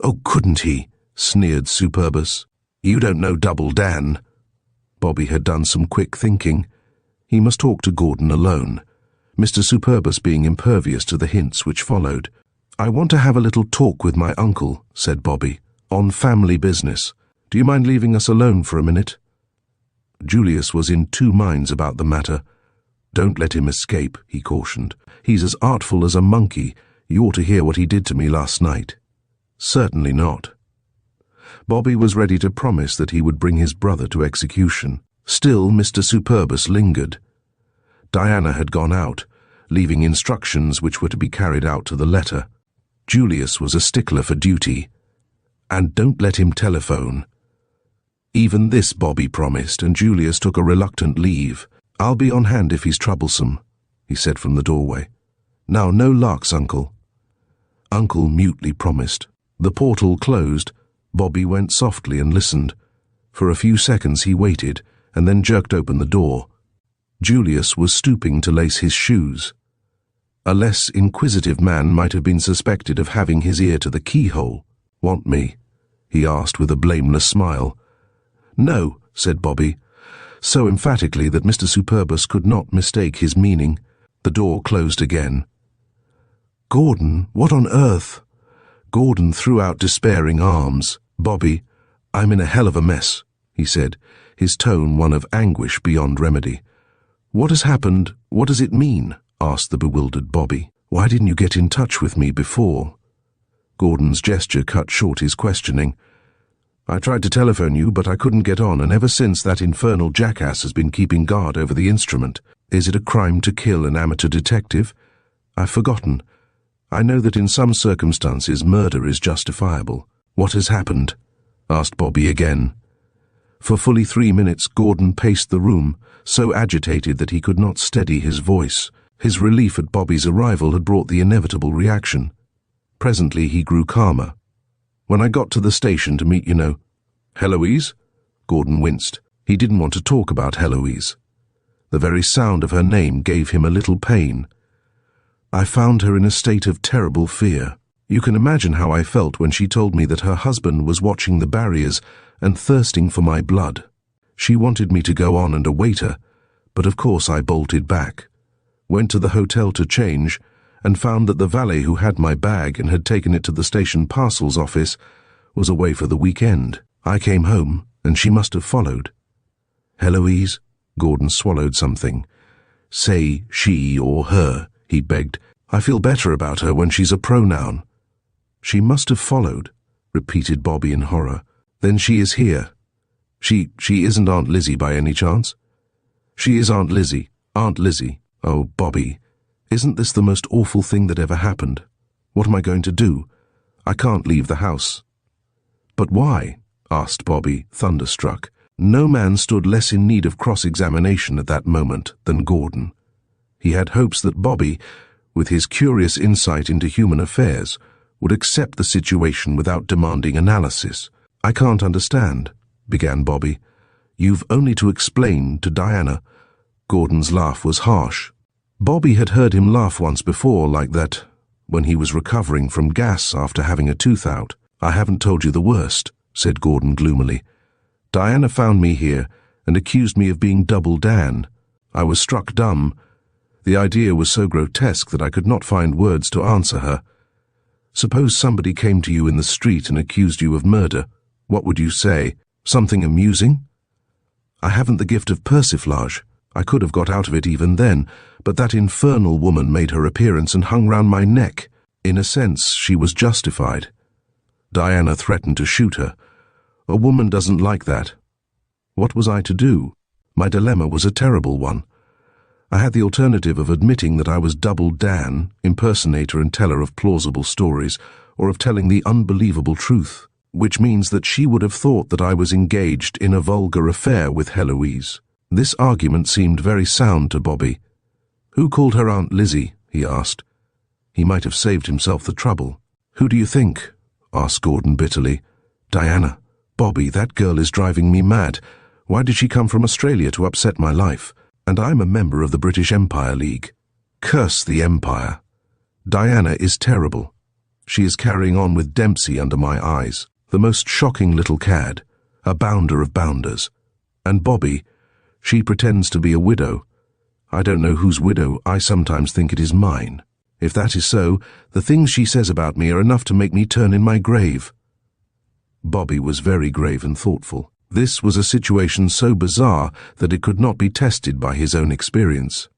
Oh, couldn't he? Sneered Superbus. You don't know Double Dan. Bobby had done some quick thinking. He must talk to Gordon alone, Mr. Superbus being impervious to the hints which followed. I want to have a little talk with my uncle, said Bobby, on family business. Do you mind leaving us alone for a minute? Julius was in two minds about the matter. Don't let him escape, he cautioned. He's as artful as a monkey. You ought to hear what he did to me last night. Certainly not. Bobby was ready to promise that he would bring his brother to execution. Still, Mr. Superbus lingered. Diana had gone out, leaving instructions which were to be carried out to the letter. Julius was a stickler for duty. And don't let him telephone. Even this Bobby promised, and Julius took a reluctant leave. I'll be on hand if he's troublesome, he said from the doorway. Now, no larks, Uncle. Uncle mutely promised. The portal closed. Bobby went softly and listened. For a few seconds he waited, and then jerked open the door. Julius was stooping to lace his shoes. A less inquisitive man might have been suspected of having his ear to the keyhole. Want me? He asked with a blameless smile. No, said Bobby, so emphatically that Mr. Superbus could not mistake his meaning. The door closed again. Gordon, what on earth? Gordon threw out despairing arms. Bobby, I'm in a hell of a mess, he said, his tone one of anguish beyond remedy. What has happened? What does it mean? Asked the bewildered Bobby. Why didn't you get in touch with me before? Gordon's gesture cut short his questioning. I tried to telephone you, but I couldn't get on, and ever since that infernal jackass has been keeping guard over the instrument. Is it a crime to kill an amateur detective? I've forgotten. I know that in some circumstances murder is justifiable. What has happened? Asked Bobby again. For fully 3 minutes Gordon paced the room, so agitated that he could not steady his voice. His relief at Bobby's arrival had brought the inevitable reaction. Presently he grew calmer. When I got to the station to meet Heloise? Gordon winced. He didn't want to talk about Heloise. The very sound of her name gave him a little pain. I found her in a state of terrible fear. You can imagine how I felt when she told me that her husband was watching the barriers and thirsting for my blood. She wanted me to go on and await her, but of course I bolted back. Went to the hotel to change, and found that the valet who had my bag and had taken it to the station parcels office was away for the weekend. I came home, and she must have followed. Heloise? Gordon swallowed something. Say she or her, he begged. I feel better about her when she's a pronoun. She must have followed, repeated Bobby in horror. Then she is here. She isn't Aunt Lizzie by any chance? She is Aunt Lizzie. Aunt Lizzie. Oh, Bobby, isn't this the most awful thing that ever happened? What am I going to do? I can't leave the house. But why? Asked Bobby, thunderstruck. No man stood less in need of cross-examination at that moment than Gordon. He had hopes that Bobby, with his curious insight into human affairs, would accept the situation without demanding analysis. I can't understand, began Bobby. You've only to explain to Diana. Gordon's laugh was harsh. Bobby had heard him laugh once before like that, when he was recovering from gas after having a tooth out. I haven't told you the worst, said Gordon gloomily. Diana found me here and accused me of being Double Dan. I was struck dumb. The idea was so grotesque that I could not find words to answer her. Suppose somebody came to you in the street and accused you of murder. What would you say? Something amusing? I haven't the gift of persiflage. I could have got out of it even then, but that infernal woman made her appearance and hung round my neck. In a sense, she was justified. Diana threatened to shoot her. A woman doesn't like that. What was I to do? My dilemma was a terrible one. I had the alternative of admitting that I was Double Dan, impersonator and teller of plausible stories, or of telling the unbelievable truth, which means that she would have thought that I was engaged in a vulgar affair with Heloise. This argument seemed very sound to Bobby. Who called her Aunt Lizzie? He asked. He might have saved himself the trouble. Who do you think? Asked Gordon bitterly. Diana. Bobby, that girl is driving me mad. Why did she come from Australia to upset my life? And I'm a member of the British Empire League. Curse the Empire. Diana is terrible. She is carrying on with Dempsey under my eyes, the most shocking little cad, a bounder of bounders. And Bobby, she pretends to be a widow. I don't know whose widow. I sometimes think it is mine. If that is so, the things she says about me are enough to make me turn in my grave. Bobby was very grave and thoughtful. This was a situation so bizarre that it could not be tested by his own experience.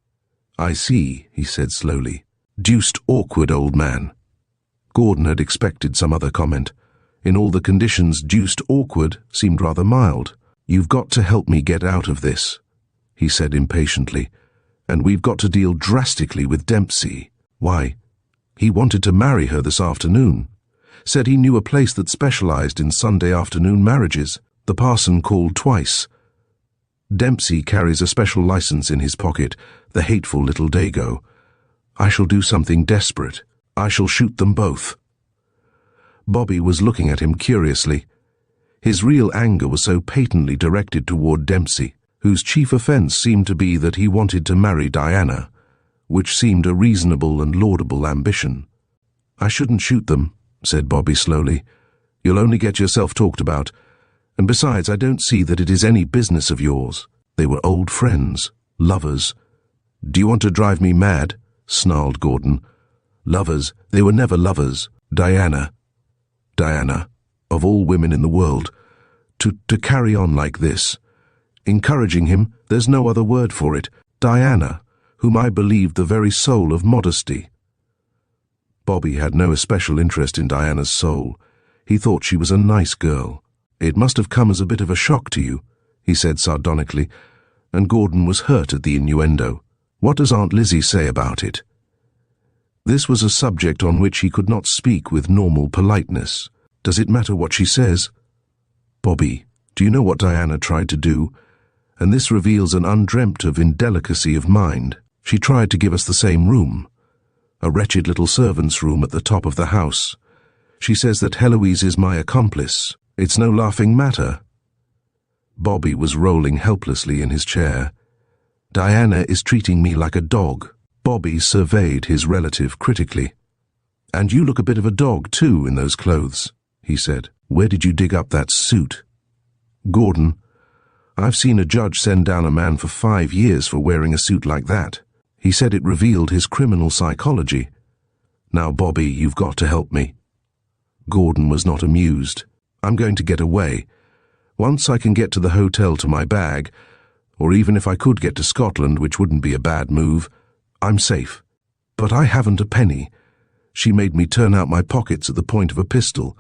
I see, he said slowly. Deuced awkward old man. Gordon had expected some other comment. In all the conditions, deuced awkward seemed rather mild. You've got to help me get out of this, he said impatiently. And we've got to deal drastically with Dempsey. Why? He wanted to marry her this afternoon. Said he knew a place that specialized in Sunday afternoon marriages. The parson called twice. Dempsey carries a special license in his pocket, the hateful little Dago. I shall do something desperate. I shall shoot them both. Bobby was looking at him curiously. His real anger was so patently directed toward Dempsey, whose chief offense seemed to be that he wanted to marry Diana, which seemed a reasonable and laudable ambition. I shouldn't shoot them, said Bobby slowly. You'll only get yourself talked about. And besides, I don't see that it is any business of yours. They were old friends, lovers. Do you want to drive me mad? Snarled Gordon. Lovers, they were never lovers. Diana, of all women in the world, to carry on like this. Encouraging him, there's no other word for it. Diana, whom I believed the very soul of modesty. Bobby had no especial interest in Diana's soul. He thought she was a nice girl. It must have come as a bit of a shock to you, he said sardonically, and Gordon was hurt at the innuendo. What does Aunt Lizzie say about it? This was a subject on which he could not speak with normal politeness. Does it matter what she says? Bobby, do you know what Diana tried to do? And this reveals an undreamt of indelicacy of mind. She tried to give us the same room, a wretched little servant's room at the top of the house. She says that Heloise is my accomplice. It's no laughing matter. Bobby was rolling helplessly in his chair. Diana is treating me like a dog. Bobby surveyed his relative critically. And you look a bit of a dog, too, in those clothes, he said. Where did you dig up that suit? Gordon, I've seen a judge send down a man for 5 years for wearing a suit like that. He said it revealed his criminal psychology. Now, Bobby, you've got to help me. Gordon was not amused. I'm going to get away. Once I can get to the hotel to my bag, or even if I could get to Scotland, which wouldn't be a bad move, I'm safe. But I haven't a penny. She made me turn out my pockets at the point of a pistol.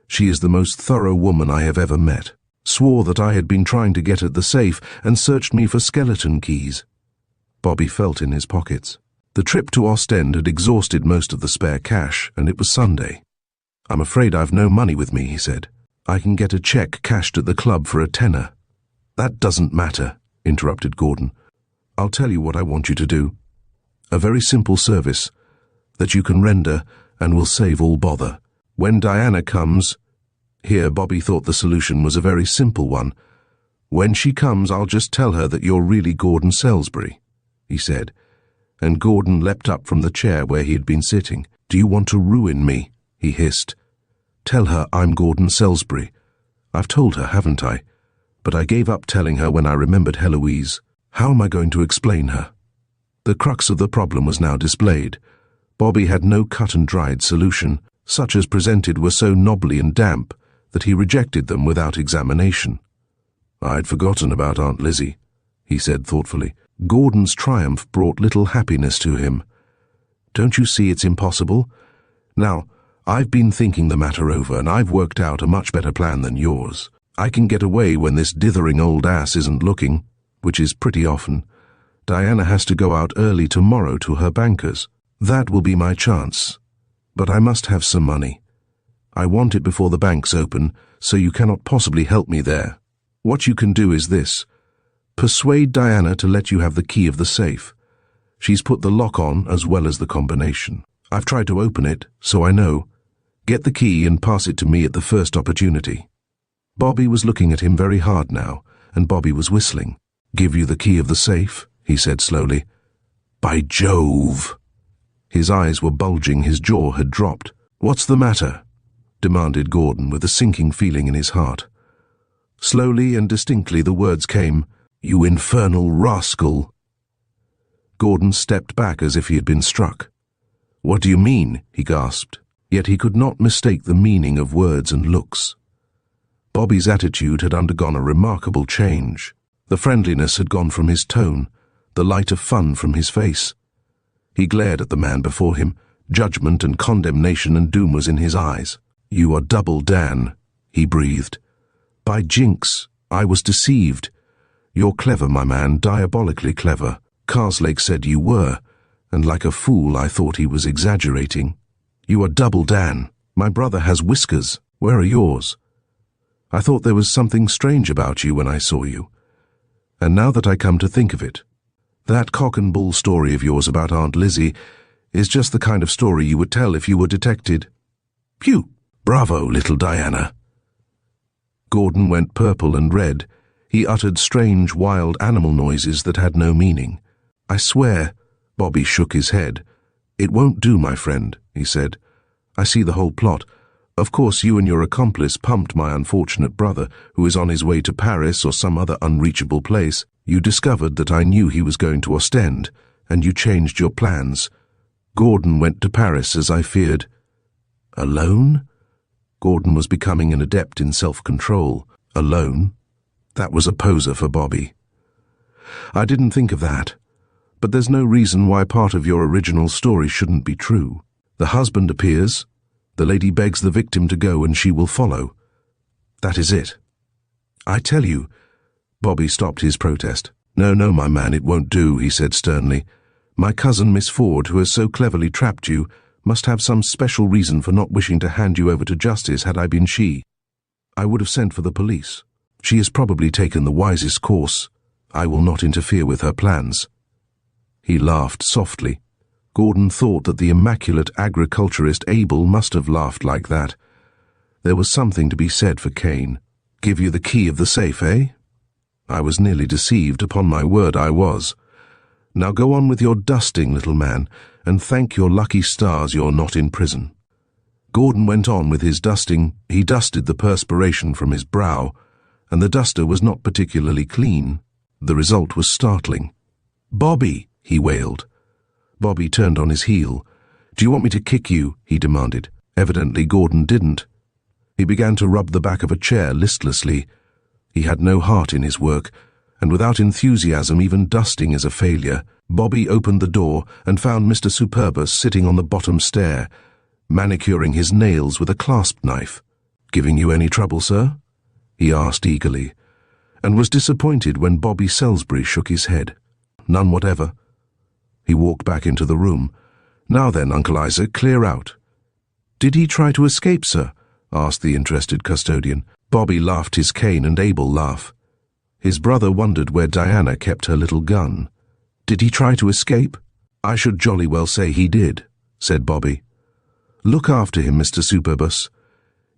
She is the most thorough woman I have ever met. Swore that I had been trying to get at the safe and searched me for skeleton keys. Bobby felt in his pockets. The trip to Ostend had exhausted most of the spare cash, and it was Sunday. I'm afraid I've no money with me, he said. I can get a cheque cashed at the club for a tenner. That doesn't matter, interrupted Gordon. I'll tell you what I want you to do. A very simple service that you can render and will save all bother. When Diana comes— Here Bobby thought the solution was a very simple one. When she comes, I'll just tell her that you're really Gordon Salisbury, he said, and Gordon leapt up from the chair where he had been sitting. Do you want to ruin me? He hissed. Tell her I'm Gordon Salisbury. I've told her, haven't I? But I gave up telling her when I remembered Heloise. How am I going to explain her? The crux of the problem was now displayed. Bobby had no cut-and-dried solution. Such as presented were so knobbly and damp that he rejected them without examination. I'd forgotten about Aunt Lizzie, he said thoughtfully. Gordon's triumph brought little happiness to him. Don't you see it's impossible? Now, I've been thinking the matter over, and I've worked out a much better plan than yours. I can get away when this dithering old ass isn't looking, which is pretty often. Diana has to go out early tomorrow to her bankers. That will be my chance. But I must have some money. I want it before the banks open, so you cannot possibly help me there. What you can do is this. Persuade Diana to let you have the key of the safe. She's put the lock on as well as the combination. I've tried to open it, so I know. Get the key and pass it to me at the first opportunity. Bobby was looking at him very hard now, and Bobby was whistling. Give you the key of the safe, he said slowly. By Jove! His eyes were bulging, his jaw had dropped. What's the matter? Demanded Gordon with a sinking feeling in his heart. Slowly and distinctly the words came, You infernal rascal! Gordon stepped back as if he had been struck. What do you mean? He gasped, yet he could not mistake the meaning of words and looks. Bobby's attitude had undergone a remarkable change. The friendliness had gone from his tone, the light of fun from his face. He glared at the man before him. Judgment and condemnation and doom was in his eyes. You are double Dan, he breathed. By jinx, I was deceived. You're clever, my man, diabolically clever. Karslake said you were, and like a fool I thought he was exaggerating. You are double Dan. My brother has whiskers. Where are yours? I thought there was something strange about you when I saw you. And now that I come to think of it, that cock-and-bull story of yours about Aunt Lizzie is just the kind of story you would tell if you were detected. Phew! Bravo, little Diana. Gordon went purple and red. He uttered strange, wild animal noises that had no meaning. I swear, Bobby shook his head. It won't do, my friend, he said. I see the whole plot. Of course, you and your accomplice pumped my unfortunate brother, who is on his way to Paris or some other unreachable place. You discovered that I knew he was going to Ostend, and you changed your plans. Gordon went to Paris as I feared. Alone? Gordon was becoming an adept in self-control. Alone? That was a poser for Bobby. I didn't think of that. But there's no reason why part of your original story shouldn't be true. The husband appears. The lady begs the victim to go and she will follow. That is it. I tell you— Bobby stopped his protest. No, my man, it won't do, he said sternly. My cousin, Miss Ford, who has so cleverly trapped you, must have some special reason for not wishing to hand you over to justice had I been she. I would have sent for the police. She has probably taken the wisest course. I will not interfere with her plans. He laughed softly. Gordon thought that the immaculate agriculturist Abel must have laughed like that. There was something to be said for Cain. Give you the key of the safe, eh? I was nearly deceived, upon my word I was. Now go on with your dusting, little man, and thank your lucky stars you're not in prison. Gordon went on with his dusting. He dusted the perspiration from his brow, and the duster was not particularly clean. The result was startling. Bobby, he wailed. Bobby turned on his heel. Do you want me to kick you? He demanded. Evidently Gordon didn't. He began to rub the back of a chair listlessly. He had no heart in his work, and without enthusiasm even dusting is a failure. Bobby opened the door and found Mr. Superbus sitting on the bottom stair, manicuring his nails with a clasp knife. "Giving you any trouble, sir?" he asked eagerly, and was disappointed when Bobby Salisbury shook his head. "None whatever." He walked back into the room. "Now then, Uncle Isaac, clear out." "Did he try to escape, sir?" asked the interested custodian. Bobby laughed his Cain and Abel laugh. His brother wondered where Diana kept her little gun. "Did he try to escape?" "I should jolly well say he did," said Bobby. "Look after him, Mr. Superbus.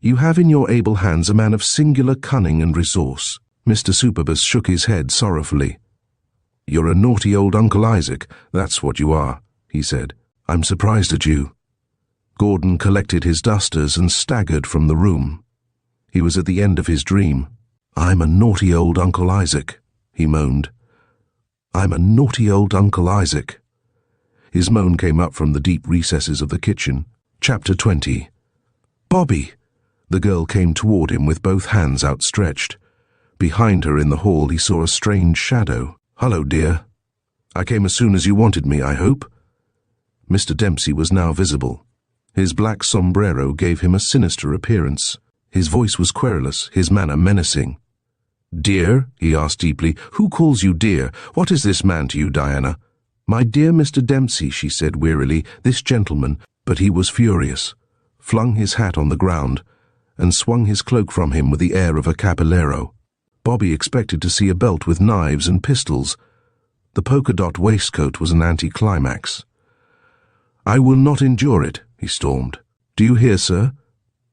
You have in your able hands a man of singular cunning and resource." Mr. Superbus shook his head sorrowfully. "You're a naughty old Uncle Isaac, that's what you are," he said. "I'm surprised at you." Gordon collected his dusters and staggered from the room. He was at the end of his dream. "I'm a naughty old Uncle Isaac," he moaned. "I'm a naughty old Uncle Isaac." His moan came up from the deep recesses of the kitchen. Chapter 20. "Bobby!" The girl came toward him with both hands outstretched. Behind her in the hall he saw a strange shadow. "Hello, dear. I came as soon as you wanted me, I hope." Mr. Dempsey was now visible. His black sombrero gave him a sinister appearance. His voice was querulous, his manner menacing. "Dear?" he asked deeply. "Who calls you dear? What is this man to you, Diana?" "My dear Mr. Dempsey," she said wearily, "this gentleman—" But he was furious, flung his hat on the ground, and swung his cloak from him with the air of a caballero. Bobby expected to see a belt with knives and pistols. The polka-dot waistcoat was an anticlimax. "I will not endure it," he stormed. "Do you hear, sir?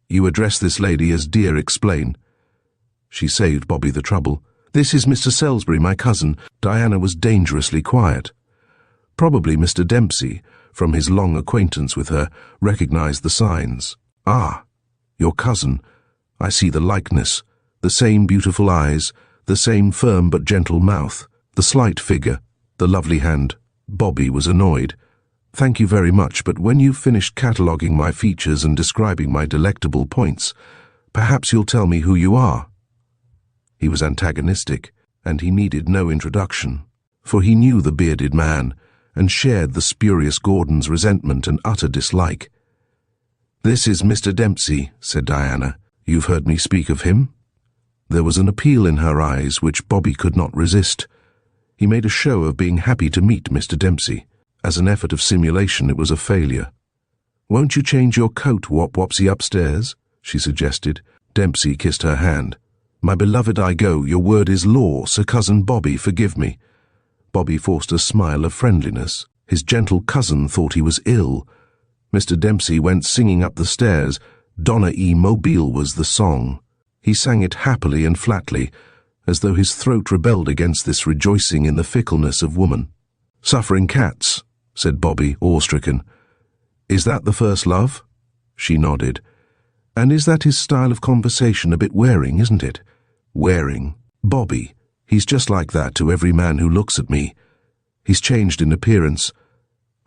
You address this lady as dear. Explain." She saved Bobby the trouble. "This is Mr. Salisbury, my cousin." Diana was dangerously quiet. Probably Mr. Dempsey, from his long acquaintance with her, recognized the signs. "Ah, your cousin. I see the likeness. The same beautiful eyes, the same firm but gentle mouth, the slight figure, the lovely hand." Bobby was annoyed. "Thank you very much, but when you've finished cataloguing my features and describing my delectable points, perhaps you'll tell me who you are." He was antagonistic, and he needed no introduction, for he knew the bearded man, and shared the spurious Gordon's resentment and utter dislike. "This is Mr. Dempsey," said Diana. "You've heard me speak of him?" There was an appeal in her eyes which Bobby could not resist. He made a show of being happy to meet Mr. Dempsey. As an effort of simulation, it was a failure. "Won't you change your coat, Wopsy, upstairs?" she suggested. Dempsey kissed her hand. "My beloved, I go. Your word is law. Sir Cousin Bobby, forgive me." Bobby forced a smile of friendliness. His gentle cousin thought he was ill. Mr. Dempsey went singing up the stairs. Donna E. Mobile was the song. He sang it happily and flatly, as though his throat rebelled against this rejoicing in the fickleness of woman. "Suffering cats," said Bobby, awe-stricken. "Is that the first love?" She nodded. "And is that his style of conversation a bit wearing, isn't it?" "Wearing? Bobby, he's just like that to every man who looks at me. He's changed in appearance.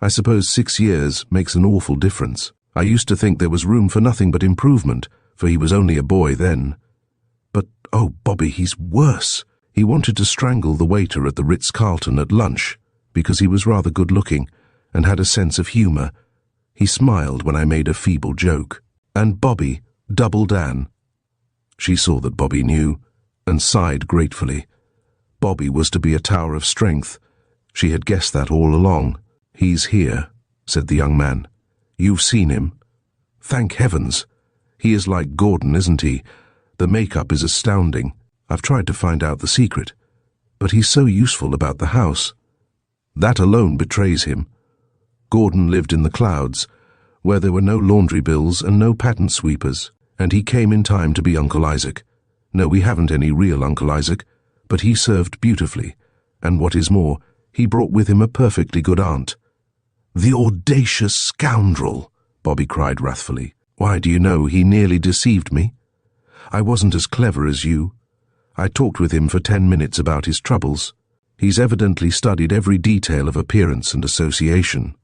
I suppose 6 years makes an awful difference. I used to think there was room for nothing but improvement, for he was only a boy then. But, oh, Bobby, he's worse. He wanted to strangle the waiter at the Ritz-Carlton at lunch, because he was rather good-looking and had a sense of humour. He smiled when I made a feeble joke. And Bobby, Double Dan." She saw that Bobby knew, and sighed gratefully. Bobby was to be a tower of strength. She had guessed that all along. "He's here," said the young man. "You've seen him?" "Thank heavens. He is like Gordon, isn't he? The makeup is astounding. I've tried to find out the secret. But he's so useful about the house. That alone betrays him. Gordon lived in the clouds, where there were no laundry bills and no patent sweepers, and he came in time to be Uncle Isaac. No, we haven't any real Uncle Isaac, but he served beautifully, and what is more, he brought with him a perfectly good aunt." "The audacious scoundrel!" Bobby cried wrathfully. "Why, do you know, he nearly deceived me. I wasn't as clever as you. I talked with him for 10 minutes about his troubles. He's evidently studied every detail of appearance and association.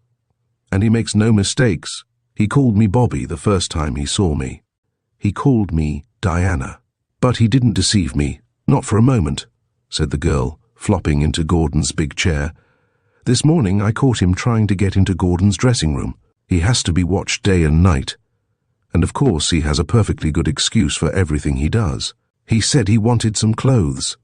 And he makes no mistakes. He called me Bobby the first time he saw me. He called me Diana. But he didn't deceive me. Not for a moment, said the girl, flopping into Gordon's big chair. This morning I caught him trying to get into Gordon's dressing room. He has to be watched day and night. And of course he has a perfectly good excuse for everything he does. He said he wanted some clothes.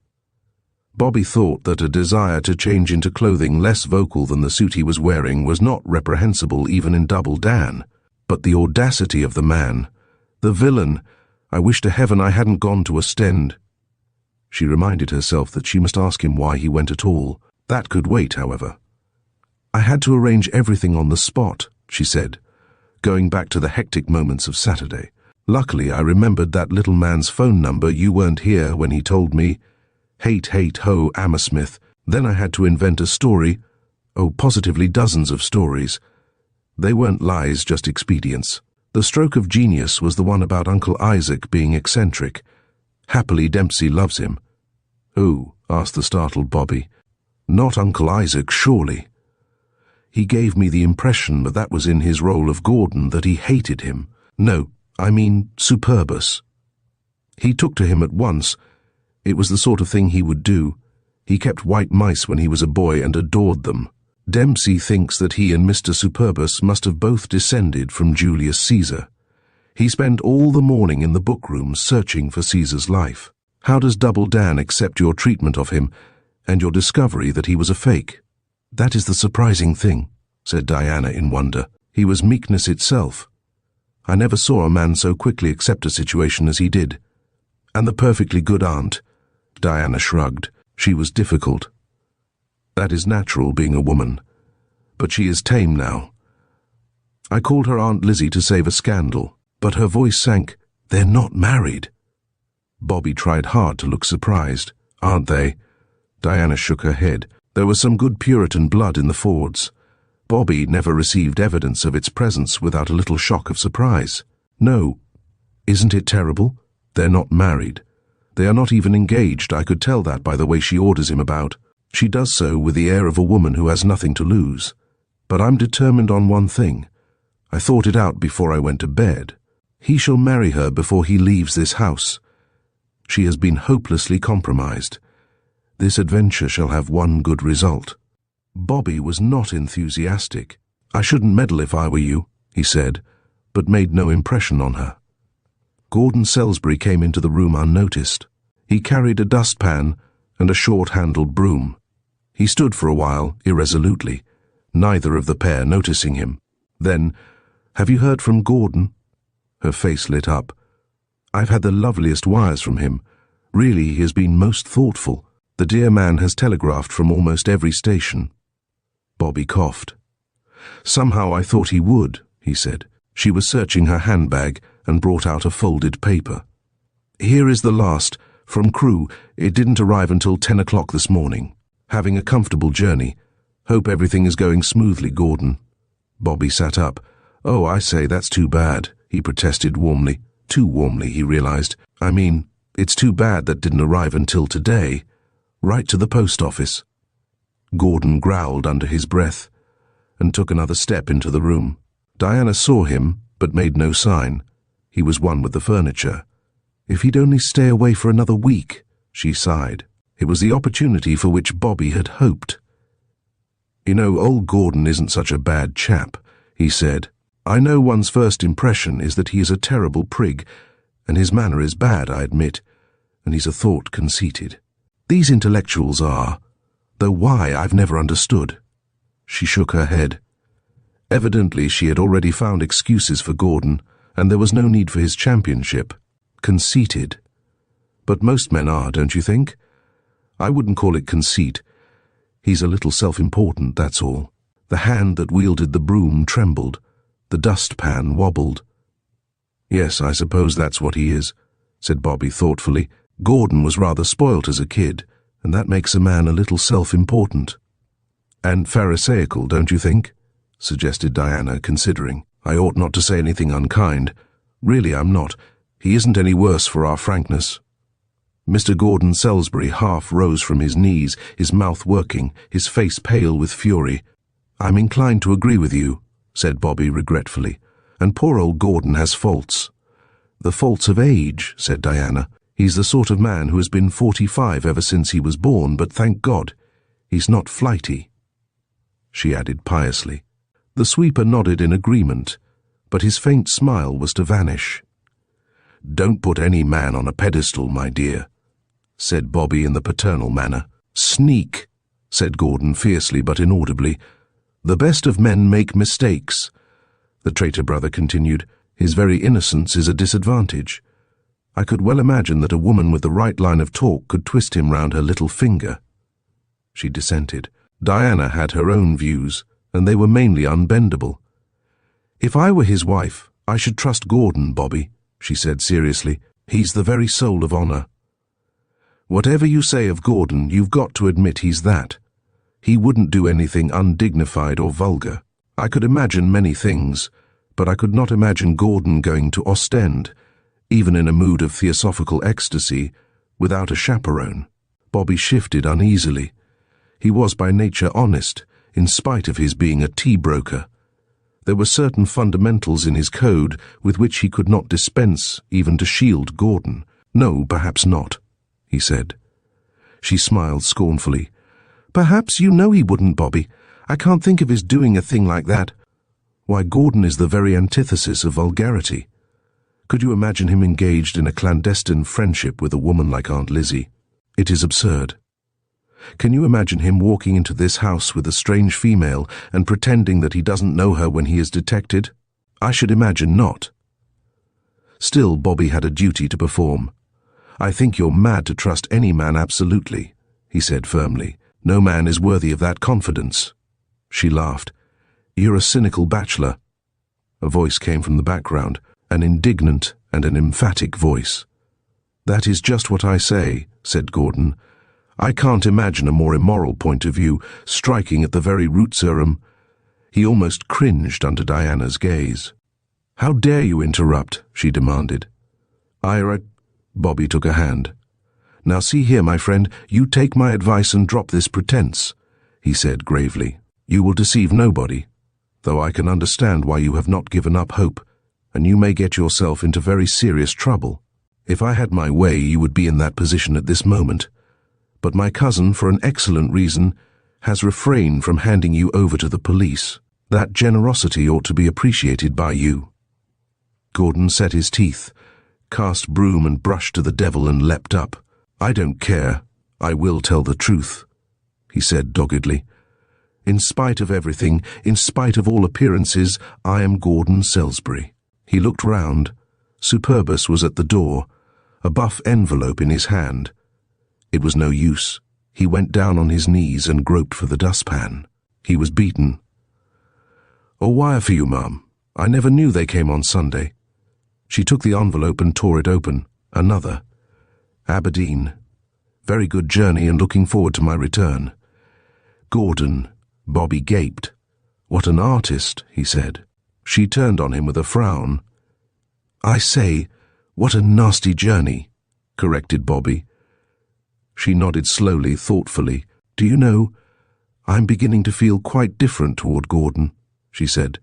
Bobby thought that a desire to change into clothing less vocal than the suit he was wearing was not reprehensible even in Double Dan. But the audacity of the man, the villain, I wish to heaven I hadn't gone to Ostend. She reminded herself that she must ask him why he went at all. That could wait, however. I had to arrange everything on the spot, she said, going back to the hectic moments of Saturday. Luckily, I remembered that little man's phone number. You weren't here when he told me, "Hate, hate, ho, Hammersmith." Then I had to invent a story. Oh, positively dozens of stories. They weren't lies, just expedients. The stroke of genius was the one about Uncle Isaac being eccentric. Happily, Dempsey loves him. Who? Asked the startled Bobby. Not Uncle Isaac, surely. He gave me the impression that was in his role of Gordon, that he hated him. No, I mean Superbus. He took to him at once. It was the sort of thing he would do. He kept white mice when he was a boy and adored them. Dempsey thinks that he and Mr. Superbus must have both descended from Julius Caesar. He spent all the morning in the book room searching for Caesar's life. How does Double Dan accept your treatment of him and your discovery that he was a fake? That is the surprising thing, said Diana in wonder. He was meekness itself. I never saw a man so quickly accept a situation as he did. And the perfectly good aunt, Diana shrugged. She was difficult. That is natural, being a woman. But she is tame now. I called her Aunt Lizzie to save a scandal, but her voice sank. They're not married. Bobby tried hard to look surprised. Aren't they? Diana shook her head. There was some good Puritan blood in the Fords. Bobby never received evidence of its presence without a little shock of surprise. No. Isn't it terrible? They're not married. They are not even engaged. I could tell that by the way she orders him about. She does so with the air of a woman who has nothing to lose. But I'm determined on one thing. I thought it out before I went to bed. He shall marry her before he leaves this house. She has been hopelessly compromised. This adventure shall have one good result. Bobby was not enthusiastic. I shouldn't meddle if I were you, he said, but made no impression on her. Gordon Salisbury came into the room unnoticed. He carried a dustpan and a short-handled broom. He stood for a while, irresolutely, neither of the pair noticing him. Then, "Have you heard from Gordon?" Her face lit up. "I've had the loveliest wires from him. Really, he has been most thoughtful. The dear man has telegraphed from almost every station." Bobby coughed. "Somehow I thought he would," he said. She was searching her handbag and brought out a folded paper. "Here is the last, from Crewe. It didn't arrive until 10 o'clock this morning. Having a comfortable journey. Hope everything is going smoothly, Gordon." Bobby sat up. "Oh, I say, that's too bad," he protested warmly. Too warmly, he realized. "I mean, it's too bad that didn't arrive until today. Right to the post office." Gordon growled under his breath and took another step into the room. Diana saw him, but made no sign. He was one with the furniture. If he'd only stay away for another week, she sighed. It was the opportunity for which Bobby had hoped. "You know, old Gordon isn't such a bad chap," he said. "I know one's first impression is that he is a terrible prig, and his manner is bad, I admit, and he's a thought conceited. These intellectuals are, though why I've never understood." She shook her head. Evidently she had already found excuses for Gordon, and there was no need for his championship. Conceited. But most men are, don't you think? I wouldn't call it conceit. He's a little self-important, that's all. The hand that wielded the broom trembled. The dustpan wobbled. "Yes, I suppose that's what he is," said Bobby thoughtfully. "Gordon was rather spoilt as a kid, and that makes a man a little self-important." "And pharisaical, don't you think?" suggested Diana, considering. "I ought not to say anything unkind. Really, I'm not. He isn't any worse for our frankness." Mr. Gordon Salisbury half rose from his knees, his mouth working, his face pale with fury. "I'm inclined to agree with you," said Bobby regretfully. "And poor old Gordon has faults." "The faults of age," said Diana. He's the sort of man who has been 45 ever since he was born, but thank God, he's not flighty," she added piously. The sweeper nodded in agreement, but his faint smile was to vanish. "Don't put any man on a pedestal, my dear," said Bobby in the paternal manner. "Sneak," said Gordon fiercely but inaudibly. "The best of men make mistakes," the traitor brother continued. "His very innocence is a disadvantage. I could well imagine that a woman with the right line of talk could twist him round her little finger." She dissented. Diana had her own views, and they were mainly unbendable. "If I were his wife, I should trust Gordon, Bobby," she said seriously. "He's the very soul of honor." "Whatever you say of Gordon, you've got to admit he's that. He wouldn't do anything undignified or vulgar. I could imagine many things, but I could not imagine Gordon going to Ostend, even in a mood of theosophical ecstasy, without a chaperone." Bobby shifted uneasily. He was by nature honest, in spite of his being a tea broker. There were certain fundamentals in his code with which he could not dispense, even to shield Gordon. "No, perhaps not," he said. She smiled scornfully. "Perhaps you know he wouldn't, Bobby. I can't think of his doing a thing like that. Why, Gordon is the very antithesis of vulgarity. Could you imagine him engaged in a clandestine friendship with a woman like Aunt Lizzie? It is absurd. Can you imagine him walking into this house with a strange female and pretending that he doesn't know her when he is detected? I should imagine not." Still, Bobby had a duty to perform. "I think you're mad to trust any man absolutely," he said firmly. "No man is worthy of that confidence." She laughed. "You're a cynical bachelor." A voice came from the background, an indignant and an emphatic voice. "That is just what I say," said Gordon. "I can't imagine a more immoral point of view, striking at the very root serum." He almost cringed under Diana's gaze. "How dare you interrupt?" she demanded. Bobby took a hand. "Now see here, my friend, you take my advice and drop this pretense," he said gravely. "You will deceive nobody, though I can understand why you have not given up hope, and you may get yourself into very serious trouble. If I had my way, you would be in that position at this moment. But my cousin, for an excellent reason, has refrained from handing you over to the police. That generosity ought to be appreciated by you." Gordon set his teeth, cast broom and brush to the devil, and leapt up. "I don't care. I will tell the truth," he said doggedly. "In spite of everything, in spite of all appearances, I am Gordon Salisbury." He looked round. Superbus was at the door, a buff envelope in his hand. It was no use. He went down on his knees and groped for the dustpan. He was beaten. "A wire for you, ma'am. I never knew they came on Sunday." She took the envelope and tore it open. Another. "Aberdeen. Very good journey and looking forward to my return." "Gordon," Bobby gaped. "What an artist," he said. She turned on him with a frown. "I say, what a nasty journey," corrected Bobby. She nodded slowly, thoughtfully. "Do you know, I'm beginning to feel quite different toward Gordon," she said.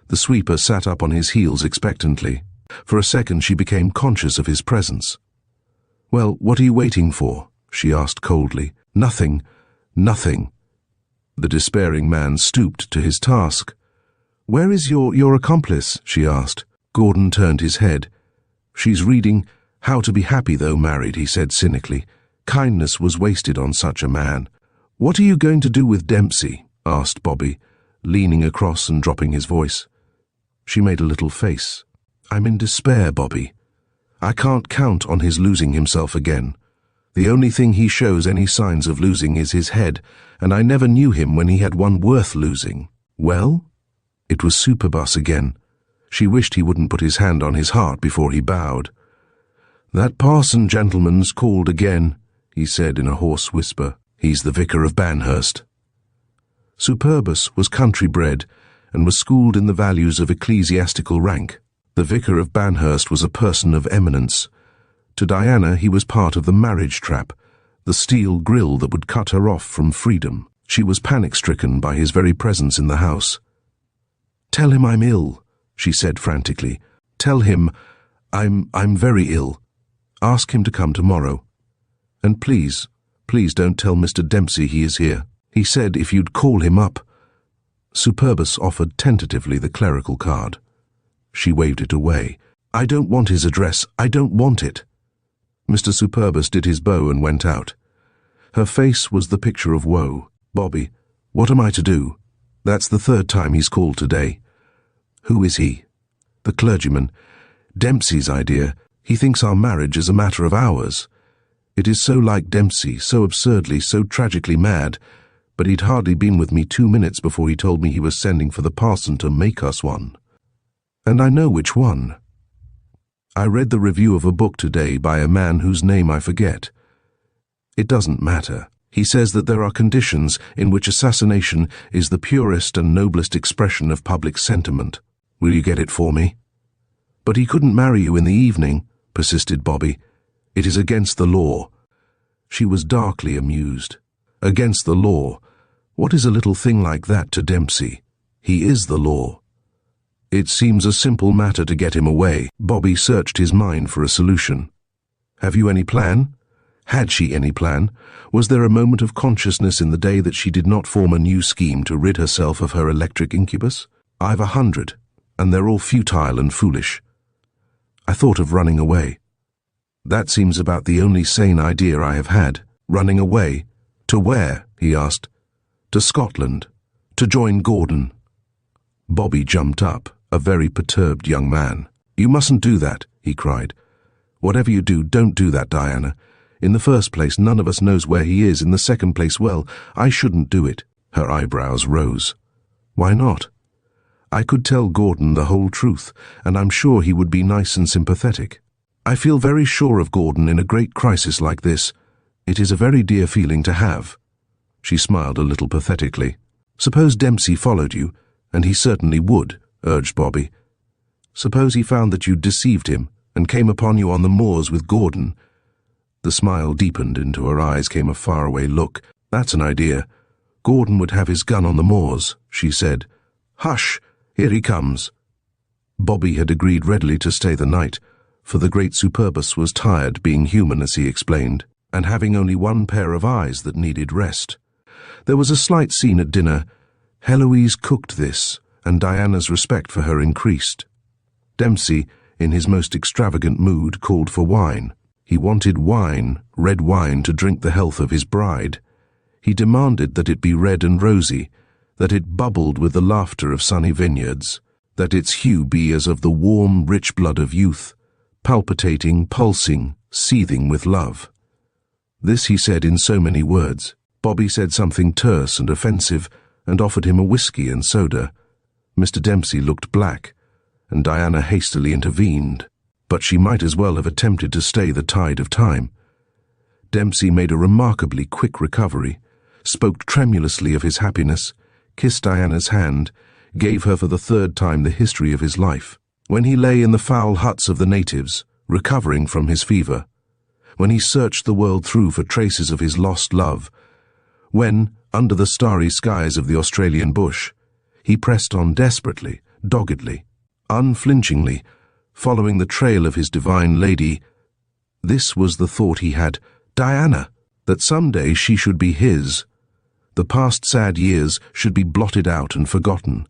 The sweeper sat up on his heels expectantly. For a second she became conscious of his presence. "Well, what are you waiting for?" she asked coldly. "Nothing, nothing." The despairing man stooped to his task. "Where is your accomplice?" she asked. Gordon turned his head. "She's reading How to Be Happy Though Married," he said cynically. "Kindness was wasted on such a man." "What are you going to do with Dempsey?" asked Bobby, leaning across and dropping his voice. She made a little face. "I'm in despair, Bobby. I can't count on his losing himself again. The only thing he shows any signs of losing is his head, and I never knew him when he had one worth losing." "Well?" It was Superbus again. She wished he wouldn't put his hand on his heart before he bowed. "That parson gentleman's called again," he said in a hoarse whisper. "He's the vicar of Banhurst." Superbus was country-bred and was schooled in the values of ecclesiastical rank. The vicar of Banhurst was a person of eminence. To Diana he was part of the marriage trap, the steel grill that would cut her off from freedom. She was panic-stricken by his very presence in the house. "Tell him I'm ill," she said frantically. "Tell him I'm very ill. Ask him to come tomorrow. And please, please don't tell Mr. Dempsey he is here. He said if you'd call him up." Superbus offered tentatively the clerical card. She waved it away. "I don't want his address. I don't want it." Mr. Superbus did his bow and went out. Her face was the picture of woe. "Bobby, what am I to do? That's the third time he's called today." "Who is he?" "The clergyman. Dempsey's idea. He thinks our marriage is a matter of hours. It is so like Dempsey, so absurdly, so tragically mad, but he'd hardly been with me 2 minutes before he told me he was sending for the parson to make us one. And I know which one. I read the review of a book today by a man whose name I forget. It doesn't matter. He says that there are conditions in which assassination is the purest and noblest expression of public sentiment. Will you get it for me?" "But he couldn't marry you in the evening," persisted Bobby. "It is against the law." She was darkly amused. Against the law? What is a little thing like that to Dempsey? He is the law. It seems a simple matter to get him away. Bobby searched his mind for a solution. "Have you any plan?" Had she any plan? Was there a moment of consciousness in the day that she did not form a new scheme to rid herself of her electric incubus? "I've 100, and they're all futile and foolish. I thought of running away. That seems about the only sane idea I have had. Running away? To where?" he asked. "To Scotland. To join Gordon." Bobby jumped up, a very perturbed young man. "You mustn't do that," he cried. "Whatever you do, don't do that, Diana. In the first place, none of us knows where he is. In the second place, well, I shouldn't do it." Her eyebrows rose. "Why not?" "I could tell Gordon the whole truth, and I'm sure he would be nice and sympathetic. I feel very sure of Gordon in a great crisis like this. It is a very dear feeling to have." She smiled a little pathetically. "Suppose Dempsey followed you, and he certainly would," urged Bobby. "Suppose he found that you'd deceived him, and came upon you on the moors with Gordon." The smile deepened. Into her eyes came a faraway look. "That's an idea. Gordon would have his gun on the moors," she said. "Hush! Here he comes." Bobby had agreed readily to stay the night, for the great Superbus was tired being human, as he explained, and having only one pair of eyes that needed rest. There was a slight scene at dinner. Heloise cooked this, and Diana's respect for her increased. Dempsey, in his most extravagant mood, called for wine. He wanted wine, red wine, to drink the health of his bride. He demanded that it be red and rosy, that it bubbled with the laughter of sunny vineyards, that its hue be as of the warm, rich blood of youth, palpitating, pulsing, seething with love. This he said in so many words. Bobby said something terse and offensive, and offered him a whiskey and soda. Mr. Dempsey looked black, and Diana hastily intervened, but she might as well have attempted to stay the tide of time. Dempsey made a remarkably quick recovery, spoke tremulously of his happiness, kissed Diana's hand, gave her for the third time the history of his life. When he lay in the foul huts of the natives, recovering from his fever, when he searched the world through for traces of his lost love, when, under the starry skies of the Australian bush, he pressed on desperately, doggedly, unflinchingly, following the trail of his divine lady, this was the thought he had, Diana, that some day she should be his. The past sad years should be blotted out and forgotten.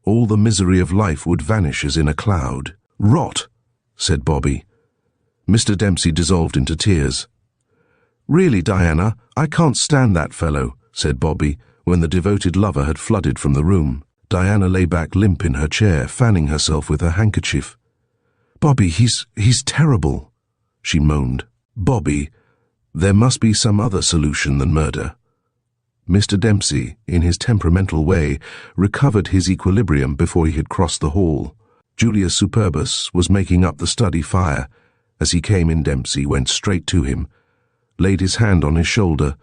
All the misery of life would vanish as in a cloud. "Rot," said Bobby. Mr. Dempsey dissolved into tears. "Really, Diana, I can't stand that fellow," said Bobby, when the devoted lover had flooded from the room. Diana lay back limp in her chair, fanning herself with her handkerchief. "Bobby, he's terrible," she moaned. "Bobby, there must be some other solution than murder." Mr. Dempsey, in his temperamental way, recovered his equilibrium before he had crossed the hall. Julius Superbus was making up the study fire. As he came in, Dempsey went straight to him, laid his hand on his shoulder,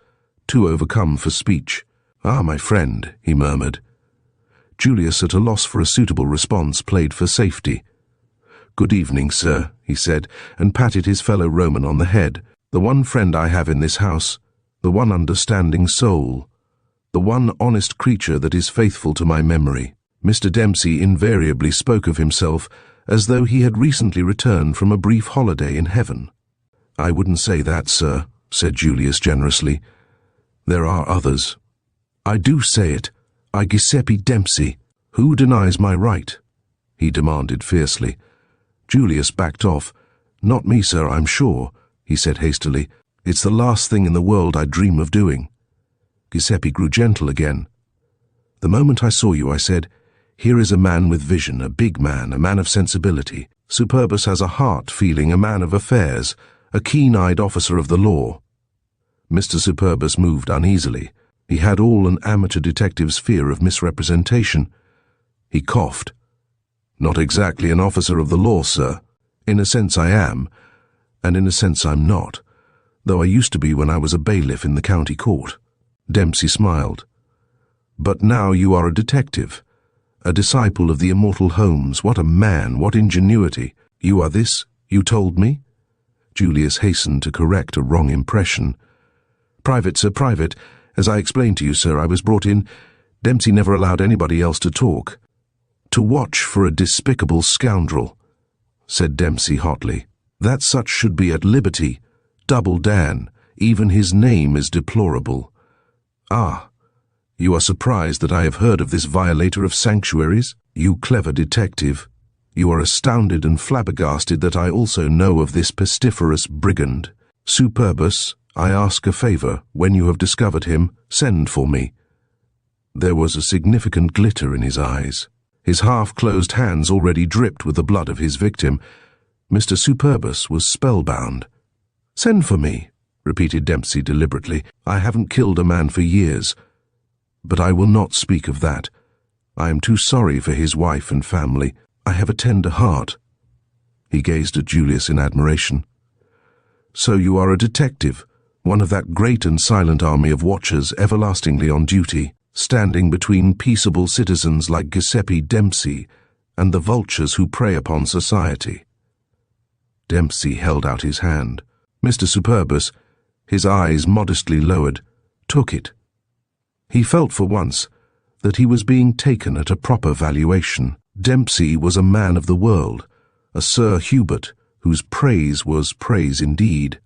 too overcome for speech. "Ah, my friend," he murmured. Julius, at a loss for a suitable response, played for safety. "Good evening, sir," he said, and patted his fellow Roman on the head. "The one friend I have in this house, the one understanding soul, the one honest creature that is faithful to my memory." Mr. Dempsey invariably spoke of himself as though he had recently returned from a brief holiday in heaven. "I wouldn't say that, sir," said Julius generously. "There are others." "I do say it. I Giuseppe Dempsey. Who denies my right?" he demanded fiercely. Julius backed off. "Not me, sir, I'm sure," he said hastily. "It's the last thing in the world I dream of doing." Giuseppe grew gentle again. "The moment I saw you, I said, 'Here is a man with vision, a big man, a man of sensibility. Superbus has a heart feeling, a man of affairs, a keen-eyed officer of the law.'" Mr. Superbus moved uneasily. He had all an amateur detective's fear of misrepresentation. He coughed. "Not exactly an officer of the law, sir. In a sense I am, and in a sense I'm not, though I used to be when I was a bailiff in the county court." Dempsey smiled. "But now you are a detective, a disciple of the immortal Holmes. What a man, what ingenuity. You are this, you told me?" Julius hastened to correct a wrong impression. "Private, sir, private. As I explained to you, sir, I was brought in. Dempsey never allowed anybody else to talk." "To watch for a despicable scoundrel," said Dempsey hotly. "That such should be at liberty. Double Dan. Even his name is deplorable." "Ah, you are surprised that I have heard of this violator of sanctuaries? You clever detective. You are astounded and flabbergasted that I also know of this pestiferous brigand. Superbus, I ask a favor. When you have discovered him, send for me." There was a significant glitter in his eyes. His half-closed hands already dripped with the blood of his victim. Mr. Superbus was spellbound. "Send for me," repeated Dempsey deliberately. "I haven't killed a man for years. But I will not speak of that. I am too sorry for his wife and family. I have a tender heart." He gazed at Julius in admiration. "So you are a detective, one of that great and silent army of watchers everlastingly on duty, standing between peaceable citizens like Giuseppe Dempsey and the vultures who prey upon society." Dempsey held out his hand. Mr. Superbus, his eyes modestly lowered, took it. He felt for once that he was being taken at a proper valuation. Dempsey was a man of the world, a Sir Hubert, whose praise was praise indeed.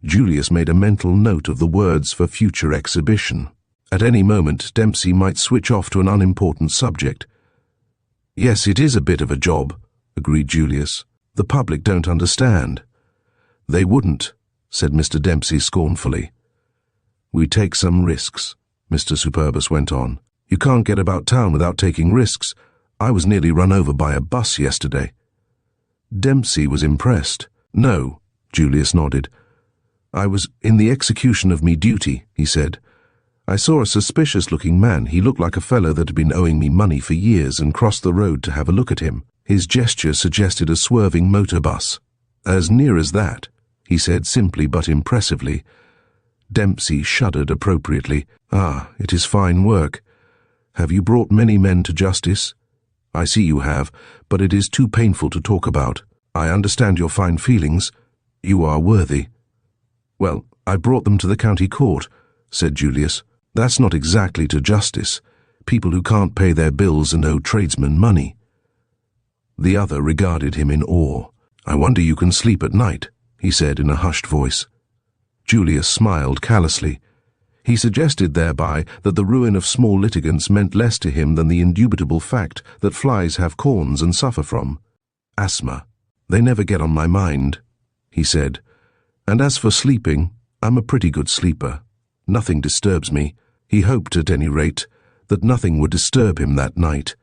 Julius made a mental note of the words for future exhibition. At any moment, Dempsey might switch off to an unimportant subject. "Yes, it is a bit of a job," agreed Julius. "The public don't understand." "They wouldn't," said Mr. Dempsey scornfully. "We take some risks," Mr. Superbus went on. "You can't get about town without taking risks. I was nearly run over by a bus yesterday." Dempsey was impressed. "No," Julius nodded. "I was in the execution of me duty," he said. "I saw a suspicious-looking man. He looked like a fellow that had been owing me money for years, and crossed the road to have a look at him. His gesture suggested a swerving motor bus. 'As near as that,' he said simply but impressively." Dempsey shuddered appropriately. "Ah, it is fine work. Have you brought many men to justice?" "I see you have, but it is too painful to talk about. I understand your fine feelings. You are worthy." "Well, I brought them to the county court," said Julius. "That's not exactly to justice. People who can't pay their bills and owe tradesmen money." The other regarded him in awe. "I wonder you can sleep at night," he said in a hushed voice. Julius smiled callously. He suggested thereby that the ruin of small litigants meant less to him than the indubitable fact that flies have corns and suffer from asthma. "They never get on my mind," he said. "And as for sleeping, I'm a pretty good sleeper. Nothing disturbs me." He hoped, at any rate, that nothing would disturb him that night,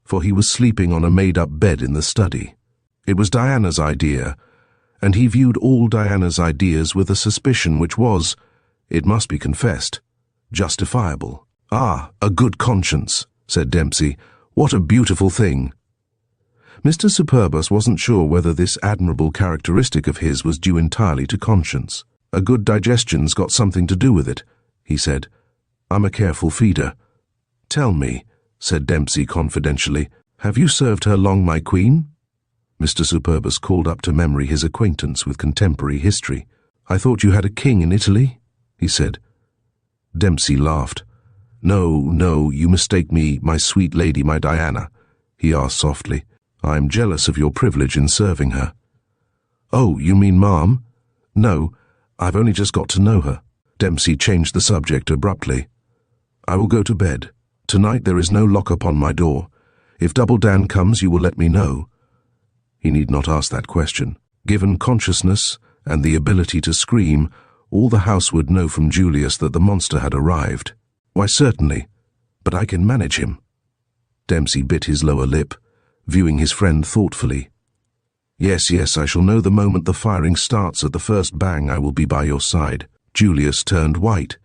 for he was sleeping on a made-up bed in the study. It was Diana's idea, and he viewed all Diana's ideas with a suspicion which was, it must be confessed, justifiable. "Ah, a good conscience," said Dempsey. "What a beautiful thing." Mr. Superbus wasn't sure whether this admirable characteristic of his was due entirely to conscience. "A good digestion's got something to do with it," he said. "I'm a careful feeder." "Tell me," said Dempsey confidentially, "have you served her long, my queen?" Mr. Superbus called up to memory his acquaintance with contemporary history. "I thought you had a king in Italy?" he said. Dempsey laughed. "No, no, you mistake me, my sweet lady, my Diana," he asked softly. "I am jealous of your privilege in serving her." "Oh, you mean ma'am?" No, I've only just got to know her. Dempsey changed the subject abruptly. I will go to bed. Tonight there is no lock upon my door. If Double Dan comes, you will let me know. He need not ask that question. Given consciousness and the ability to scream, all the house would know from Julius that the monster had arrived. Why, certainly, but I can manage him. Dempsey bit his lower lip, viewing his friend thoughtfully. Yes, I shall know the moment the firing starts. At the first bang, I will be by your side. Julius turned white.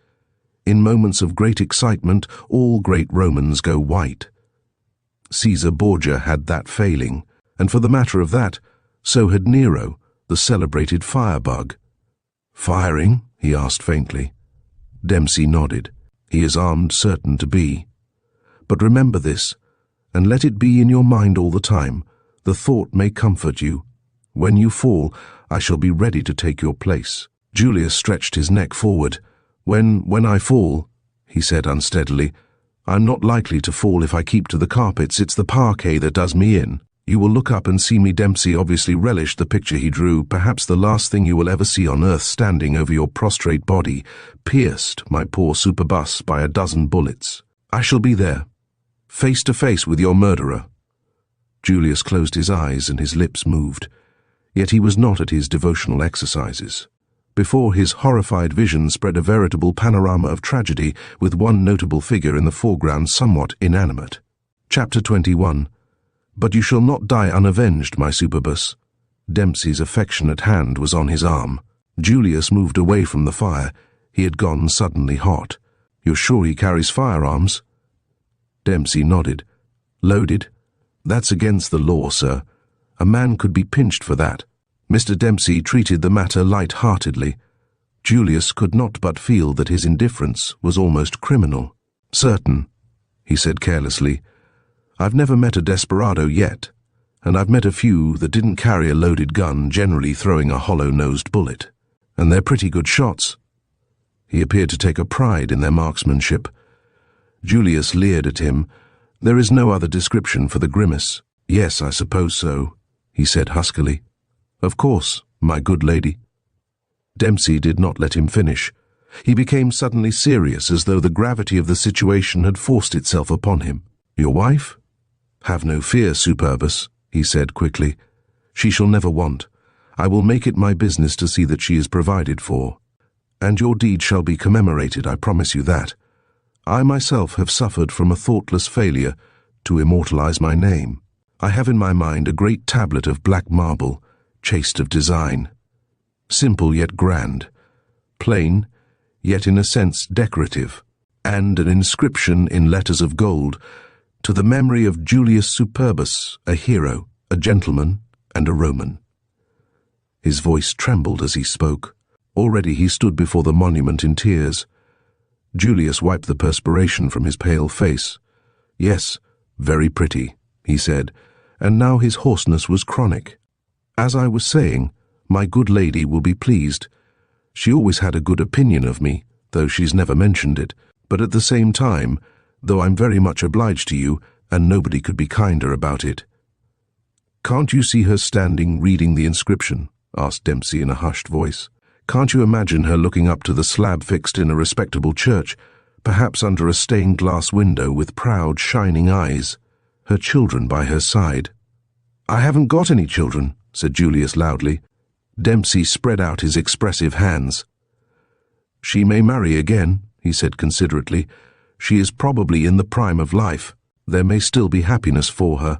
In moments of great excitement, all great Romans go white. Caesar Borgia had that failing, and for the matter of that, so had Nero, the celebrated firebug. Firing? He asked faintly. Dempsey nodded. He is armed, certain to be. But remember this, and let it be in your mind all the time. The thought may comfort you. When you fall, I shall be ready to take your place. Julius stretched his neck forward. When I fall, he said unsteadily, I'm not likely to fall if I keep to the carpets. It's the parquet that does me in. You will look up and see me. Dempsey obviously relished the picture he drew, perhaps the last thing you will ever see on earth, standing over your prostrate body, pierced, my poor superbus, by a dozen bullets. I shall be there, face to face with your murderer. Julius closed his eyes and his lips moved, yet he was not at his devotional exercises. Before his horrified vision spread a veritable panorama of tragedy, with one notable figure in the foreground somewhat inanimate. Chapter 21. But you shall not die unavenged, my superbus. Dempsey's affectionate hand was on his arm. Julius moved away from the fire. He had gone suddenly hot. You're sure he carries firearms? Dempsey nodded. Loaded? That's against the law, sir. A man could be pinched for that. Mr. Dempsey treated the matter light-heartedly. Julius could not but feel that his indifference was almost criminal. Certain, he said carelessly. I've never met a desperado yet, and I've met a few that didn't carry a loaded gun, generally throwing a hollow-nosed bullet. And they're pretty good shots. He appeared to take a pride in their marksmanship. Julius leered at him. There is no other description for the grimace. Yes, I suppose so, he said huskily. Of course, my good lady. Dempsey did not let him finish. He became suddenly serious, as though the gravity of the situation had forced itself upon him. Your wife? Have no fear, Superbus, he said quickly. She shall never want. I will make it my business to see that she is provided for. And your deed shall be commemorated, I promise you that. I myself have suffered from a thoughtless failure to immortalize my name. I have in my mind a great tablet of black marble, chaste of design. Simple yet grand. Plain, yet in a sense decorative. And an inscription in letters of gold, to the memory of Julius Superbus, a hero, a gentleman, and a Roman. His voice trembled as he spoke. Already he stood before the monument in tears. Julius wiped the perspiration from his pale face. Yes, very pretty, he said, and now his hoarseness was chronic. As I was saying, my good lady will be pleased. She always had a good opinion of me, though she's never mentioned it, but at the same time, though I'm very much obliged to you, and nobody could be kinder about it. Can't you see her standing reading the inscription? Asked Dempsey in a hushed voice. Can't you imagine her looking up to the slab fixed in a respectable church, perhaps under a stained glass window with proud, shining eyes, her children by her side? I haven't got any children, said Julius loudly. Dempsey spread out his expressive hands. She may marry again, he said considerately. She is probably in the prime of life. There may still be happiness for her.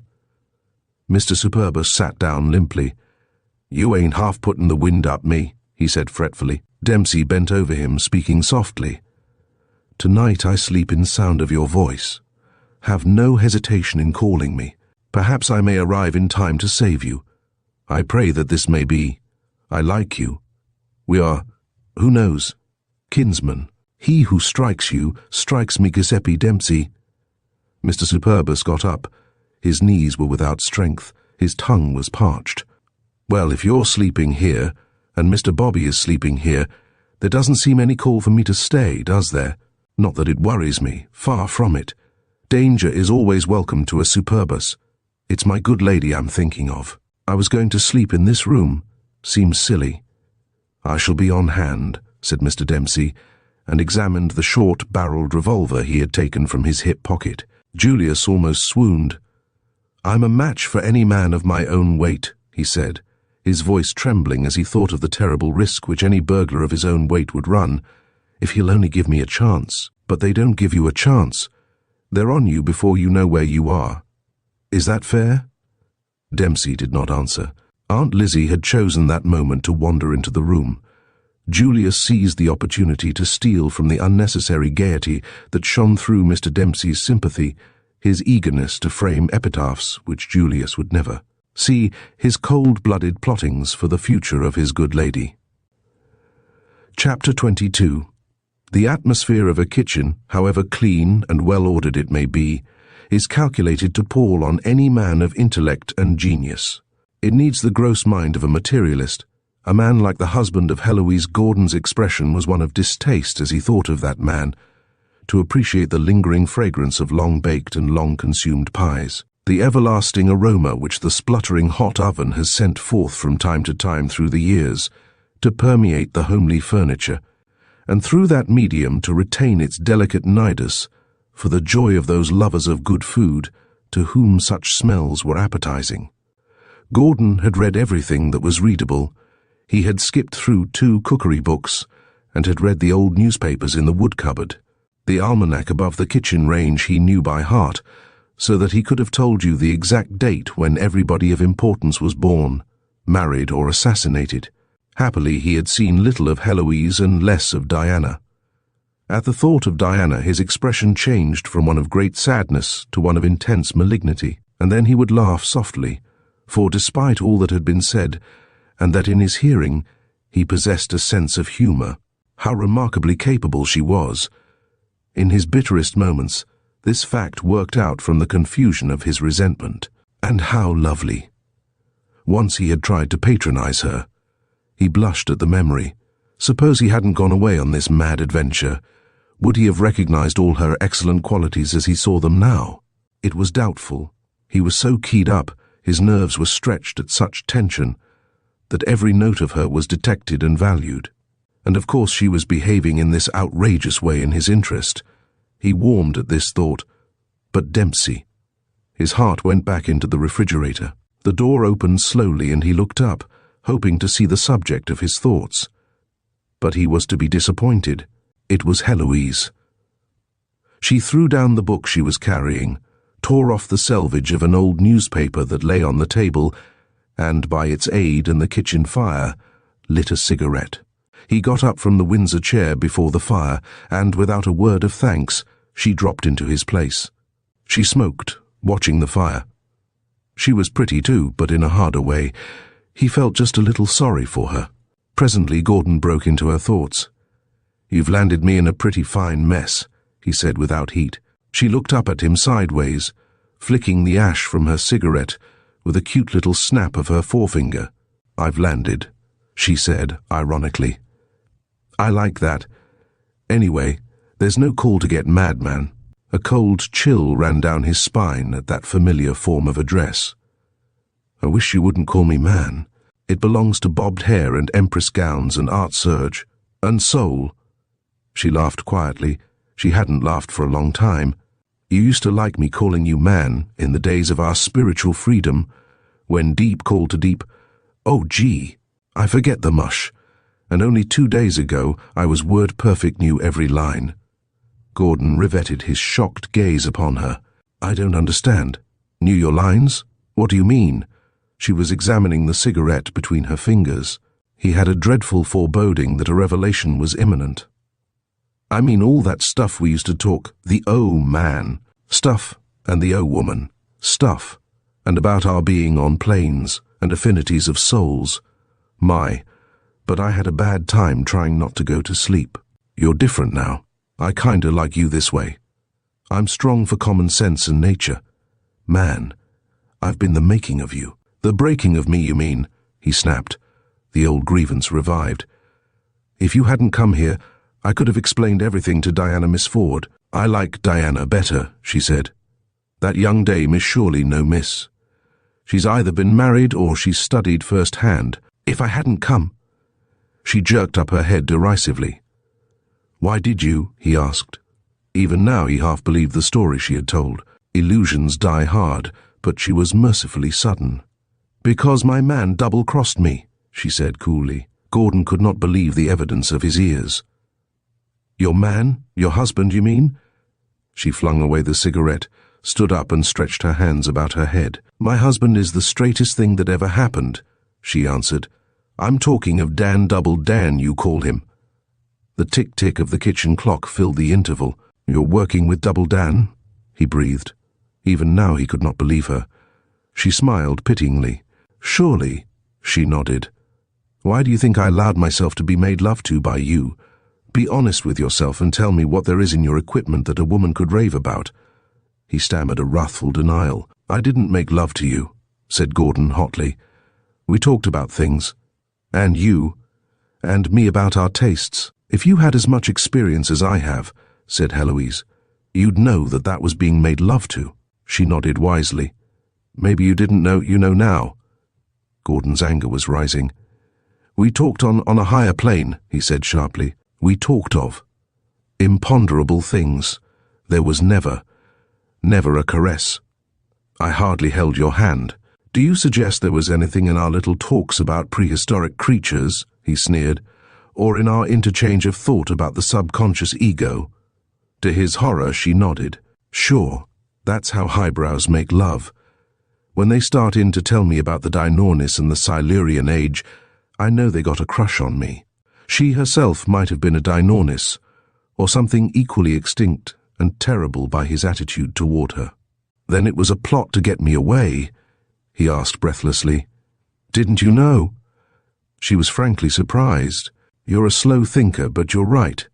Mr. Superbus sat down limply. You ain't half putting the wind up me, he said fretfully. Dempsey bent over him, speaking softly. Tonight I sleep in sound of your voice. Have no hesitation in calling me. Perhaps I may arrive in time to save you. I pray that this may be. I like you. We are, who knows, kinsmen. He who strikes you strikes me, Giuseppe Dempsey. Mr. Superbus got up. His knees were without strength. His tongue was parched. Well, if you're sleeping here, and Mr. Bobby is sleeping here, there doesn't seem any call for me to stay, does there? Not that it worries me, far from it. Danger is always welcome to a Superbus. It's my good lady I'm thinking of. I was going to sleep in this room. Seems silly. "I shall be on hand," said Mr. Dempsey, and examined the short-barreled revolver he had taken from his hip pocket. Julius almost swooned. "I'm a match for any man of my own weight," he said, his voice trembling as he thought of the terrible risk which any burglar of his own weight would run. "If he'll only give me a chance." "But they don't give you a chance. They're on you before you know where you are. Is that fair?" Dempsey did not answer. Aunt Lizzie had chosen that moment to wander into the room. Julius seized the opportunity to steal from the unnecessary gaiety that shone through Mr. Dempsey's sympathy, his eagerness to frame epitaphs which Julius would never see, his cold-blooded plottings for the future of his good lady. Chapter 22. The atmosphere of a kitchen, however clean and well-ordered it may be, is calculated to pall on any man of intellect and genius. It needs the gross mind of a materialist. A man like the husband of Heloise Gordon's expression was one of distaste as he thought of that man, to appreciate the lingering fragrance of long-baked and long-consumed pies, the everlasting aroma which the spluttering hot oven has sent forth from time to time through the years, to permeate the homely furniture, and through that medium to retain its delicate nidus for the joy of those lovers of good food to whom such smells were appetizing. Gordon had read everything that was readable. He had skipped through 2 cookery books and had read the old newspapers in the wood cupboard. The almanac above the kitchen range he knew by heart, so that he could have told you the exact date when everybody of importance was born, married or assassinated. Happily, he had seen little of Heloise and less of Diana. At the thought of Diana, his expression changed from one of great sadness to one of intense malignity, and then he would laugh softly, for despite all that had been said, and that in his hearing, he possessed a sense of humour. How remarkably capable she was! In his bitterest moments, this fact worked out from the confusion of his resentment. And how lovely! Once he had tried to patronize her. He blushed at the memory. Suppose he hadn't gone away on this mad adventure, would he have recognized all her excellent qualities as he saw them now? It was doubtful. He was so keyed up, his nerves were stretched at such tension, that every note of her was detected and valued. And of course she was behaving in this outrageous way in his interest. He warmed at this thought. But Dempsey. His heart went back into the refrigerator. The door opened slowly and he looked up, hoping to see the subject of his thoughts. But he was to be disappointed. It was Heloise. She threw down the book she was carrying, tore off the selvage of an old newspaper that lay on the table, and by its aid and the kitchen fire, lit a cigarette. He got up from the Windsor chair before the fire, and without a word of thanks, she dropped into his place. She smoked, watching the fire. She was pretty too, but in a harder way. He felt just a little sorry for her. Presently Gordon broke into her thoughts. "You've landed me in a pretty fine mess," he said without heat. She looked up at him sideways, flicking the ash from her cigarette with a cute little snap of her forefinger. "I've landed," she said ironically. "I like that. Anyway, there's no call to get mad, man." A cold chill ran down his spine at that familiar form of address. "I wish you wouldn't call me man. It belongs to bobbed hair and empress gowns and art serge and soul." She laughed quietly. She hadn't laughed for a long time. "You used to like me calling you man in the days of our spiritual freedom, when deep called to deep. Oh, gee, I forget the mush. And only 2 days ago I was word-perfect, knew every line." Gordon riveted his shocked gaze upon her. "I don't understand. Knew your lines? What do you mean?" She was examining the cigarette between her fingers. He had a dreadful foreboding that a revelation was imminent. "I mean all that stuff we used to talk, the O-man, stuff and the O-woman, stuff, and about our being on planes and affinities of souls. But I had a bad time trying not to go to sleep. You're different now. I kinda like you this way. I'm strong for common sense and nature. Man, I've been the making of you." "The breaking of me, you mean?" he snapped. The old grievance revived. "If you hadn't come here, I could have explained everything to Diana Miss Ford." "I like Diana better," she said. "That young dame is surely no miss. She's either been married or she's studied first-hand. If I hadn't come..." She jerked up her head derisively. "Why did you?" he asked. Even now he half believed the story she had told. Illusions die hard, but she was mercifully sudden. "Because my man double-crossed me," she said coolly. Gordon could not believe the evidence of his ears. "Your man? Your husband, you mean?" She flung away the cigarette, stood up and stretched her hands about her head. "My husband is the straightest thing that ever happened," she answered. "I'm talking of Dan Double Dan, you call him." The tick-tick of the kitchen clock filled the interval. "You're working with Double Dan?" he breathed. Even now he could not believe her. She smiled pityingly. "Surely," she nodded. "Why do you think I allowed myself to be made love to by you? Be honest with yourself and tell me what there is in your equipment that a woman could rave about." He stammered a wrathful denial. "I didn't make love to you," said Gordon hotly. "We talked about things. And you. And me about our tastes. If you had as much experience as I have," said Heloise, "you'd know that that was being made love to." She nodded wisely. "Maybe you didn't know you know now." Gordon's anger was rising. "We talked on a higher plane," he said sharply. "We talked of imponderable things. There was never a caress. I hardly held your hand. Do you suggest there was anything in our little talks about prehistoric creatures," he sneered, "or in our interchange of thought about the subconscious ego?" To his horror, she nodded. "Sure, that's how highbrows make love. When they start in to tell me about the Dinornis and the Silurian age, I know they got a crush on me. She herself might have been a Dinornis, or something equally extinct and terrible by his attitude toward her." "Then it was a plot to get me away?" he asked breathlessly. "Didn't you know?" She was frankly surprised. "You're a slow thinker, but you're right.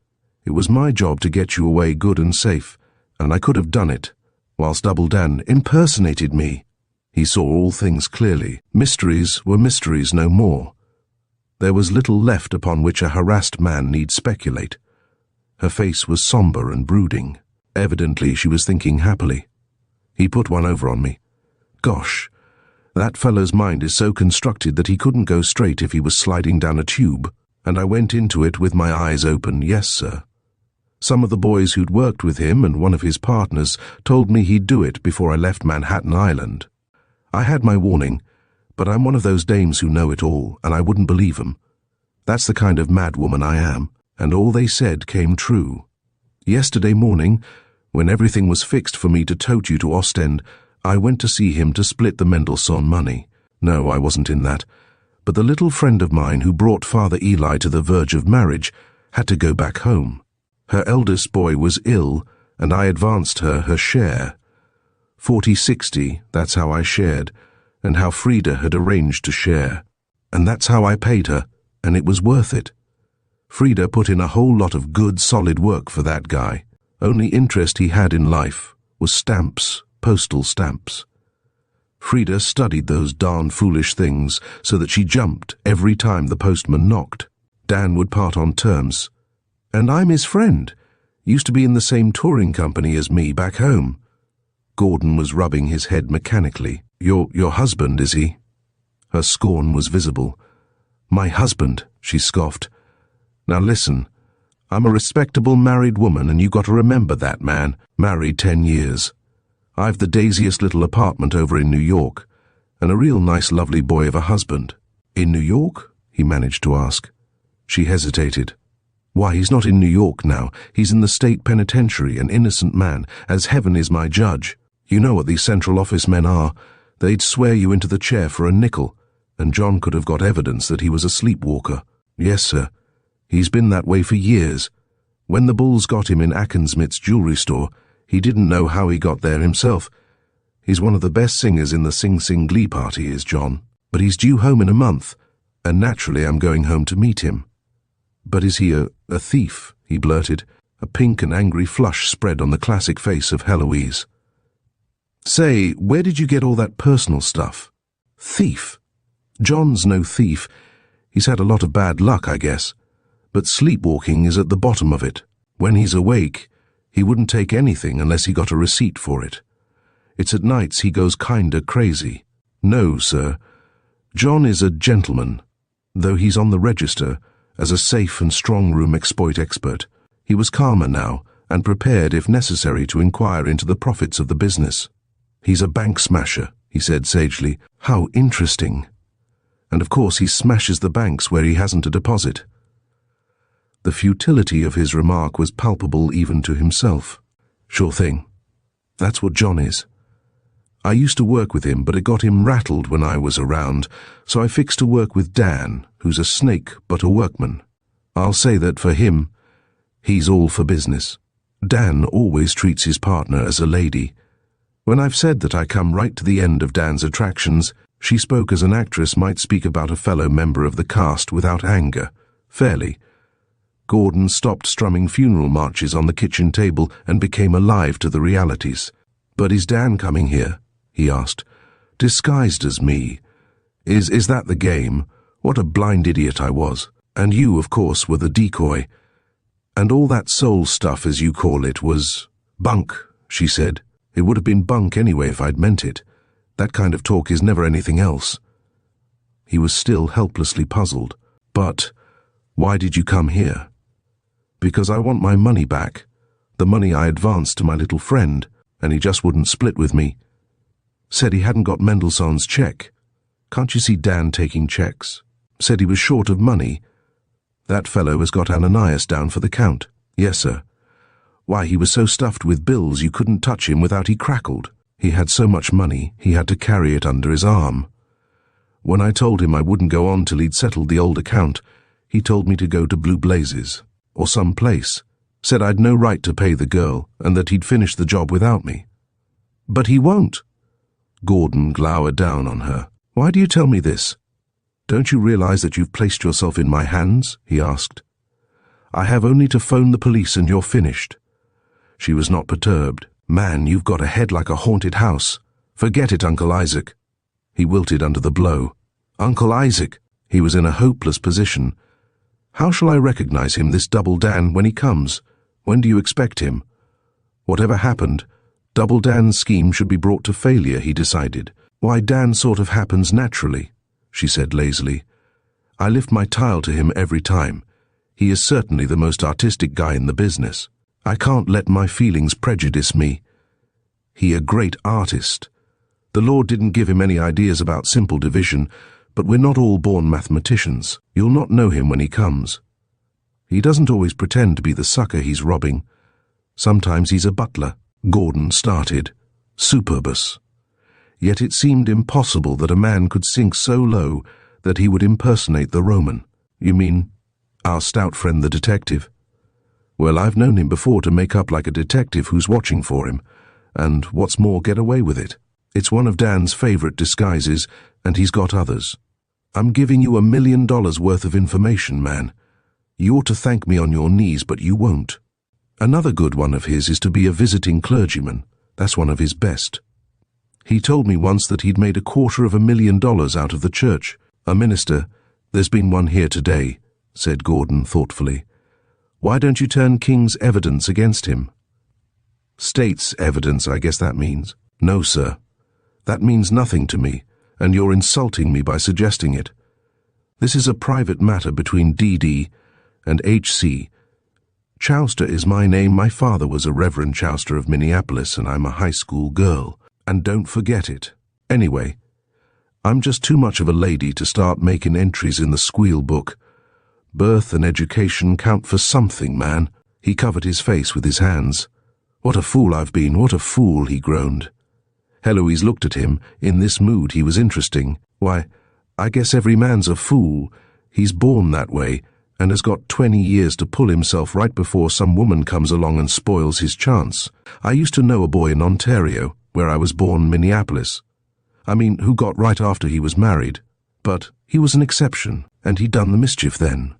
It was my job to get you away good and safe, and I could have done it, whilst Double Dan impersonated me." He saw all things clearly. Mysteries were mysteries no more. There was little left upon which a harassed man need speculate. Her face was somber and brooding. Evidently she was thinking happily. "He put one over on me. Gosh, that fellow's mind is so constructed that he couldn't go straight if he was sliding down a tube, and I went into it with my eyes open, yes, sir. Some of the boys who'd worked with him and one of his partners told me he'd do it before I left Manhattan Island. I had my warning, but I'm one of those dames who know it all, and I wouldn't believe 'em. That's the kind of madwoman I am, and all they said came true. Yesterday morning, when everything was fixed for me to tote you to Ostend, I went to see him to split the Mendelssohn money. No, I wasn't in that. But the little friend of mine who brought Father Eli to the verge of marriage had to go back home. Her eldest boy was ill, and I advanced her share. 40-60, that's how I shared, and how Frida had arranged to share. And that's how I paid her, and it was worth it. Frida put in a whole lot of good, solid work for that guy. Only interest he had in life was stamps, postal stamps. Frida studied those darn foolish things so that she jumped every time the postman knocked. Dan would part on terms. And I'm his friend. Used to be in the same touring company as me back home. Gordon was rubbing his head mechanically. Your husband, is he?" Her scorn was visible. "My husband," she scoffed. "Now listen, I'm a respectable married woman, and you got to remember that, man. Married 10 years. I've the daisiest little apartment over in New York, and a real nice lovely boy of a husband." "In New York?" he managed to ask. She hesitated. "Why, he's not in New York now. He's in the state penitentiary, an innocent man, as heaven is my judge. You know what these central office men are. They'd swear you into the chair for a nickel, and John could have got evidence that he was a sleepwalker. Yes, sir. He's been that way for years. When the bulls got him in Ackensmith's jewelry store, he didn't know how he got there himself. He's one of the best singers in the Sing Sing Glee party, is John. But he's due home in a month, and naturally I'm going home to meet him." "But is he a thief?" he blurted. A pink and angry flush spread on the classic face of Heloise. "Say, where did you get all that personal stuff?" "Thief? John's no thief. He's had a lot of bad luck, I guess. But sleepwalking is at the bottom of it. When he's awake, he wouldn't take anything unless he got a receipt for it. It's at nights he goes kinda crazy. No, sir. John is a gentleman, though he's on the register, as a safe and strong room exploit expert. He was calmer now, and prepared if necessary to inquire into the profits of the business. "He's a bank smasher," he said sagely. "How interesting. And of course he smashes the banks where he hasn't a deposit." The futility of his remark was palpable even to himself. "Sure thing. That's what John is. I used to work with him, but it got him rattled when I was around, so I fixed to work with Dan, who's a snake but a workman. I'll say that for him, he's all for business. Dan always treats his partner as a lady. When I've said that I come right to the end of Dan's attractions, she spoke as an actress might speak about a fellow member of the cast without anger, fairly. Gordon stopped strumming funeral marches on the kitchen table and became alive to the realities. "But is Dan coming here?" he asked. "Disguised as me. Is that the game? What a blind idiot I was. And you, of course, were the decoy. And all that soul stuff, as you call it, was bunk," she said. "It would have been bunk anyway if I'd meant it. That kind of talk is never anything else." He was still helplessly puzzled. "But why did you come here?" "Because I want my money back. The money I advanced to my little friend, and he just wouldn't split with me. Said he hadn't got Mendelssohn's check. Can't you see Dan taking checks? Said he was short of money. That fellow has got Ananias down for the count." "Yes, sir." "Why, he was so stuffed with bills you couldn't touch him without he crackled. He had so much money, he had to carry it under his arm. When I told him I wouldn't go on till he'd settled the old account, he told me to go to Blue Blazes, or some place. Said I'd no right to pay the girl, and that he'd finish the job without me." "But he won't." Gordon glowered down on her. "Why do you tell me this? Don't you realize that you've placed yourself in my hands?" he asked. "I have only to phone the police and you're finished." She was not perturbed. "Man, you've got a head like a haunted house. Forget it, Uncle Isaac." He wilted under the blow. "Uncle Isaac!" He was in a hopeless position. "How shall I recognize him, this Double Dan, when he comes? When do you expect him?" Whatever happened, Double Dan's scheme should be brought to failure, he decided. "Why, Dan sort of happens naturally," she said lazily. "I lift my tile to him every time. He is certainly the most artistic guy in the business. I can't let my feelings prejudice me. He a great artist. The Lord didn't give him any ideas about simple division, but we're not all born mathematicians. You'll not know him when he comes. He doesn't always pretend to be the sucker he's robbing. Sometimes he's a butler." Gordon started. Superbus. Yet it seemed impossible that a man could sink so low that he would impersonate the Roman. "You mean our stout friend the detective?" "Well, I've known him before to make up like a detective who's watching for him, and what's more, get away with it. It's one of Dan's favorite disguises, and he's got others. I'm giving you $1 million worth of information, man. You ought to thank me on your knees, but you won't. Another good one of his is to be a visiting clergyman. That's one of his best. He told me once that he'd made $250,000 out of the church. A minister. There's been one here today," said Gordon thoughtfully. "Why don't you turn King's evidence against him?" "State's evidence, I guess that means." "No, sir. That means nothing to me, and you're insulting me by suggesting it. This is a private matter between D.D. and H.C. Chowster is my name. My father was a Reverend Chowster of Minneapolis, and I'm a high school girl. And don't forget it. Anyway, I'm just too much of a lady to start making entries in the squeal book. Birth and education count for something, man." He covered his face with his hands. "What a fool I've been, what a fool," he groaned. Heloise looked at him. In this mood he was interesting. "Why, I guess every man's a fool. He's born that way, and has got 20 years to pull himself right before some woman comes along and spoils his chance. I used to know a boy in Ontario, where I was born, Minneapolis. I mean, who got right after he was married. But he was an exception, and he'd done the mischief then."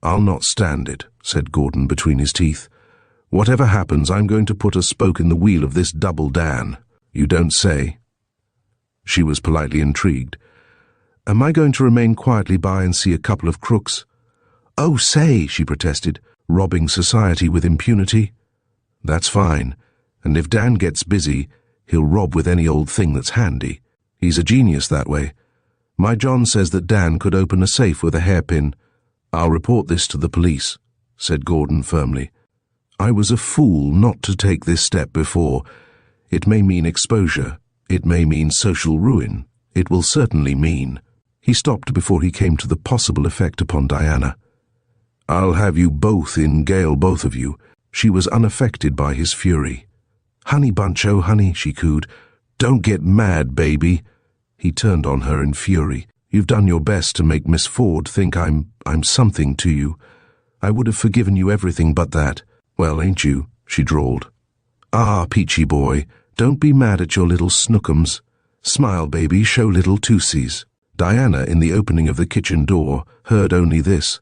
"I'll not stand it," said Gordon between his teeth. "Whatever happens, I'm going to put a spoke in the wheel of this Double Dan." "You don't say?" She was politely intrigued. "Am I going to remain quietly by and see a couple of crooks?" "Oh, say," she protested, "robbing society with impunity." "That's fine. And if Dan gets busy, he'll rob with any old thing that's handy. He's a genius that way. My John says that Dan could open a safe with a hairpin. "I'll report this to the police," said Gordon firmly. "I was a fool not to take this step before. It may mean exposure. It may mean social ruin. It will certainly mean—" He stopped before he came to the possible effect upon Diana. "I'll have you both in gaol, both of you." She was unaffected by his fury. "Honey bunch, oh honey," she cooed. "Don't get mad, baby." He turned on her in fury. "You've done your best to make Miss Ford think I'm something to you. I would have forgiven you everything but that. Well, ain't you?" she drawled. "Ah, peachy boy, don't be mad at your little snookums. Smile, baby, show little tootsies." Diana, in the opening of the kitchen door, heard only this.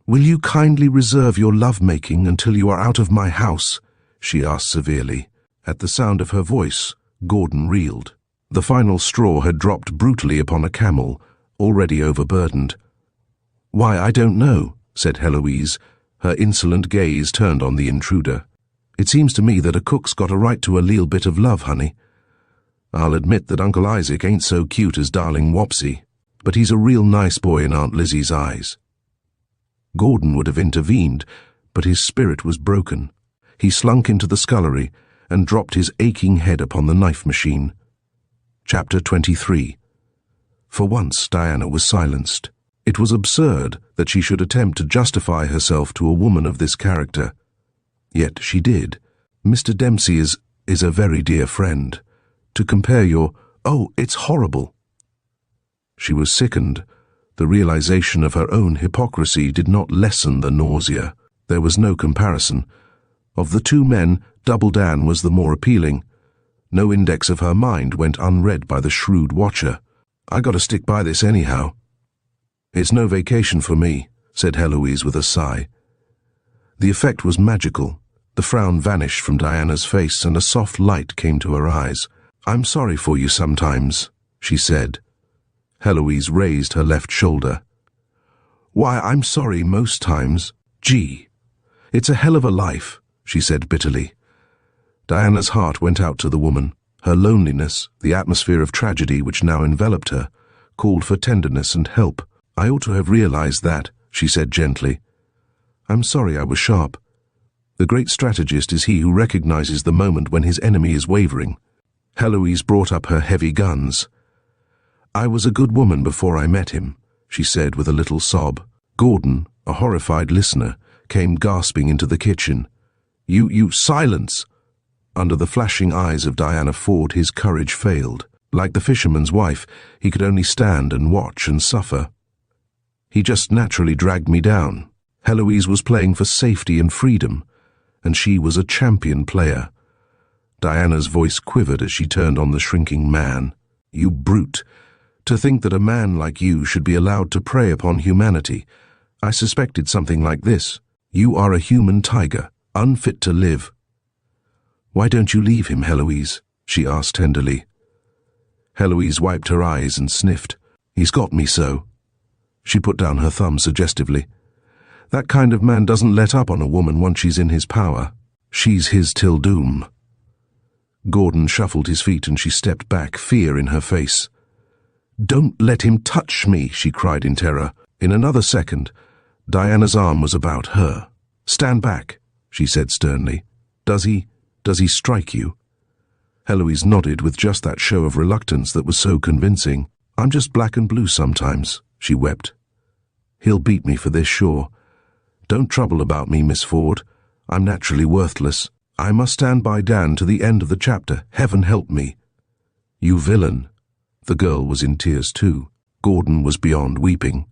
"Will you kindly reserve your love-making until you are out of my house?" she asked severely. At the sound of her voice, Gordon reeled. The final straw had dropped brutally upon a camel, already overburdened. "Why, I don't know," said Heloise, her insolent gaze turned on the intruder. "It seems to me that a cook's got a right to a leal bit of love, honey. I'll admit that Uncle Isaac ain't so cute as darling Wopsy, but he's a real nice boy in Aunt Lizzie's eyes." Gordon would have intervened, but his spirit was broken. He slunk into the scullery and dropped his aching head upon the knife machine. Chapter 23. For once, Diana was silenced. It was absurd that she should attempt to justify herself to a woman of this character. Yet she did. "Mr. Dempsey is a very dear friend. To compare oh, it's horrible." She was sickened. The realization of her own hypocrisy did not lessen the nausea. There was no comparison. Of the two men, Double Dan was the more appealing. No index of her mind went unread by the shrewd watcher. "I gotta stick by this anyhow." "It's no vacation for me," said Heloise with a sigh. The effect was magical. The frown vanished from Diana's face and a soft light came to her eyes. "I'm sorry for you sometimes," she said. Heloise raised her left shoulder. "Why, I'm sorry most times. Gee, it's a hell of a life," she said bitterly. Diana's heart went out to the woman. Her loneliness, the atmosphere of tragedy which now enveloped her, called for tenderness and help. "I ought to have realized that," she said gently. "I'm sorry I was sharp. The great strategist is he who recognizes the moment when his enemy is wavering." Heloise brought up her heavy guns. "I was a good woman before I met him," she said with a little sob. Gordon, a horrified listener, came gasping into the kitchen. You silence!" Under the flashing eyes of Diana Ford, his courage failed. Like the fisherman's wife, he could only stand and watch and suffer. "He just naturally dragged me down." Heloise was playing for safety and freedom, and she was a champion player. Diana's voice quivered as she turned on the shrinking man. "You brute! To think that a man like you should be allowed to prey upon humanity. I suspected something like this. You are a human tiger, unfit to live." "Why don't you leave him, Heloise?" she asked tenderly. Heloise wiped her eyes and sniffed. "He's got me so." She put down her thumb suggestively. "That kind of man doesn't let up on a woman once she's in his power. She's his till doom." Gordon shuffled his feet and she stepped back, fear in her face. "Don't let him touch me," she cried in terror. In another second, Diana's arm was about her. "Stand back," she said sternly. Does he strike you?" Heloise nodded with just that show of reluctance that was so convincing. "I'm just black and blue sometimes," she wept. "He'll beat me for this, sure. Don't trouble about me, Miss Ford. I'm naturally worthless. I must stand by Dan to the end of the chapter. Heaven help me." "You villain." The girl was in tears too. Gordon was beyond weeping.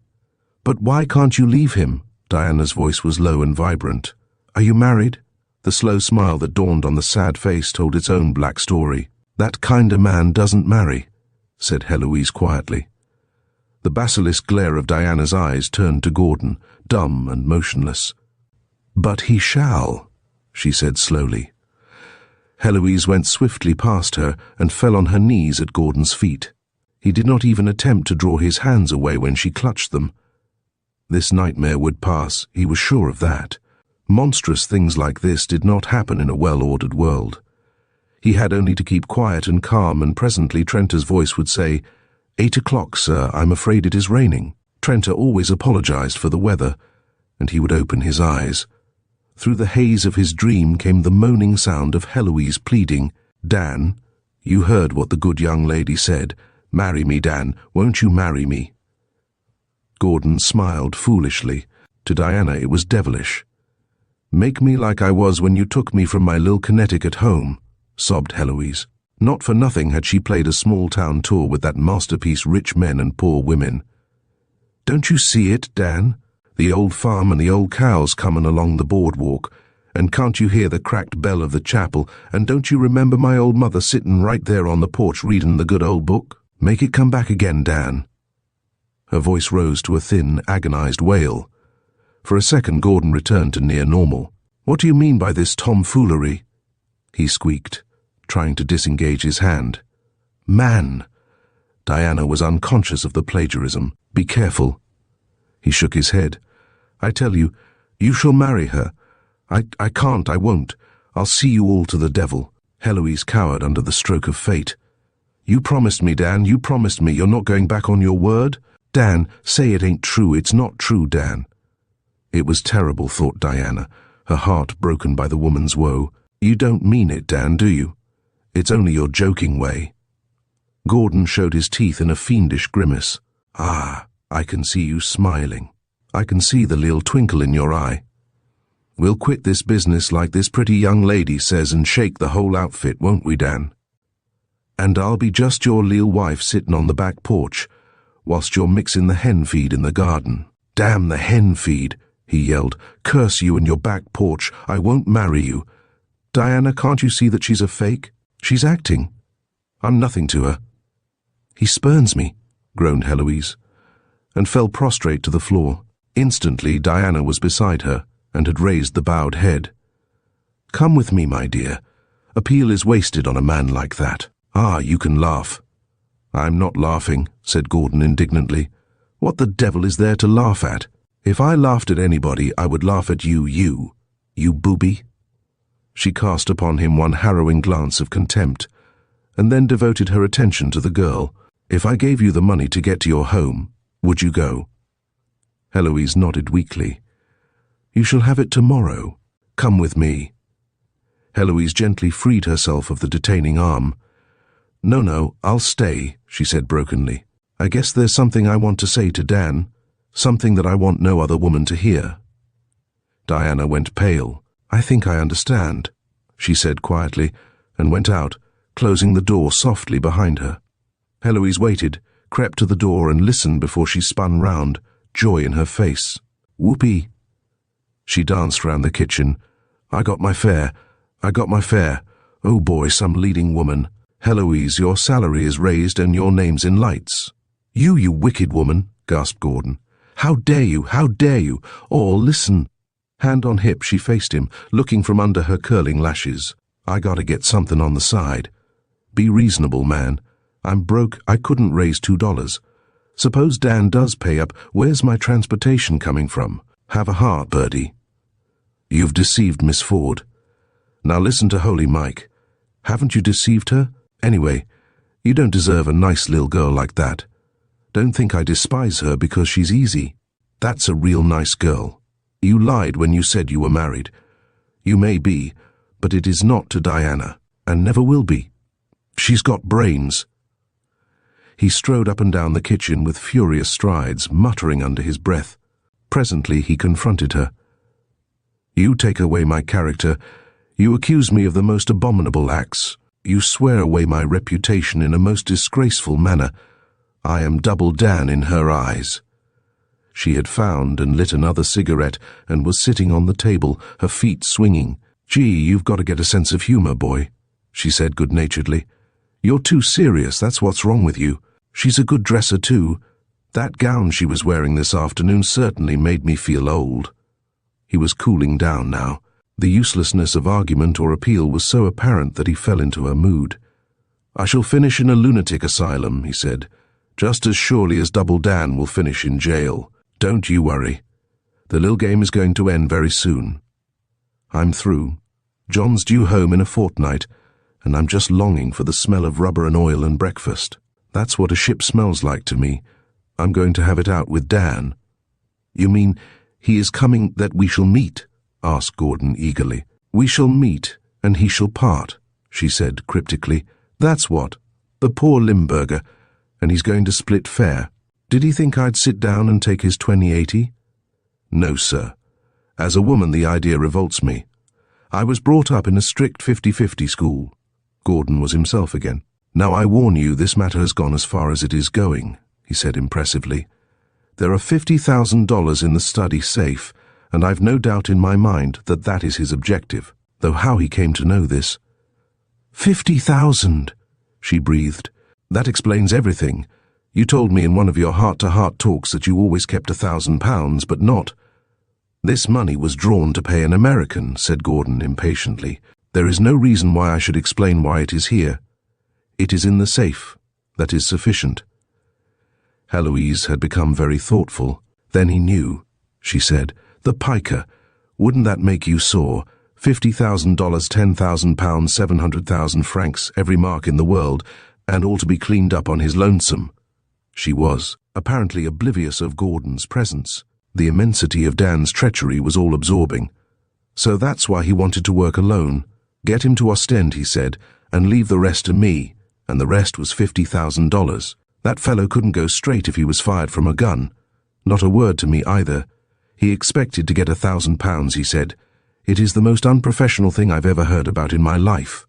"But why can't you leave him?" Diana's voice was low and vibrant. "Are you married?" The slow smile that dawned on the sad face told its own black story. "That kind of man doesn't marry," said Heloise quietly. The basilisk glare of Diana's eyes turned to Gordon, dumb and motionless. "But he shall," she said slowly. Heloise went swiftly past her and fell on her knees at Gordon's feet. He did not even attempt to draw his hands away when she clutched them. This nightmare would pass, he was sure of that. Monstrous things like this did not happen in a well-ordered world. He had only to keep quiet and calm, and presently Trenter's voice would say, 8 o'clock, sir, I'm afraid it is raining." Trenta always apologized for the weather, and he would open his eyes. Through the haze of his dream came the moaning sound of Heloise pleading, "Dan, you heard what the good young lady said. Marry me, Dan, won't you marry me?" Gordon smiled foolishly. To Diana it was devilish. "Make me like I was when you took me from my Lil Connecticut home," sobbed Heloise. Not for nothing had she played a small-town tour with that masterpiece rich men and poor women. "Don't you see it, Dan? The old farm and the old cows coming along the boardwalk, and can't you hear the cracked bell of the chapel, and don't you remember my old mother sitting right there on the porch reading the good old book? Make it come back again, Dan." Her voice rose to a thin, agonized wail. For a second Gordon returned to near normal. "What do you mean by this tomfoolery?" he squeaked, trying to disengage his hand. "Man!" Diana was unconscious of the plagiarism. "Be careful." He shook his head. "I tell you, you shall marry her. I can't, I won't. I'll see you all to the devil." Heloise cowered under the stroke of fate. "You promised me, Dan, you promised me. You're not going back on your word? Dan, say it ain't true. It's not true, Dan." It was terrible, thought Diana, her heart broken by the woman's woe. "You don't mean it, Dan, do you? It's only your joking way." Gordon showed his teeth in a fiendish grimace. "Ah, I can see you smiling. I can see the little twinkle in your eye. We'll quit this business like this pretty young lady says and shake the whole outfit, won't we, Dan? And I'll be just your leal wife sitting on the back porch, whilst you're mixing the hen feed in the garden." "Damn the hen feed," he yelled. "Curse you and your back porch. I won't marry you. Diana, can't you see that she's a fake? She's acting. I'm nothing to her." "He spurns me," groaned Heloise, and fell prostrate to the floor. Instantly Diana was beside her and had raised the bowed head. "Come with me, my dear. Appeal is wasted on a man like that. Ah, you can laugh." "I'm not laughing," said Gordon indignantly. "What the devil is there to laugh at? If I laughed at anybody, I would laugh at you booby." She cast upon him one harrowing glance of contempt, and then devoted her attention to the girl. "If I gave you the money to get to your home, would you go?" Heloise nodded weakly. "You shall have it tomorrow. Come with me." Heloise gently freed herself of the detaining arm. No, I'll stay," she said brokenly. "I guess there's something I want to say to Dan, something that I want no other woman to hear." Diana went pale. "I think I understand," she said quietly, and went out, closing the door softly behind her. Heloise waited, crept to the door and listened before she spun round, joy in her face. "Whoopee!" She danced round the kitchen. I got my fare. Oh boy, some leading woman. "Heloise, your salary is raised and your name's in lights." You wicked woman," gasped Gordon. How dare you? Or listen." Hand on hip, she faced him, looking from under her curling lashes. "I gotta get something on the side. Be reasonable, man. I'm broke. I couldn't raise $2. Suppose Dan does pay up. Where's my transportation coming from? Have a heart, Birdie." "You've deceived Miss Ford. Now listen to Holy Mike. Haven't you deceived her? Anyway, you don't deserve a nice little girl like that. Don't think I despise her because she's easy. That's a real nice girl. You lied when you said you were married. You may be, but it is not to Diana, and never will be. She's got brains." He strode up and down the kitchen with furious strides, muttering under his breath. Presently he confronted her. "You take away my character. You accuse me of the most abominable acts. You swear away my reputation in a most disgraceful manner. I am Double Dan in her eyes." She had found and lit another cigarette and was sitting on the table, her feet swinging. "Gee, you've got to get a sense of humor, boy," she said good-naturedly. "You're too serious, that's what's wrong with you. She's a good dresser, too. That gown she was wearing this afternoon certainly made me feel old." He was cooling down now. The uselessness of argument or appeal was so apparent that he fell into her mood. "I shall finish in a lunatic asylum," he said, "just as surely as Double Dan will finish in jail. Don't you worry. The little game is going to end very soon. I'm through. John's due home in a fortnight, and I'm just longing for the smell of rubber and oil and breakfast. That's what a ship smells like to me, I'm going to have it out with Dan. You mean he is coming that we shall meet? Asked Gordon eagerly. We shall meet, and he shall part, she said cryptically. That's what. The poor Limburger. And he's going to split fair. Did he think I'd sit down and take his 20/80? No, sir. As a woman, the idea revolts me. I was brought up in a strict 50-50 school. Gordon was himself again. Now I warn you, this matter has gone as far as it is going, he said impressively. There are $50,000 in the study safe, and I've no doubt in my mind that that is his objective, though how he came to know this. 50,000, she breathed. That explains everything. You told me in one of your heart-to-heart talks that you always kept £1,000, but not. This money was drawn to pay an American, said Gordon impatiently. There is no reason why I should explain why it is here. It is in the safe. That is sufficient. Heloise had become very thoughtful. Then he knew, she said. The piker. Wouldn't that make you sore? $50,000, £10,000, 700,000 francs, every mark in the world, and all to be cleaned up on his lonesome. She was, apparently oblivious of Gordon's presence. The immensity of Dan's treachery was all-absorbing. So that's why he wanted to work alone. Get him to Ostend, he said, and leave the rest to me, and the rest was $50,000. That fellow couldn't go straight if he was fired from a gun. Not a word to me either. He expected to get £1,000, he said. It is the most unprofessional thing I've ever heard about in my life.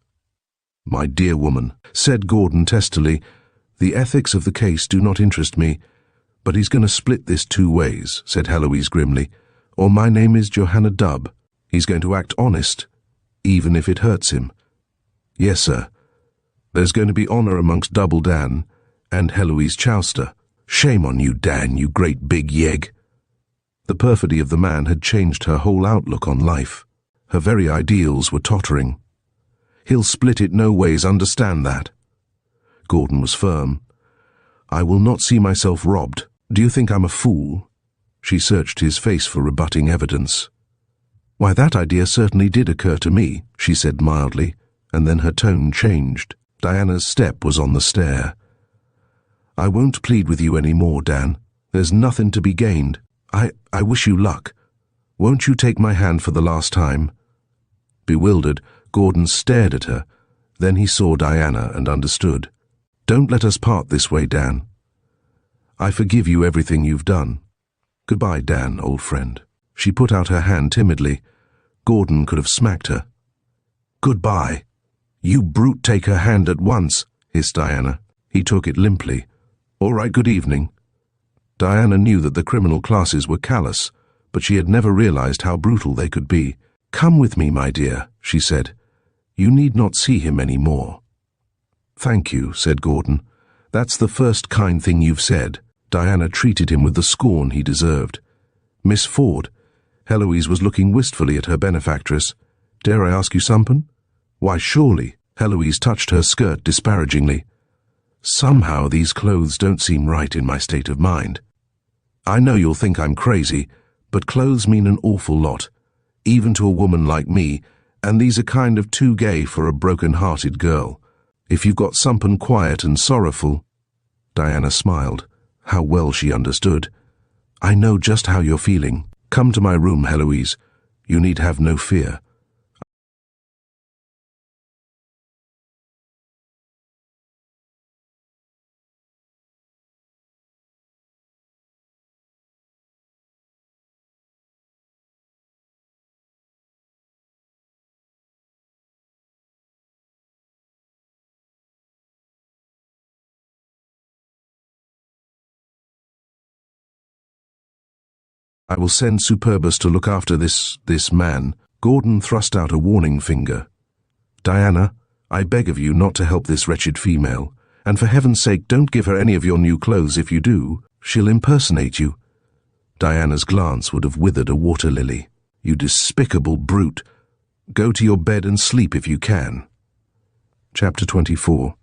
My dear woman, said Gordon testily, the ethics of the case do not interest me. But he's going to split this 2 ways, said Heloise grimly. Or my name is Johanna Dubb. He's going to act honest, even if it hurts him. Yes, sir. There's going to be honour amongst Double Dan and Heloise Chowster. Shame on you, Dan, you great big yegg. The perfidy of the man had changed her whole outlook on life. Her very ideals were tottering. He'll split it no ways, understand that. Gordon was firm. I will not see myself robbed. Do you think I'm a fool? She searched his face for rebutting evidence. Why, that idea certainly did occur to me, she said mildly, and then her tone changed. Diana's step was on the stair. I won't plead with you any more, Dan. There's nothing to be gained. I wish you luck. Won't you take my hand for the last time? Bewildered, Gordon stared at her. Then he saw Diana and understood. Don't let us part this way, Dan. I forgive you everything you've done. Goodbye, Dan, old friend. She put out her hand timidly. Gordon could have smacked her. Goodbye. You brute, take her hand at once, hissed Diana. He took it limply. All right, good evening. Diana knew that the criminal classes were callous, but she had never realized how brutal they could be. Come with me, my dear, she said. You need not see him any more. Thank you, said Gordon. That's the first kind thing you've said. Diana treated him with the scorn he deserved. Miss Ford. Heloise was looking wistfully at her benefactress. Dare I ask you something? Why, surely. Heloise touched her skirt disparagingly. Somehow these clothes don't seem right in my state of mind. I know you'll think I'm crazy, but clothes mean an awful lot, even to a woman like me, and these are kind of too gay for a broken-hearted girl. If you've got something quiet and sorrowful— Diana smiled. How well she understood. I know just how you're feeling. Come to my room, Heloise. You need have no fear. I will send Superbus to look after this man. Gordon thrust out a warning finger. Diana, I beg of you not to help this wretched female, and for heaven's sake don't give her any of your new clothes. If you do, she'll impersonate you. Diana's glance would have withered a water lily. You despicable brute. Go to your bed and sleep if you can. Chapter 24.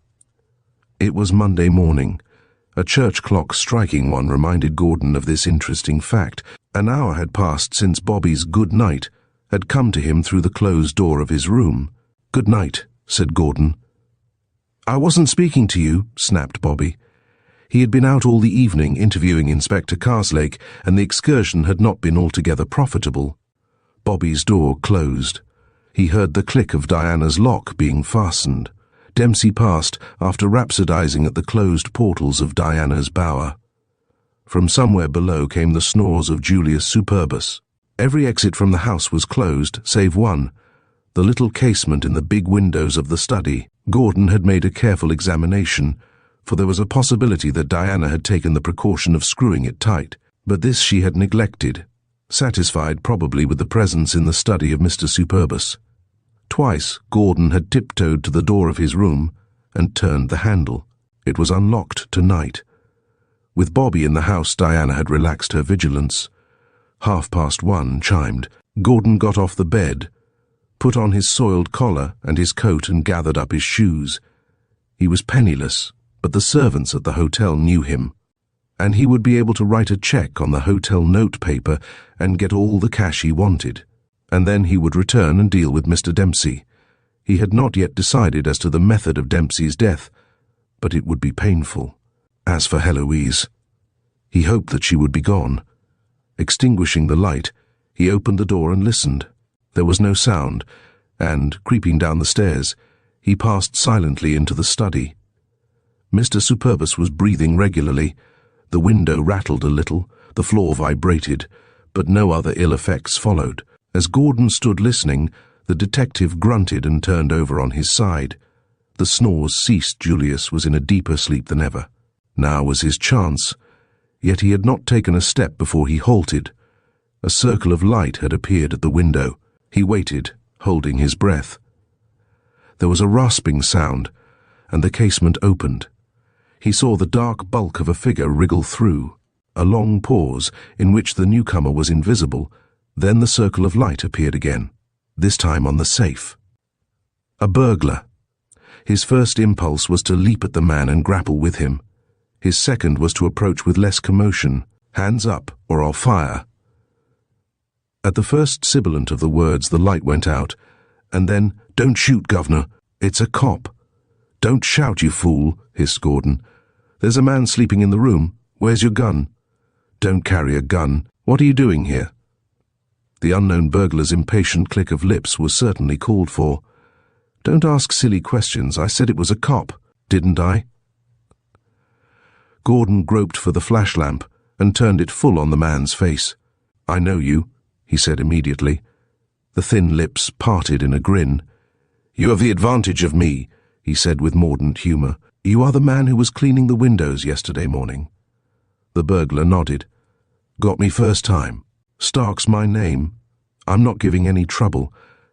It was Monday morning. A church clock striking one reminded Gordon of this interesting fact. An hour had passed since Bobby's good night had come to him through the closed door of his room. Good night, said Gordon. I wasn't speaking to you, snapped Bobby. He had been out all the evening interviewing Inspector Carslake, and the excursion had not been altogether profitable. Bobby's door closed. He heard the click of Diana's lock being fastened. Dempsey passed after rhapsodizing at the closed portals of Diana's bower. From somewhere below came the snores of Julius Superbus. Every exit from the house was closed, save one, the little casement in the big windows of the study. Gordon had made a careful examination, for there was a possibility that Diana had taken the precaution of screwing it tight, but this she had neglected, satisfied probably with the presence in the study of Mr. Superbus. Twice Gordon had tiptoed to the door of his room and turned the handle. It was unlocked tonight. With Bobby in the house, Diana had relaxed her vigilance. 1:30 chimed. Gordon got off the bed, put on his soiled collar and his coat and gathered up his shoes. He was penniless, but the servants at the hotel knew him, and he would be able to write a check on the hotel note paper and get all the cash he wanted. And then he would return and deal with Mr. Dempsey. He had not yet decided as to the method of Dempsey's death, but it would be painful. As for Heloise, he hoped that she would be gone. Extinguishing the light, he opened the door and listened. There was no sound, and, creeping down the stairs, he passed silently into the study. Mr. Superbus was breathing regularly. The window rattled a little, the floor vibrated, but no other ill effects followed. As Gordon stood listening, the detective grunted and turned over on his side. The snores ceased. Julius was in a deeper sleep than ever. Now was his chance, yet he had not taken a step before he halted. A circle of light had appeared at the window. He waited, holding his breath. There was a rasping sound, and the casement opened. He saw the dark bulk of a figure wriggle through. A long pause, in which the newcomer was invisible. Then the circle of light appeared again, this time on the safe. A burglar. His first impulse was to leap at the man and grapple with him. His second was to approach with less commotion. Hands up, or I'll fire. At the first sibilant of the words, the light went out, and then, "Don't shoot, Governor. It's a cop." "Don't shout, you fool," hissed Gordon. "There's a man sleeping in the room. Where's your gun?" "Don't carry a gun. What are you doing here?" The unknown burglar's impatient click of lips was certainly called for. "Don't ask silly questions. I said it was a cop, didn't I?" Gordon groped for the flash lamp and turned it full on the man's face. "I know you," he said immediately. The thin lips parted in a grin. "You have the advantage of me," he said with mordant humor. "You are the man who was cleaning the windows yesterday morning." The burglar nodded. "Got me first time. Stark's my name. I'm not giving any trouble,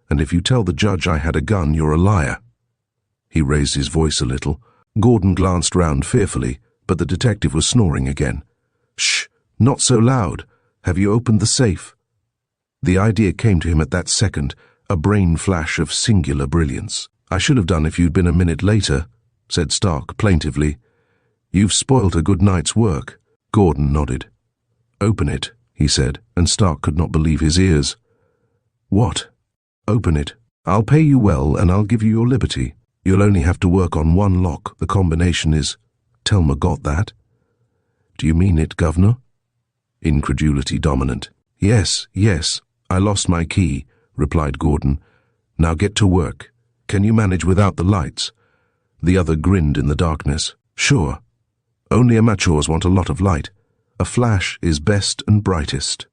and if you tell the judge I had a gun, you're a liar." He raised his voice a little. Gordon glanced round fearfully, but the detective was snoring again. "Shh! Not so loud. Have you opened the safe?" The idea came to him at that second, a brain flash of singular brilliance. "I should have done if you'd been a minute later," said Stark plaintively. "You've spoilt a good night's work." Gordon nodded. "Open it," he said, and Stark could not believe his ears. "What?" "Open it. I'll pay you well, and I'll give you your liberty. You'll only have to work on one lock. The combination is—" Telma got that. "Do you mean it, Governor?" Incredulity dominant. Yes. I lost my key," replied Gordon. "Now get to work. Can you manage without the lights?" The other grinned in the darkness. "Sure. Only amateurs want a lot of light. A flash is best and brightest."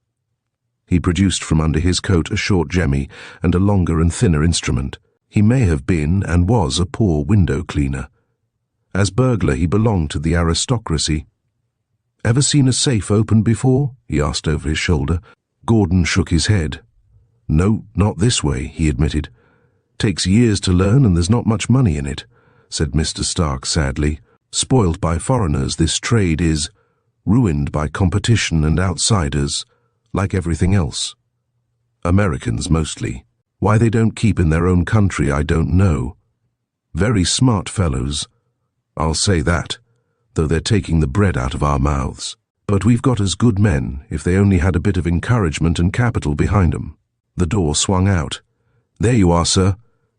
He produced from under his coat a short jemmy and a longer and thinner instrument. He may have been and was a poor window cleaner. As burglar, he belonged to the aristocracy. "Ever seen a safe open before?" he asked over his shoulder. Gordon shook his head. "No, not this way," he admitted. "Takes years to learn, and there's not much money in it," said Mr. Stark sadly. "Spoilt by foreigners, this trade is ruined by competition and outsiders, like everything else. Americans mostly. Why they don't keep in their own country, I don't know. Very smart fellows, I'll say that, though they're taking the bread out of our mouths. But we've got as good men if they only had a bit of encouragement and capital behind 'em." The door swung out. "There you are, sir."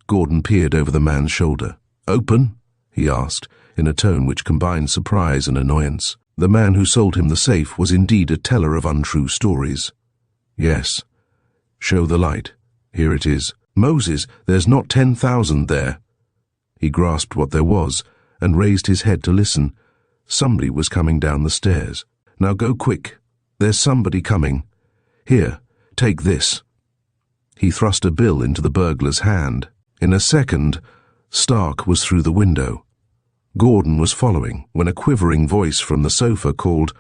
Gordon peered over the man's shoulder. "Open?" he asked, in a tone which combined surprise and annoyance. The man who sold him the safe was indeed a teller of untrue stories. Yes. Show the light. Here it is. Moses, there's not 10,000 there. He grasped what there was and raised his head to listen. Somebody was coming down the stairs. Now go quick. There's somebody coming. Here, take this. He thrust a bill into the burglar's hand. In a second, Stark was through the window. Gordon was following when a quivering voice from the sofa called,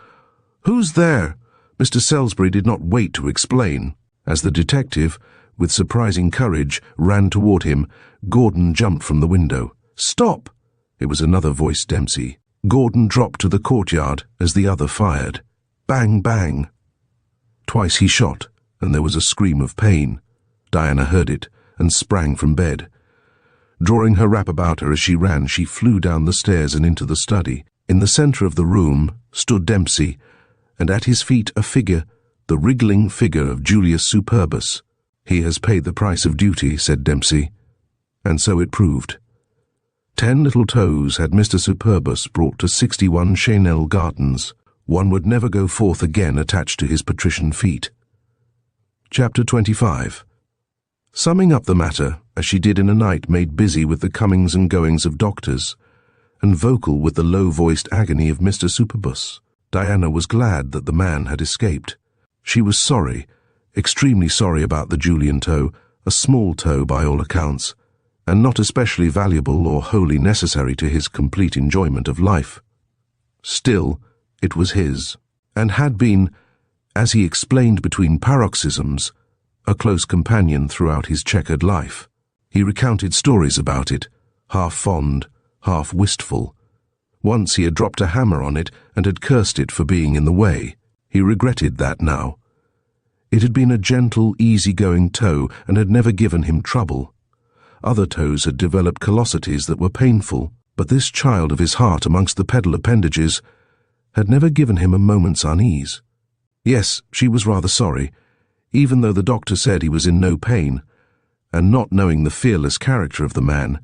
"Who's there?" Mr. Salisbury did not wait to explain. As the detective, with surprising courage, ran toward him, Gordon jumped from the window. "Stop!" It was another voice, Dempsey. Gordon dropped to the courtyard as the other fired. Bang, bang. Twice he shot, and there was a scream of pain. Diana heard it and sprang from bed. Drawing her wrap about her as she ran, she flew down the stairs and into the study. In the center of the room stood Dempsey, and at his feet a figure, the wriggling figure of Julius Superbus. "He has paid the price of duty," said Dempsey. And so it proved. 10 little toes had Mr. Superbus brought to 61 Chanel Gardens. One would never go forth again attached to his patrician feet. Chapter 25. Summing up the matter, as she did in a night made busy with the comings and goings of doctors, and vocal with the low-voiced agony of Mr. Superbus, Diana was glad that the man had escaped. She was sorry, extremely sorry about the Julian toe, a small toe by all accounts, and not especially valuable or wholly necessary to his complete enjoyment of life. Still, it was his, and had been, as he explained between paroxysms, a close companion throughout his checkered life. He recounted stories about it, half fond, half wistful. Once he had dropped a hammer on it and had cursed it for being in the way. He regretted that now. It had been a gentle, easy-going toe and had never given him trouble. Other toes had developed callosities that were painful, but this child of his heart amongst the pedal appendages had never given him a moment's unease. Yes, she was rather sorry, even though the doctor said he was in no pain, and not knowing the fearless character of the man,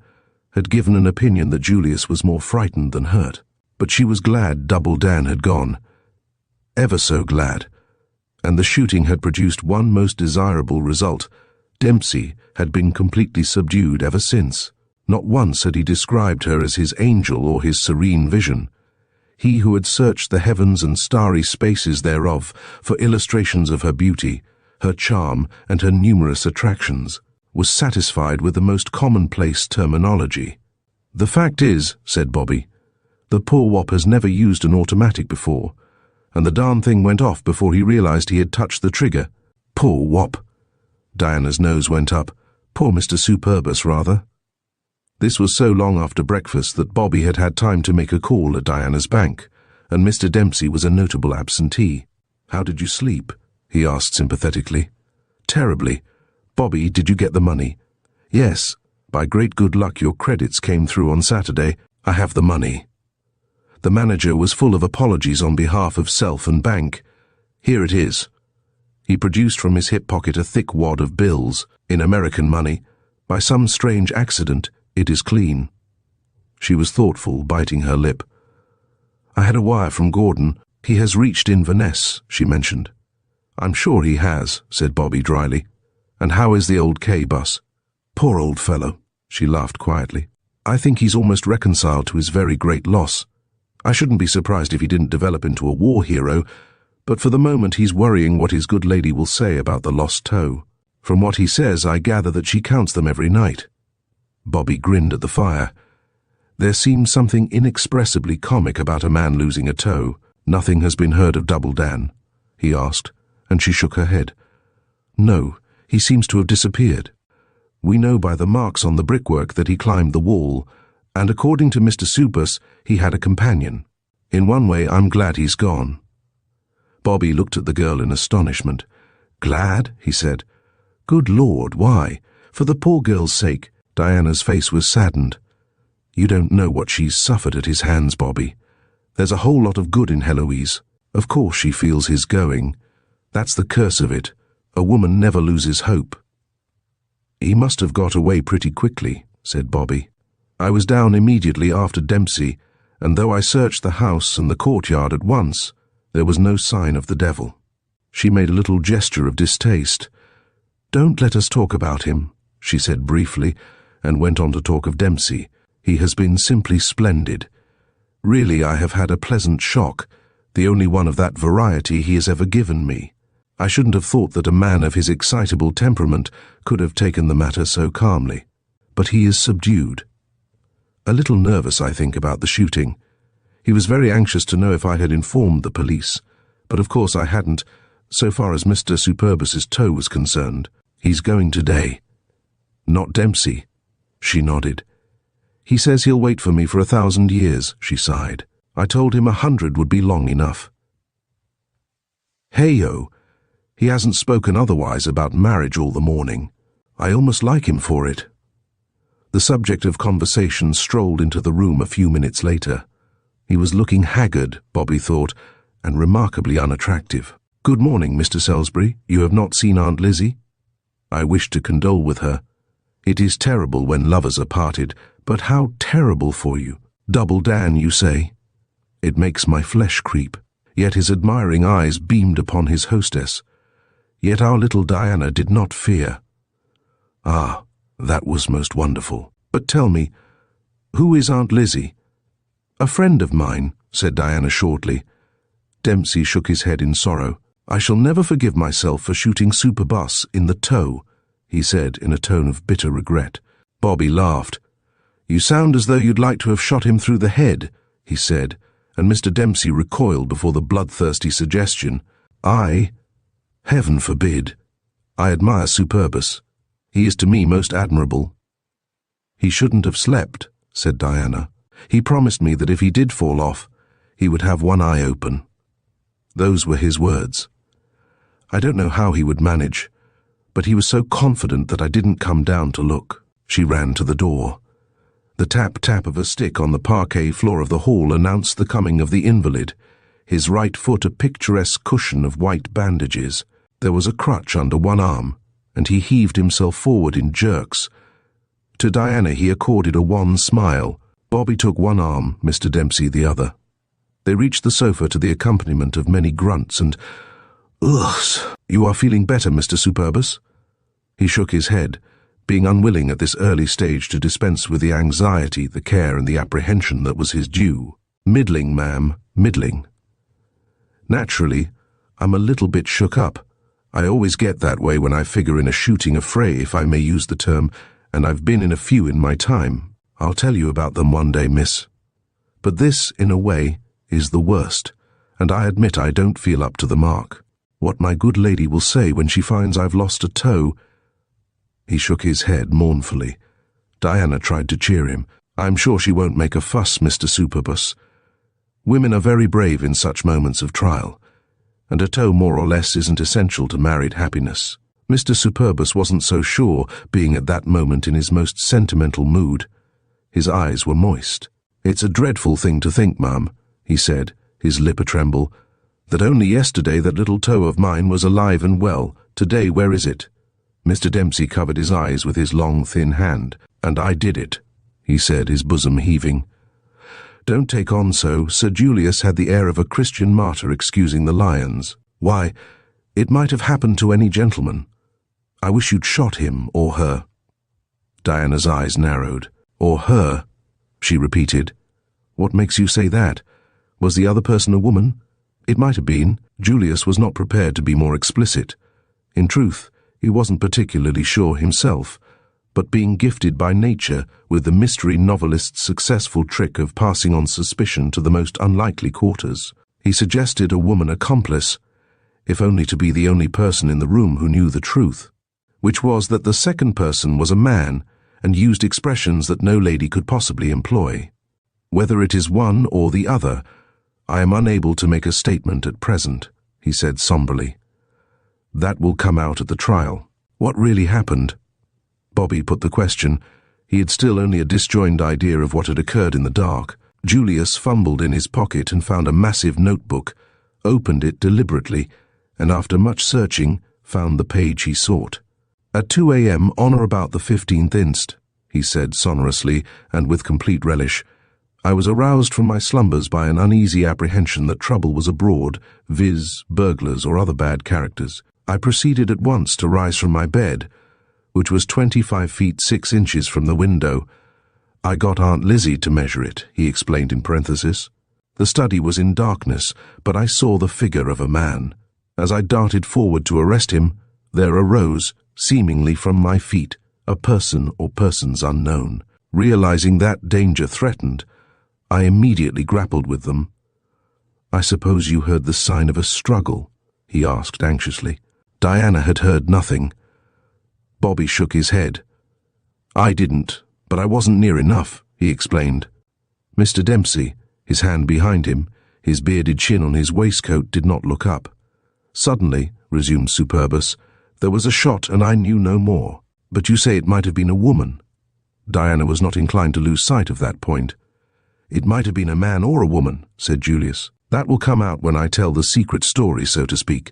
had given an opinion that Julius was more frightened than hurt. But she was glad Double Dan had gone, ever so glad, and the shooting had produced one most desirable result. Dempsey had been completely subdued ever since. Not once had he described her as his angel or his serene vision. He who had searched the heavens and starry spaces thereof for illustrations of her beauty, her charm, and her numerous attractions, was satisfied with the most commonplace terminology. "The fact is," said Bobby, "the poor wop has never used an automatic before, and the darn thing went off before he realized he had touched the trigger. Poor wop." Diana's nose went up. Poor Mr. Superbus, rather. This was so long after breakfast that Bobby had had time to make a call at Diana's bank, and Mr. Dempsey was a notable absentee. "How did you sleep?" he asked sympathetically. "Terribly. Bobby, did you get the money?" "Yes. By great good luck your credits came through on Saturday. I have the money." The manager was full of apologies on behalf of self and bank. "Here it is." He produced from his hip pocket a thick wad of bills, in American money. "By some strange accident, it is clean." She was thoughtful, biting her lip. "I had a wire from Gordon. He has reached Inverness," she mentioned. "I'm sure he has," said Bobby dryly. "And how is the old K-bus?" "Poor old fellow," she laughed quietly. "I think he's almost reconciled to his very great loss. I shouldn't be surprised if he didn't develop into a war hero, but for the moment he's worrying what his good lady will say about the lost toe. From what he says, I gather that she counts them every night." Bobby grinned at the fire. There seemed something inexpressibly comic about a man losing a toe. "Nothing has been heard of Double Dan?" he asked, and she shook her head. "No, he seems to have disappeared. We know by the marks on the brickwork that he climbed the wall, and according to Mr. Superbus, he had a companion. In one way, I'm glad he's gone." Bobby looked at the girl in astonishment. "Glad?" he said. "Good Lord, why?" "For the poor girl's sake." Diana's face was saddened. "You don't know what she's suffered at his hands, Bobby. There's a whole lot of good in Heloise. Of course she feels his going. That's the curse of it. A woman never loses hope." "He must have got away pretty quickly," said Bobby. I was down immediately after Dempsey, and though I searched the house and the courtyard at once, there was no sign of the devil." She made a little gesture of distaste. "Don't let us talk about him," she said briefly, and went on to talk of Dempsey. "He has been simply splendid. Really, I have had a pleasant shock, the only one of that variety he has ever given me. I shouldn't have thought that a man of his excitable temperament could have taken the matter so calmly. But he is subdued. A little nervous, I think, about the shooting. He was very anxious to know if I had informed the police, but of course I hadn't, so far as Mr. Superbus's toe was concerned. He's going today." "Not Dempsey?" She nodded. "He says he'll wait for me for 1,000 years, she sighed. "I told him 100 would be long enough." Hey-yo, he hasn't spoken otherwise about marriage all the morning. I almost like him for it. The subject of conversation strolled into the room a few minutes later. He was looking haggard, Bobby thought, and remarkably unattractive. "Good morning, Mr. Salisbury. You have not seen Aunt Lizzie?" I wished to condole with her. It is terrible when lovers are parted, but how terrible for you. Double Dan, you say? It makes my flesh creep. Yet his admiring eyes beamed upon his hostess. Yet our little Diana did not fear. Ah, that was most wonderful. But tell me, who is Aunt Lizzie? "A friend of mine," said Diana shortly. Dempsey shook his head in sorrow. "I shall never forgive myself for shooting Superbus in the toe," he said in a tone of bitter regret. Bobby laughed. "You sound as though you'd like to have shot him through the head," he said, and Mr. Dempsey recoiled before the bloodthirsty suggestion. "I? Heaven forbid. I admire Superbus. He is to me most admirable." "He shouldn't have slept," said Diana. "He promised me that if he did fall off, he would have one eye open." Those were his words. I don't know how he would manage, but he was so confident that I didn't come down to look. She ran to the door. The tap-tap of a stick on the parquet floor of the hall announced the coming of the invalid, his right foot a picturesque cushion of white bandages. There was a crutch under one arm, and he heaved himself forward in jerks. To Diana he accorded a wan smile. Bobby took one arm, Mr. Dempsey the other. They reached the sofa to the accompaniment of many grunts and "Ughs." "You are feeling better, Mr. Superbus?" He shook his head, being unwilling at this early stage to dispense with the anxiety, the care, and the apprehension that was his due. "Middling, ma'am, middling." "Naturally, I'm a little bit shook up. I always get that way when I figure in a shooting affray, if I may use the term, and I've been in a few in my time. I'll tell you about them one day, miss. But this, in a way, is the worst, and I admit I don't feel up to the mark. What my good lady will say when she finds I've lost a toe—" He shook his head mournfully. Diana tried to cheer him. "I'm sure she won't make a fuss, Mr. Superbus. Women are very brave in such moments of trial, and a toe more or less isn't essential to married happiness." Mr. Superbus wasn't so sure, being at that moment in his most sentimental mood. His eyes were moist. "It's a dreadful thing to think, ma'am," he said, his lip a-tremble, "that only yesterday that little toe of mine was alive and well. Today, where is it?" Mr. Dempsey covered his eyes with his long, thin hand. "And I did it," he said, his bosom heaving. "Don't take on so. Sir Julius had the air of a Christian martyr excusing the lions. Why, it might have happened to any gentleman. I wish you'd shot him or her." Diana's eyes narrowed. "Or her," she repeated. "What makes you say that? Was the other person a woman? It might have been. Julius was not prepared to be more explicit. In truth, he wasn't particularly sure himself, but being gifted by nature with the mystery novelist's successful trick of passing on suspicion to the most unlikely quarters, he suggested a woman accomplice, if only to be the only person in the room who knew the truth, which was that the second person was a man and used expressions that no lady could possibly employ. Whether it is one or the other, I am unable to make a statement at present," he said somberly. "That will come out at the trial. What really happened?" Bobby put the question. He had still only a disjoined idea of what had occurred in the dark. Julius fumbled in his pocket and found a massive notebook, opened it deliberately, and after much searching, found the page he sought. "At 2 a.m. on or about the 15th inst," he said sonorously and with complete relish. I was aroused from my slumbers by an uneasy apprehension that trouble was abroad, viz., burglars or other bad characters. I proceeded at once to rise from my bed, which was 25 feet 6 inches from the window. I got Aunt Lizzie to measure it, he explained in parenthesis. The study was in darkness, but I saw the figure of a man. As I darted forward to arrest him, there arose, seemingly from my feet, a person or persons unknown. Realizing that danger threatened, I immediately grappled with them. I suppose you heard the sign of a struggle, he asked anxiously. Diana had heard nothing. Bobby shook his head. I didn't, but I wasn't near enough, he explained. Mr. Dempsey, his hand behind him, his bearded chin on his waistcoat, did not look up. Suddenly, resumed Superbus, there was a shot and I knew no more. But you say it might have been a woman. Diana was not inclined to lose sight of that point. It might have been a man or a woman, said Julius. That will come out when I tell the secret story, so to speak.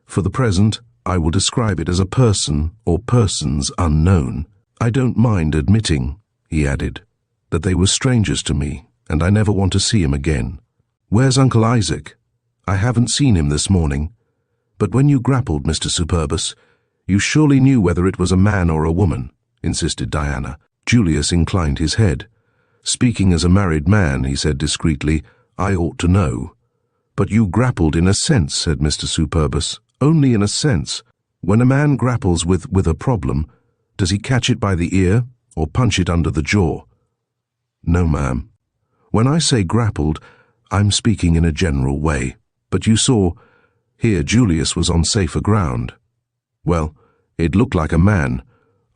For the present, I will describe it as a person or persons unknown. I don't mind admitting, he added, that they were strangers to me, and I never want to see him again. Where's Uncle Isaac? I haven't seen him this morning. But when you grappled, Mr. Superbus, you surely knew whether it was a man or a woman, insisted Diana. Julius inclined his head. Speaking as a married man, he said discreetly, I ought to know. But you grappled in a sense, said Mr. Superbus. Only in a sense. When a man grapples with a problem, does he catch it by the ear or punch it under the jaw? No, ma'am. When I say grappled, I'm speaking in a general way. But you saw, here Julius was on safer ground. Well, it looked like a man.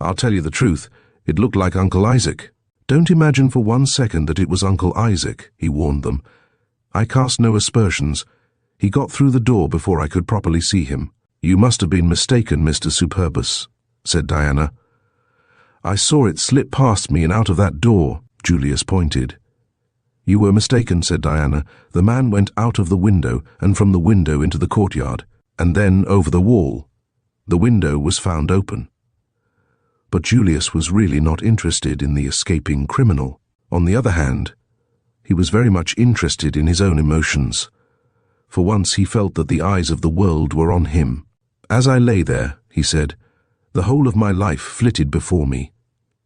I'll tell you the truth, it looked like Uncle Isaac. Don't imagine for 1 second that it was Uncle Isaac, he warned them. I cast no aspersions. He got through the door before I could properly see him. You must have been mistaken, Mr. Superbus, said Diana. I saw it slip past me and out of that door, Julius pointed. You were mistaken, said Diana. The man went out of the window and from the window into the courtyard, and then over the wall. The window was found open. But Julius was really not interested in the escaping criminal. On the other hand, he was very much interested in his own emotions. For once he felt that the eyes of the world were on him. As I lay there, he said, the whole of my life flitted before me.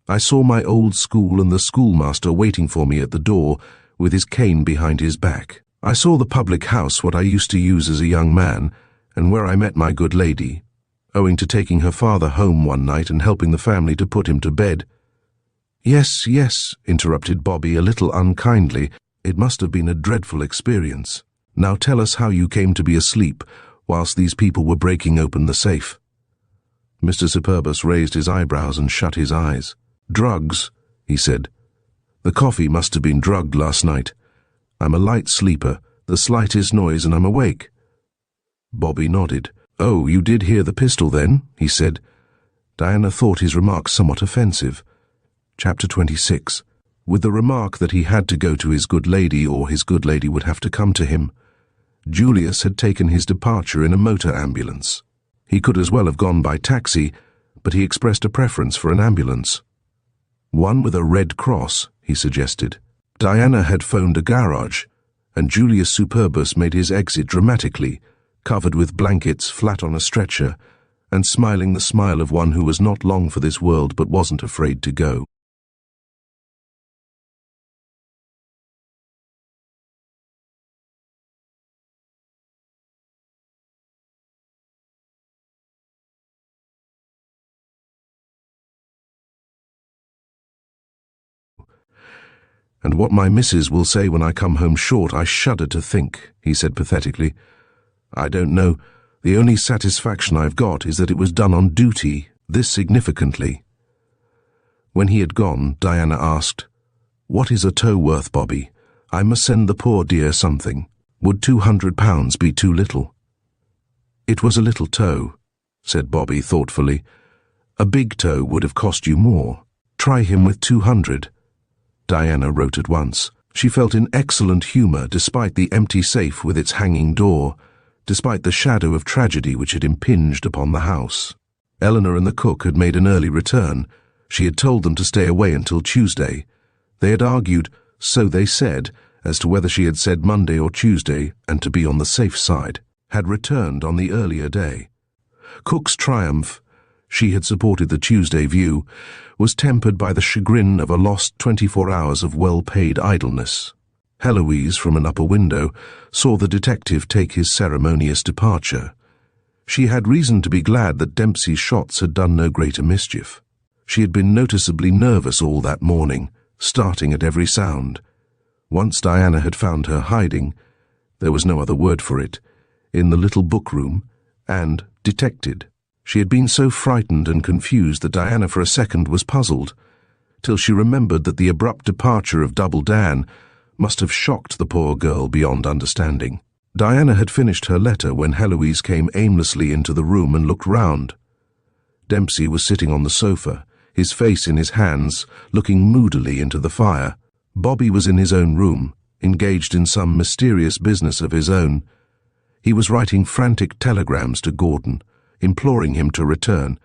I saw my old school and the schoolmaster waiting for me at the door with his cane behind his back. I saw the public house, what I used to use as a young man, and where I met my good lady, owing to taking her father home one night and helping the family to put him to bed. Yes, yes, interrupted Bobby a little unkindly. It must have been a dreadful experience. Now tell us how you came to be asleep whilst these people were breaking open the safe. Mr. Superbus raised his eyebrows and shut his eyes. Drugs, he said. The coffee must have been drugged last night. I'm a light sleeper, the slightest noise and I'm awake. Bobby nodded. Oh, you did hear the pistol then, he said. Diana thought his remark somewhat offensive. Chapter 26. With the remark that he had to go to his good lady or his good lady would have to come to him, Julius had taken his departure in a motor ambulance. He could as well have gone by taxi, but he expressed a preference for an ambulance. One with a red cross, he suggested. Diana had phoned a garage, and Julius Superbus made his exit dramatically, covered with blankets, flat on a stretcher, and smiling the smile of one who was not long for this world but wasn't afraid to go. And what my missus will say when I come home short, I shudder to think, he said pathetically. I don't know. The only satisfaction I've got is that it was done on duty, this significantly. When he had gone, Diana asked, What is a tow worth, Bobby? I must send the poor dear something. Would £200 be too little? It was a little tow, said Bobby thoughtfully. A big tow would have cost you more. Try him with 200. Diana wrote at once. She felt in excellent humour despite the empty safe with its hanging door, despite the shadow of tragedy which had impinged upon the house. Eleanor and the cook had made an early return. She had told them to stay away until Tuesday. They had argued, so they said, as to whether she had said Monday or Tuesday, and to be on the safe side, had returned on the earlier day. Cook's triumph, she had supported the Tuesday view, was tempered by the chagrin of a lost 24 hours of well-paid idleness. Heloise, from an upper window, saw the detective take his ceremonious departure. She had reason to be glad that Dempsey's shots had done no greater mischief. She had been noticeably nervous all that morning, starting at every sound. Once Diana had found her hiding, there was no other word for it, in the little book-room, and detected. She had been so frightened and confused that Diana for a second was puzzled, till she remembered that the abrupt departure of Double Dan must have shocked the poor girl beyond understanding. Diana had finished her letter when Heloise came aimlessly into the room and looked round. Dempsey was sitting on the sofa, his face in his hands, looking moodily into the fire. Bobby was in his own room, engaged in some mysterious business of his own. He was writing frantic telegrams to Gordon, imploring him to return.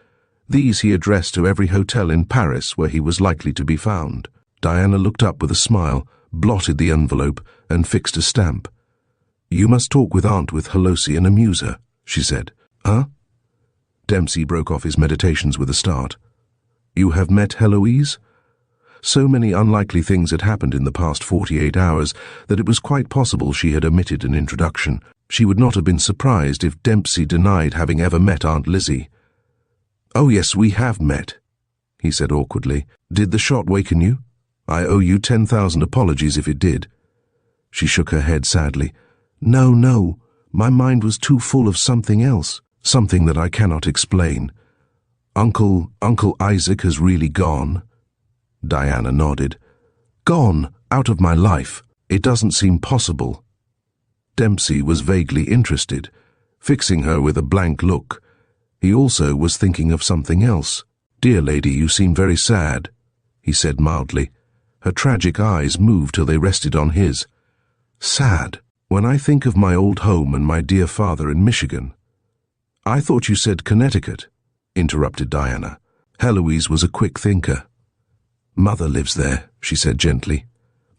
These he addressed to every hotel in Paris where he was likely to be found. Diana looked up with a smile, blotted the envelope, and fixed a stamp. "You must talk with Aunt with Heloise and amuse her," she said. "Huh?" Dempsey broke off his meditations with a start. "You have met Heloise?" So many unlikely things had happened in the past 48 hours that it was quite possible she had omitted an introduction. She would not have been surprised if Dempsey denied having ever met Aunt Lizzie. "Oh yes, we have met," he said awkwardly. "Did the shot waken you? I owe you 10,000 apologies if it did." She shook her head sadly. No, my mind was too full of something else, something that I cannot explain. Uncle Isaac has really gone?" Diana nodded. "Gone, out of my life. It doesn't seem possible." Dempsey was vaguely interested, fixing her with a blank look. He also was thinking of something else. "Dear lady, you seem very sad," he said mildly. Her tragic eyes moved till they rested on his. "Sad? When I think of my old home and my dear father in Michigan." "I thought you said Connecticut," interrupted Diana. Heloise was a quick thinker. "Mother lives there," she said gently.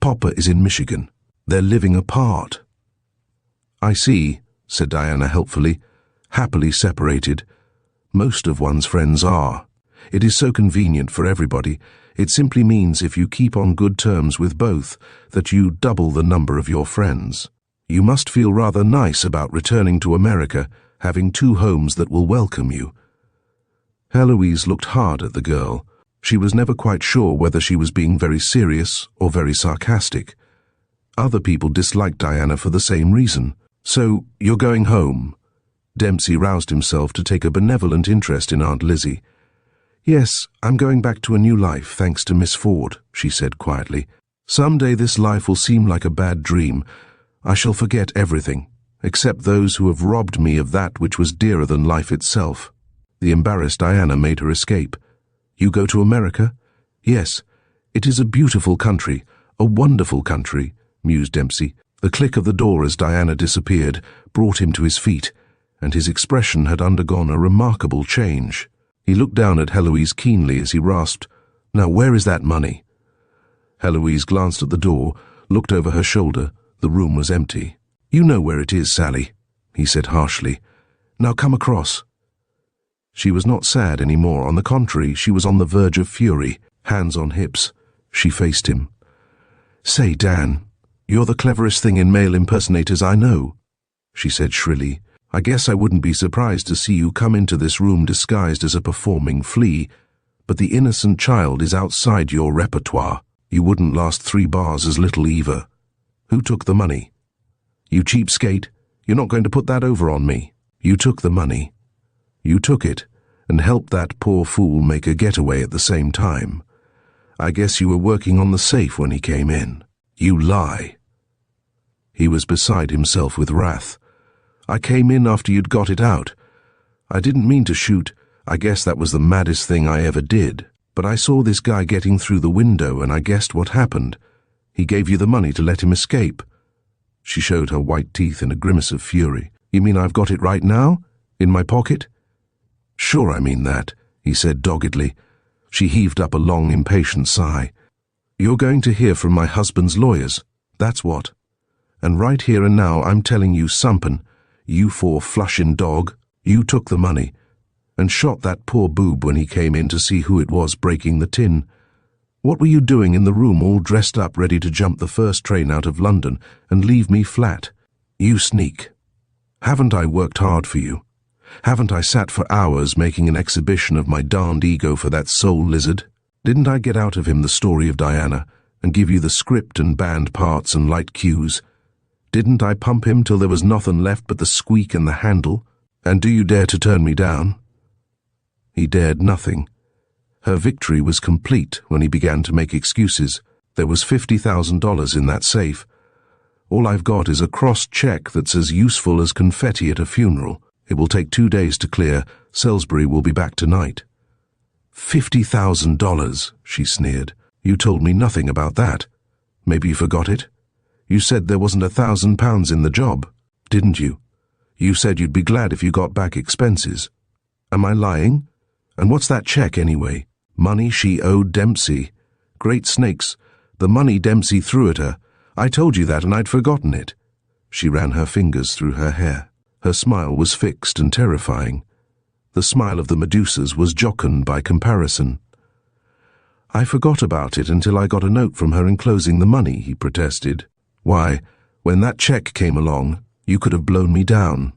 "Papa is in Michigan. They're living apart." "I see," said Diana helpfully. "Happily separated. Most of one's friends are. It is so convenient for everybody. It simply means if you keep on good terms with both, that you double the number of your friends. You must feel rather nice about returning to America, having two homes that will welcome you." Heloise looked hard at the girl. She was never quite sure whether she was being very serious or very sarcastic. Other people disliked Diana for the same reason. "So, you're going home?" Dempsey roused himself to take a benevolent interest in Aunt Lizzie. "Yes, I'm going back to a new life, thanks to Miss Ford," she said quietly. "Someday this life will seem like a bad dream. I shall forget everything, except those who have robbed me of that which was dearer than life itself." The embarrassed Diana made her escape. "You go to America?" "Yes. It is a beautiful country, a wonderful country," mused Dempsey. The click of the door as Diana disappeared brought him to his feet, and his expression had undergone a remarkable change. He looked down at Heloise keenly as he rasped, "Now where is that money?" Heloise glanced at the door, looked over her shoulder. The room was empty. "You know where it is, Sally," he said harshly. "Now come across." She was not sad any more. On the contrary, she was on the verge of fury, hands on hips. She faced him. "Say, Dan, you're the cleverest thing in male impersonators I know," she said shrilly. "I guess I wouldn't be surprised to see you come into this room disguised as a performing flea, but the innocent child is outside your repertoire. You wouldn't last 3 bars as Little Eva. Who took the money?" "You cheapskate, you're not going to put that over on me." "You took the money. You took it, and helped that poor fool make a getaway at the same time. I guess you were working on the safe when he came in. You lie." He was beside himself with wrath. "I came in after you'd got it out. I didn't mean to shoot. I guess that was the maddest thing I ever did. But I saw this guy getting through the window and I guessed what happened. He gave you the money to let him escape." She showed her white teeth in a grimace of fury. "You mean I've got it right now? In my pocket?" "Sure I mean that," he said doggedly. She heaved up a long, impatient sigh. "You're going to hear from my husband's lawyers, that's what. And right here and now I'm telling you somepin', you four flushin' dog, you took the money and shot that poor boob when he came in to see who it was breaking the tin. What were you doing in the room all dressed up ready to jump the first train out of London and leave me flat? You sneak. Haven't I worked hard for you? Haven't I sat for hours making an exhibition of my darned ego for that soul lizard? Didn't I get out of him the story of Diana and give you the script and band parts and light cues? Didn't I pump him till there was nothing left but the squeak and the handle? And do you dare to turn me down?" He dared nothing. Her victory was complete when he began to make excuses. There was $50,000 in that safe. All I've got is a crossed check that's as useful as confetti at a funeral. It will take 2 days to clear. Salisbury will be back tonight. $50,000, she sneered. You told me nothing about that. Maybe you forgot it? You said there wasn't £1,000 in the job, didn't you? You said you'd be glad if you got back expenses. Am I lying? And what's that check anyway? Money she owed Dempsey. Great snakes, the money Dempsey threw at her. I told you that and I'd forgotten it. She ran her fingers through her hair. Her smile was fixed and terrifying. The smile of the Medusas was jocund by comparison. I forgot about it until I got a note from her enclosing the money, he protested. Why, when that check came along, you could have blown me down.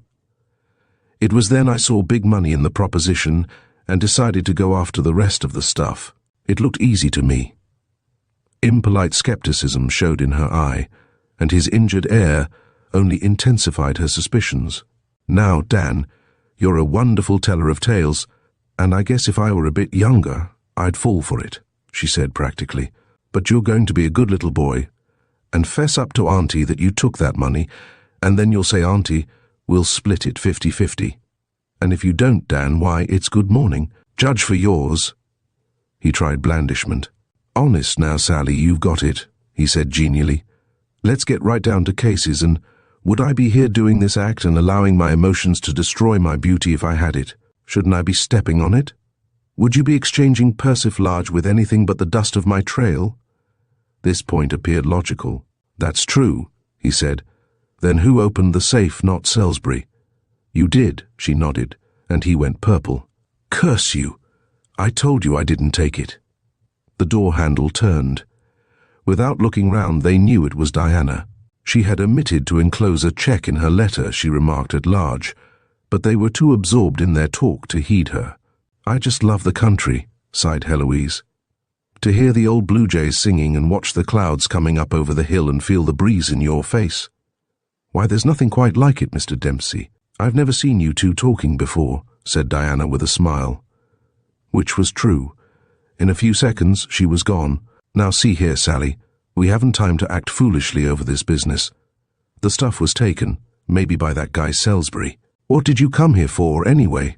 It was then I saw big money in the proposition and decided to go after the rest of the stuff. It looked easy to me. Impolite skepticism showed in her eye, and his injured air only intensified her suspicions. Now, Dan, you're a wonderful teller of tales, and I guess if I were a bit younger, I'd fall for it, she said practically. But you're going to be a good little boy, and fess up to Auntie that you took that money, and then you'll say, Auntie, we'll split it 50-50. And if you don't, Dan, why, it's good morning. Judge for yours. He tried blandishment. Honest now, Sally, you've got it, he said genially. Let's get right down to cases, and would I be here doing this act and allowing my emotions to destroy my beauty if I had it? Shouldn't I be stepping on it? Would you be exchanging persiflage with anything but the dust of my trail? This point appeared logical. That's true, he said. Then who opened the safe, not Salisbury? You did, she nodded, and he went purple. Curse you! I told you I didn't take it. The door handle turned. Without looking round, they knew it was Diana. She had omitted to enclose a check in her letter, she remarked at large, but they were too absorbed in their talk to heed her. I just love the country, sighed Heloise. To hear the old blue jays singing and watch the clouds coming up over the hill and feel the breeze in your face. Why, there's nothing quite like it, Mr. Dempsey. I've never seen you two talking before, said Diana with a smile. Which was true. In a few seconds, she was gone. Now see here, Sally. We haven't time to act foolishly over this business. The stuff was taken, maybe by that guy Salisbury. What did you come here for, anyway?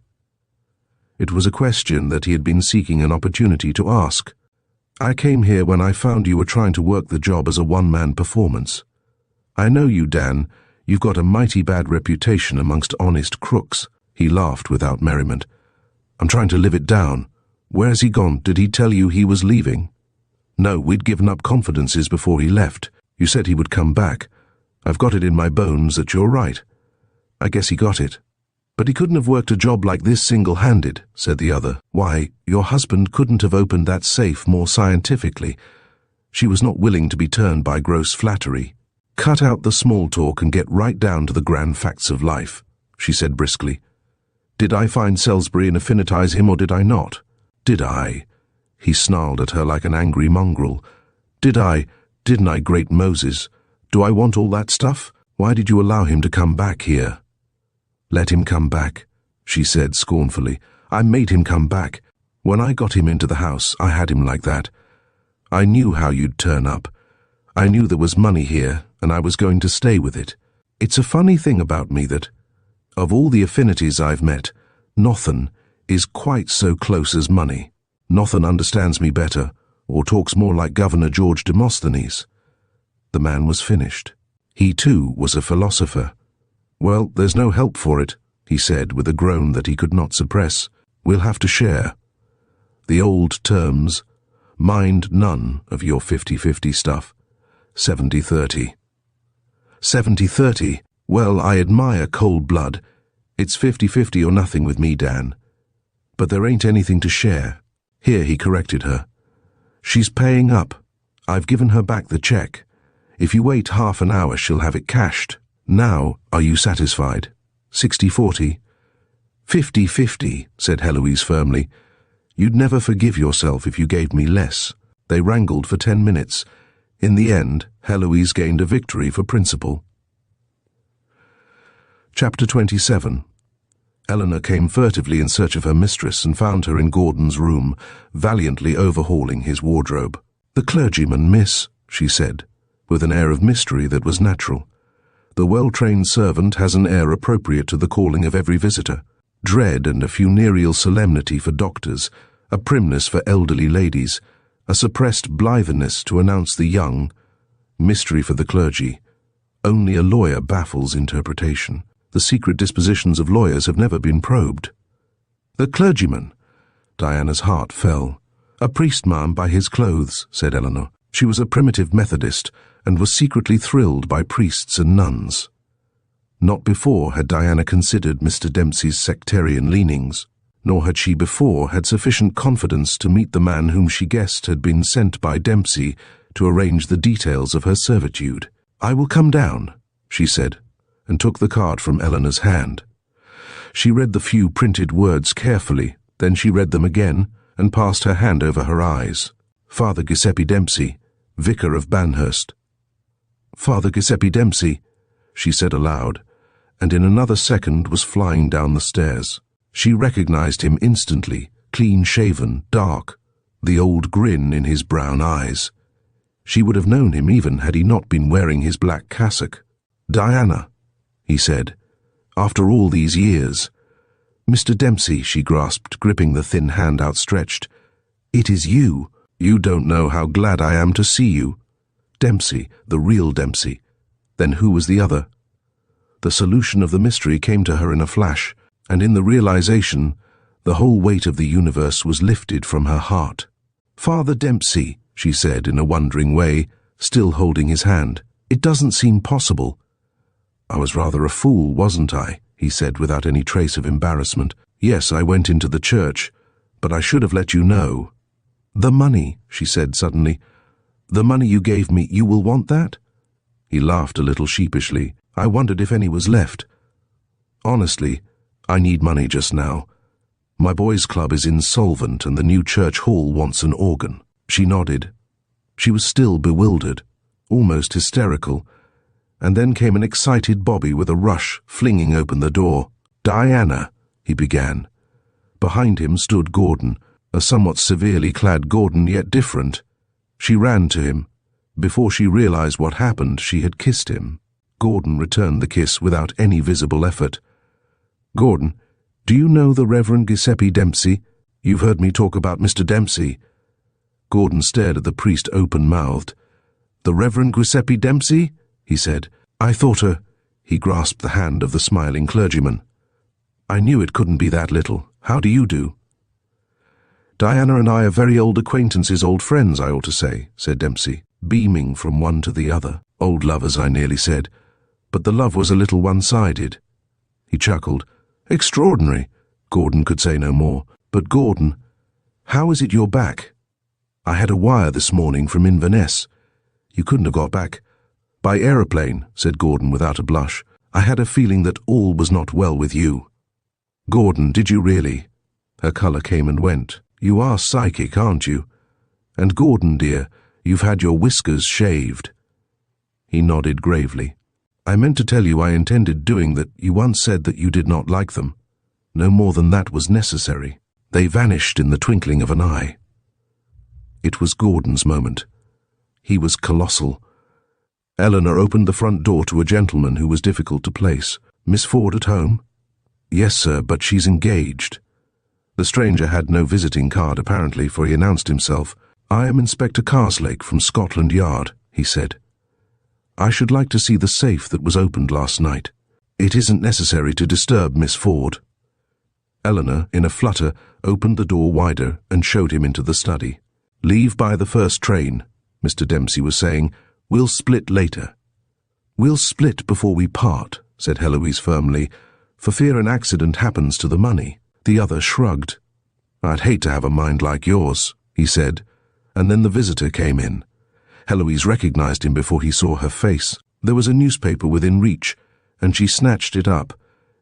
It was a question that he had been seeking an opportunity to ask. I came here when I found you were trying to work the job as a one-man performance. I know you, Dan. You've got a mighty bad reputation amongst honest crooks. He laughed without merriment. I'm trying to live it down. Where's he gone? Did he tell you he was leaving? No, we'd given up confidences before he left. You said he would come back. I've got it in my bones that you're right. I guess he got it. But he couldn't have worked a job like this single-handed, said the other. Why, your husband couldn't have opened that safe more scientifically. She was not willing to be turned by gross flattery. Cut out the small talk and get right down to the grand facts of life, she said briskly. Did I find Salisbury and affinitize him, or did I not? Did I? He snarled at her like an angry mongrel. Didn't I, great Moses? Do I want all that stuff? Why did you allow him to come back here? Let him come back, she said scornfully. I made him come back. When I got him into the house, I had him like that. I knew how you'd turn up. I knew there was money here, and I was going to stay with it. It's a funny thing about me that, of all the affinities I've met, nothin' is quite so close as money. Nothin' understands me better, or talks more like Governor George Demosthenes. The man was finished. He, too, was a philosopher. Well, there's no help for it, he said with a groan that he could not suppress. We'll have to share. The old terms. Mind none of your 50-50 stuff. 70-30. 70-30? Well, I admire cold blood. It's 50-50 or nothing with me, Dan. But there ain't anything to share. Here, he corrected her. She's paying up. I've given her back the check. If you wait half an hour, she'll have it cashed. Now, are you satisfied? 60-40? 50-50, said Heloise firmly. You'd never forgive yourself if you gave me less. They wrangled for 10 minutes. In the end, Heloise gained a victory for principle. Chapter 27. Eleanor came furtively in search of her mistress and found her in Gordon's room, valiantly overhauling his wardrobe. "The clergyman, miss," she said, with an air of mystery that was natural. The well-trained servant has an air appropriate to the calling of every visitor. Dread and a funereal solemnity for doctors, a primness for elderly ladies, a suppressed blitheness to announce the young, mystery for the clergy. Only a lawyer baffles interpretation. The secret dispositions of lawyers have never been probed. "The clergyman." Diana's heart fell. "A priest, ma'am, by his clothes," said Eleanor. She was a primitive Methodist and was secretly thrilled by priests and nuns. Not before had Diana considered Mr. Dempsey's sectarian leanings, nor had she before had sufficient confidence to meet the man whom she guessed had been sent by Dempsey to arrange the details of her servitude. "I will come down," she said, and took the card from Eleanor's hand. She read the few printed words carefully, then she read them again and passed her hand over her eyes. Father Giuseppe Dempsey, Vicar of Banhurst. "Father Giuseppe Dempsey," she said aloud, and in another second was flying down the stairs. She recognized him instantly, clean-shaven, dark, the old grin in his brown eyes. She would have known him even had he not been wearing his black cassock. "Diana," he said, "after all these years." "Mr. Dempsey," she grasped, gripping the thin hand outstretched. "It is you. You don't know how glad I am to see you." Dempsey, the real Dempsey. Then who was the other? The solution of the mystery came to her in a flash, and in the realization, the whole weight of the universe was lifted from her heart. "Father Dempsey," she said in a wondering way, still holding his hand. "It doesn't seem possible." "I was rather a fool, wasn't I?" he said without any trace of embarrassment. "Yes, I went into the church, but I should have let you know." "The money," she said suddenly. "The money you gave me, you will want that?" He laughed a little sheepishly. I wondered if any was left. "Honestly, I need money just now. My boys' club is insolvent and the new church hall wants an organ." She nodded. She was still bewildered, almost hysterical, and then came an excited Bobby with a rush, flinging open the door. "Diana," he began. Behind him stood Gordon, a somewhat severely clad Gordon, yet different. She ran to him. Before she realized what happened, she had kissed him. Gordon returned the kiss without any visible effort. "Gordon, do you know the Reverend Giuseppe Dempsey? You've heard me talk about Mr. Dempsey." Gordon stared at the priest open-mouthed. "The Reverend Giuseppe Dempsey?" he said. "I thought He grasped the hand of the smiling clergyman. "I knew it couldn't be that little. How do you do?" "Diana and I are very old acquaintances, old friends, I ought to say," said Dempsey, beaming from one to the other. "Old lovers, I nearly said. But the love was a little one-sided." He chuckled. "Extraordinary." Gordon could say no more. "But Gordon, how is it you're back? I had a wire this morning from Inverness. You couldn't have got back." "By aeroplane," said Gordon without a blush. "I had a feeling that all was not well with you." "Gordon, did you really?" Her colour came and went. "You are psychic, aren't you? And Gordon, dear, you've had your whiskers shaved." He nodded gravely. "I meant to tell you I intended doing that. You once said that you did not like them. No more than that was necessary." They vanished in the twinkling of an eye. It was Gordon's moment. He was colossal. Eleanor opened the front door to a gentleman who was difficult to place. "Miss Ford at home?" "Yes, sir, but she's engaged." The stranger had no visiting card, apparently, for he announced himself. "I am Inspector Carslake from Scotland Yard," he said. "I should like to see the safe that was opened last night." "It isn't necessary to disturb Miss Ford." Eleanor, in a flutter, opened the door wider and showed him into the study. "Leave by the first train," Mr. Dempsey was saying. "We'll split later." "We'll split before we part," said Heloise firmly, "for fear an accident happens to the money." The other shrugged. "I'd hate to have a mind like yours," he said, and then the visitor came in. Heloise recognized him before he saw her face. There was a newspaper within reach, and she snatched it up,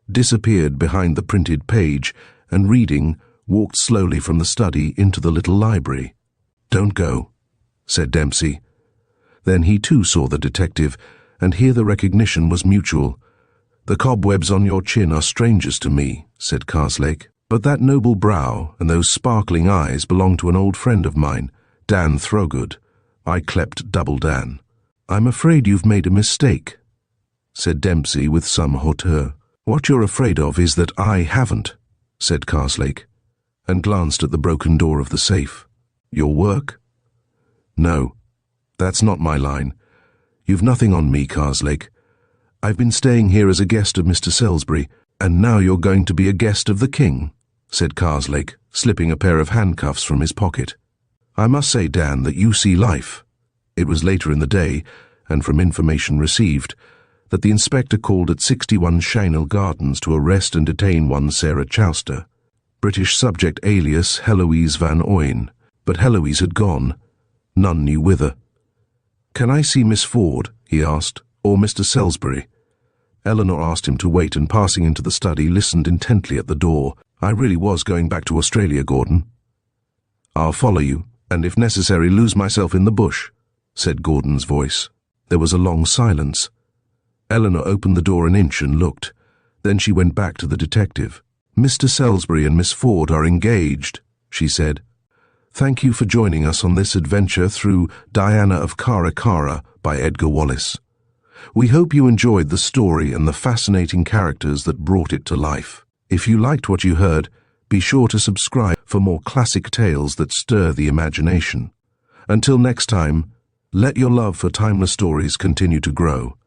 disappeared behind the printed page, and reading, walked slowly from the study into the little library. "Don't go," said Dempsey. Then he too saw the detective, and here the recognition was mutual. "The cobwebs on your chin are strangers to me," said Karslake, "but that noble brow and those sparkling eyes belong to an old friend of mine, Dan Throgood. I clept Double Dan." "I'm afraid you've made a mistake," said Dempsey with some hauteur. "What you're afraid of is that I haven't," said Karslake, and glanced at the broken door of the safe. "Your work?" "No, that's not my line. You've nothing on me, Karslake. I've been staying here as a guest of Mr. Salisbury, and now you're going to be a guest of the king," said Karslake, slipping a pair of handcuffs from his pocket. "I must say, Dan, that you see life." It was later in the day, and from information received, that the inspector called at 61 Shinel Gardens to arrest and detain one Sarah Chowster, British subject alias Heloise Van Ooyen, but Heloise had gone. None knew whither. "Can I see Miss Ford?" he asked, "or Mr. Salisbury?" Eleanor asked him to wait, and passing into the study, listened intently at the door. "I really was going back to Australia, Gordon." "I'll follow you, and if necessary lose myself in the bush," said Gordon's voice. There was a long silence. Eleanor opened the door an inch and looked. Then she went back to the detective. "Mr. Salisbury and Miss Ford are engaged," she said. "Thank you for joining us on this adventure through Diana of Cara by Edgar Wallace. We hope you enjoyed the story and the fascinating characters that brought it to life. If you liked what you heard, be sure to subscribe for more classic tales that stir the imagination. Until next time, let your love for timeless stories continue to grow.